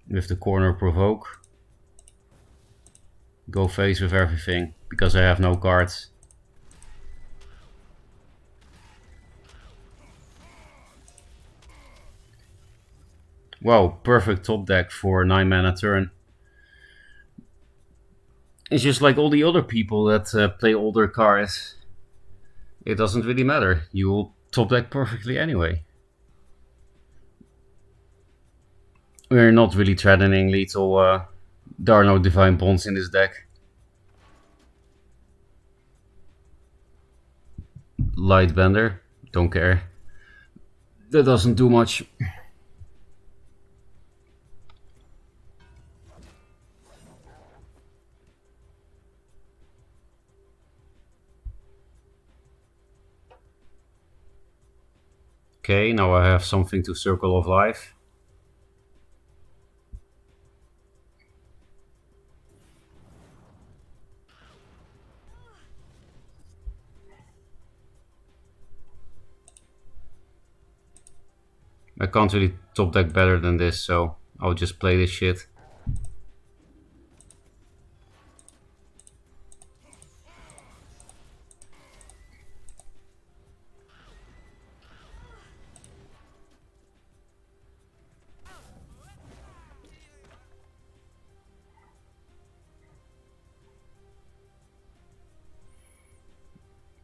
with the corner provoke. Go face with everything because I have no cards. Wow, perfect top deck for 9 mana turn. It's just like all the other people that play older cards. It doesn't really matter. You will top deck perfectly anyway. We're not really threatening lethal. There are no Divine Bonds in this deck. Lightbender, don't care. That doesn't do much. Okay, now I have something to Circle of Life. I can't really top deck better than this, so I'll just play this shit.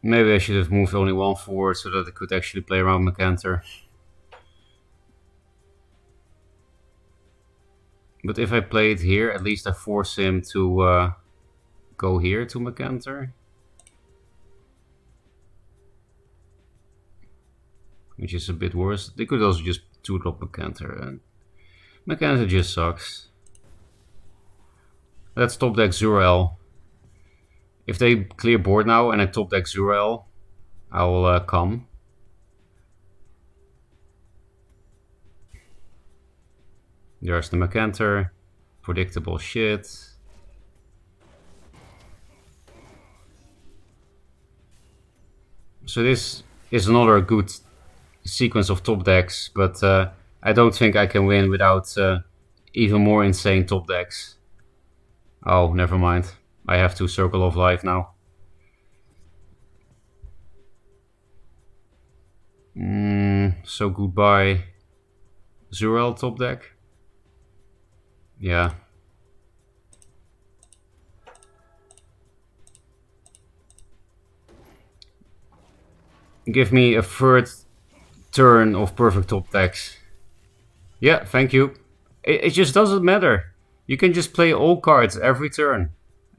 Maybe I should have moved only one forward so that I could actually play around Macantor. But if I play it here, at least I force him to go here to Macantor. Which is a bit worse. They could also just 2-drop Macantor, and Macantor just sucks. Let's top deck Zero-L. If they clear board now and I top deck Zero-L, I'll come. There's the Mercantor. Predictable shit. So this is another good sequence of top decks, but I don't think I can win without even more insane top decks. Oh, never mind. I have to Circle of Life now. So goodbye. Zurel top deck? Yeah. Give me a third turn of perfect top decks. Yeah, thank you. It just doesn't matter. You can just play all cards every turn,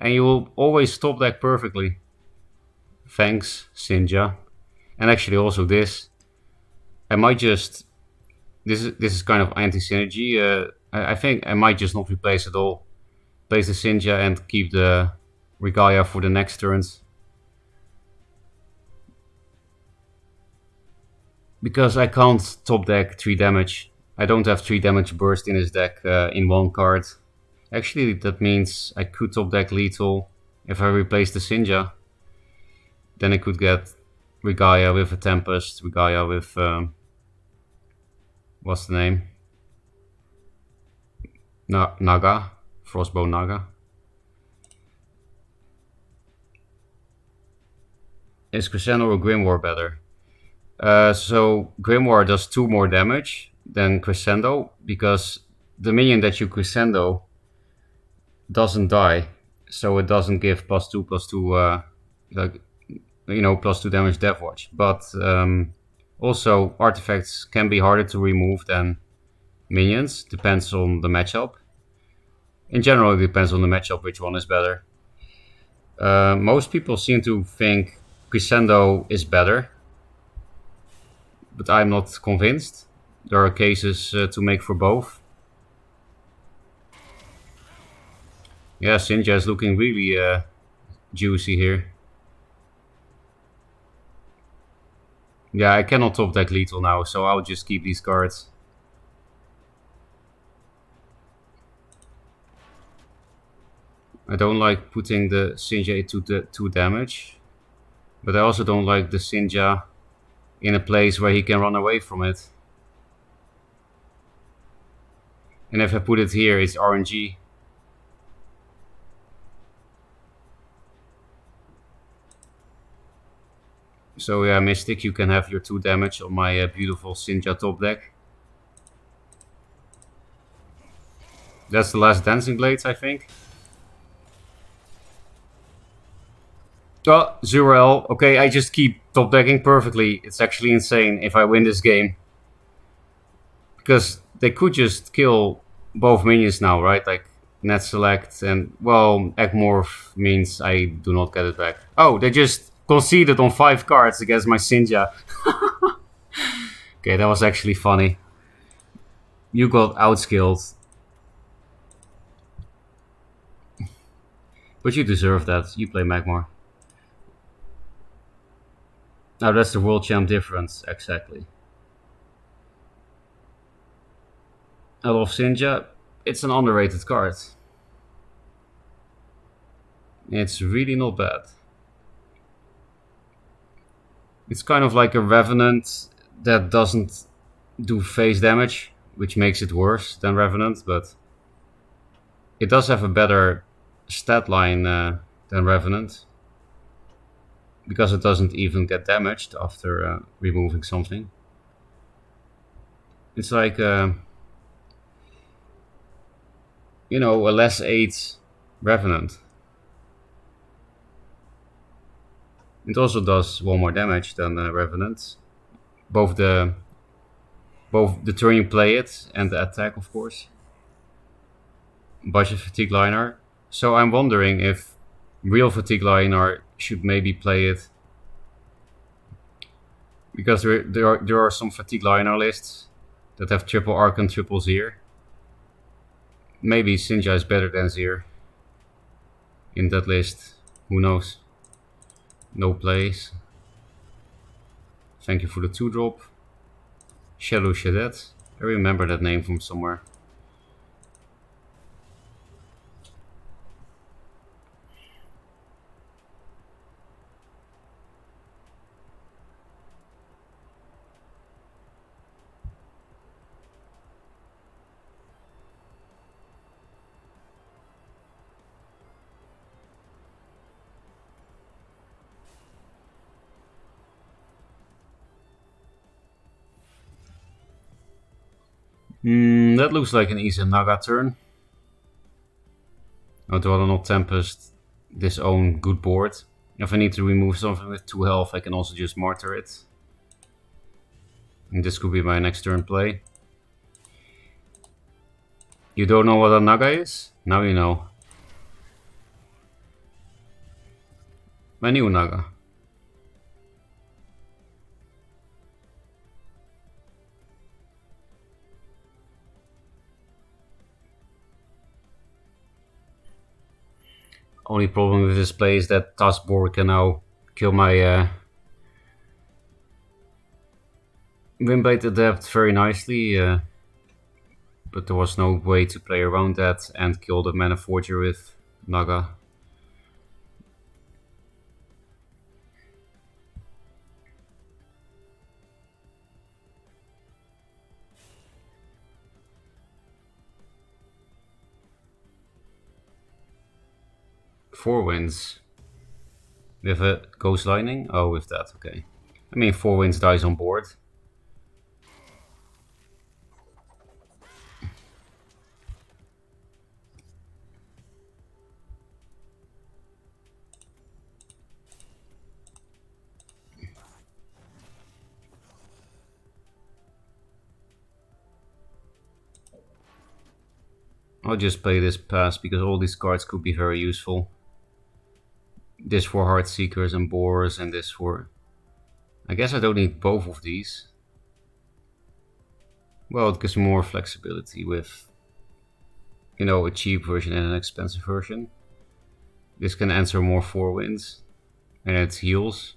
and you will always top deck perfectly. Thanks, Sinja. And actually also this. I might just... This is kind of anti-synergy. I think I might just not replace it all. Place the Sinja and keep the Regalia for the next turns. Because I can't top deck 3 damage. I don't have 3 damage burst in his deck in one card. Actually, that means I could top deck lethal if I replace the Sinja. Then I could get Regalia with a Tempest, Regalia with... what's the name? Naga. Frostbow Naga. Is Crescendo or Grimoire better? So Grimoire does 2 more damage than Crescendo, because the minion that you Crescendo doesn't die, so it doesn't give +2/+2 like, you know, +2 damage Death Watch. But also artifacts can be harder to remove than minions, depends on the matchup. In general, it depends on the matchup which one is better. Most people seem to think Crescendo is better, but I'm not convinced. There are cases to make for both. Yeah, Sinja is looking really juicy here. Yeah, I cannot top deck lethal now, so I'll just keep these cards. I don't like putting the Sinja into the 2 damage, but I also don't like the Sinja in a place where he can run away from it. And if I put it here, it's RNG. So yeah, Mystic, you can have your 2 damage on my beautiful Sinja top deck. That's the last Dancing Blades, I think. Oh, Zurel. Okay, I just keep top decking perfectly. It's actually insane if I win this game. Because they could just kill both minions now, right? Like Net Select and, well, Ekmorph means I do not get it back. Oh, they just conceded on 5 cards against my Sinja. Okay, that was actually funny. You got outskilled. But you deserve that. You play Magmar. Now that's the World Champ difference, exactly. I love Sinja. It's an underrated card. It's really not bad. It's kind of like a Revenant that doesn't do phase damage, which makes it worse than Revenant, but it does have a better stat line than Revenant, because it doesn't even get damaged after removing something. It's like, you know, a less 8 Revenant. It also does 1 more damage than Revenant. Both the turn you play it and the attack, of course. Budget Fatigue Liner. So I'm wondering if real Fatigue Liner should maybe play it, because there are some Fatigue Liner lists that have triple Arc and triple Zir. Maybe Sinja is better than Zir in that list. Who knows? No plays. Thank you for the 2-drop. Shadow Shadet. I remember that name from somewhere. That looks like an easy Naga turn. I'd rather not Tempest disown good board. If I need to remove something with 2 health, I can also just Martyr it. And this could be my next turn play. You don't know what a Naga is? Now you know. My new Naga. Only problem with this play is that Taskboard can now kill my Windblade Adept very nicely, but there was no way to play around that and kill the Mana Forger with Naga. Four wins. With a Ghost Lightning? Oh, with that, okay. I mean, 4 wins dies on board. I'll just play this pass because all these cards could be very useful. This for Heartseekers and Boars, and this for... I guess I don't need both of these. Well, it gives me more flexibility with, you know, a cheap version and an expensive version. This can answer more 4 wins, and it heals.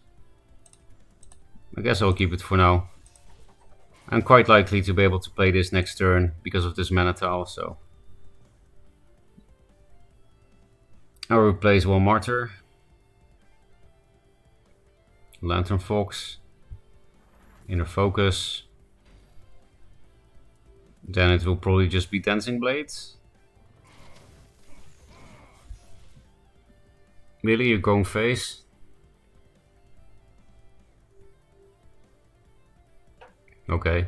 I guess I'll keep it for now. I'm quite likely to be able to play this next turn because of this Mana Tile, so... I'll replace one Martyr. Lantern Fox. Inner Focus. Then it will probably just be Dancing Blades. Really, you're going face? Okay.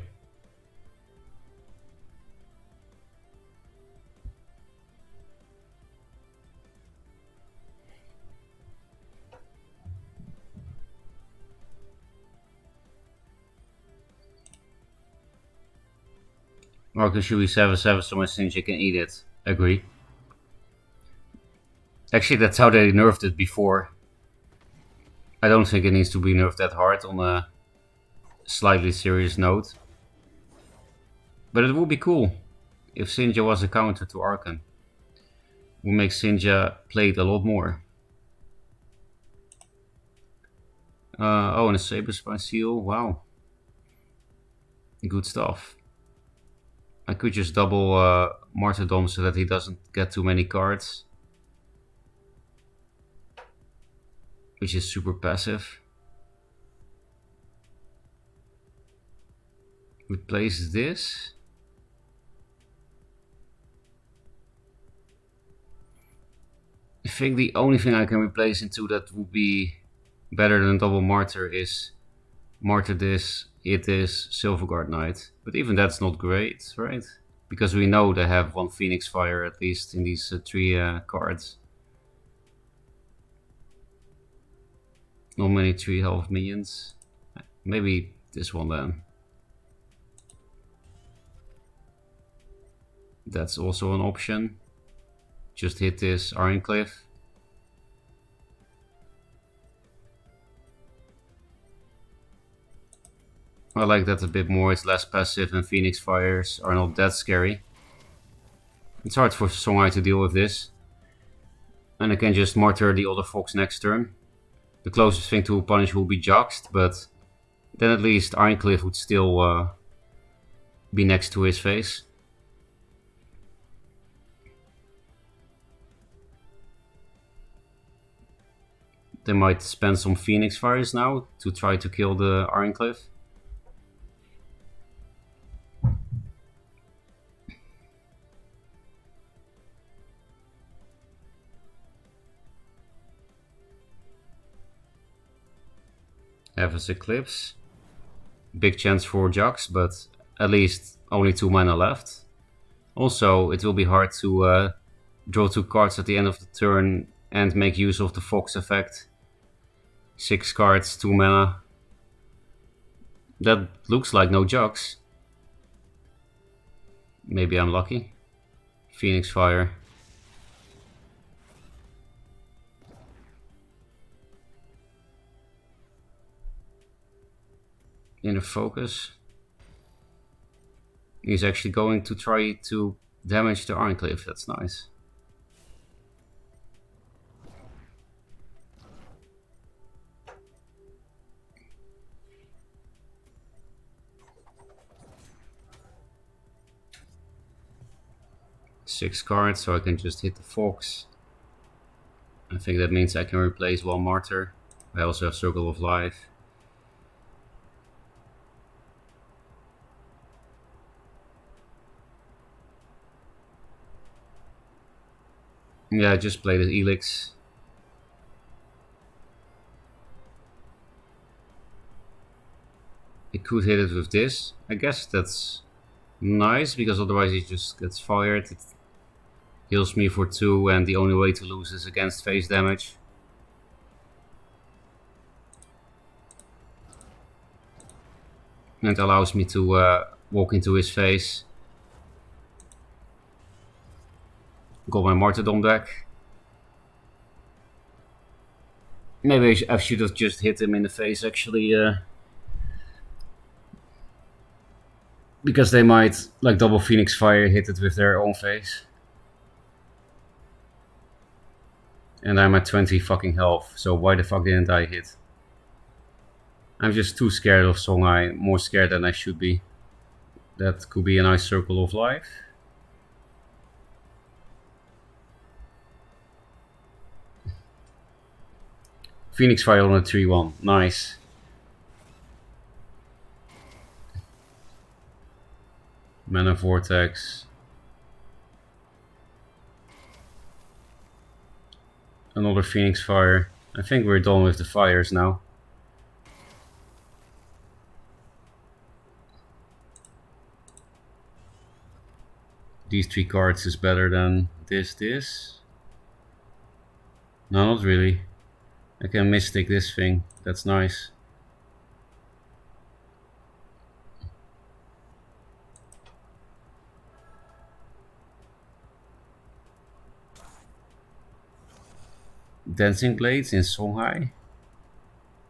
Marcus should be 7/7 so my Sinja can eat it. Agree. Actually, that's how they nerfed it before. I don't think it needs to be nerfed that hard on a slightly serious note. But it would be cool if Sinja was a counter to Arkan. Would make Sinja play it a lot more. Oh, and a Saber Spine Seal. Wow. Good stuff. I could just double Martyrdom so that he doesn't get too many cards. Which is super passive. Replace this. I think the only thing I can replace into that would be better than double Martyr is Martyr this, it is Silverguard Knight. But even that's not great, right? Because we know they have one Phoenix Fire at least in these 3 cards. Not many 3 health minions. Maybe this one then. That's also an option. Just hit this Ironclave. I like that a bit more, it's less passive and Phoenix Fires are not that scary. It's hard for Songhai to deal with this. And I can just Martyr the other Fox next turn. The closest thing to a punish will be Juxed, but then at least Ironclave would still be next to his face. They might spend some Phoenix Fires now to try to kill the Ironclave. Eva's Eclipse. Big chance for Jux, but At least only 2 mana left. Also, it will be hard to draw 2 cards at the end of the turn and make use of the Fox effect. 6 cards, 2 mana. That looks like no jugs. Maybe I'm lucky. Phoenix Fire. Inner Focus. He's actually going to try to damage the Ironclave. That's nice. Six cards, so I can just hit the Fox. I think that means I can replace one Martyr. I also have Circle of Life. Yeah, I just played the Elix. He could hit it with this. I guess that's nice, because otherwise he just gets fired. It heals me for 2, and the only way to lose is against face damage. And it allows me to walk into his face. Got my Martyrdom back. Maybe I should have just hit him in the face, actually. Because they might, like double Phoenix Fire, hit it with their own face. And I'm at 20 fucking health, so why the fuck didn't I hit? I'm just too scared of Songhai, more scared than I should be. That could be a nice Circle of Life. Phoenix Fire on a 3-1, nice. Mana Vortex. Another Phoenix Fire. I think we're done with the fires now. These 3 cards is better than this. No, not really. I can Mystic this thing. That's nice. Dancing Blades in Songhai?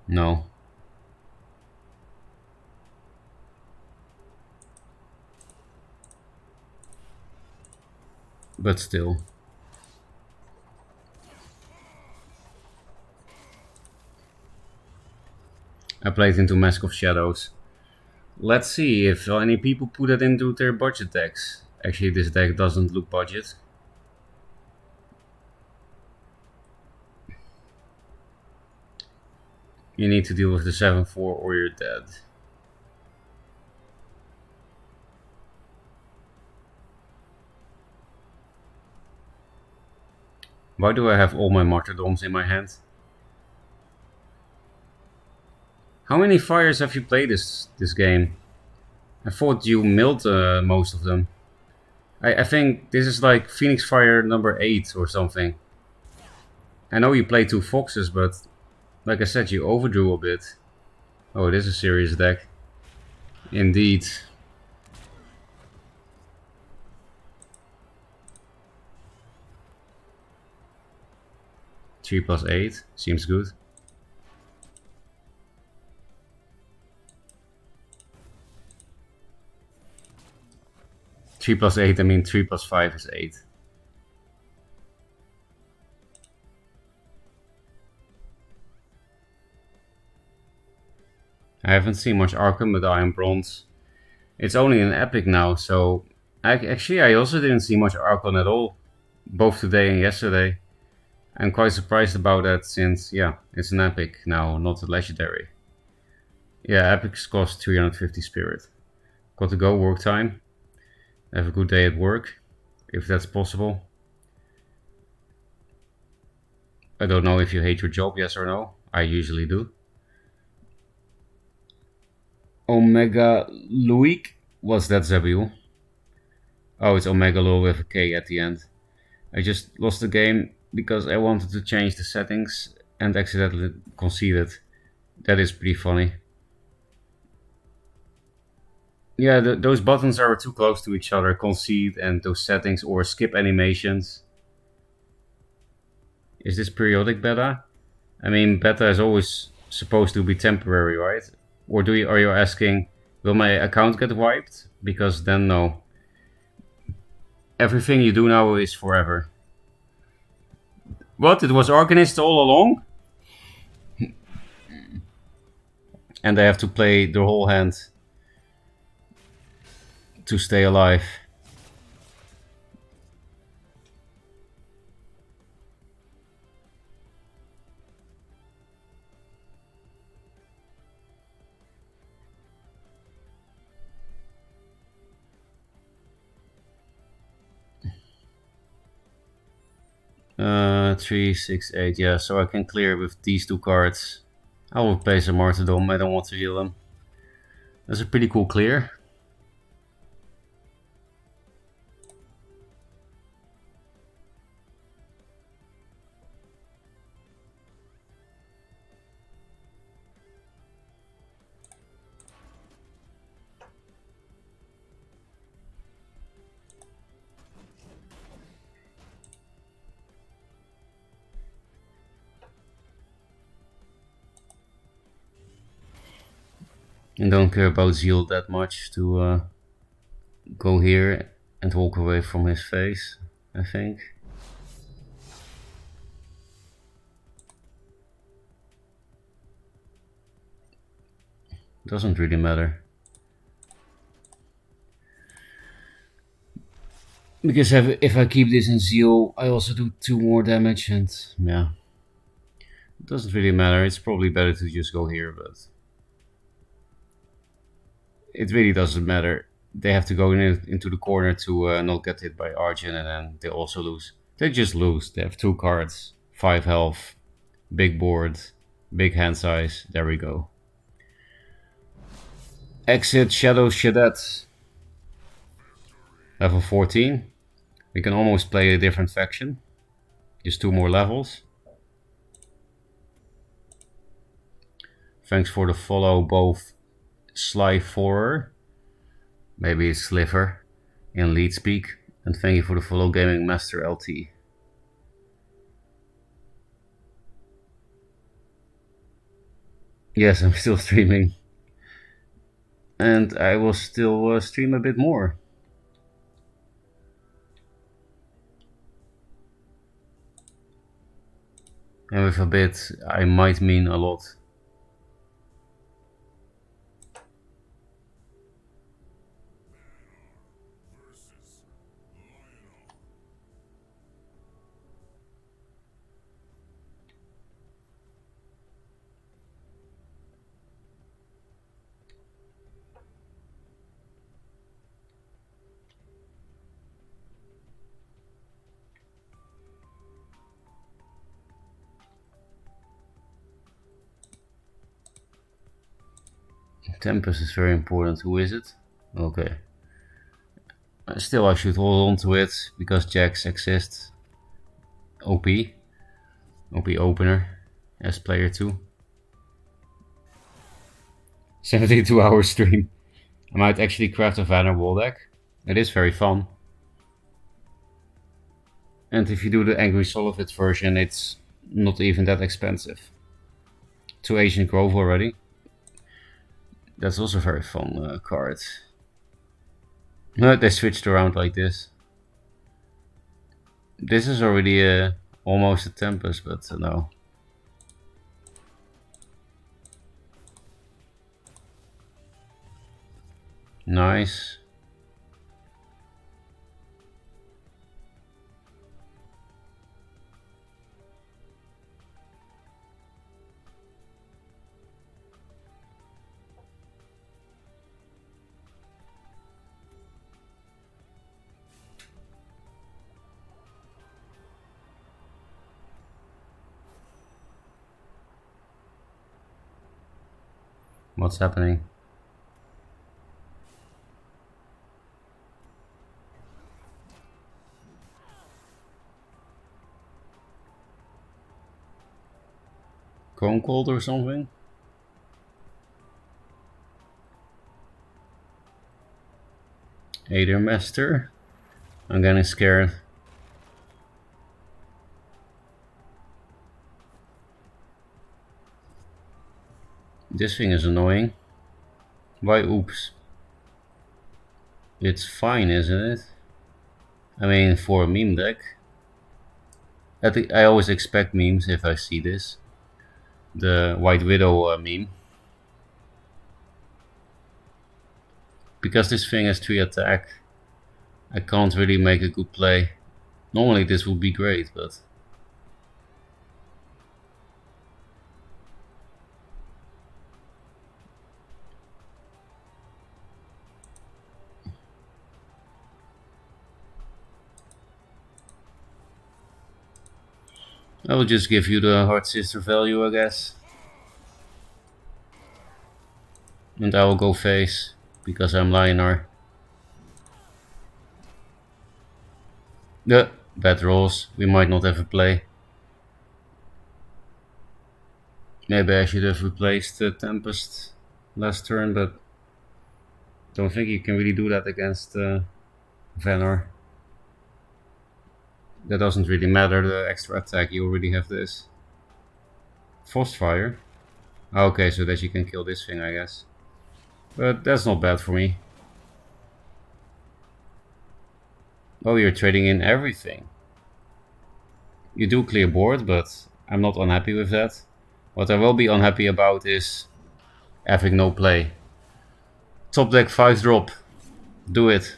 No. But still. I played into Mask of Shadows. Let's see if any people put it into their budget decks. Actually, this deck doesn't look budget. You need to deal with the 7-4 or you're dead. Why do I have all my Martyrdoms in my hand? How many fires have you played this game? I thought you milled most of them. I think this is like Phoenix Fire number 8 or something. I know you play 2 Foxes, but like I said, you overdrew a bit. Oh, it is a serious deck. Indeed. Three plus 8 seems good. Three plus 8, I mean 3 plus 5 is 8. I haven't seen much Arkham, but I am Bronze. It's only an Epic now, so... Actually, I also didn't see much Archon at all. Both today and yesterday. I'm quite surprised about that, since, yeah, it's an Epic now, not a Legendary. Yeah, Epics cost 350 Spirit. Got to go, work time. Have a good day at work, if that's possible. I don't know if you hate your job, yes or no. I usually do. Omega Luik What's that, Zabil? Oh, it's Omega Law with a K at the end. I just lost the game because I wanted to change the settings and accidentally conceded. That is pretty funny. Yeah, those buttons are too close to each other, concede and those settings, or skip animations. Is this periodic beta? I mean, beta is always supposed to be temporary, right? Or are you asking, will my account get wiped? Because then no. Everything you do now is forever. What? It was Arcanist all along? And they have to play their whole hand to stay alive. Three, six, eight. Yeah, so I can clear with these two cards. I will play some Martyrdom. I don't want to heal them. That's a pretty cool clear. And don't care about Zeal that much to go here and walk away from his face, I think. Doesn't really matter. Because if I keep this in Zeal, I also do 2 more damage and yeah. It doesn't really matter, it's probably better to just go here, but it really doesn't matter. They have to go into the corner to not get hit by Arjun, and then they also lose. They just lose. They have 2 cards, 5 health, big board, big hand size. There we go. Exit Shadow Shadet. Level 14. We can almost play a different faction. Just 2 more levels. Thanks for the follow, both Sly Forer, maybe it's Sliver, in Lead Speak, and thank you for the follow, Gaming Master LT. Yes, I'm still streaming. And I will still stream a bit more. And with a bit, I might mean a lot. Tempest is very important. Who is it? Okay. Still, I should hold on to it because Jacks exist. OP. OP opener as player 2. 72 hour stream. I might actually craft a Vanderwall deck. It is very fun. And if you do the Angry Solivit version, it's not even that expensive. 2 Ancient Grove already. That's also a very fun card. No, they switched around like this. This is already almost a Tempest, but no. Nice. What's happening? Chrome Cold or something? Aether Master? I'm getting scared. This thing is annoying. Why oops? It's fine, isn't it? I mean, for a meme deck. I always expect memes if I see this. The White Widow meme. Because this thing has 3 attack, I can't really make a good play. Normally this would be great, but... I will just give you the Hard Sister value, I guess. And I will go face, because I'm Lionar. Bad rolls. We might not have a play. Maybe I should have replaced the Tempest last turn, but don't think you can really do that against Vanor. That doesn't really matter, the extra attack, you already have this. Frostfire? Okay, so that you can kill this thing, I guess. But that's not bad for me. Oh, you're trading in everything. You do clear board, but I'm not unhappy with that. What I will be unhappy about is having no play. Top deck 5 drop. Do it.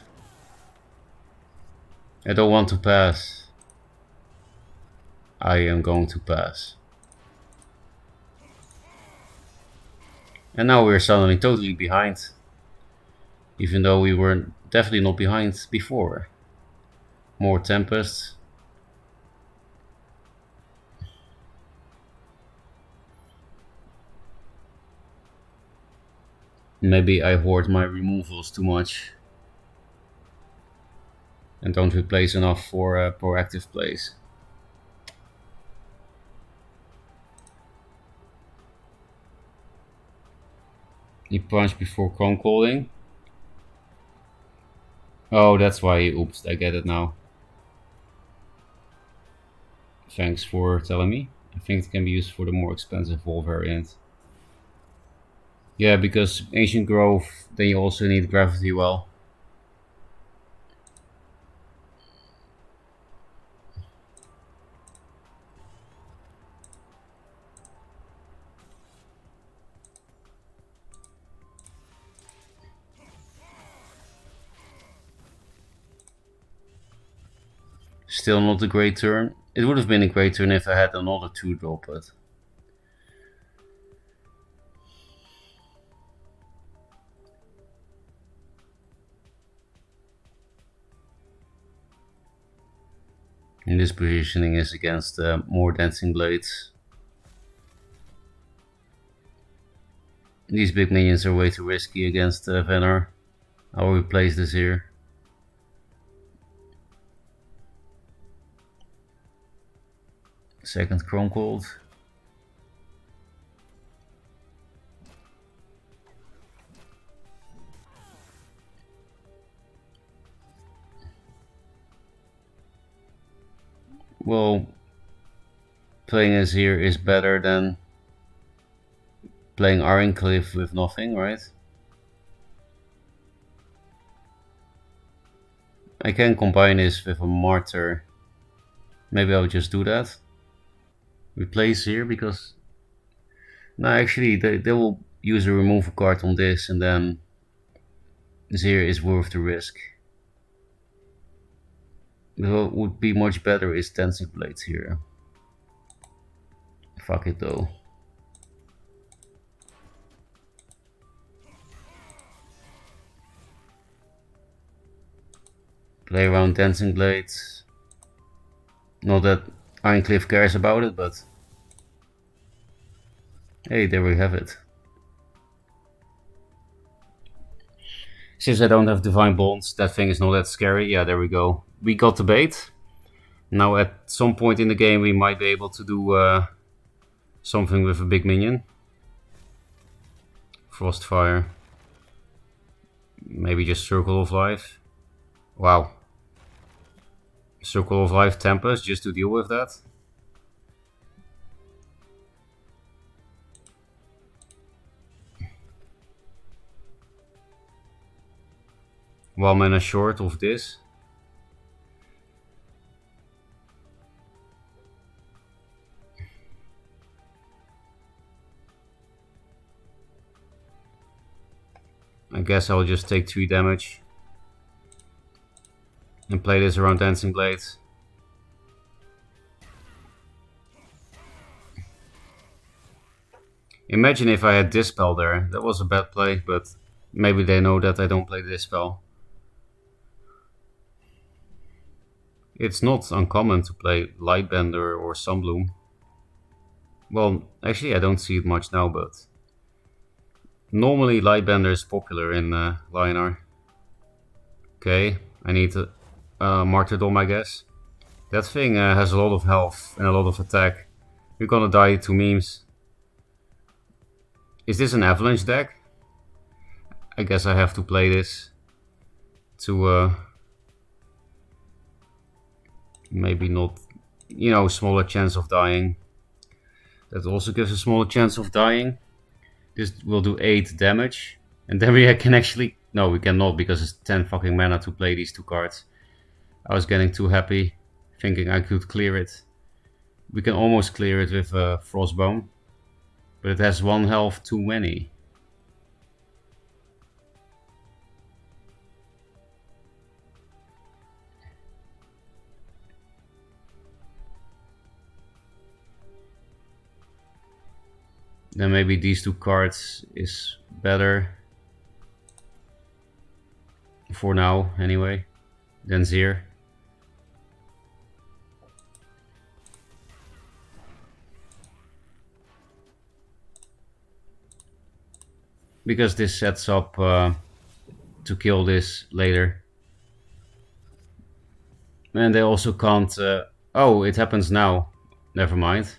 I don't want to pass. I am going to pass. And now we're suddenly totally behind. Even though we were definitely not behind before. More Tempest. Maybe I hoard my removals too much. And don't replace enough for proactive plays. He punched before Chrome Calling. Oh, that's why he oopsed. I get it now. Thanks for telling me. I think it can be used for the more expensive wall variant. Yeah, because Ancient Growth, then you also need Gravity Well. Still not a great turn. It would have been a great turn if I had another 2-drop, but... And this positioning is against more Dancing Blades. These big minions are way too risky against Vanor. I'll replace this here. Second Chrome Cold. Well, playing as here is better than playing Ironcliffe with nothing, right? I can combine this with a Martyr. Maybe I'll just do that. Replace here, because... No, actually, they will use a removal card on this, and then Zir is worth the risk. What would be much better is Dancing Blades here. Fuck it though. Play around Dancing Blades. Not that Ironcliffe cares about it, but... Hey, there we have it. Since I don't have Divine Bonds, that thing is not that scary. Yeah, there we go. We got the bait. Now at some point in the game we might be able to do Something with a big minion. Frostfire. Maybe just Circle of Life. Wow. Circle of Life Tempest just to deal with that. One mana short of this. I guess I'll just take 3 damage and play this around Dancing Blades. Imagine if I had Dispel there. That was a bad play, but maybe they know that I don't play Dispel. It's not uncommon to play Lightbender or Sunbloom. Well, actually I don't see it much now, but normally Lightbender is popular in Lionar. Okay, I need a Martyrdom, I guess. That thing has a lot of health and a lot of attack. We're gonna die to memes. Is this an Avalanche deck? I guess I have to play this to maybe not, you know, smaller chance of dying. That also gives a smaller chance of dying. This will do 8 damage. And then we can actually... No, we cannot, because it's 10 fucking mana to play these 2 cards. I was getting too happy, thinking I could clear it. We can almost clear it with Frostbone. But it has 1 health too many. Then maybe these 2 cards is better. For now, anyway. Than Zir. Because this sets up to kill this later. And they also can't... oh, it happens now. Never mind.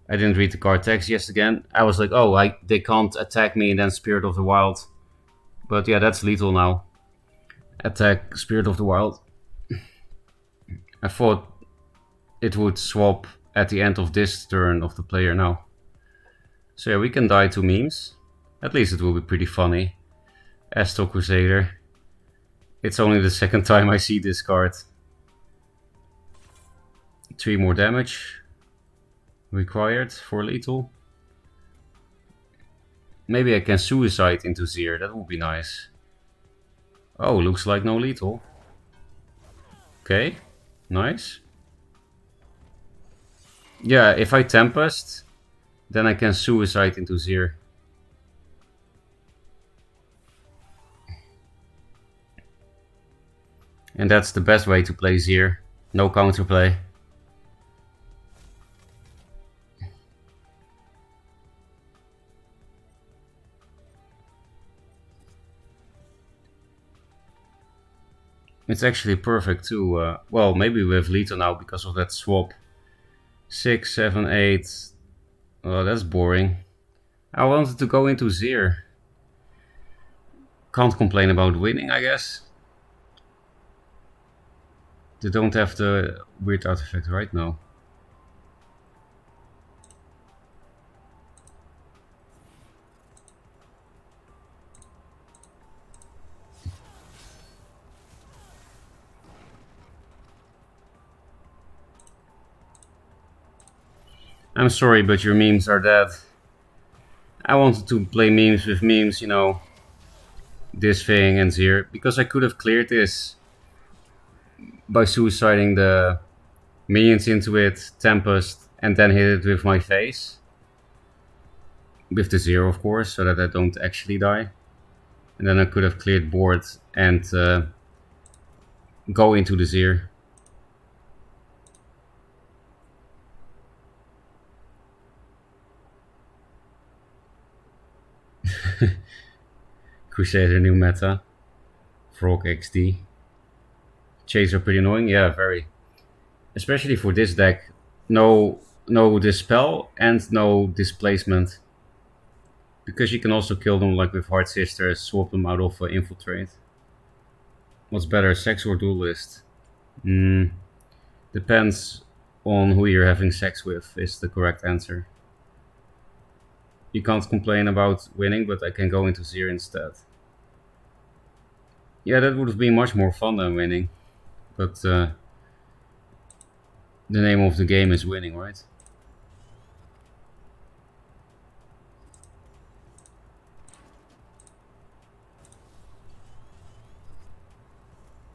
I didn't read the card text yet again. I was like, oh, they can't attack me and then Spirit of the Wild. But yeah, that's lethal now. Attack Spirit of the Wild. I thought it would swap at the end of this turn of the player now. So yeah, we can die to memes. At least it will be pretty funny. Astral Crusader. It's only the second time I see this card. 3 more damage required for lethal. Maybe I can suicide into Zir, that would be nice. Oh, looks like no lethal. Okay, nice. Yeah, if I Tempest, then I can suicide into Zir. And that's the best way to play Zir. No counterplay. It's actually perfect too. Well, maybe we have lethal now because of that swap. 6, 7, 8. Oh, that's boring. I wanted to go into Zir. Can't complain about winning, I guess. They don't have the weird artifact right now. I'm sorry, but your memes are dead. I wanted to play memes with memes, you know. This thing and Zir, because I could have cleared this by suiciding the minions into it, Tempest, and then hit it with my face. With the Zir, of course, so that I don't actually die. And then I could have cleared board and go into the Zir. Crusader new meta. Frog XD. Chase are pretty annoying, yeah, very. Especially for this deck. No no dispel and no displacement. Because you can also kill them like with Hard Sisters, swap them out of Infiltrate. What's better, sex or Duelist? Depends on who you're having sex with, is the correct answer. You can't complain about winning, but I can go into Zero instead. Yeah, that would have been much more fun than winning. But the name of the game is winning, right?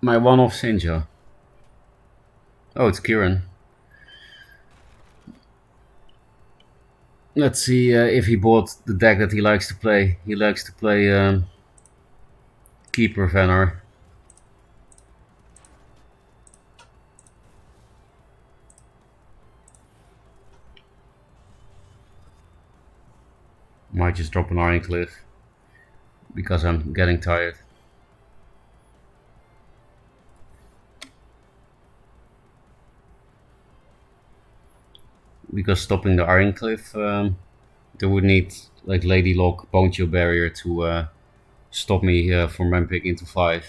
My one-off Sinja. Oh, it's Kieran. Let's see if he bought the deck that he likes to play. He likes to play Keeper Venar. Might just drop an Iron Cliff because I'm getting tired. Because stopping the Iron Cliff, they would need like Lady Lock, Poncho Barrier to stop me from ramping into 5.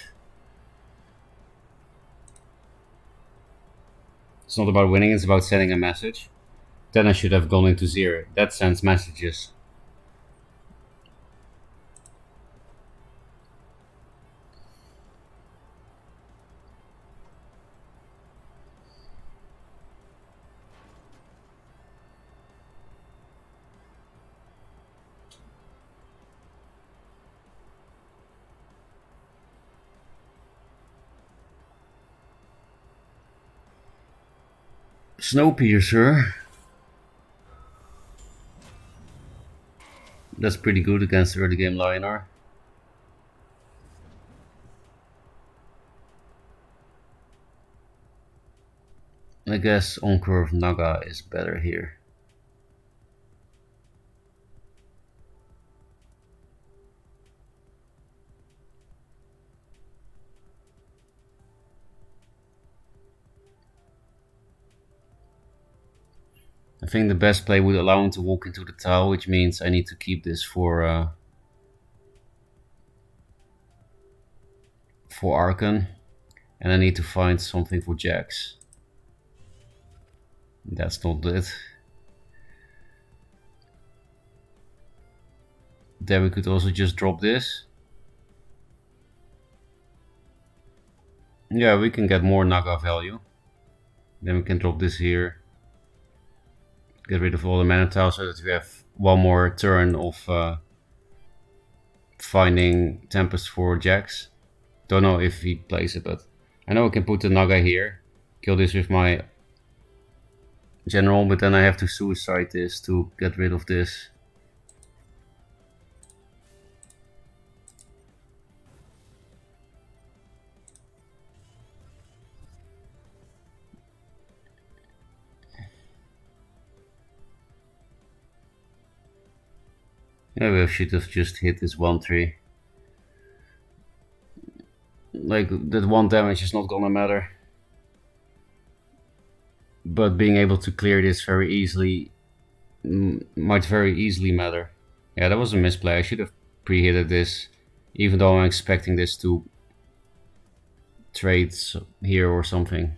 It's not about winning, it's about sending a message. Then I should have gone into 0. That sends messages. Snowpiercer. That's pretty good against early game Lionar. I guess on curve Naga is better here. I think the best play would allow him to walk into the tile, which means I need to keep this for Archon, and I need to find something for Jax. That's not it. Then we could also just drop this. Yeah, we can get more Naga value. Then we can drop this here. Get rid of all the mana tiles so that we have one more turn of finding Tempest for Jax. Don't know if he plays it, but I know I can put the Naga here. Kill this with my General, but then I have to suicide this to get rid of this. Yeah, we should have just hit this 1-3. Like, that 1 damage is not gonna matter. But being able to clear this very easily might very easily matter. Yeah, that was a misplay. I should have pre-hitted this, even though I'm expecting this to trade here or something.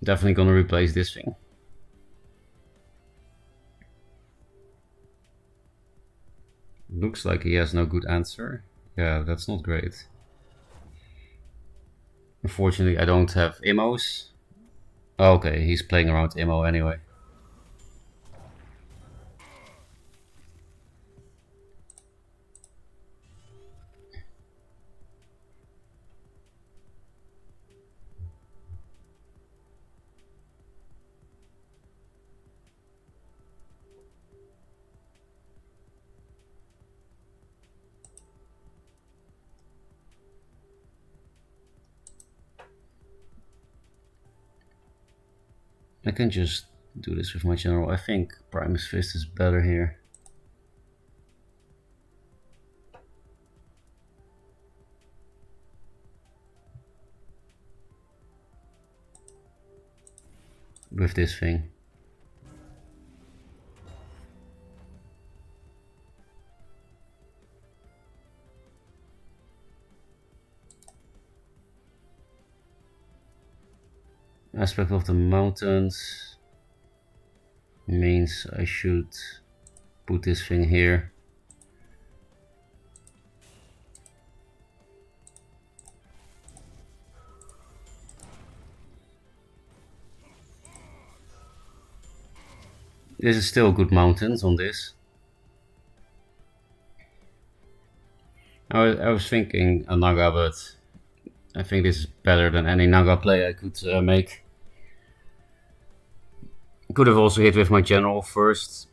Definitely gonna replace this thing. Looks like he has no good answer. Yeah, that's not great. Unfortunately, I don't have Immos. Okay, he's playing around Immo anyway. I can just do this with my General. I think Primus Fist is better here. with this thing. Aspect of the mountains means I should put this thing here. This is still good mountains on this. I was thinking a Naga, but I think this is better than any Naga play I could make. Could have also hit with my general first.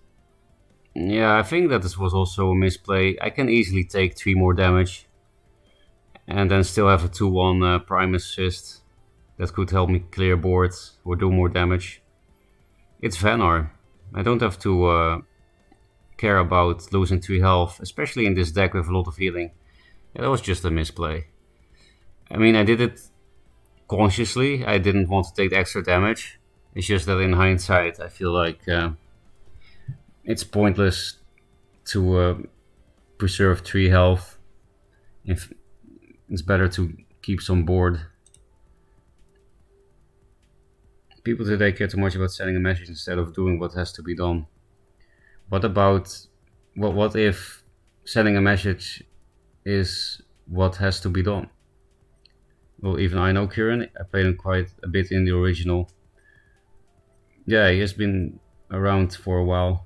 Yeah, I think that this was also a misplay. I can easily take 3 more damage and then still have a 2-1 Primus Fist that could help me clear board or do more damage. It's Vanar. I don't have to care about losing 3 health, especially in this deck with a lot of healing. Yeah, that was just a misplay. I mean, I did it consciously. I didn't want to take the extra damage. It's just that in hindsight, I feel like it's pointless to preserve 3 health. If it's better to keep some board. People today care too much about sending a message instead of doing what has to be done. What about what if sending a message is what has to be done? Well, even I know Kieran. I played him quite a bit in the original. Yeah, he has been around for a while.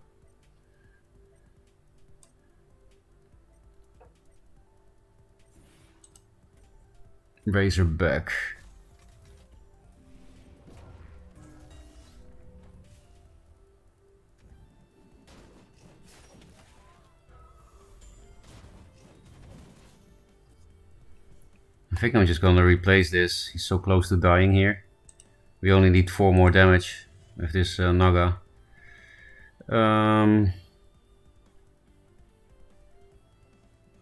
Razorback. I think I'm just gonna replace this. He's so close to dying here. We only need 4 more damage with this Naga.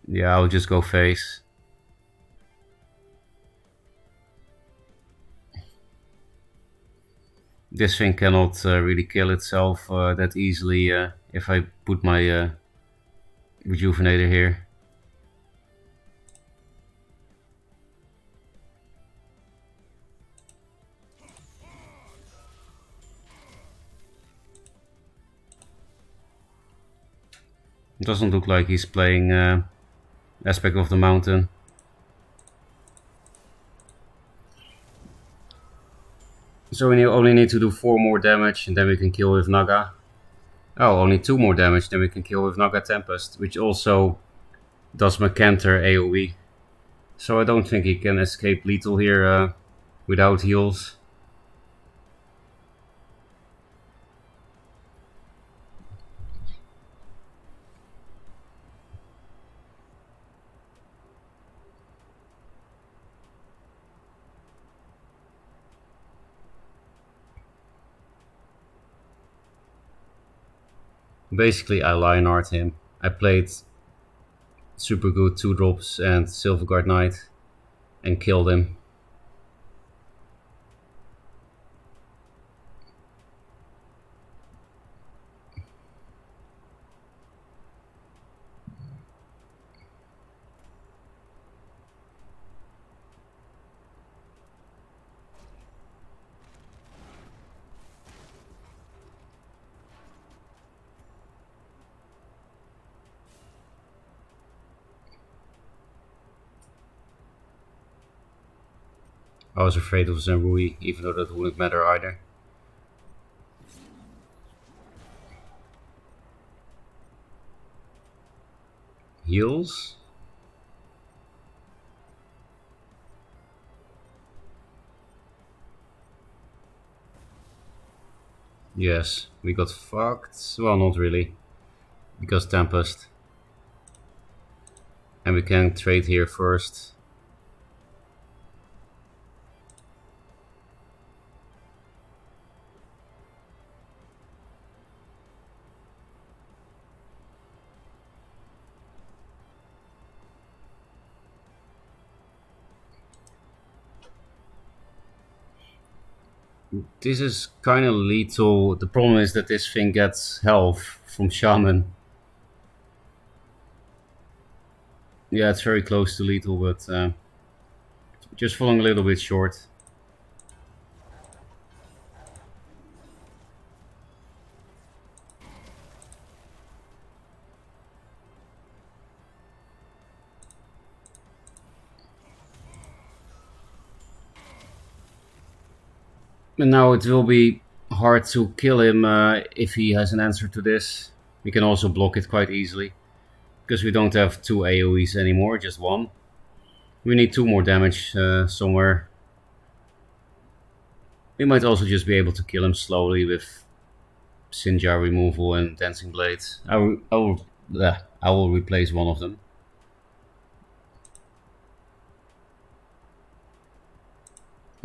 Yeah, I'll just go face. This thing cannot really kill itself that easily if I put my Rejuvenator here. It doesn't look like he's playing Aspect of the Mountain. So we only need to do 4 more damage and then we can kill with Naga. Oh, only 2 more damage, then we can kill with Naga Tempest, which also does Macanter AoE. So I don't think he can escape lethal here without heals. Basically, I Lionheart him. I played super good 2-drops and Silverguard Knight and killed him. I was afraid of Zenrui, even though that wouldn't matter either. Heals? Yes, we got fucked. Well, not really. Because Tempest. And we can trade here first. This is kind of lethal. The problem is that this thing gets health from Shaman. Yeah, it's very close to lethal, but just falling a little bit short. And now it will be hard to kill him if he has an answer to this. We can also block it quite easily. Because we don't have two AoEs anymore, just one. We need 2 more damage somewhere. We might also just be able to kill him slowly with Sinjar removal and Dancing Blades. I will replace one of them.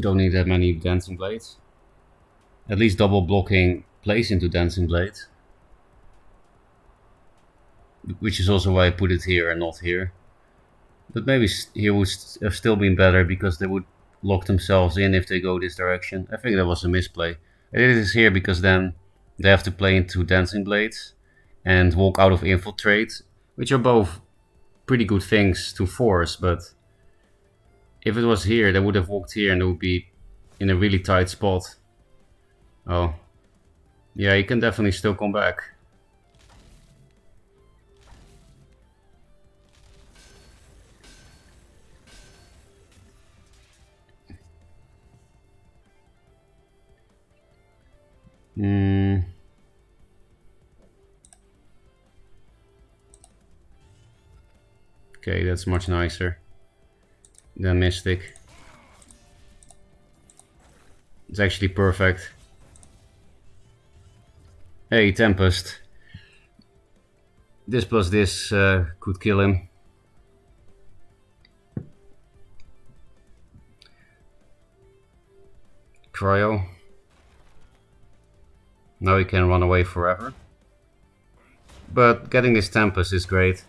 Don't need that many Dancing Blades. At least double blocking plays into Dancing Blades. Which is also why I put it here and not here. But maybe here would have still been better because they would lock themselves in if they go this direction. I think that was a misplay. I did this here because then they have to play into Dancing Blades and walk out of Infiltrate, which are both pretty good things to force, but if it was here, they would have walked here and they would be in a really tight spot. Oh. Yeah, you can definitely still come back. Okay, that's much nicer than Mystic. It's actually perfect. Hey, Tempest. This plus this could kill him. Cryo. Now he can run away forever. But getting this Tempest is great.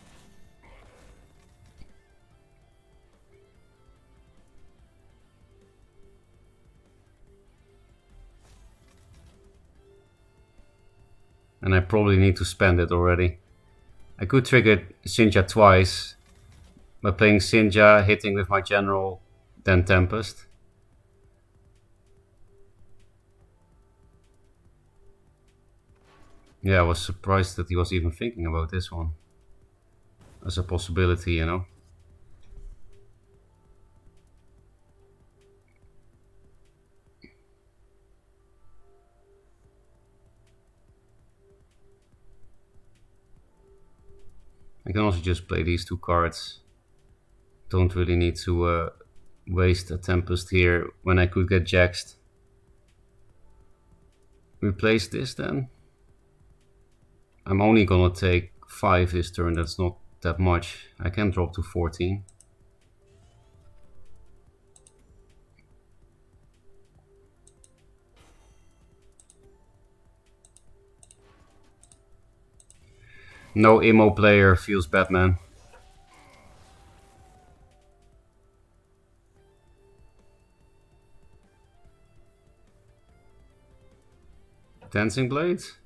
And I probably need to spend it already. I could trigger Sinja twice by playing Sinja, hitting with my general, then Tempest. Yeah, I was surprised that he was even thinking about this one as a possibility, you know. I can also just play these 2 cards. Don't really need to waste a Tempest here when I could get Jaxed. Replace this then. I'm only gonna take 5 this turn, that's not that much. I can drop to 14. No emo player feels Batman. Dancing Blades?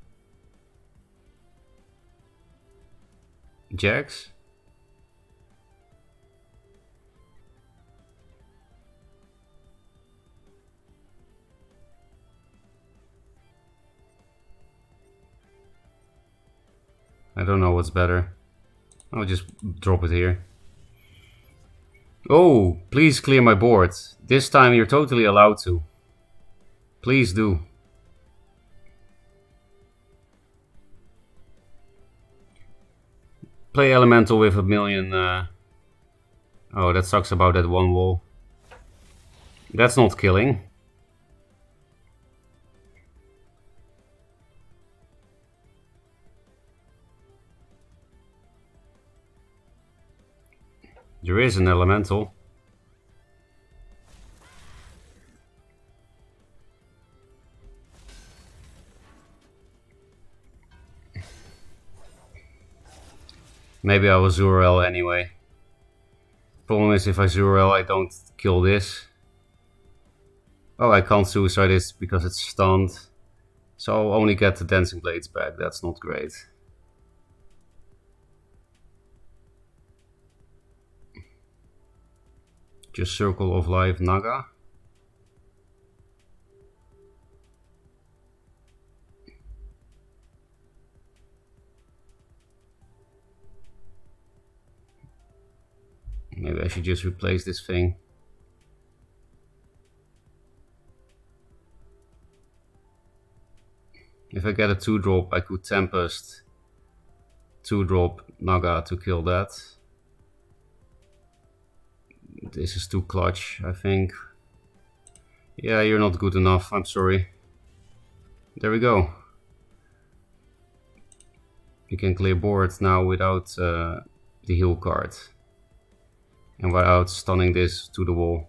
Jax? I don't know what's better. I'll just drop it here. Oh, please clear my board. This time you're totally allowed to. Please do. Play Elemental with a million... Oh, that sucks about that one wall. That's not killing. There is an Elemental. Maybe I will Zurel anyway. Problem is if I Zurel I don't kill this. Oh, I can't suicide this because it's stunned. So I'll only get the Dancing Blades back. That's not great. Just Circle of Life Naga. Maybe I should just replace this thing. If I get a 2-drop, I could Tempest 2-drop Naga to kill that. This is too clutch, I think. Yeah, you're not good enough, I'm sorry. There we go. You can clear board now without the heal card. And without stunning this to the wall.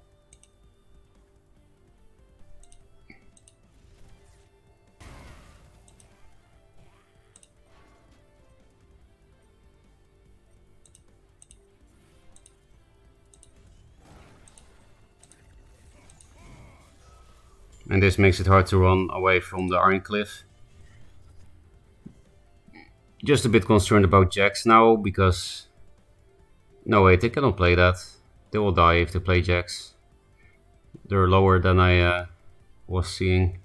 And this makes it hard to run away from the Iron Cliff. Just a bit concerned about Jax now, because... No, wait, they cannot play that. They will die if they play Jax. They're lower than I was seeing.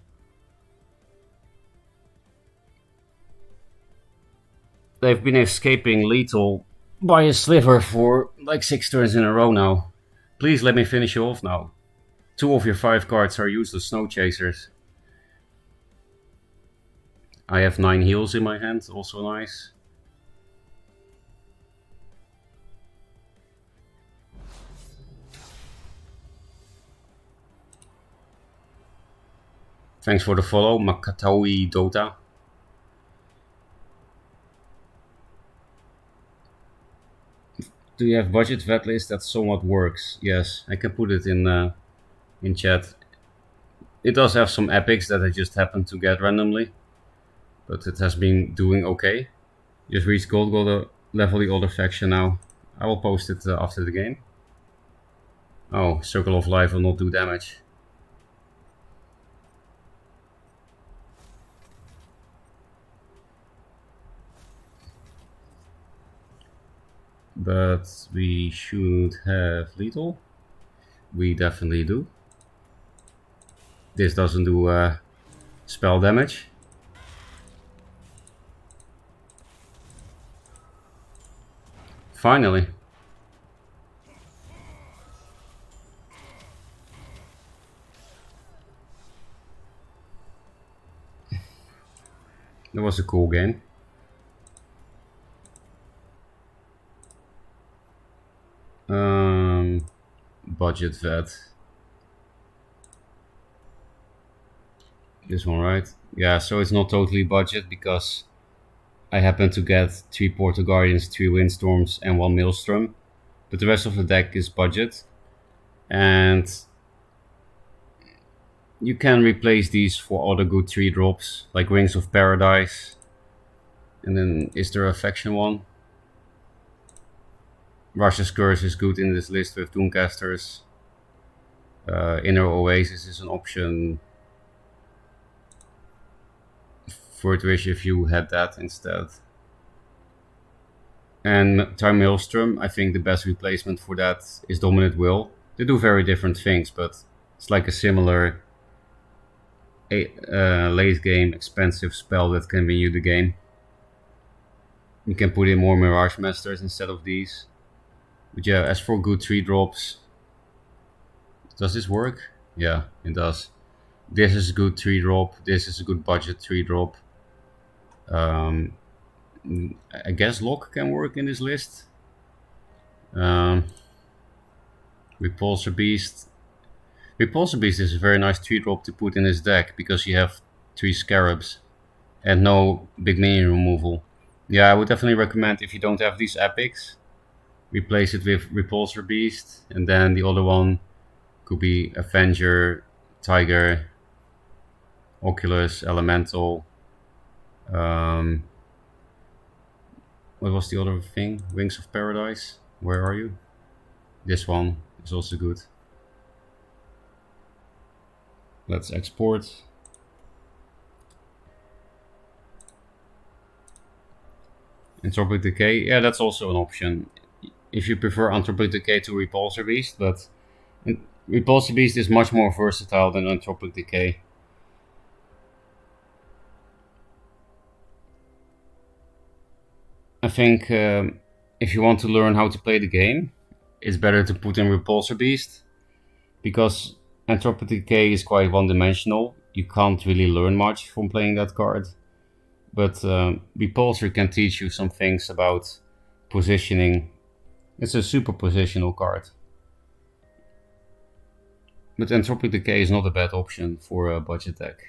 They've been escaping lethal by a sliver for like 6 turns in a row now. Please let me finish you off now. 2 of your 5 cards are useless Snow Chasers. I have 9 heals in my hand, also nice. Thanks for the follow, Makatawi Dota. Do you have budget vet list that somewhat works? Yes, I can put it in chat. It does have some epics that I just happened to get randomly, but it has been doing okay. Just reached gold level the other faction now. I will post it after the game. Oh, Circle of Life will not do damage. But we should have lethal. We definitely do. This doesn't do spell damage. Finally. That was a cool game. Budget vet. This one, right? Yeah, so it's not totally budget because I happen to get 3 Portal Guardians, 3 Windstorms, and 1 Maelstrom. But the rest of the deck is budget. And you can replace these for other good 3-drops, like Rings of Paradise. And then, is there a faction one? Russia's Curse is good in this list with Dooncasters. Inner Oasis is an option. Third Wish if you had that instead. And Time Maelstrom, I think the best replacement for that is Dominant Will. They do very different things, but it's like a similar late game expensive spell that can win you the game. You can put in more Mirage Masters instead of these. But yeah, as for good 3-drops, does this work? Yeah, it does. This is a good 3-drop. This is a good budget 3-drop. I guess Lock can work in this list. Repulsor Beast. Repulsor Beast is a very nice 3-drop to put in his deck because you have 3 Scarabs and no big minion removal. Yeah, I would definitely recommend, if you don't have these epics, replace it with Repulsor Beast, and then the other one could be Avenger, Tiger, Oculus, Elemental. What was the other thing? Wings of Paradise? Where are you? This one is also good. Let's export. Entropic Decay, yeah, that's also an option. If you prefer Entropic Decay to Repulsor Beast, but Repulsor Beast is much more versatile than Entropic Decay. I think if you want to learn how to play the game, it's better to put in Repulsor Beast, because Entropic Decay is quite one-dimensional. You can't really learn much from playing that card. But Repulsor can teach you some things about positioning. It's a super positional card. But Entropic Decay is not a bad option for a budget deck.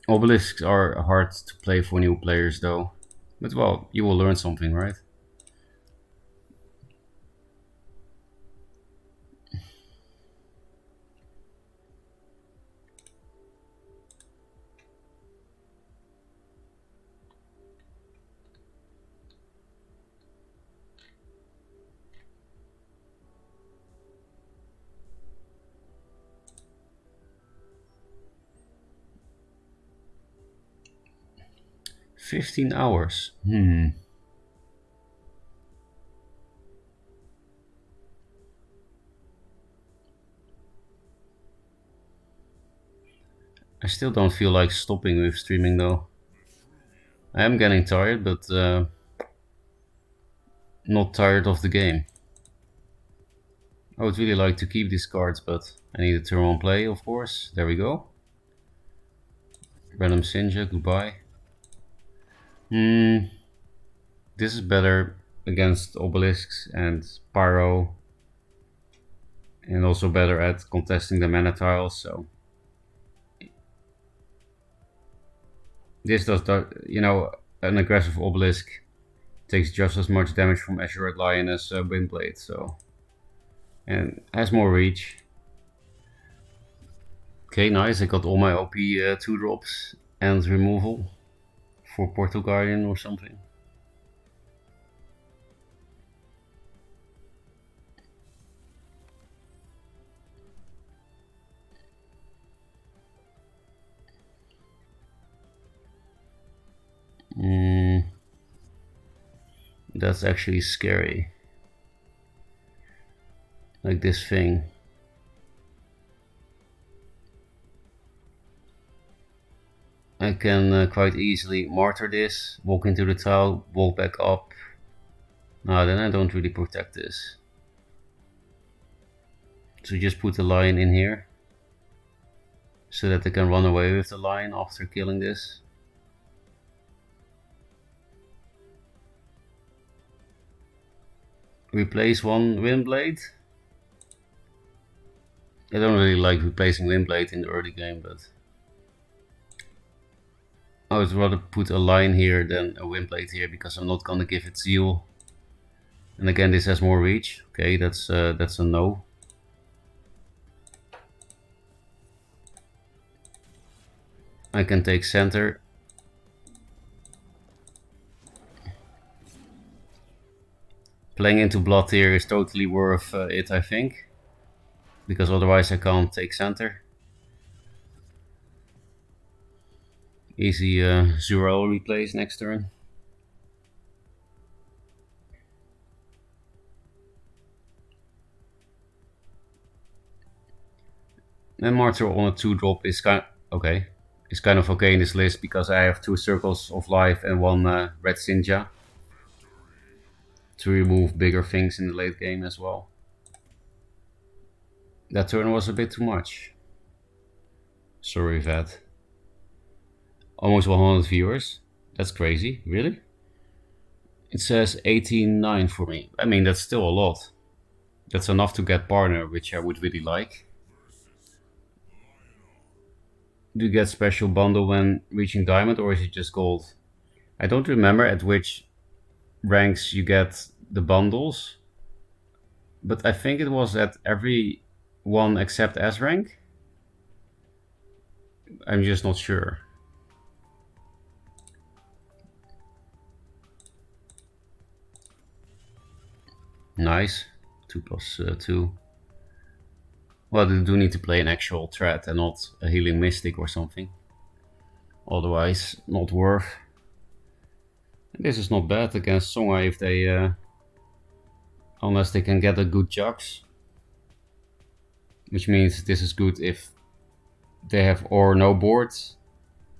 Obelisks are hard to play for new players though. But well, you will learn something, right? $15. I still don't feel like stopping with streaming though. I am getting tired, but not tired of the game. I would really like to keep these cards, but I need a turn on play, of course. There we go. Random Sinja, goodbye. This is better against obelisks and pyro, and also better at contesting the mana tiles, so this does that, you know, an aggressive obelisk takes just as much damage from Azure Lion as Windblade, so, and has more reach. Okay, nice, I got all my OP 2-drops and removal for Portal Guardian or something. That's actually scary. Like this thing. I can quite easily martyr this, walk into the tile, walk back up. Now then I don't really protect this. So just put the lion in here, so that they can run away with the lion after killing this. Replace one Windblade. I don't really like replacing Windblade in the early game, but I would rather put a lion here than a Windblade here, because I'm not gonna give it Zeal. And again, this has more reach. Okay, that's a no. I can take center. Playing into blood here is totally worth it, I think, because otherwise I can't take center. Easy Zuro replays next turn. And Martyr on a 2-drop is kind of okay in this list, because I have 2 Circles of Life and 1 Red Sinja to remove bigger things in the late game as well. That turn was a bit too much. Sorry, Vat. Almost 100 viewers. That's crazy, really? It says 18.9 for me. I mean, that's still a lot. That's enough to get partner, which I would really like. Do you get special bundle when reaching diamond, or is it just gold? I don't remember at which ranks you get the bundles, but I think it was at every one except S rank. I'm just not sure. Nice. 2+2. Well, they do need to play an actual threat and not a healing mystic or something. Otherwise, not worth. And this is not bad against Songhai if they, unless they can get a good Jux. Which means this is good if they have or no board,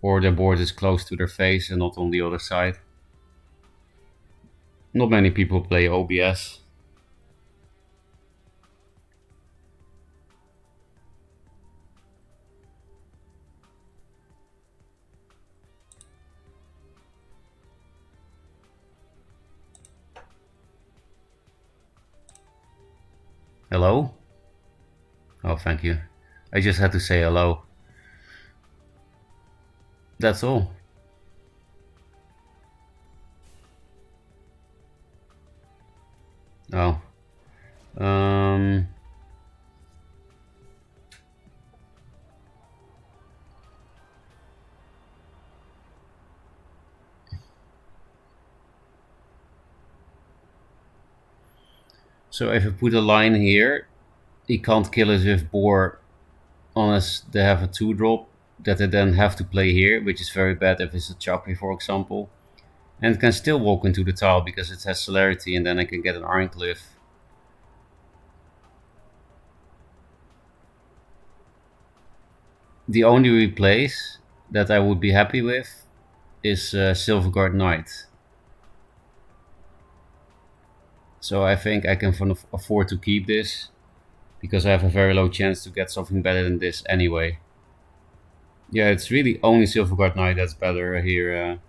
or their board is close to their face and not on the other side. Not many people play OBS. Hello? Oh, thank you. I just had to say hello. That's all. Oh. So if I put a line here, he can't kill us with boar unless they have a 2-drop that they then have to play here, which is very bad if it's a Chappie, for example. And it can still walk into the tile because it has celerity, and then I can get an Iron Cliff. The only replace that I would be happy with is Silverguard Knight. So I think I can afford to keep this, because I have a very low chance to get something better than this anyway. Yeah, it's really only Silverguard Knight that's better here.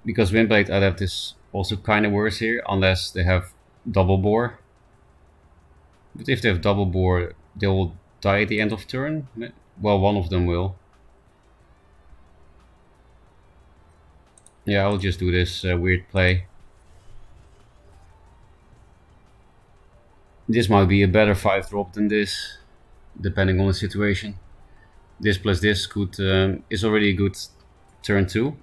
Because Windblade Adept is also kind of worse here, unless they have double bore. But if they have double bore, they will die at the end of turn. Well, one of them will. Yeah, I'll just do this weird play. This might be a better 5-drop than this, depending on the situation. This plus this could is already a good turn 2.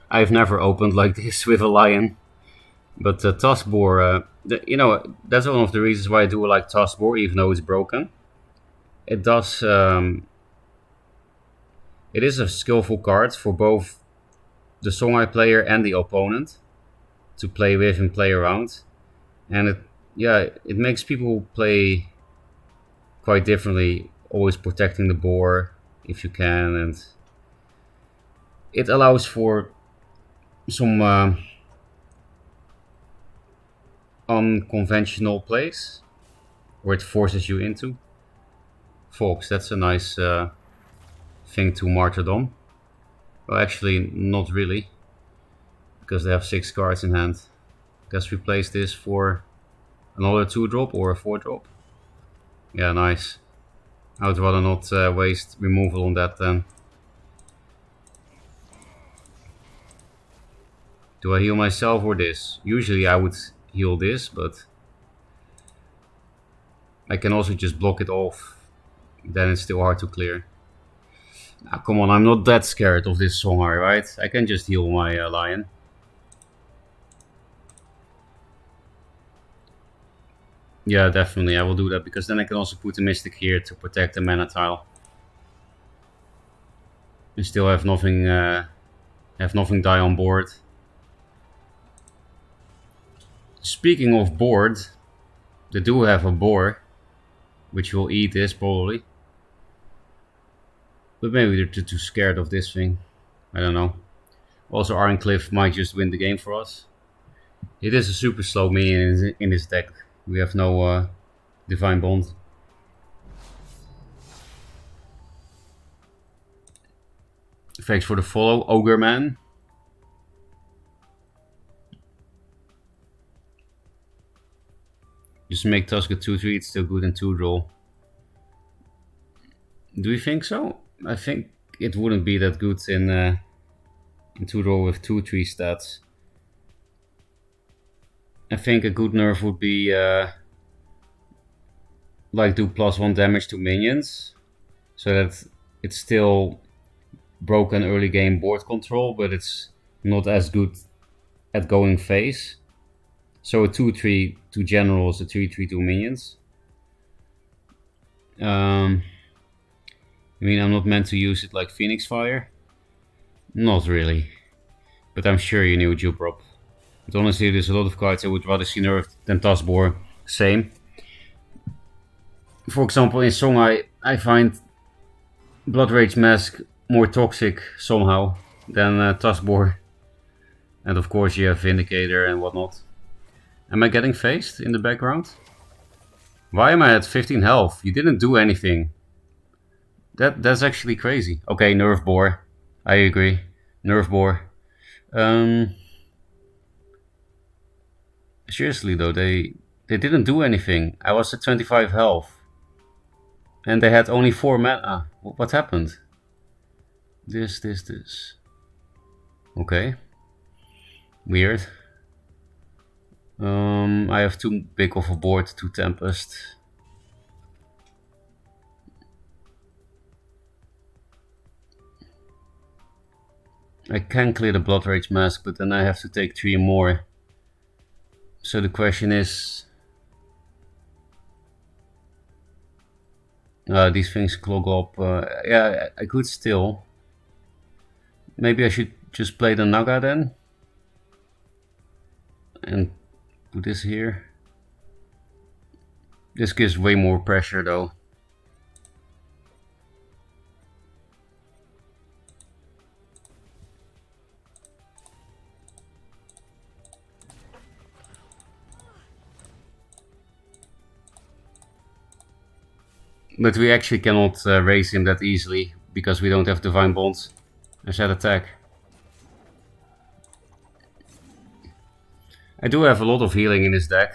I've never opened like this with a lion, but Tuskbore, you know, that's one of the reasons why I do like Tuskbore, even though it's broken. It does. It is a skillful card for both the Songhai player and the opponent to play with and play around, and it makes people play quite differently, always protecting the boar if you can, and it allows for some unconventional plays where it forces you into. Fox, that's a nice thing to martyrdom. Well, actually, not really, because they have 6 cards in hand. Guess replace this for another 2-drop or a 4-drop. Yeah, nice. I would rather not waste removal on that then. Do I heal myself or this? Usually I would heal this, but I can also just block it off. Then it's still hard to clear. Now, come on, I'm not that scared of this Songhai, right? I can just heal my lion. Yeah, definitely, I will do that, because then I can also put a Mystic here to protect the mana tile. And still have nothing die on board. Speaking of board, they do have a boar, which will eat this probably. But maybe they're too scared of this thing. I don't know. Also, Iron Cliff might just win the game for us. It is a super slow minion in this deck. We have no Divine Bond. Thanks for the follow, Ogre Man. Just make Tusk a 2-3, it's still good in 2-draw. Do you think so? I think it wouldn't be that good in 2-draw with 2-3 stats. I think a good nerf would be like do +1 damage to minions, so that it's still broken early game board control, but it's not as good at going face. So a 2-3 2 generals, a 3-3 2 minions. I mean, I'm not meant to use it like Phoenix Fire. Not really. But I'm sure you knew Juprop. But honestly, there's a lot of cards I would rather see nerfed than Tasbor. Same. For example, in Song I find Blood Rage Mask more toxic somehow than Tasbor. And of course you have Vindicator and whatnot. Am I getting phased in the background? Why am I at 15 health? You didn't do anything. That's actually crazy. Okay, Nerf Bore. I agree. Nerf Bore. Seriously though, they didn't do anything. I was at 25 health. And they had only 4 mana. What happened? This. Okay. Weird. I have too big of a board to Tempest. I can clear the Blood Rage Mask, but then I have to take 3 more. So the question is... these things clog up. Yeah, I could still. Maybe I should just play the Naga then. And put this here. This gives way more pressure though. But we actually cannot raise him that easily because we don't have Divine Bonds. I said attack. I do have a lot of healing in this deck.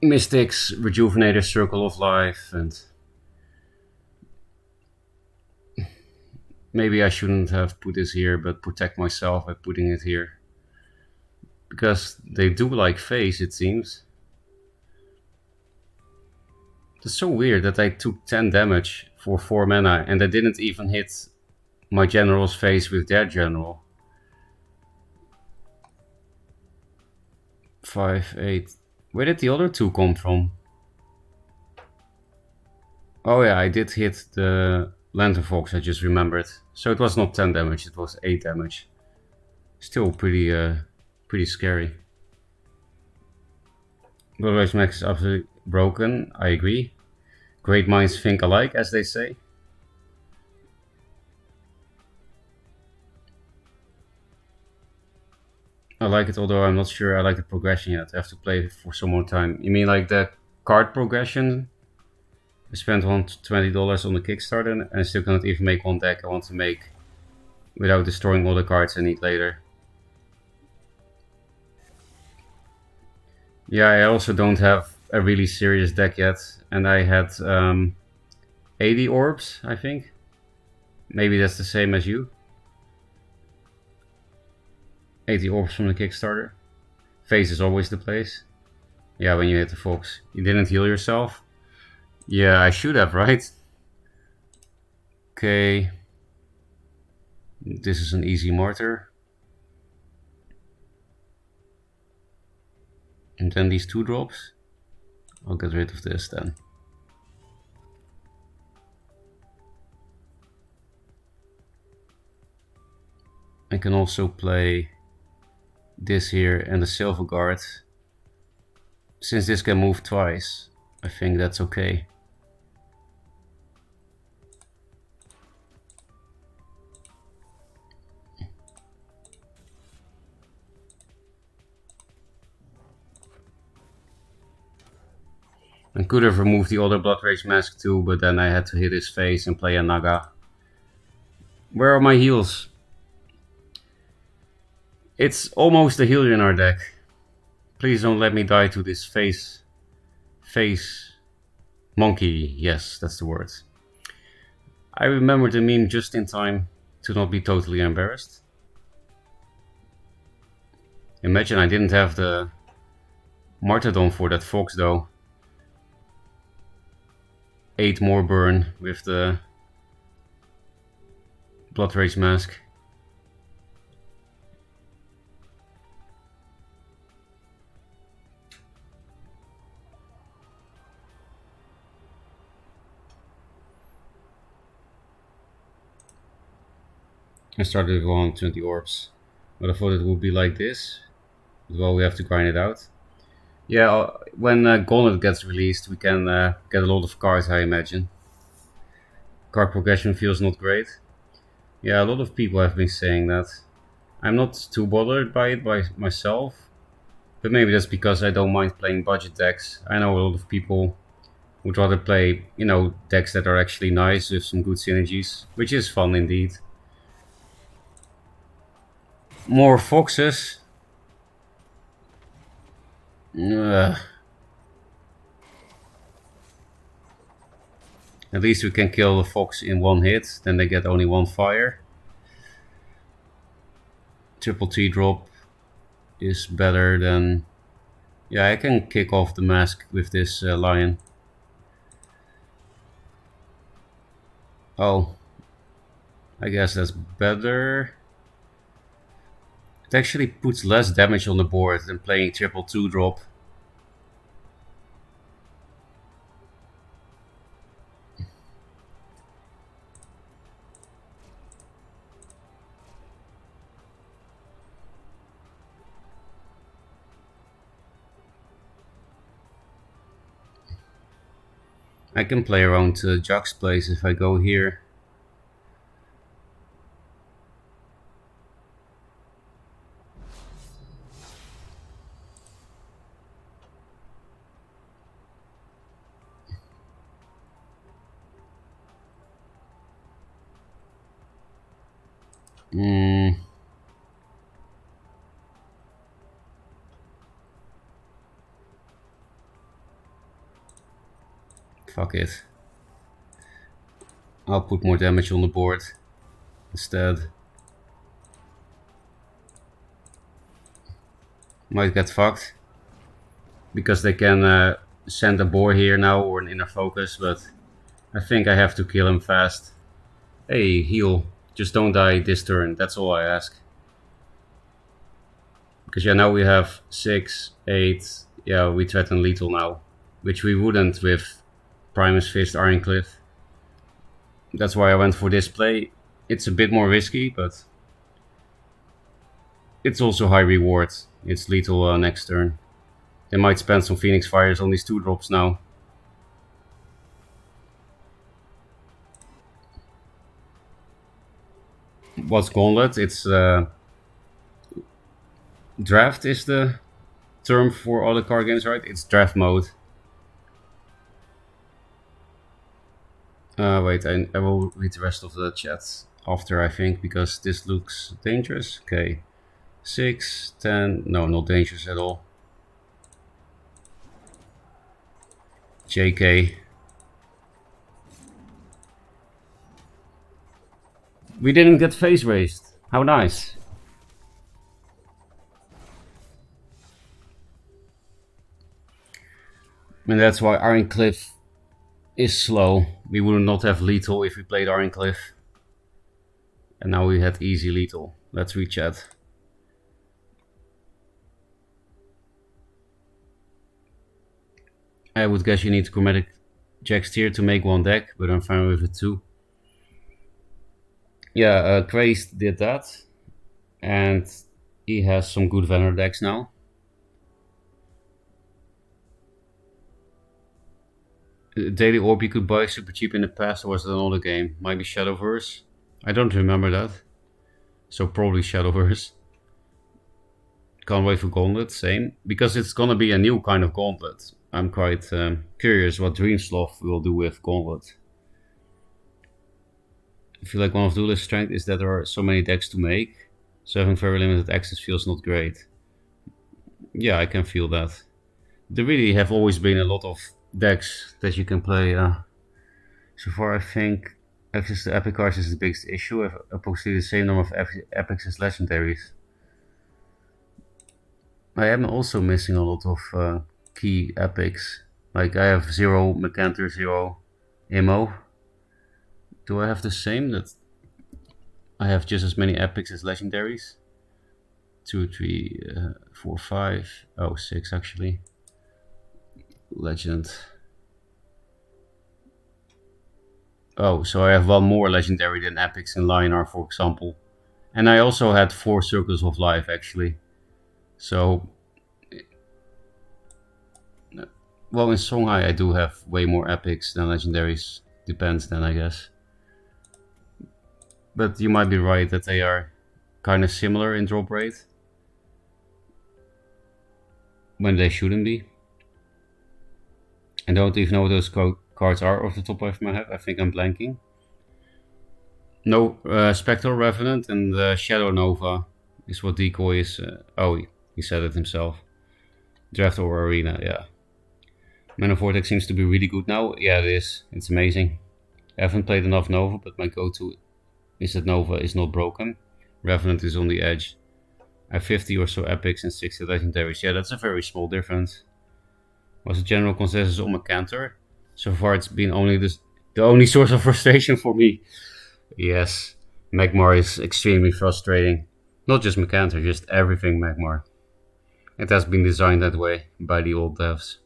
Mystics, Rejuvenator, Circle of Life, and... Maybe I shouldn't have put this here, but protect myself by putting it here. Because they do like face, it seems. It's so weird that I took 10 damage for 4 mana and I didn't even hit my general's face with their general. 5, 8. Where did the other 2 come from? Oh yeah, I did hit the Lantern Fox, I just remembered. So it was not 10 damage, it was 8 damage. Still pretty scary. Blood Rage Max is absolutely broken, I agree. Great minds think alike, as they say. I like it, although I'm not sure I like the progression yet. I have to play it for some more time. You mean like the card progression? I spent $120 on the Kickstarter and I still cannot even make one deck I want to make without destroying all the cards I need later. Yeah, I also don't have a really serious deck yet, and I had 80 orbs, I think. Maybe that's the same as you. 80 orbs from the Kickstarter. Face is always the place. Yeah, when you hit the fox. You didn't heal yourself? Yeah, I should have, right? Okay. This is an easy martyr. And then these 2 drops. I'll get rid of this then. I can also play this here and the Silver Guard. Since this can move twice, I think that's okay. I could have removed the other Blood Rage Mask too, but then I had to hit his face and play a Naga. Where are my heals? It's almost a healer in our deck. Please don't let me die to this face monkey. Yes, that's the word. I remembered the meme just in time to not be totally embarrassed. Imagine I didn't have the Martyrdom for that fox though. 8 more burn with the Blood Rage Mask. I started with 120 orbs, but I thought it would be like this. Well, we have to grind it out. Yeah, when Gauntlet gets released, we can get a lot of cards, I imagine. Card progression feels not great. Yeah, a lot of people have been saying that. I'm not too bothered by it by myself, but maybe that's because I don't mind playing budget decks. I know a lot of people would rather play, decks that are actually nice with some good synergies, which is fun indeed. More foxes. Ugh. At least we can kill the fox in one hit, then they get only one fire. Triple T drop is better than... Yeah, I can kick off the mask with this lion. Oh, I guess that's better. It actually puts less damage on the board than playing triple 2 drop. I can play around Jack's place if I go here. Fuck it. I'll put more damage on the board instead. Might get fucked. Because they can send a boar here now or an inner focus, but I think I have to kill him fast. Hey, heal. Just don't die this turn, that's all I ask. Because yeah, now we have 6, 8, yeah, we threaten lethal now. Which we wouldn't with Primus Fist Ironcliffe. That's why I went for this play. It's a bit more risky, but it's also high reward. It's lethal next turn. They might spend some Phoenix Fires on these 2 drops now. What's Gauntlet? It's draft is the term for all the card games, right? It's draft mode. Wait, I will read the rest of the chat after, I think, because this looks dangerous. Okay. 6, 10, no, not dangerous at all. JK. We didn't get face raised. How nice. And that's why Ironcliffe is slow. We would not have lethal if we played Ironcliffe. And now we had easy lethal. Let's read chat. I would guess you need Chromatic Jack's tier to make one deck, but I'm fine with it too. Yeah, Crazed did that. And he has some good Venom decks now. Daily Orb you could buy super cheap in the past, or was it another game? Might be Shadowverse. I don't remember that. So probably Shadowverse. Can't wait for Gauntlet, same. Because it's gonna be a new kind of Gauntlet. I'm quite curious what Dreamsloth will do with Gauntlet. I feel like one of Duelyst's strength is that there are so many decks to make. So having very limited access feels not great. Yeah, I can feel that. There really have always been a lot of decks that you can play. So far, I think access to epic cards is the biggest issue, opposed to the same number of epics as legendaries. I am also missing a lot of key epics. Like I have 0 Mecantor, 0 Immo. Do I have the same? I have just as many epics as legendaries. 2, 3, 4, 5. Oh, 6 actually. Legend. Oh, so I have one more legendary than epics in Lionar, for example. And I also had 4 circles of life actually. So, well, in Songhai I do have way more epics than legendaries. Depends then, I guess. But you might be right that they are kind of similar in drop rate. When they shouldn't be. I don't even know what those cards are off the top of my head. I think I'm blanking. No, Spectral Revenant and Shadow Nova is what Decoy is. Oh, he said it himself. Draft or Arena, yeah. Mana Vortex seems to be really good now. Yeah, it is. It's amazing. I haven't played enough Nova, but my go-to is that Nova is not broken. Revenant is on the edge. I have 50 or so epics and 60 legendaries. Yeah, that's a very small difference. Was a general consensus on Macantor. So far it's been only the only source of frustration for me. Yes, Magmar is extremely frustrating. Not just Macantor, just everything Magmar. It has been designed that way by the old devs.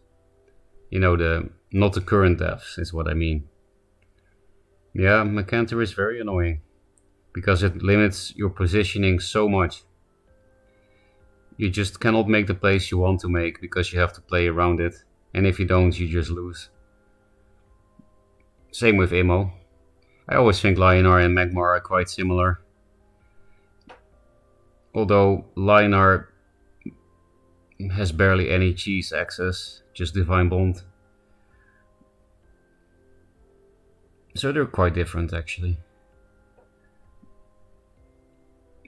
You know, not the current devs is what I mean. Yeah, Macantor is very annoying. Because it limits your positioning so much. You just cannot make the plays you want to make because you have to play around it. And if you don't, you just lose. Same with Immo. I always think Lionar and Magmar are quite similar. Although Lionar has barely any cheese access, just Divine Bond. So they're quite different actually.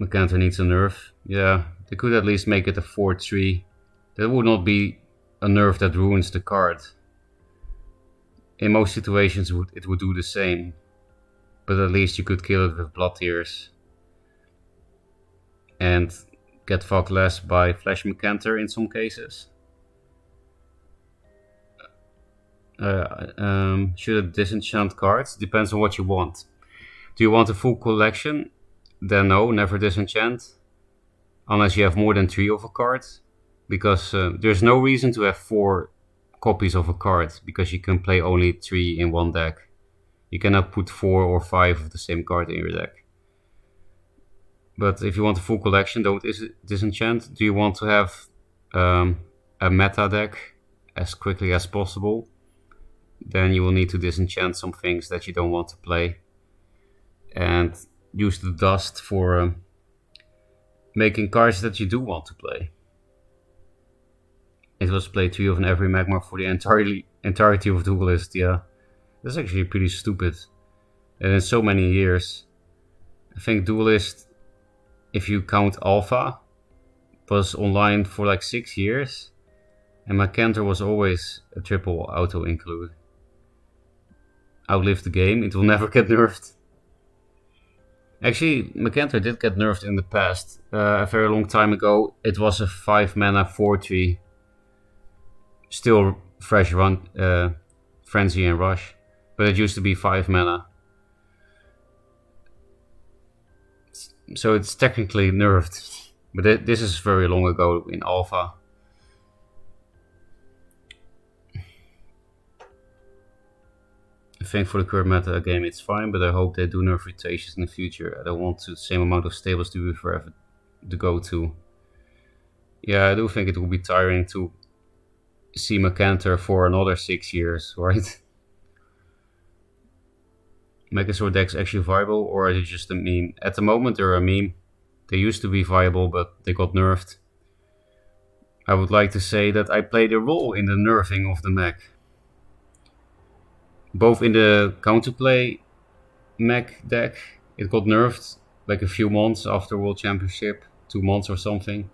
Macantor needs a nerf. Yeah, they could at least make it a 4-3. That would not be a nerf that ruins the card. In most situations it would do the same. But at least you could kill it with Blood Tears. And get fucked less by Flash Macantor in some cases. Should it disenchant cards? Depends on what you want. Do you want a full collection? Then no, never disenchant. Unless you have more than 3 of a card. Because there's no reason to have 4 copies of a card. Because you can play only 3 in one deck. You cannot put 4 or 5 of the same card in your deck. But if you want a full collection, don't disenchant. Do you want to have a meta deck as quickly as possible? Then you will need to disenchant some things that you don't want to play. And use the dust for making cards that you do want to play. It was play 3 of an every Magmar for the entirety of Duelyst, yeah. That's actually pretty stupid. And in so many years. I think Duelyst, if you count Alpha, was online for like 6 years. And Macantor was always a triple auto include. Outlived the game, it will never get nerfed. Actually, Macantor did get nerfed in the past. A very long time ago, it was a 5 mana 4-3. Still fresh run, Frenzy and Rush. But it used to be 5 mana. So it's technically nerfed. But this is very long ago in Alpha. I think for the current meta game it's fine, but I hope they do nerf rotations in the future. I don't want the same amount of stables to be forever the go-to. Yeah, I do think it will be tiring to see Macantor for another 6 years, right? Megazord decks actually viable, or are they just a meme? At the moment they're a meme. They used to be viable, but they got nerfed. I would like to say that I played a role in the nerfing of the mech. Both in the counterplay mech deck, it got nerfed like a few months after World Championship, 2 months or something.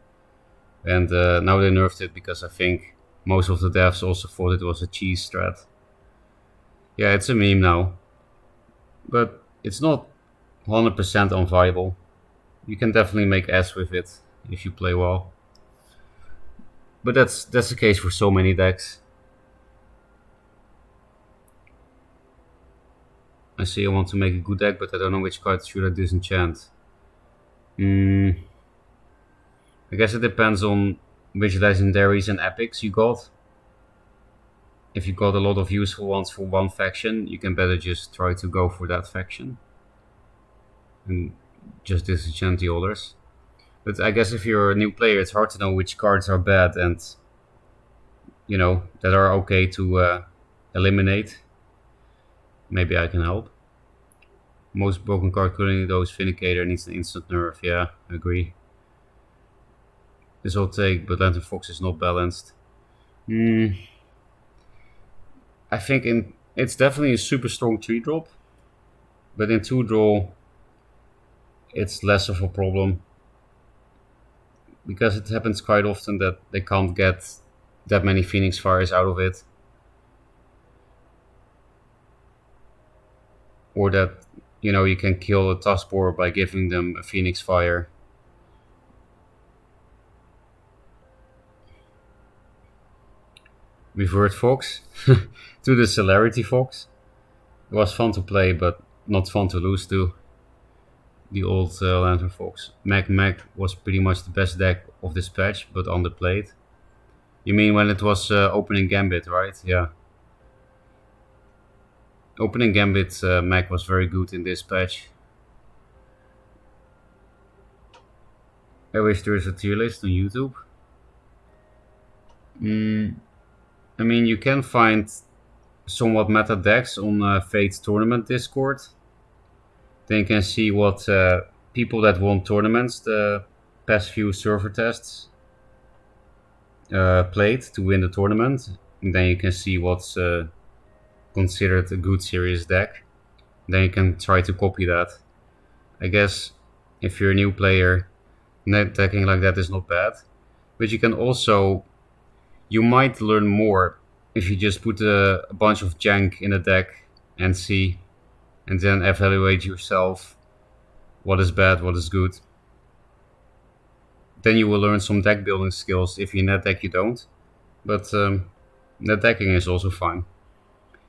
And now they nerfed it because I think most of the devs also thought it was a cheese strat. Yeah, it's a meme now. But it's not 100% unviable. You can definitely make ass with it if you play well. But that's the case for so many decks. I say I want to make a good deck, but I don't know which card should I disenchant. Mm, I guess it depends on which legendaries and epics you got. If you got a lot of useful ones for one faction, you can better just try to go for that faction and just disenchant the others. But I guess if you're a new player, it's hard to know which cards are bad and that are okay to eliminate. Maybe I can help. Most broken card currently those Vindicator needs an instant nerf. Yeah, I agree. This will take, but Lantern Fox is not balanced. Hmm. I think it's definitely a super strong 3 drop, but in 2 draw it's less of a problem because it happens quite often that they can't get that many Phoenix Fires out of it, or that you can kill a Taskboar by giving them a Phoenix Fire. Revert Fox to the Celerity Fox. It was fun to play, but not fun to lose to. The old Lantern Fox. Mag was pretty much the best deck of this patch, but underplayed. You mean when it was opening Gambit, right? Yeah. Opening Gambit Mag was very good in this patch. I wish there is a tier list on YouTube. I mean, you can find somewhat meta decks on Fate Tournament Discord. Then you can see what people that won tournaments the past few server tests played to win the tournament. And then you can see what's considered a good serious deck. Then you can try to copy that. I guess if you're a new player, net decking like that is not bad. But you might learn more if you just put a bunch of jank in a deck and see, and then evaluate yourself what is bad, what is good. Then you will learn some deck building skills. If you net deck, you don't. But net decking is also fine.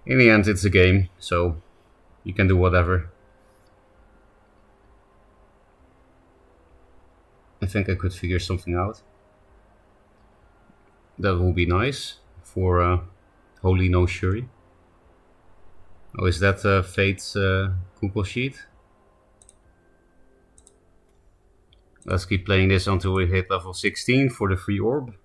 In the end, it's a game, so you can do whatever. I think I could figure something out. That will be nice for Holy No Shuri. Oh, is that Fate's Google Sheet? Let's keep playing this until we hit level 16 for the free orb.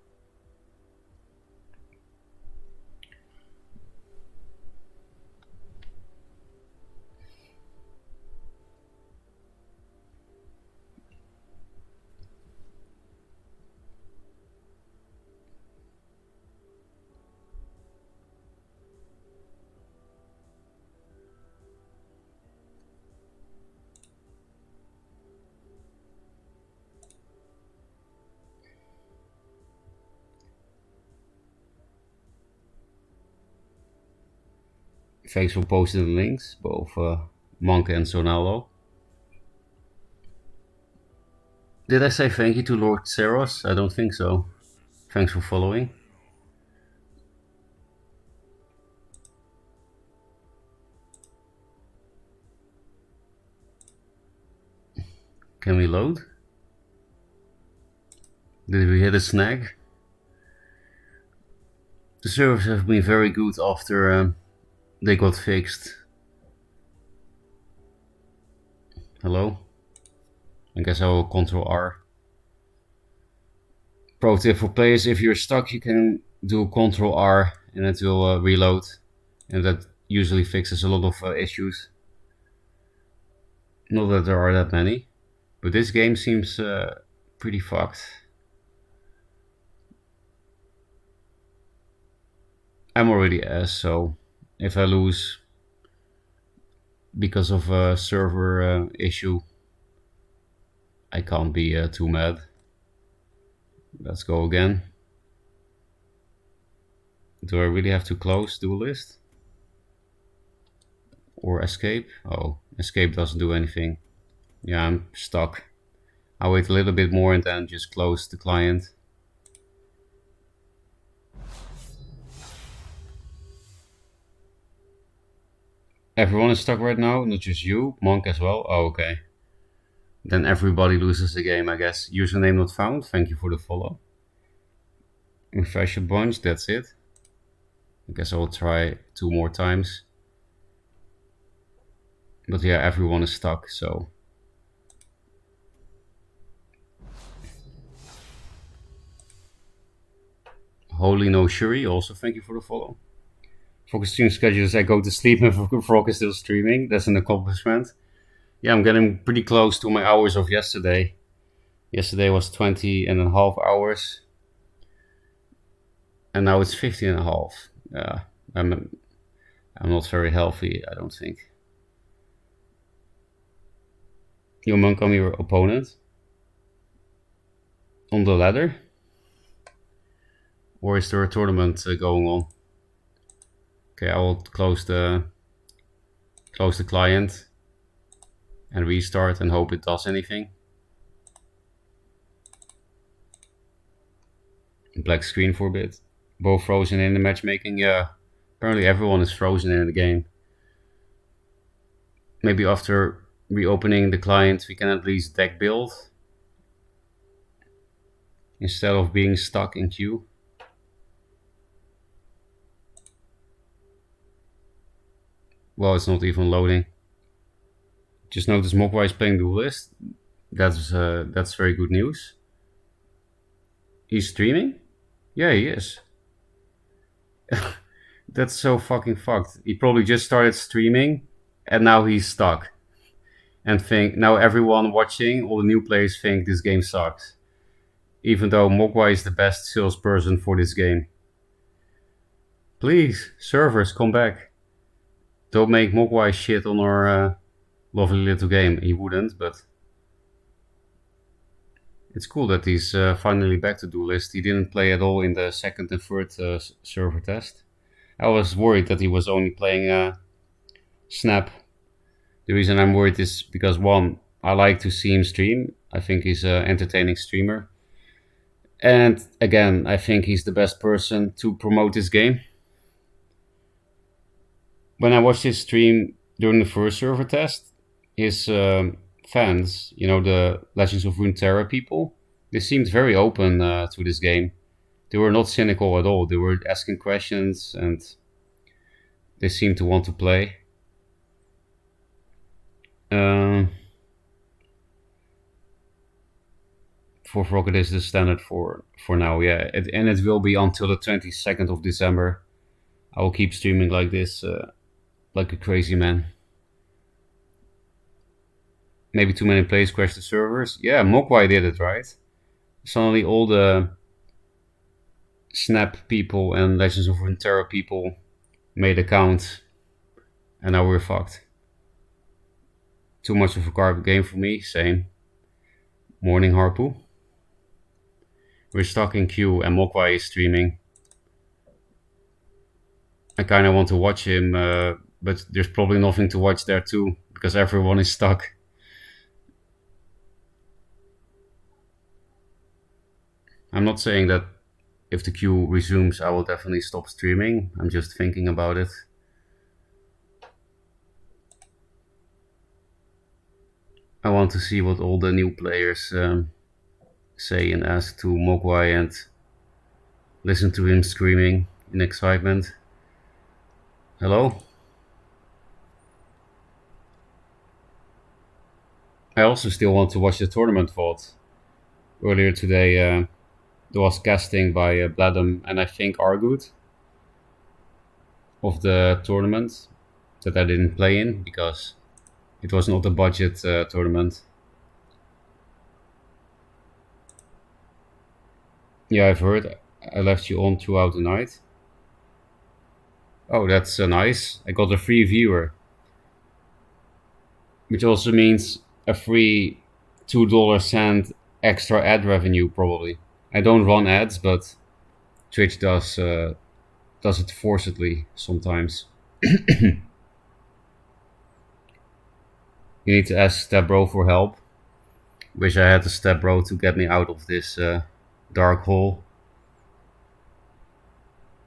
Thanks for posting the links, both Monk and Sonalo. Did I say thank you to Lord Seros? I don't think so. Thanks for following. Can we load? Did we hit a snag? The servers have been very good after they got fixed. Hello? I guess I will Control R. Pro tip for players, if you're stuck you can do Control R and it will reload, and that usually fixes a lot of issues. Not that there are that many, but this game seems pretty fucked. I'm already S, so if I lose because of a server issue, I can't be too mad. Let's go again. Do I really have to close Duelyst? Or escape? Oh, escape doesn't do anything. Yeah, I'm stuck. I'll wait a little bit more and then just close the client. Everyone is stuck right now, not just you. Monk as well? Oh, okay. then everybody loses the game, I guess. Username not found. Thank you for the follow. Refresh a bunch. That's it. I guess I'll try 2 more times. But yeah, everyone is stuck, so. Holy no Shuri, also thank you for the follow. Focus stream schedules, I go to sleep and Frog is still streaming. That's an accomplishment. Yeah, I'm getting pretty close to my hours of yesterday. Yesterday was 20 and a half hours. And now it's 15 and a half. I'm not very healthy, I don't think. You monk on your opponent? On the ladder? Or is there a tournament going on? Okay, I will close the client and restart and hope it does anything. Black screen for a bit. Both frozen in the matchmaking. Yeah, apparently everyone is frozen in the game. Maybe after reopening the client we can at least deck build instead of being stuck in queue. Well, it's not even loading. Just noticed Mogwai is playing Duelyst. That's very good news. He's streaming? Yeah, he is. That's so fucking fucked. He probably just started streaming and now he's stuck. And now everyone watching, all the new players think this game sucks. Even though Mogwai is the best salesperson for this game. Please, servers, come back. Don't make Mogwai shit on our lovely little game. He wouldn't, but it's cool that he's finally back to Duelyst. He didn't play at all in the second and third server test. I was worried that he was only playing Snap. The reason I'm worried is because, one, I like to see him stream. I think he's an entertaining streamer. And again, I think he's the best person to promote this game. When I watched his stream during the first server test, his fans, the Legends of Runeterra people, they seemed very open to this game. They were not cynical at all. They were asking questions and they seemed to want to play. For Rocket is the standard for now, yeah. And it will be until the 22nd of December. I will keep streaming like this, like a crazy man. Maybe too many players crashed the servers. Yeah, Mogwai did it, right? Suddenly all the Snap people and Legends of Runeterra people made accounts, and now we're fucked. Too much of a garbage game for me, same. Morning Harpu. We're stuck in queue and Mogwai is streaming. I kinda want to watch him, but there's probably nothing to watch there too, because everyone is stuck. I'm not saying that if the queue resumes I will definitely stop streaming. I'm just thinking about it. I want to see what all the new players say and ask to Mogwai and listen to him screaming in excitement. Hello? I also still want to watch the tournament VOD. Earlier today there was casting by Bladum and I think Argud of the tournament that I didn't play in because it was not a budget tournament. Yeah, I've heard. I left you on throughout the night. Oh, that's nice. I got a free viewer. Which also means a free $2 cent extra ad revenue, probably. I don't run ads, but Twitch does it forcedly sometimes. You need to ask Stepbro for help. Wish I had a Stepbro to get me out of this dark hole.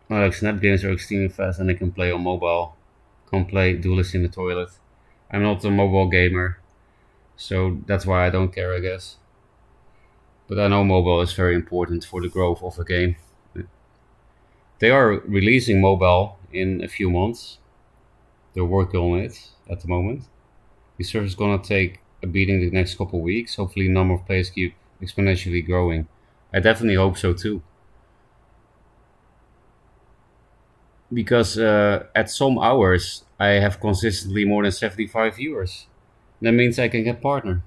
Like Snap games are extremely fast and I can play on mobile. Can't play Duelyst in the toilet. I'm not a mobile gamer, So that's why I don't care, I guess. But I know mobile is very important for the growth of a game. They are releasing mobile in a few months. They're working on it at the moment. The service is gonna take a beating the next couple of weeks. Hopefully, the number of players keep exponentially growing. I definitely hope so too. Because at some hours, I have consistently more than 75 viewers. That means I can get partner.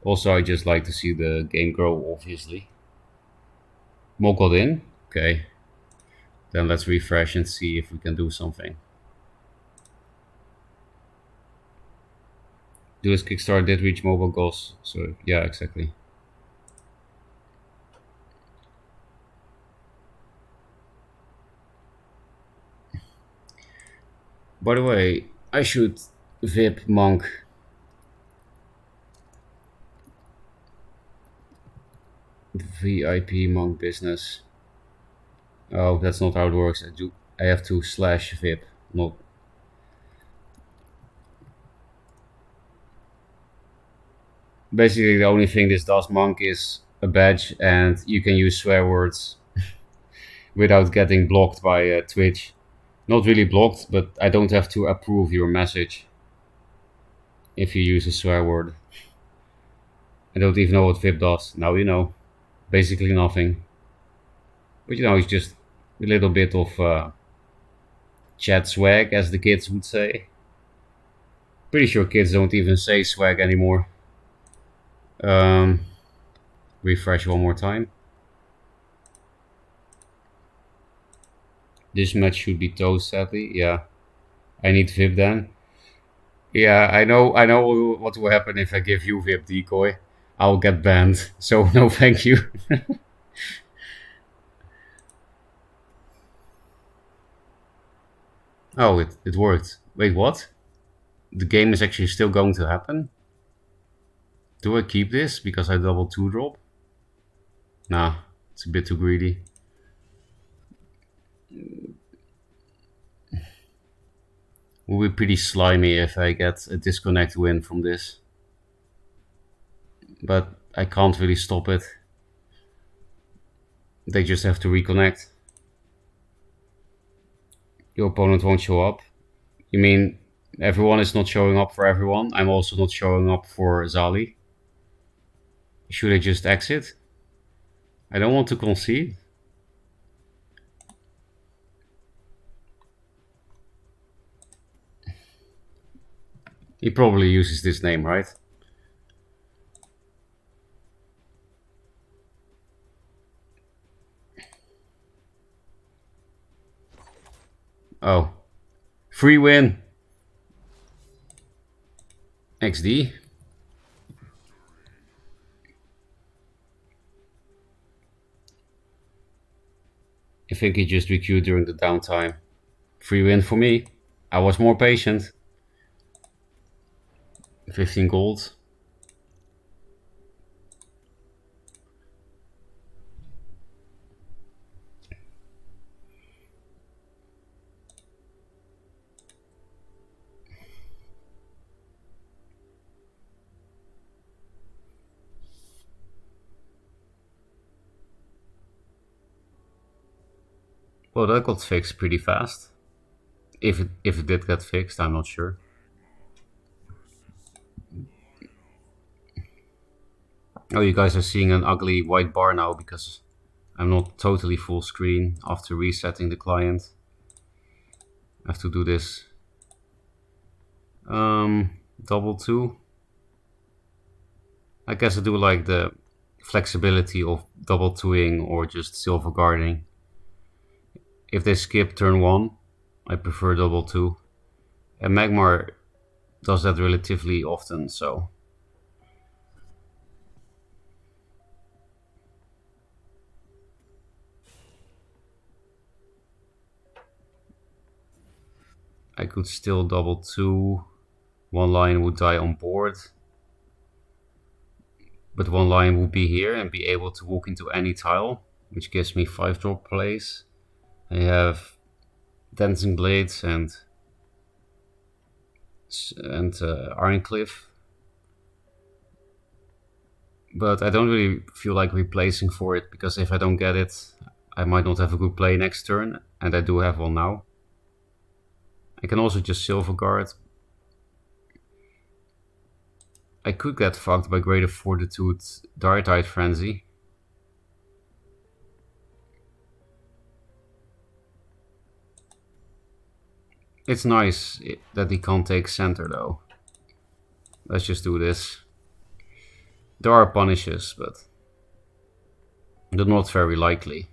Also, I just like to see the game grow, obviously. Mo got in? Okay. Then let's refresh and see if we can do something. Duelyst Kickstarter did reach mobile goals. So, yeah, exactly. By the way, I should VIP Monk. VIP Monk business. Oh, that's not how it works. I have to slash VIP, not. Basically, the only thing this does, Monk, is a badge, and you can use swear words without getting blocked by Twitch. Not really blocked, but I don't have to approve your message if you use a swear word. I don't even know what VIP does. Now you know. Basically nothing. But you know, it's just a little bit of chat swag, as the kids would say. Pretty sure kids don't even say swag anymore. Um, refresh one more time. This match should be toast, sadly. Yeah. I need VIP then. Yeah, I know what will happen if I give you VIP decoy. I'll get banned. So no thank you. Oh, it worked. Wait, what? The game is actually still going to happen? Do I keep this because I double 2-drop? Nah, it's a bit too greedy. Will be pretty slimy if I get a disconnect win from this. But I can't really stop it. They just have to reconnect. Your opponent won't show up. You mean everyone is not showing up for everyone? I'm also not showing up for Zali. Should I just exit? I don't want to concede. He probably uses this name, right? Oh. Free win. XD. I think he just requeued during the downtime. Free win for me. I was more patient. 15 gold. Well, that got fixed pretty fast. If it did get fixed, I'm not sure. Oh, you guys are seeing an ugly white bar now because I'm not totally full screen after resetting the client. I have to do this. Double 2. I guess I do like the flexibility of double 2ing or just silver guarding. If they skip turn 1, I prefer double 2. And Magmar does that relatively often, so. I could still double 2. One line would die on board. But one line would be here and be able to walk into any tile, which gives me 5-drop plays. I have Dancing Blades and Iron Cliff. But I don't really feel like replacing for it, because if I don't get it, I might not have a good play next turn, and I do have one now. I can also just Silver Guard. I could get fucked by Greater Fortitude, Dire Frenzy. It's nice that he can't take center though. Let's just do this. There are punishes, but they're not very likely.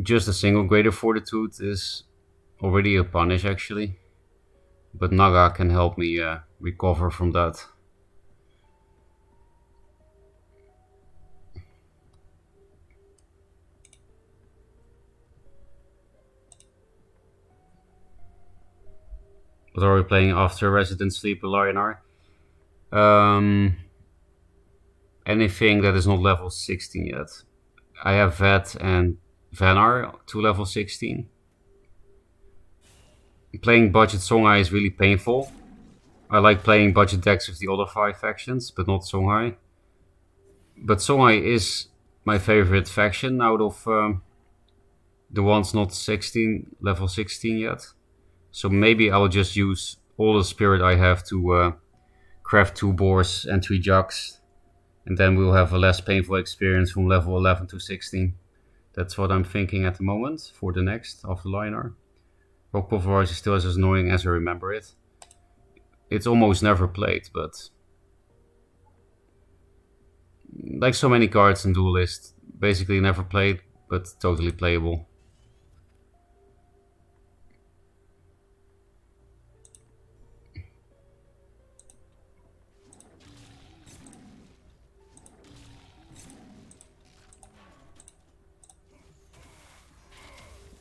Just a single Greater Fortitude is already a punish actually. But Naga can help me recover from that. What are we playing after Resident Sleeper Lionar? Anything that is not level 16 yet. I have Vet and Vanar to level 16. Playing budget Songhai is really painful. I like playing budget decks with the other 5 factions, but not Songhai. But Songhai is my favorite faction out of the ones not level 16 yet. So maybe I'll just use all the spirit I have to craft 2 boars and 3 jugs. And then we'll have a less painful experience from level 11 to 16. That's what I'm thinking at the moment for the next after Lionar. Rock Pulverizer is still as annoying as I remember it. It's almost never played, but like so many cards in Duelyst, basically never played, but totally playable.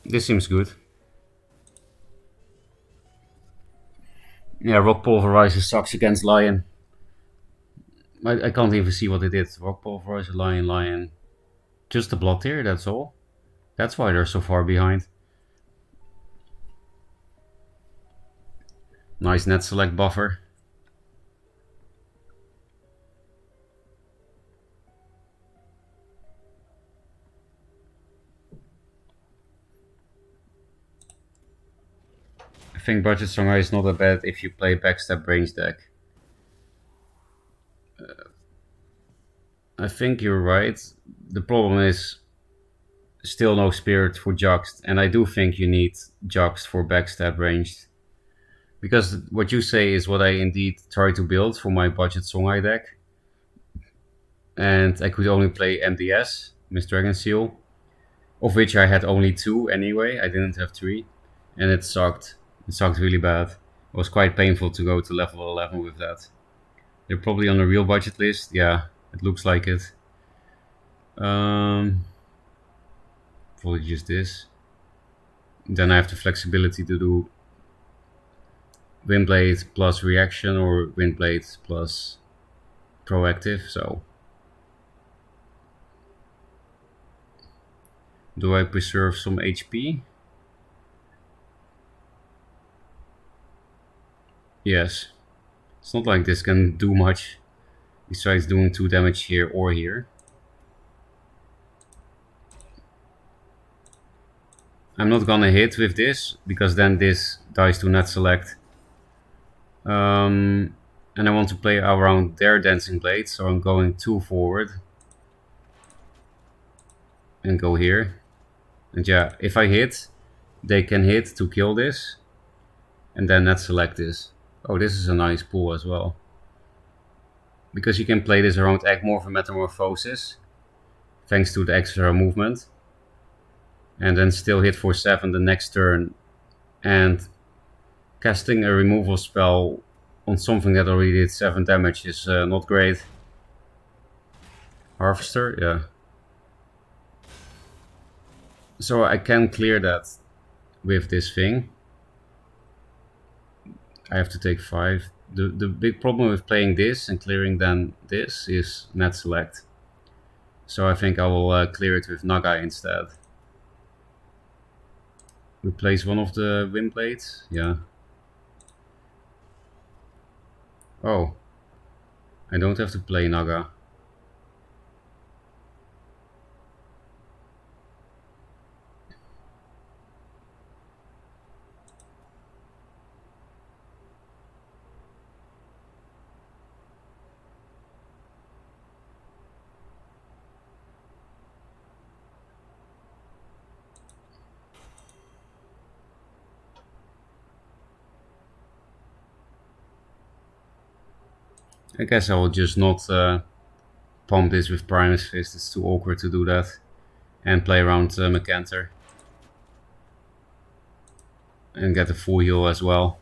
This seems good. Yeah, Rock Pulverizer sucks against Lion. I can't even see what it did. Rock Pulverizer, Lion. Just the blood tier, that's all. That's why they're so far behind. Nice net select buffer. I think budget Songhai is not that bad if you play backstab range deck. I think you're right. The problem is still no spirit for Juxt, and I do think you need Juxt for backstab ranged. Because what you say is what I indeed try to build for my budget Songhai deck. And I could only play MDS, Miss Dragon Seal, of which I had only 2 anyway. I didn't have 3, and it sucked. It sucked really bad. It was quite painful to go to level 11 with that. They're probably on a real budget list. Yeah, it looks like it. Probably just this. Then I have the flexibility to do Windblade plus reaction or Windblade plus proactive, so do I preserve some HP? Yes. It's not like this can do much besides doing 2 damage here or here. I'm not gonna hit with this because then this dies to net select. And I want to play around their Dancing Blade, so I'm going 2 forward and go here. And yeah, if I hit, they can hit to kill this and then net select this. Oh, this is a nice pull as well. Because you can play this around Agmorph and Metamorphosis, thanks to the extra movement. And then still hit for 7 the next turn. And casting a removal spell on something that already did 7 damage is not great. Harvester, yeah. So I can clear that with this thing. I have to take 5. The big problem with playing this and clearing then this is net select. So I think I will clear it with Naga instead. Replace one of the wind blades, yeah. Oh, I don't have to play Naga. I guess I will just not pump this with Primus Fist. It's too awkward to do that. And play around Mercantor. And get a full heal as well.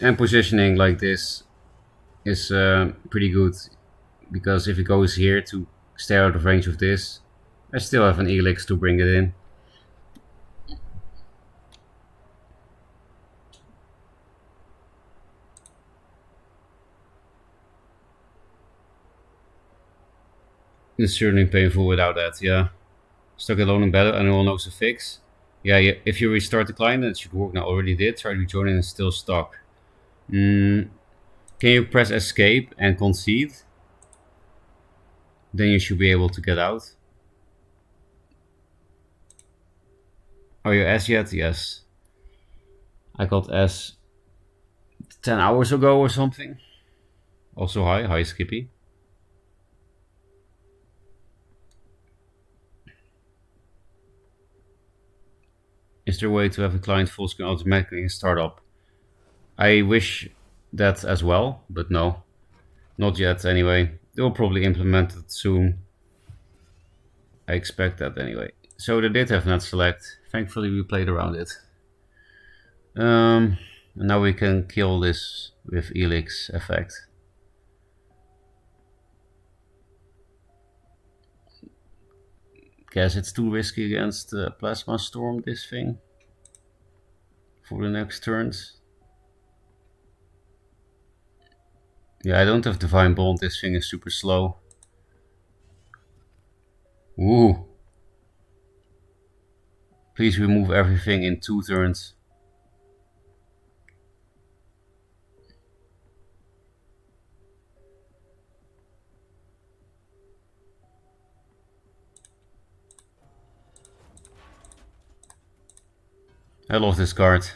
And positioning like this is pretty good. Because if it goes here to stay out of range of this, I still have an Elix to bring it in. It's certainly painful without that, yeah. Stuck alone in battle, anyone knows a fix? Yeah, if you restart the client, it should work now. Already did. Try rejoining and still stuck. Can you press escape and concede? Then you should be able to get out. Are you S yet? Yes. I got S 10 hours ago or something. Also hi Skippy. Is there a way to have a client full screen automatically in startup? I wish that as well, but no. Not yet anyway. They'll probably implement it soon. I expect that anyway. So they did have net select. Thankfully we played around it. And now we can kill this with Elix effect. Guess it's too risky against Plasma Storm, this thing. For the next turns. Yeah, I don't have Divine Bond, this thing is super slow. Ooh. Please remove everything in 2 turns. I love this card.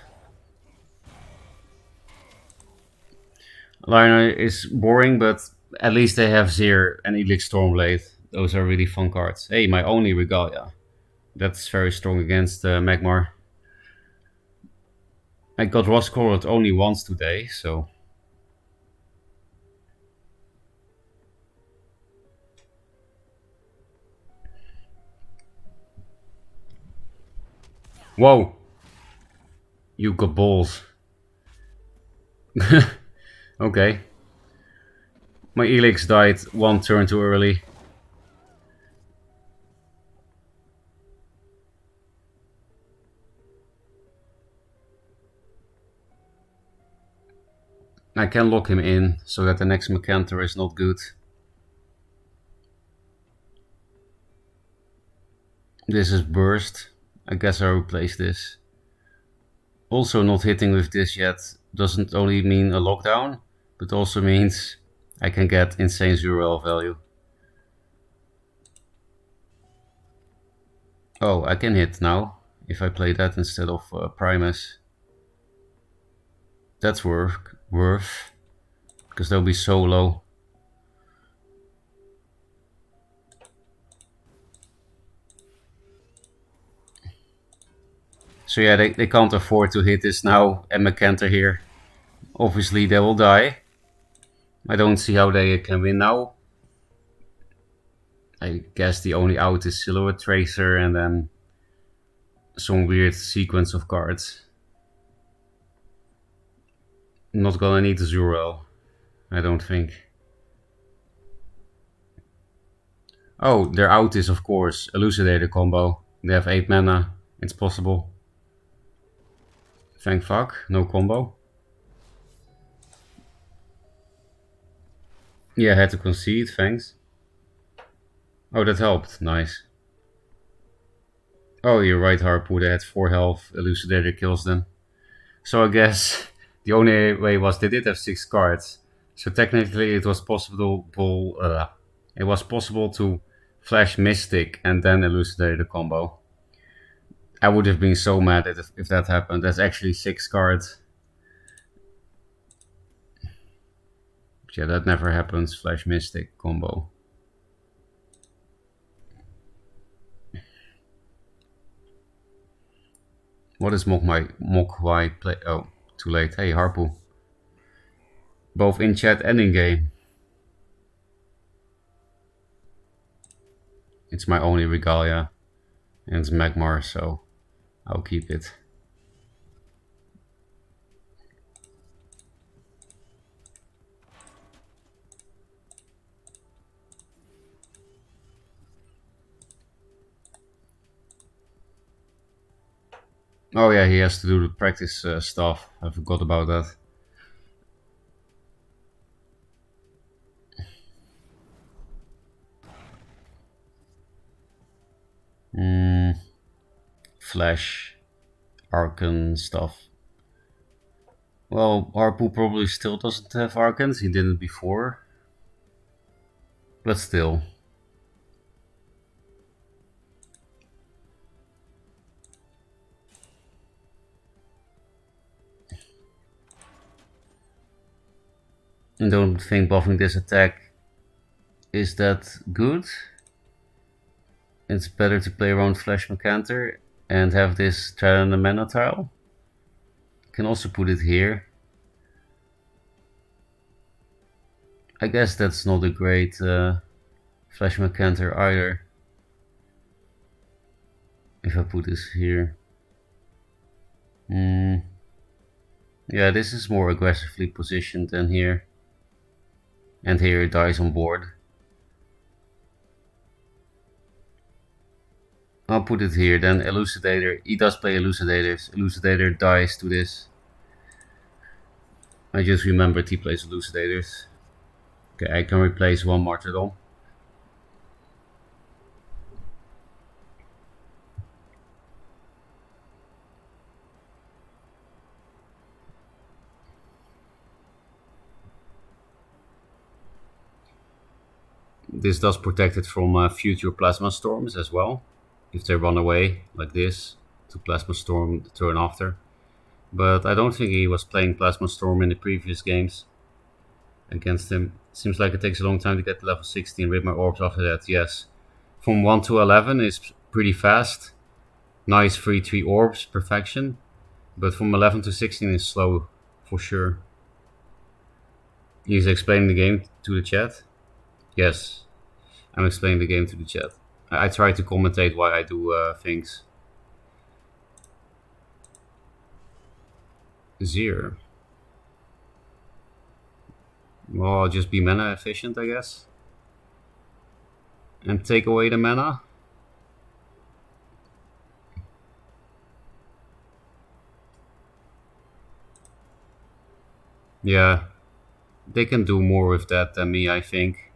Liner is boring, but at least they have Zir and Elix Stormblade. Those are really fun cards. Hey, my only Regalia. That's very strong against Magmar. I got Rust Colored only once today, so... Whoa! You got balls. Okay. My Elix died 1 turn too early. I can lock him in, so that the next Mercantor is not good. This is burst. I guess I'll replace this. Also not hitting with this yet doesn't only mean a lockdown, but also means I can get insane Zurel value. Oh, I can hit now, if I play that instead of Primus. That's worth, because they'll be so low. So yeah, they can't afford to hit this now and Mercantor here. Obviously they will die. I don't see how they can win now. I guess the only out is Silhouette Tracer and then some weird sequence of cards. Not gonna need Zurel, I don't think. Oh, their out is of course Elucidator combo. They have 8 mana, it's possible. Thank fuck, no combo. Yeah, I had to concede, thanks. Oh, that helped, nice. Oh, you're right, Harpoon. They had 4 health. Elucidator kills them. So I guess the only way was they did have 6 cards. So technically, it was possible to flash Mystic and then elucidate the combo. I would have been so mad if that happened. That's actually 6 cards. But yeah, that never happens. Flash Mystic combo. What is Mokwai play? Oh, too late. Hey, Harpoon. Both in chat and in game. It's my only Regalia. And it's Magmar, so I'll keep it. Oh yeah, he has to do the practice stuff. I forgot about that. Flash, Arcan stuff. Well, Harpoon probably still doesn't have Arcans. He didn't before. But still. I don't think buffing this attack is that good. It's better to play around Flash Mercantor and have this Trident and Mana tile. Can also put it here. I guess that's not a great Flash Mercantor either. If I put this here. Yeah, this is more aggressively positioned than here. And here it dies on board. I'll put it here, then Elucidator. He does play Elucidators. Elucidator dies to this. I just remembered he plays Elucidators. Okay, I can replace one Martyrdom. This does protect it from future Plasma Storms as well. If they run away like this to Plasma Storm the turn after. But I don't think he was playing Plasma Storm in the previous games against him. Seems like it takes a long time to get to level 16 with my orbs after that, yes. From 1 to 11 is pretty fast. Nice 3-3 orbs, perfection. But from 11 to 16 is slow, for sure. He's explaining the game to the chat. Yes, I'm explaining the game to the chat. I try to commentate why I do things. Zero. Well, I'll just be mana efficient, I guess. And take away the mana. Yeah, they can do more with that than me, I think.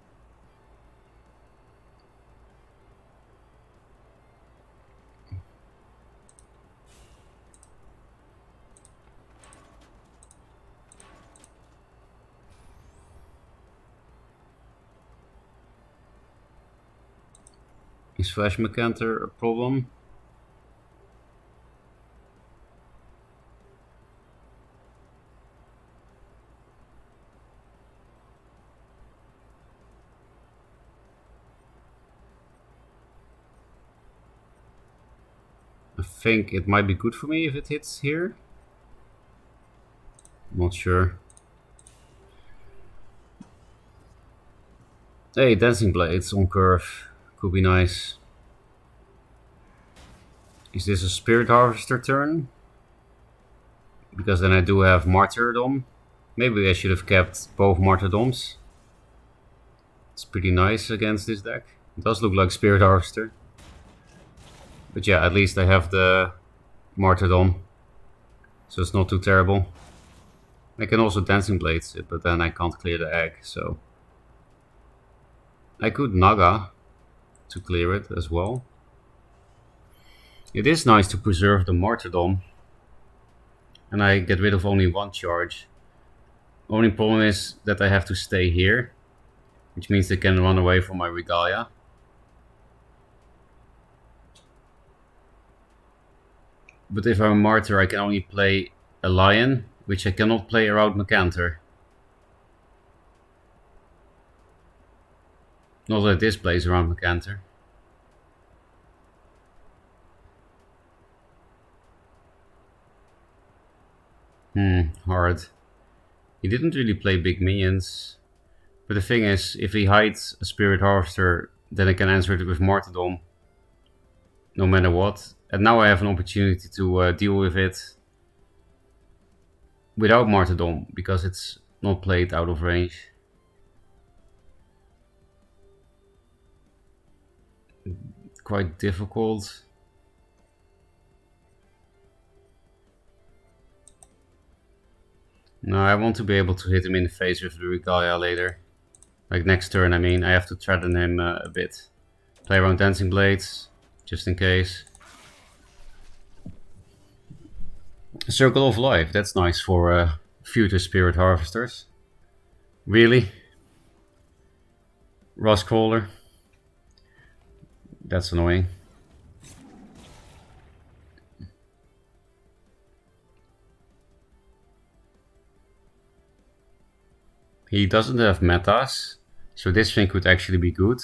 Is Flash Mercantor a problem? I think it might be good for me if it hits here. Not sure. Hey, Dancing Blades on curve. Could be nice. Is this a Spirit Harvester turn? Because then I do have Martyrdom. Maybe I should have kept both Martyrdoms. It's pretty nice against this deck. It does look like Spirit Harvester. But yeah, at least I have the Martyrdom. So it's not too terrible. I can also Dancing Blades it, but then I can't clear the egg, so... I could Naga to clear it as well. It is nice to preserve the martyrdom. And I get rid of only one charge. Only problem is that I have to stay here, which means they can run away from my regalia. But if I'm a martyr, I can only play a lion, which I cannot play around Macanter. Not that this plays around Macanter. Hard. He didn't really play big minions. But the thing is, if he hides a Spirit Harvester, then I can answer it with Martyrdom. No matter what. And now I have an opportunity to deal with it without Martyrdom, because it's not played out of range. Quite difficult. No, I want to be able to hit him in the face with the Regalia later. Like next turn, I mean. I have to threaten him a bit. Play around Dancing Blades, just in case. Circle of Life, that's nice for future Spirit Harvesters. Really? Rustcaller? That's annoying. He doesn't have metas, so this thing could actually be good.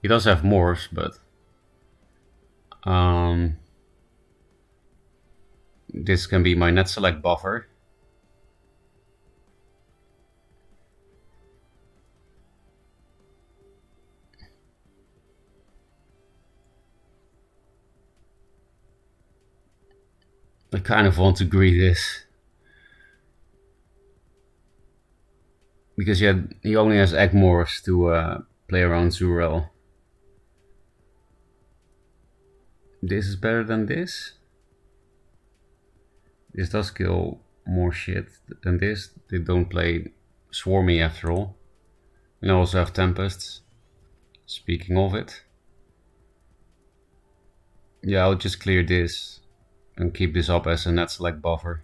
He does have morphs, but this can be my net select buffer. I kind of want to greet this. Because he only has egg morphs to play around Zurel. This is better than this. This does kill more shit than this. They don't play Swarmy after all. And I also have Tempests. Speaking of it. Yeah, I'll just clear this and keep this up as a net select buffer.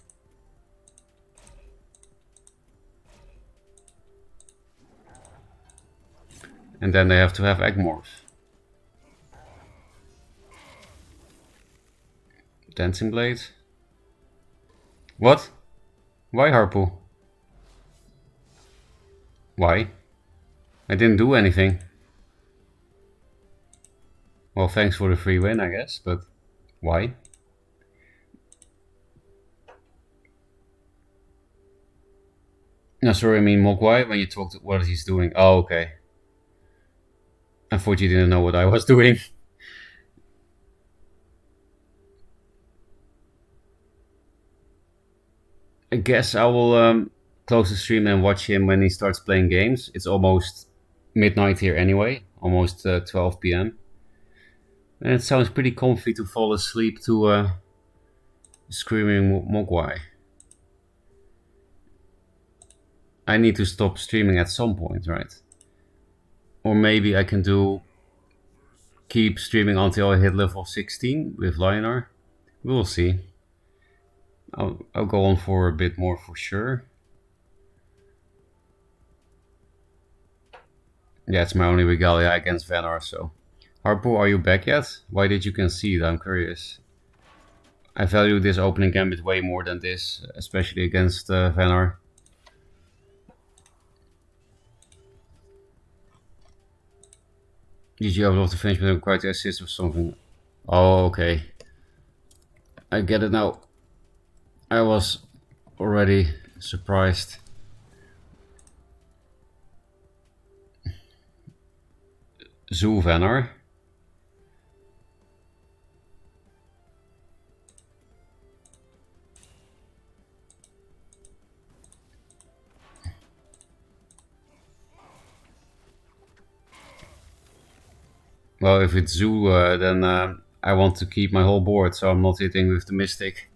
And then they have to have egg morphs. Dancing Blade? What? Why Harpoon? Why? I didn't do anything. Well, thanks for the free win, I guess, but why? No, sorry, I mean Mogwai, when you talked what he's doing. Oh, okay. I thought you didn't know what I was doing. I guess I will close the stream and watch him when he starts playing games. It's almost midnight here anyway, almost 12 p.m. And it sounds pretty comfy to fall asleep to screaming Mogwai. I need to stop streaming at some point, right? Or maybe I can keep streaming until I hit level 16 with Lionar. We'll see. I'll go on for a bit more for sure. Yeah, it's my only regalia against Vanar, so. Harpo, are you back yet? Why did you concede? I'm curious. I value this opening gambit way more than this, especially against Vanar. GG, I would love to finish with quite the assist or something. Oh, okay. I get it now. I was already surprised. Zoo Vanar. Well, if it's Zoo, then I want to keep my whole board, so I'm not hitting with the Mystic.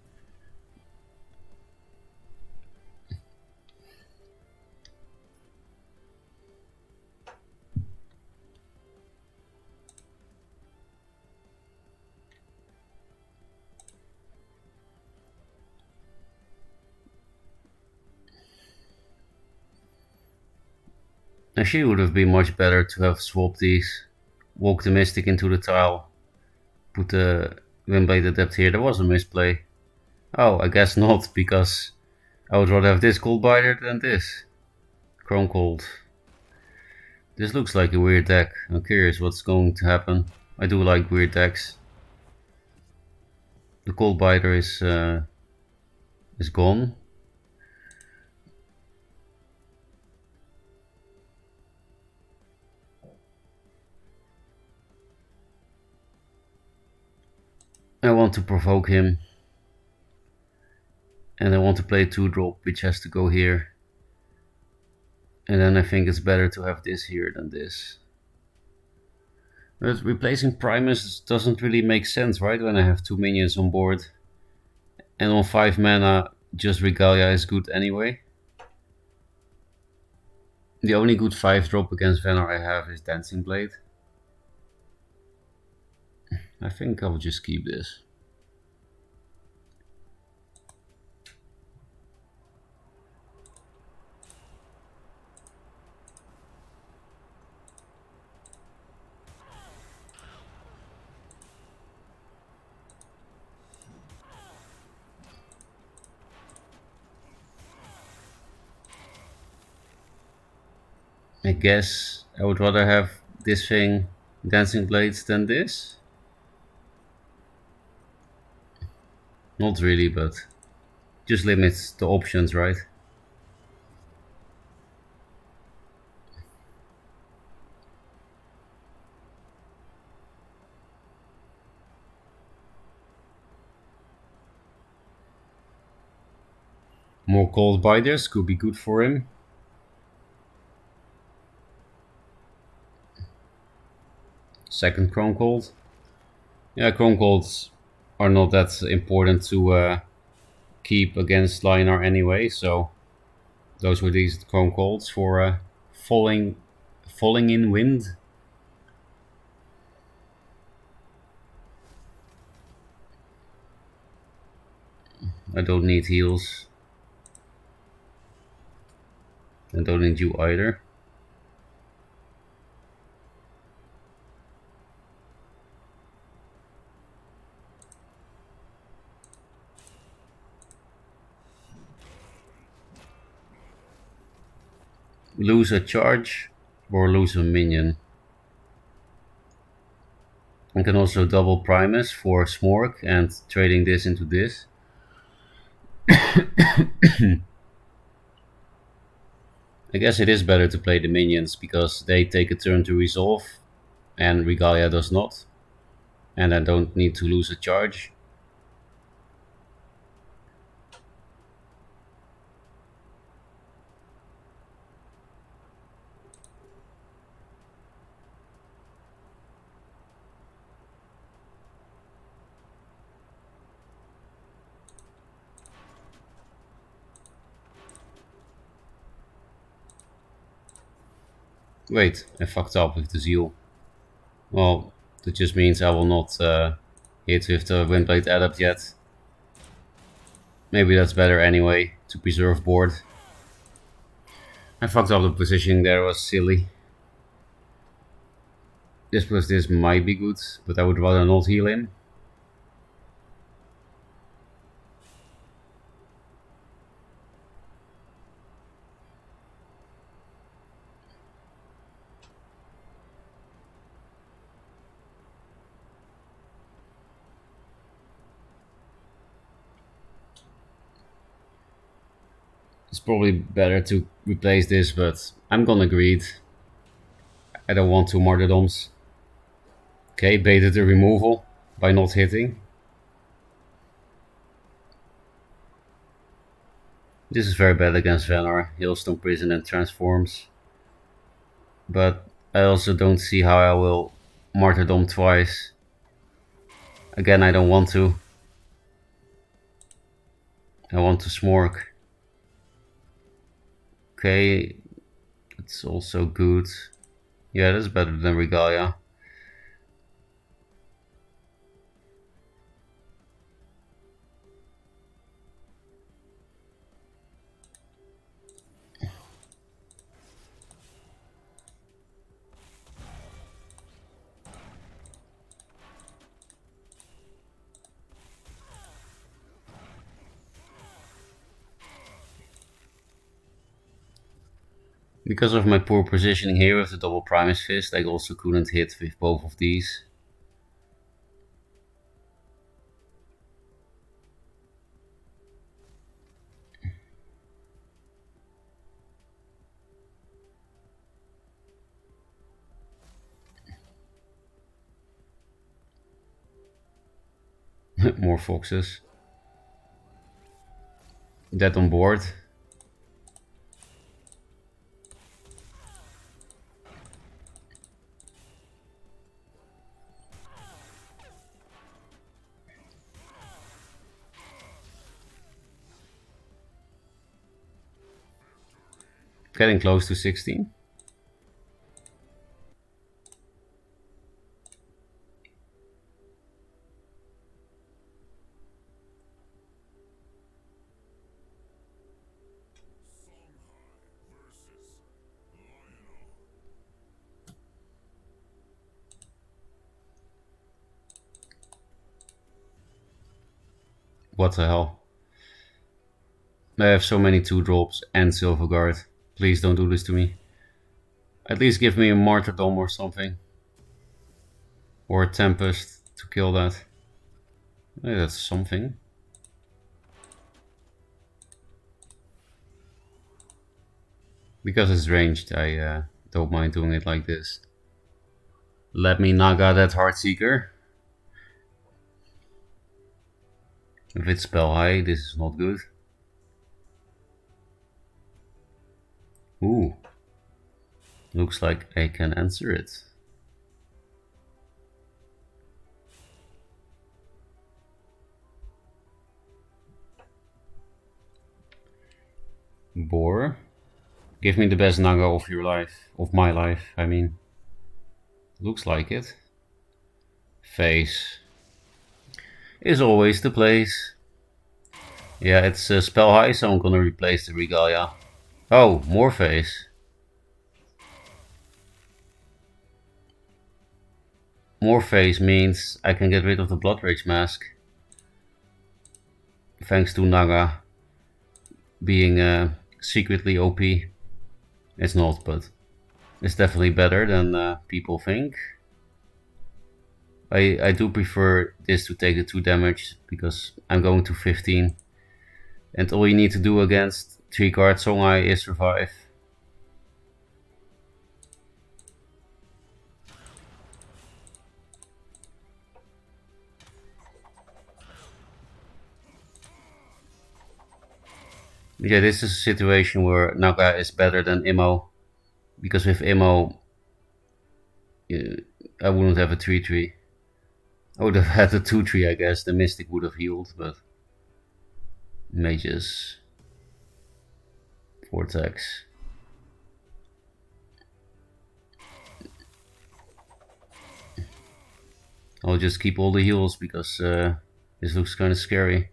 Actually, it would have been much better to have swapped these. Walk the Mystic into the tile. Put the Windblade Adept here. That was a misplay. Oh, I guess not, because I would rather have this Cold Biter than this. Chrome Cold. This looks like a weird deck. I'm curious what's going to happen. I do like weird decks. The Cold Biter is gone. I want to provoke him. And I want to play 2-drop, which has to go here. And then I think it's better to have this here than this. But replacing Primus doesn't really make sense, right? When I have 2 minions on board. And on 5 mana, just Regalia is good anyway. The only good 5-drop against Venar I have is Dancing Blade. I think I'll just keep this. I guess I would rather have this thing, Dancing Blades, than this. Not really, but just limits the options, right? More Cold Biters could be good for him. Second Chrome Cold. Yeah, Chrome Colds are not that important to keep against Lion-R anyway, so those were these Chrome Colds for falling in wind. I don't need heals. I don't need you either. Lose a charge or lose a minion. I can also double Primus for Smork and trading this into this. I guess it is better to play the minions because they take a turn to resolve and Regalia does not. And I don't need to lose a charge. Wait, I fucked up with the Zeal. Well, that just means I will not hit with the Windblade Adept yet. Maybe that's better anyway, to preserve board. I fucked up the positioning there, was silly. This plus this might be good, but I would rather not heal him. It's probably better to replace this, but I'm gonna greed. I don't want 2 martyrdoms. Okay, baited the removal by not hitting. This is very bad against Venar. Hailstone Prison and transforms. But I also don't see how I will martyrdom twice. Again, I don't want to. I want to Smork. Okay, it's also good. Yeah, that's better than Regalia. Because of my poor positioning here with the double Primus Fist, I also couldn't hit with both of these. More foxes. Dead on board. Getting close to 16. What the hell? I have so many 2-drops and Silver Guard. Please don't do this to me. At least give me a Martyrdom or something. Or a Tempest to kill that. Hey, that's something. Because it's ranged, I don't mind doing it like this. Let me Naga that Heartseeker. If it's spell high, this is not good. Ooh. Looks like I can answer it. Boar. Give me the best Naga of your life. Of my life, I mean. Looks like it. Face. Is always the place. Yeah, it's spell high, so I'm gonna replace the Regalia. Oh, more face. More face means I can get rid of the Blood Rage Mask. Thanks to Naga being secretly OP. It's not, but it's definitely better than people think. I do prefer this to take the 2 damage because I'm going to 15. And all you need to do against 3-card Songhai is survive. Yeah, this is a situation where Naga is better than Immo. Because with Immo, I wouldn't have a 3-3. I would have had a 2-3, I guess. The Mystic would have healed, but mages. Vortex. I'll just keep all the heals because this looks kind of scary.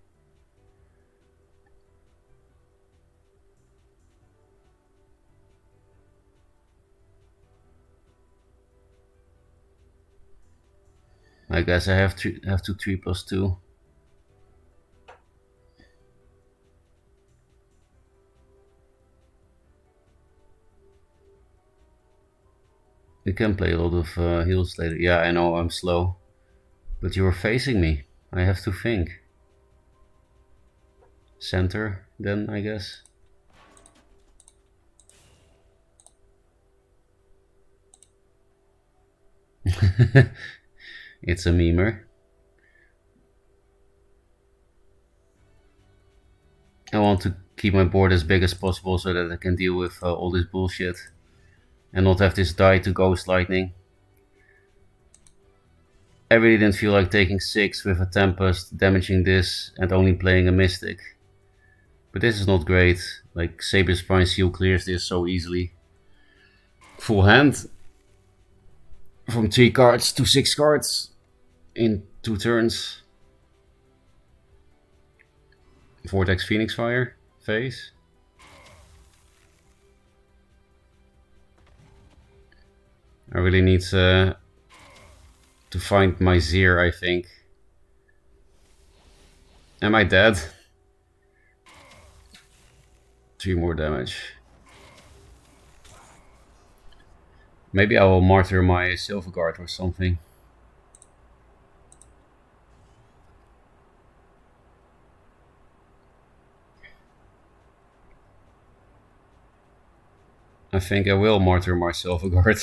I guess I have to 3+2. You can play a lot of heals later. Yeah, I know I'm slow. But you are facing me. I have to think. Center, then, I guess. It's a memer. I want to keep my board as big as possible so that I can deal with all this bullshit. And not have this die to Ghost Lightning. I really didn't feel like taking 6 with a Tempest, damaging this, and only playing a Mystic. But this is not great. Like, Saber's Spine Seal clears this so easily. Full hand. From 3 cards to 6 cards in 2 turns. Vortex Phoenix Fire. Face. I really need to find my Zir, I think. Am I dead? 3 more damage. Maybe I will martyr my Silver Guard or something. I think I will martyr my Silver Guard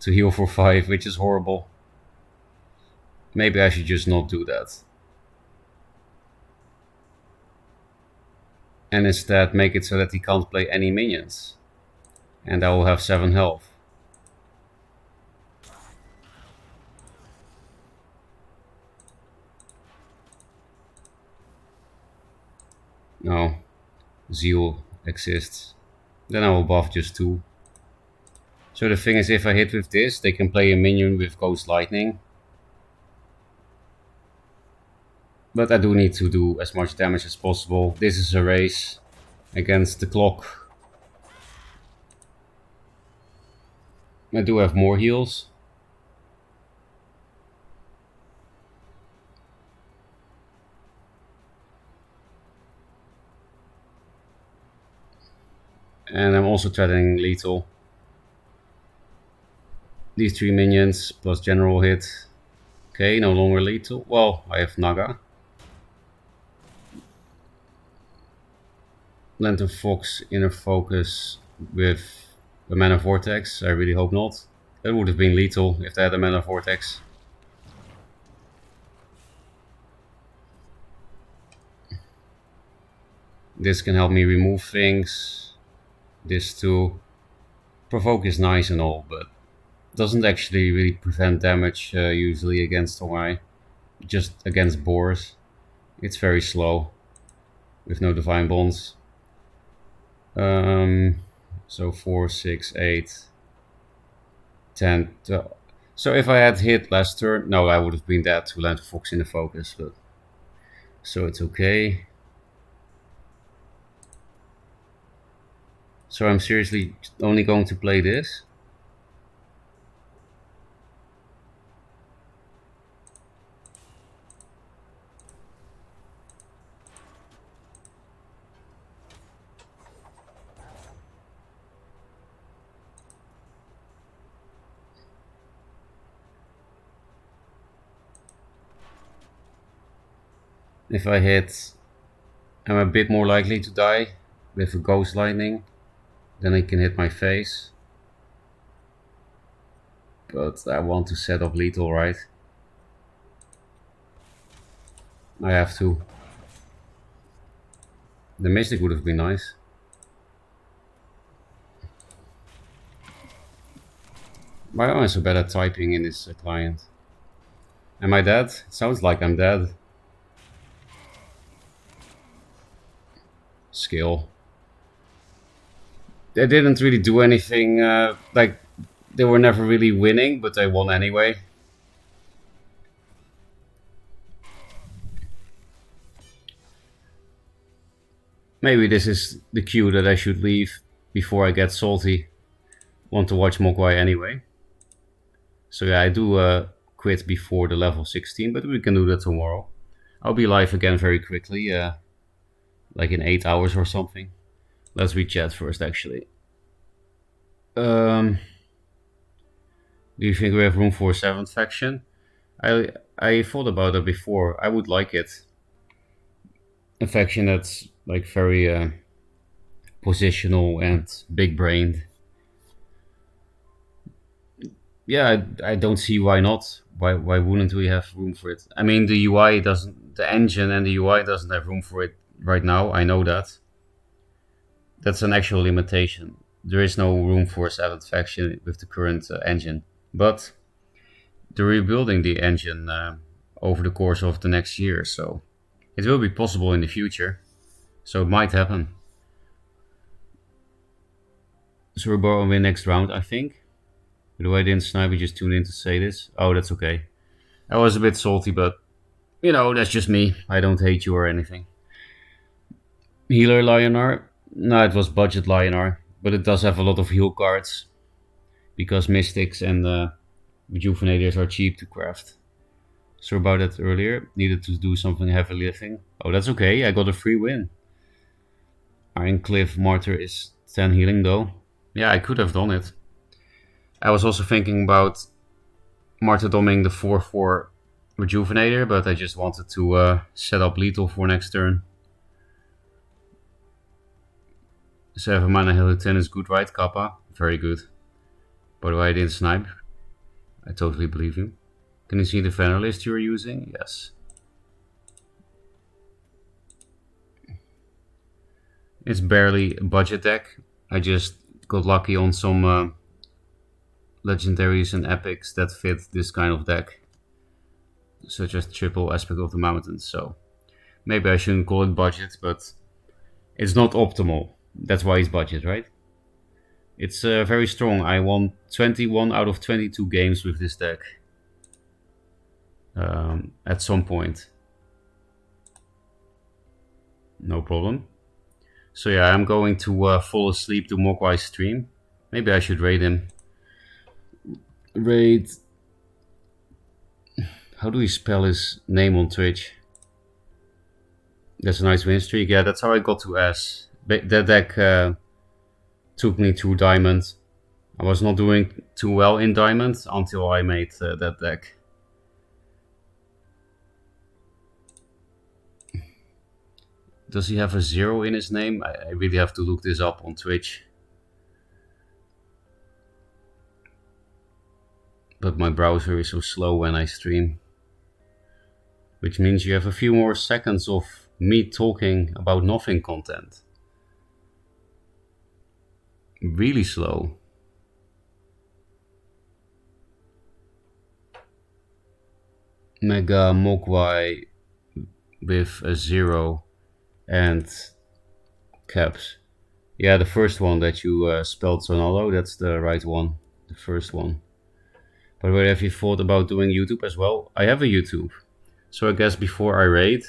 to heal for 5, which is horrible. Maybe I should just not do that. And instead make it so that he can't play any minions. And I will have 7 health. No, Zeal exists. Then I will buff just 2. So the thing is, if I hit with this, they can play a minion with Ghost Lightning. But I do need to do as much damage as possible. This is a race against the clock. I do have more heals. And I'm also threatening lethal. These 3 minions plus general hit. Okay, no longer lethal. Well, I have Naga. Lantern Fox, Inner Focus with a Mana Vortex. I really hope not. That would have been lethal if they had a Mana Vortex. This can help me remove things. This too. Provoke is nice and all, but doesn't actually really prevent damage usually against Tongai. Just against boars. It's very slow with no Divine Bonds. So 4, 6, 8, 10. So if I had hit last turn, no, I would have been dead to land Fox in the focus, but so it's okay. So I'm seriously only going to play this. If I hit, I'm a bit more likely to die with a Ghost Lightning. Then I can hit my face. But I want to set up lethal, right? I have to. The Mystic would have been nice. Why am I so bad at typing in this client? Am I dead? It sounds like I'm dead. Skill. They didn't really do anything, like, they were never really winning, but they won anyway. Maybe this is the cue that I should leave before I get salty. Want to watch Mogwai anyway. So yeah, I do quit before the level 16, but we can do that tomorrow. I'll be live again very quickly, like in 8 hours or something. Let's read chat first, actually. Do you think we have room for a 7th faction? I thought about it before. I would like it. A faction that's like very positional and big-brained. Yeah, I don't see why not. Why wouldn't we have room for it? I mean, the UI doesn't, the engine and the UI doesn't have room for it right now. I know that. That's an actual limitation. There is no room for a 7th faction with the current engine. But they're rebuilding the engine over the course of the next year, so it will be possible in the future. So it might happen. So we're going to win next round, I think. By the way, I didn't snipe, we just tuned in to say this. Oh, that's okay. I was a bit salty, but you know, that's just me. I don't hate you or anything. Healer Lionar? No, it was budget Lionar, but it does have a lot of heal cards because Mystics and Rejuvenators are cheap to craft. So about that earlier, needed to do something heavy lifting. Oh, that's okay, I got a free win. Iron Cliff Martyr is 10 healing though. Yeah, I could have done it. I was also thinking about martyrdoming the 4/4 Rejuvenator, but I just wanted to set up lethal for next turn. 7 mana Halo 10 is good, right, Kappa? Very good. By the way, I didn't snipe. I totally believe you. Can you see the vendor list you are using? Yes. It's barely a budget deck. I just got lucky on some legendaries and epics that fit this kind of deck, such as triple aspect of the mountains. So maybe I shouldn't call it budget, but it's not optimal. That's why it's budget, right? It's very strong. I won 21 out of 22 games with this deck at some point. No problem. So yeah, I'm going to fall asleep to Mogwai's stream. Maybe I should raid him. Raid. How do you spell his name on Twitch? That's a nice win streak. Yeah, that's how I got to S. That deck took me to Diamond. I was not doing too well in Diamond until I made that deck. Does he have a 0 in his name? I really have to look this up on Twitch. But my browser is so slow when I stream. Which means you have a few more seconds of me talking about nothing content. Really slow. Mega Mogwai with a 0 and caps. Yeah, the first one that you spelled Sonalo, that's the right one. The first one. By the way, have you thought about doing YouTube as well? I have a YouTube. So I guess before I raid,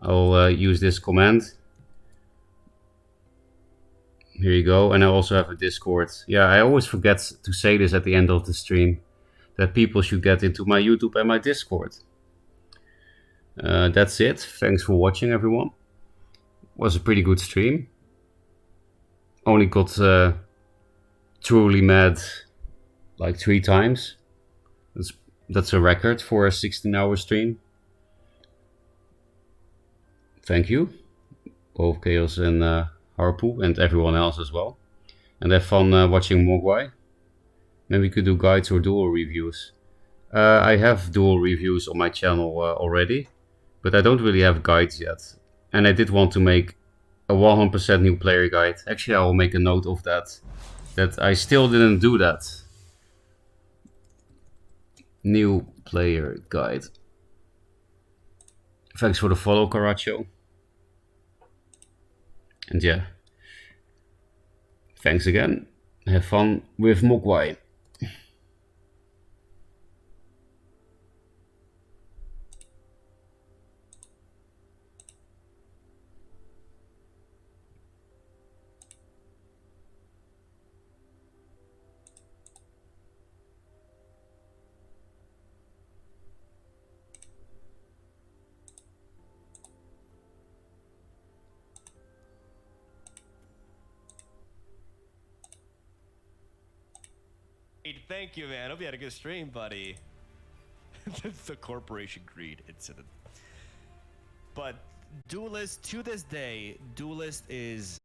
I'll use this command. Here you go. And I also have a Discord. Yeah, I always forget to say this at the end of the stream, that people should get into my YouTube and my Discord. That's it. Thanks for watching, everyone. Was a pretty good stream. Only got truly mad like 3 times. That's a record for a 16-hour stream. Thank you, both Chaos and Harpool, and everyone else as well. And have fun watching Mogwai. Maybe we could do guides or duel reviews. I have duel reviews on my channel already, but I don't really have guides yet. And I did want to make a 100% new player guide. Actually, I will make a note of that. That I still didn't do that. New player guide. Thanks for the follow, Caracho. And yeah. Thanks again. Have fun with Mogwai. Thank you, man. Hope you had a good stream, buddy. The corporation greed incident. But Duelyst, to this day, Duelyst is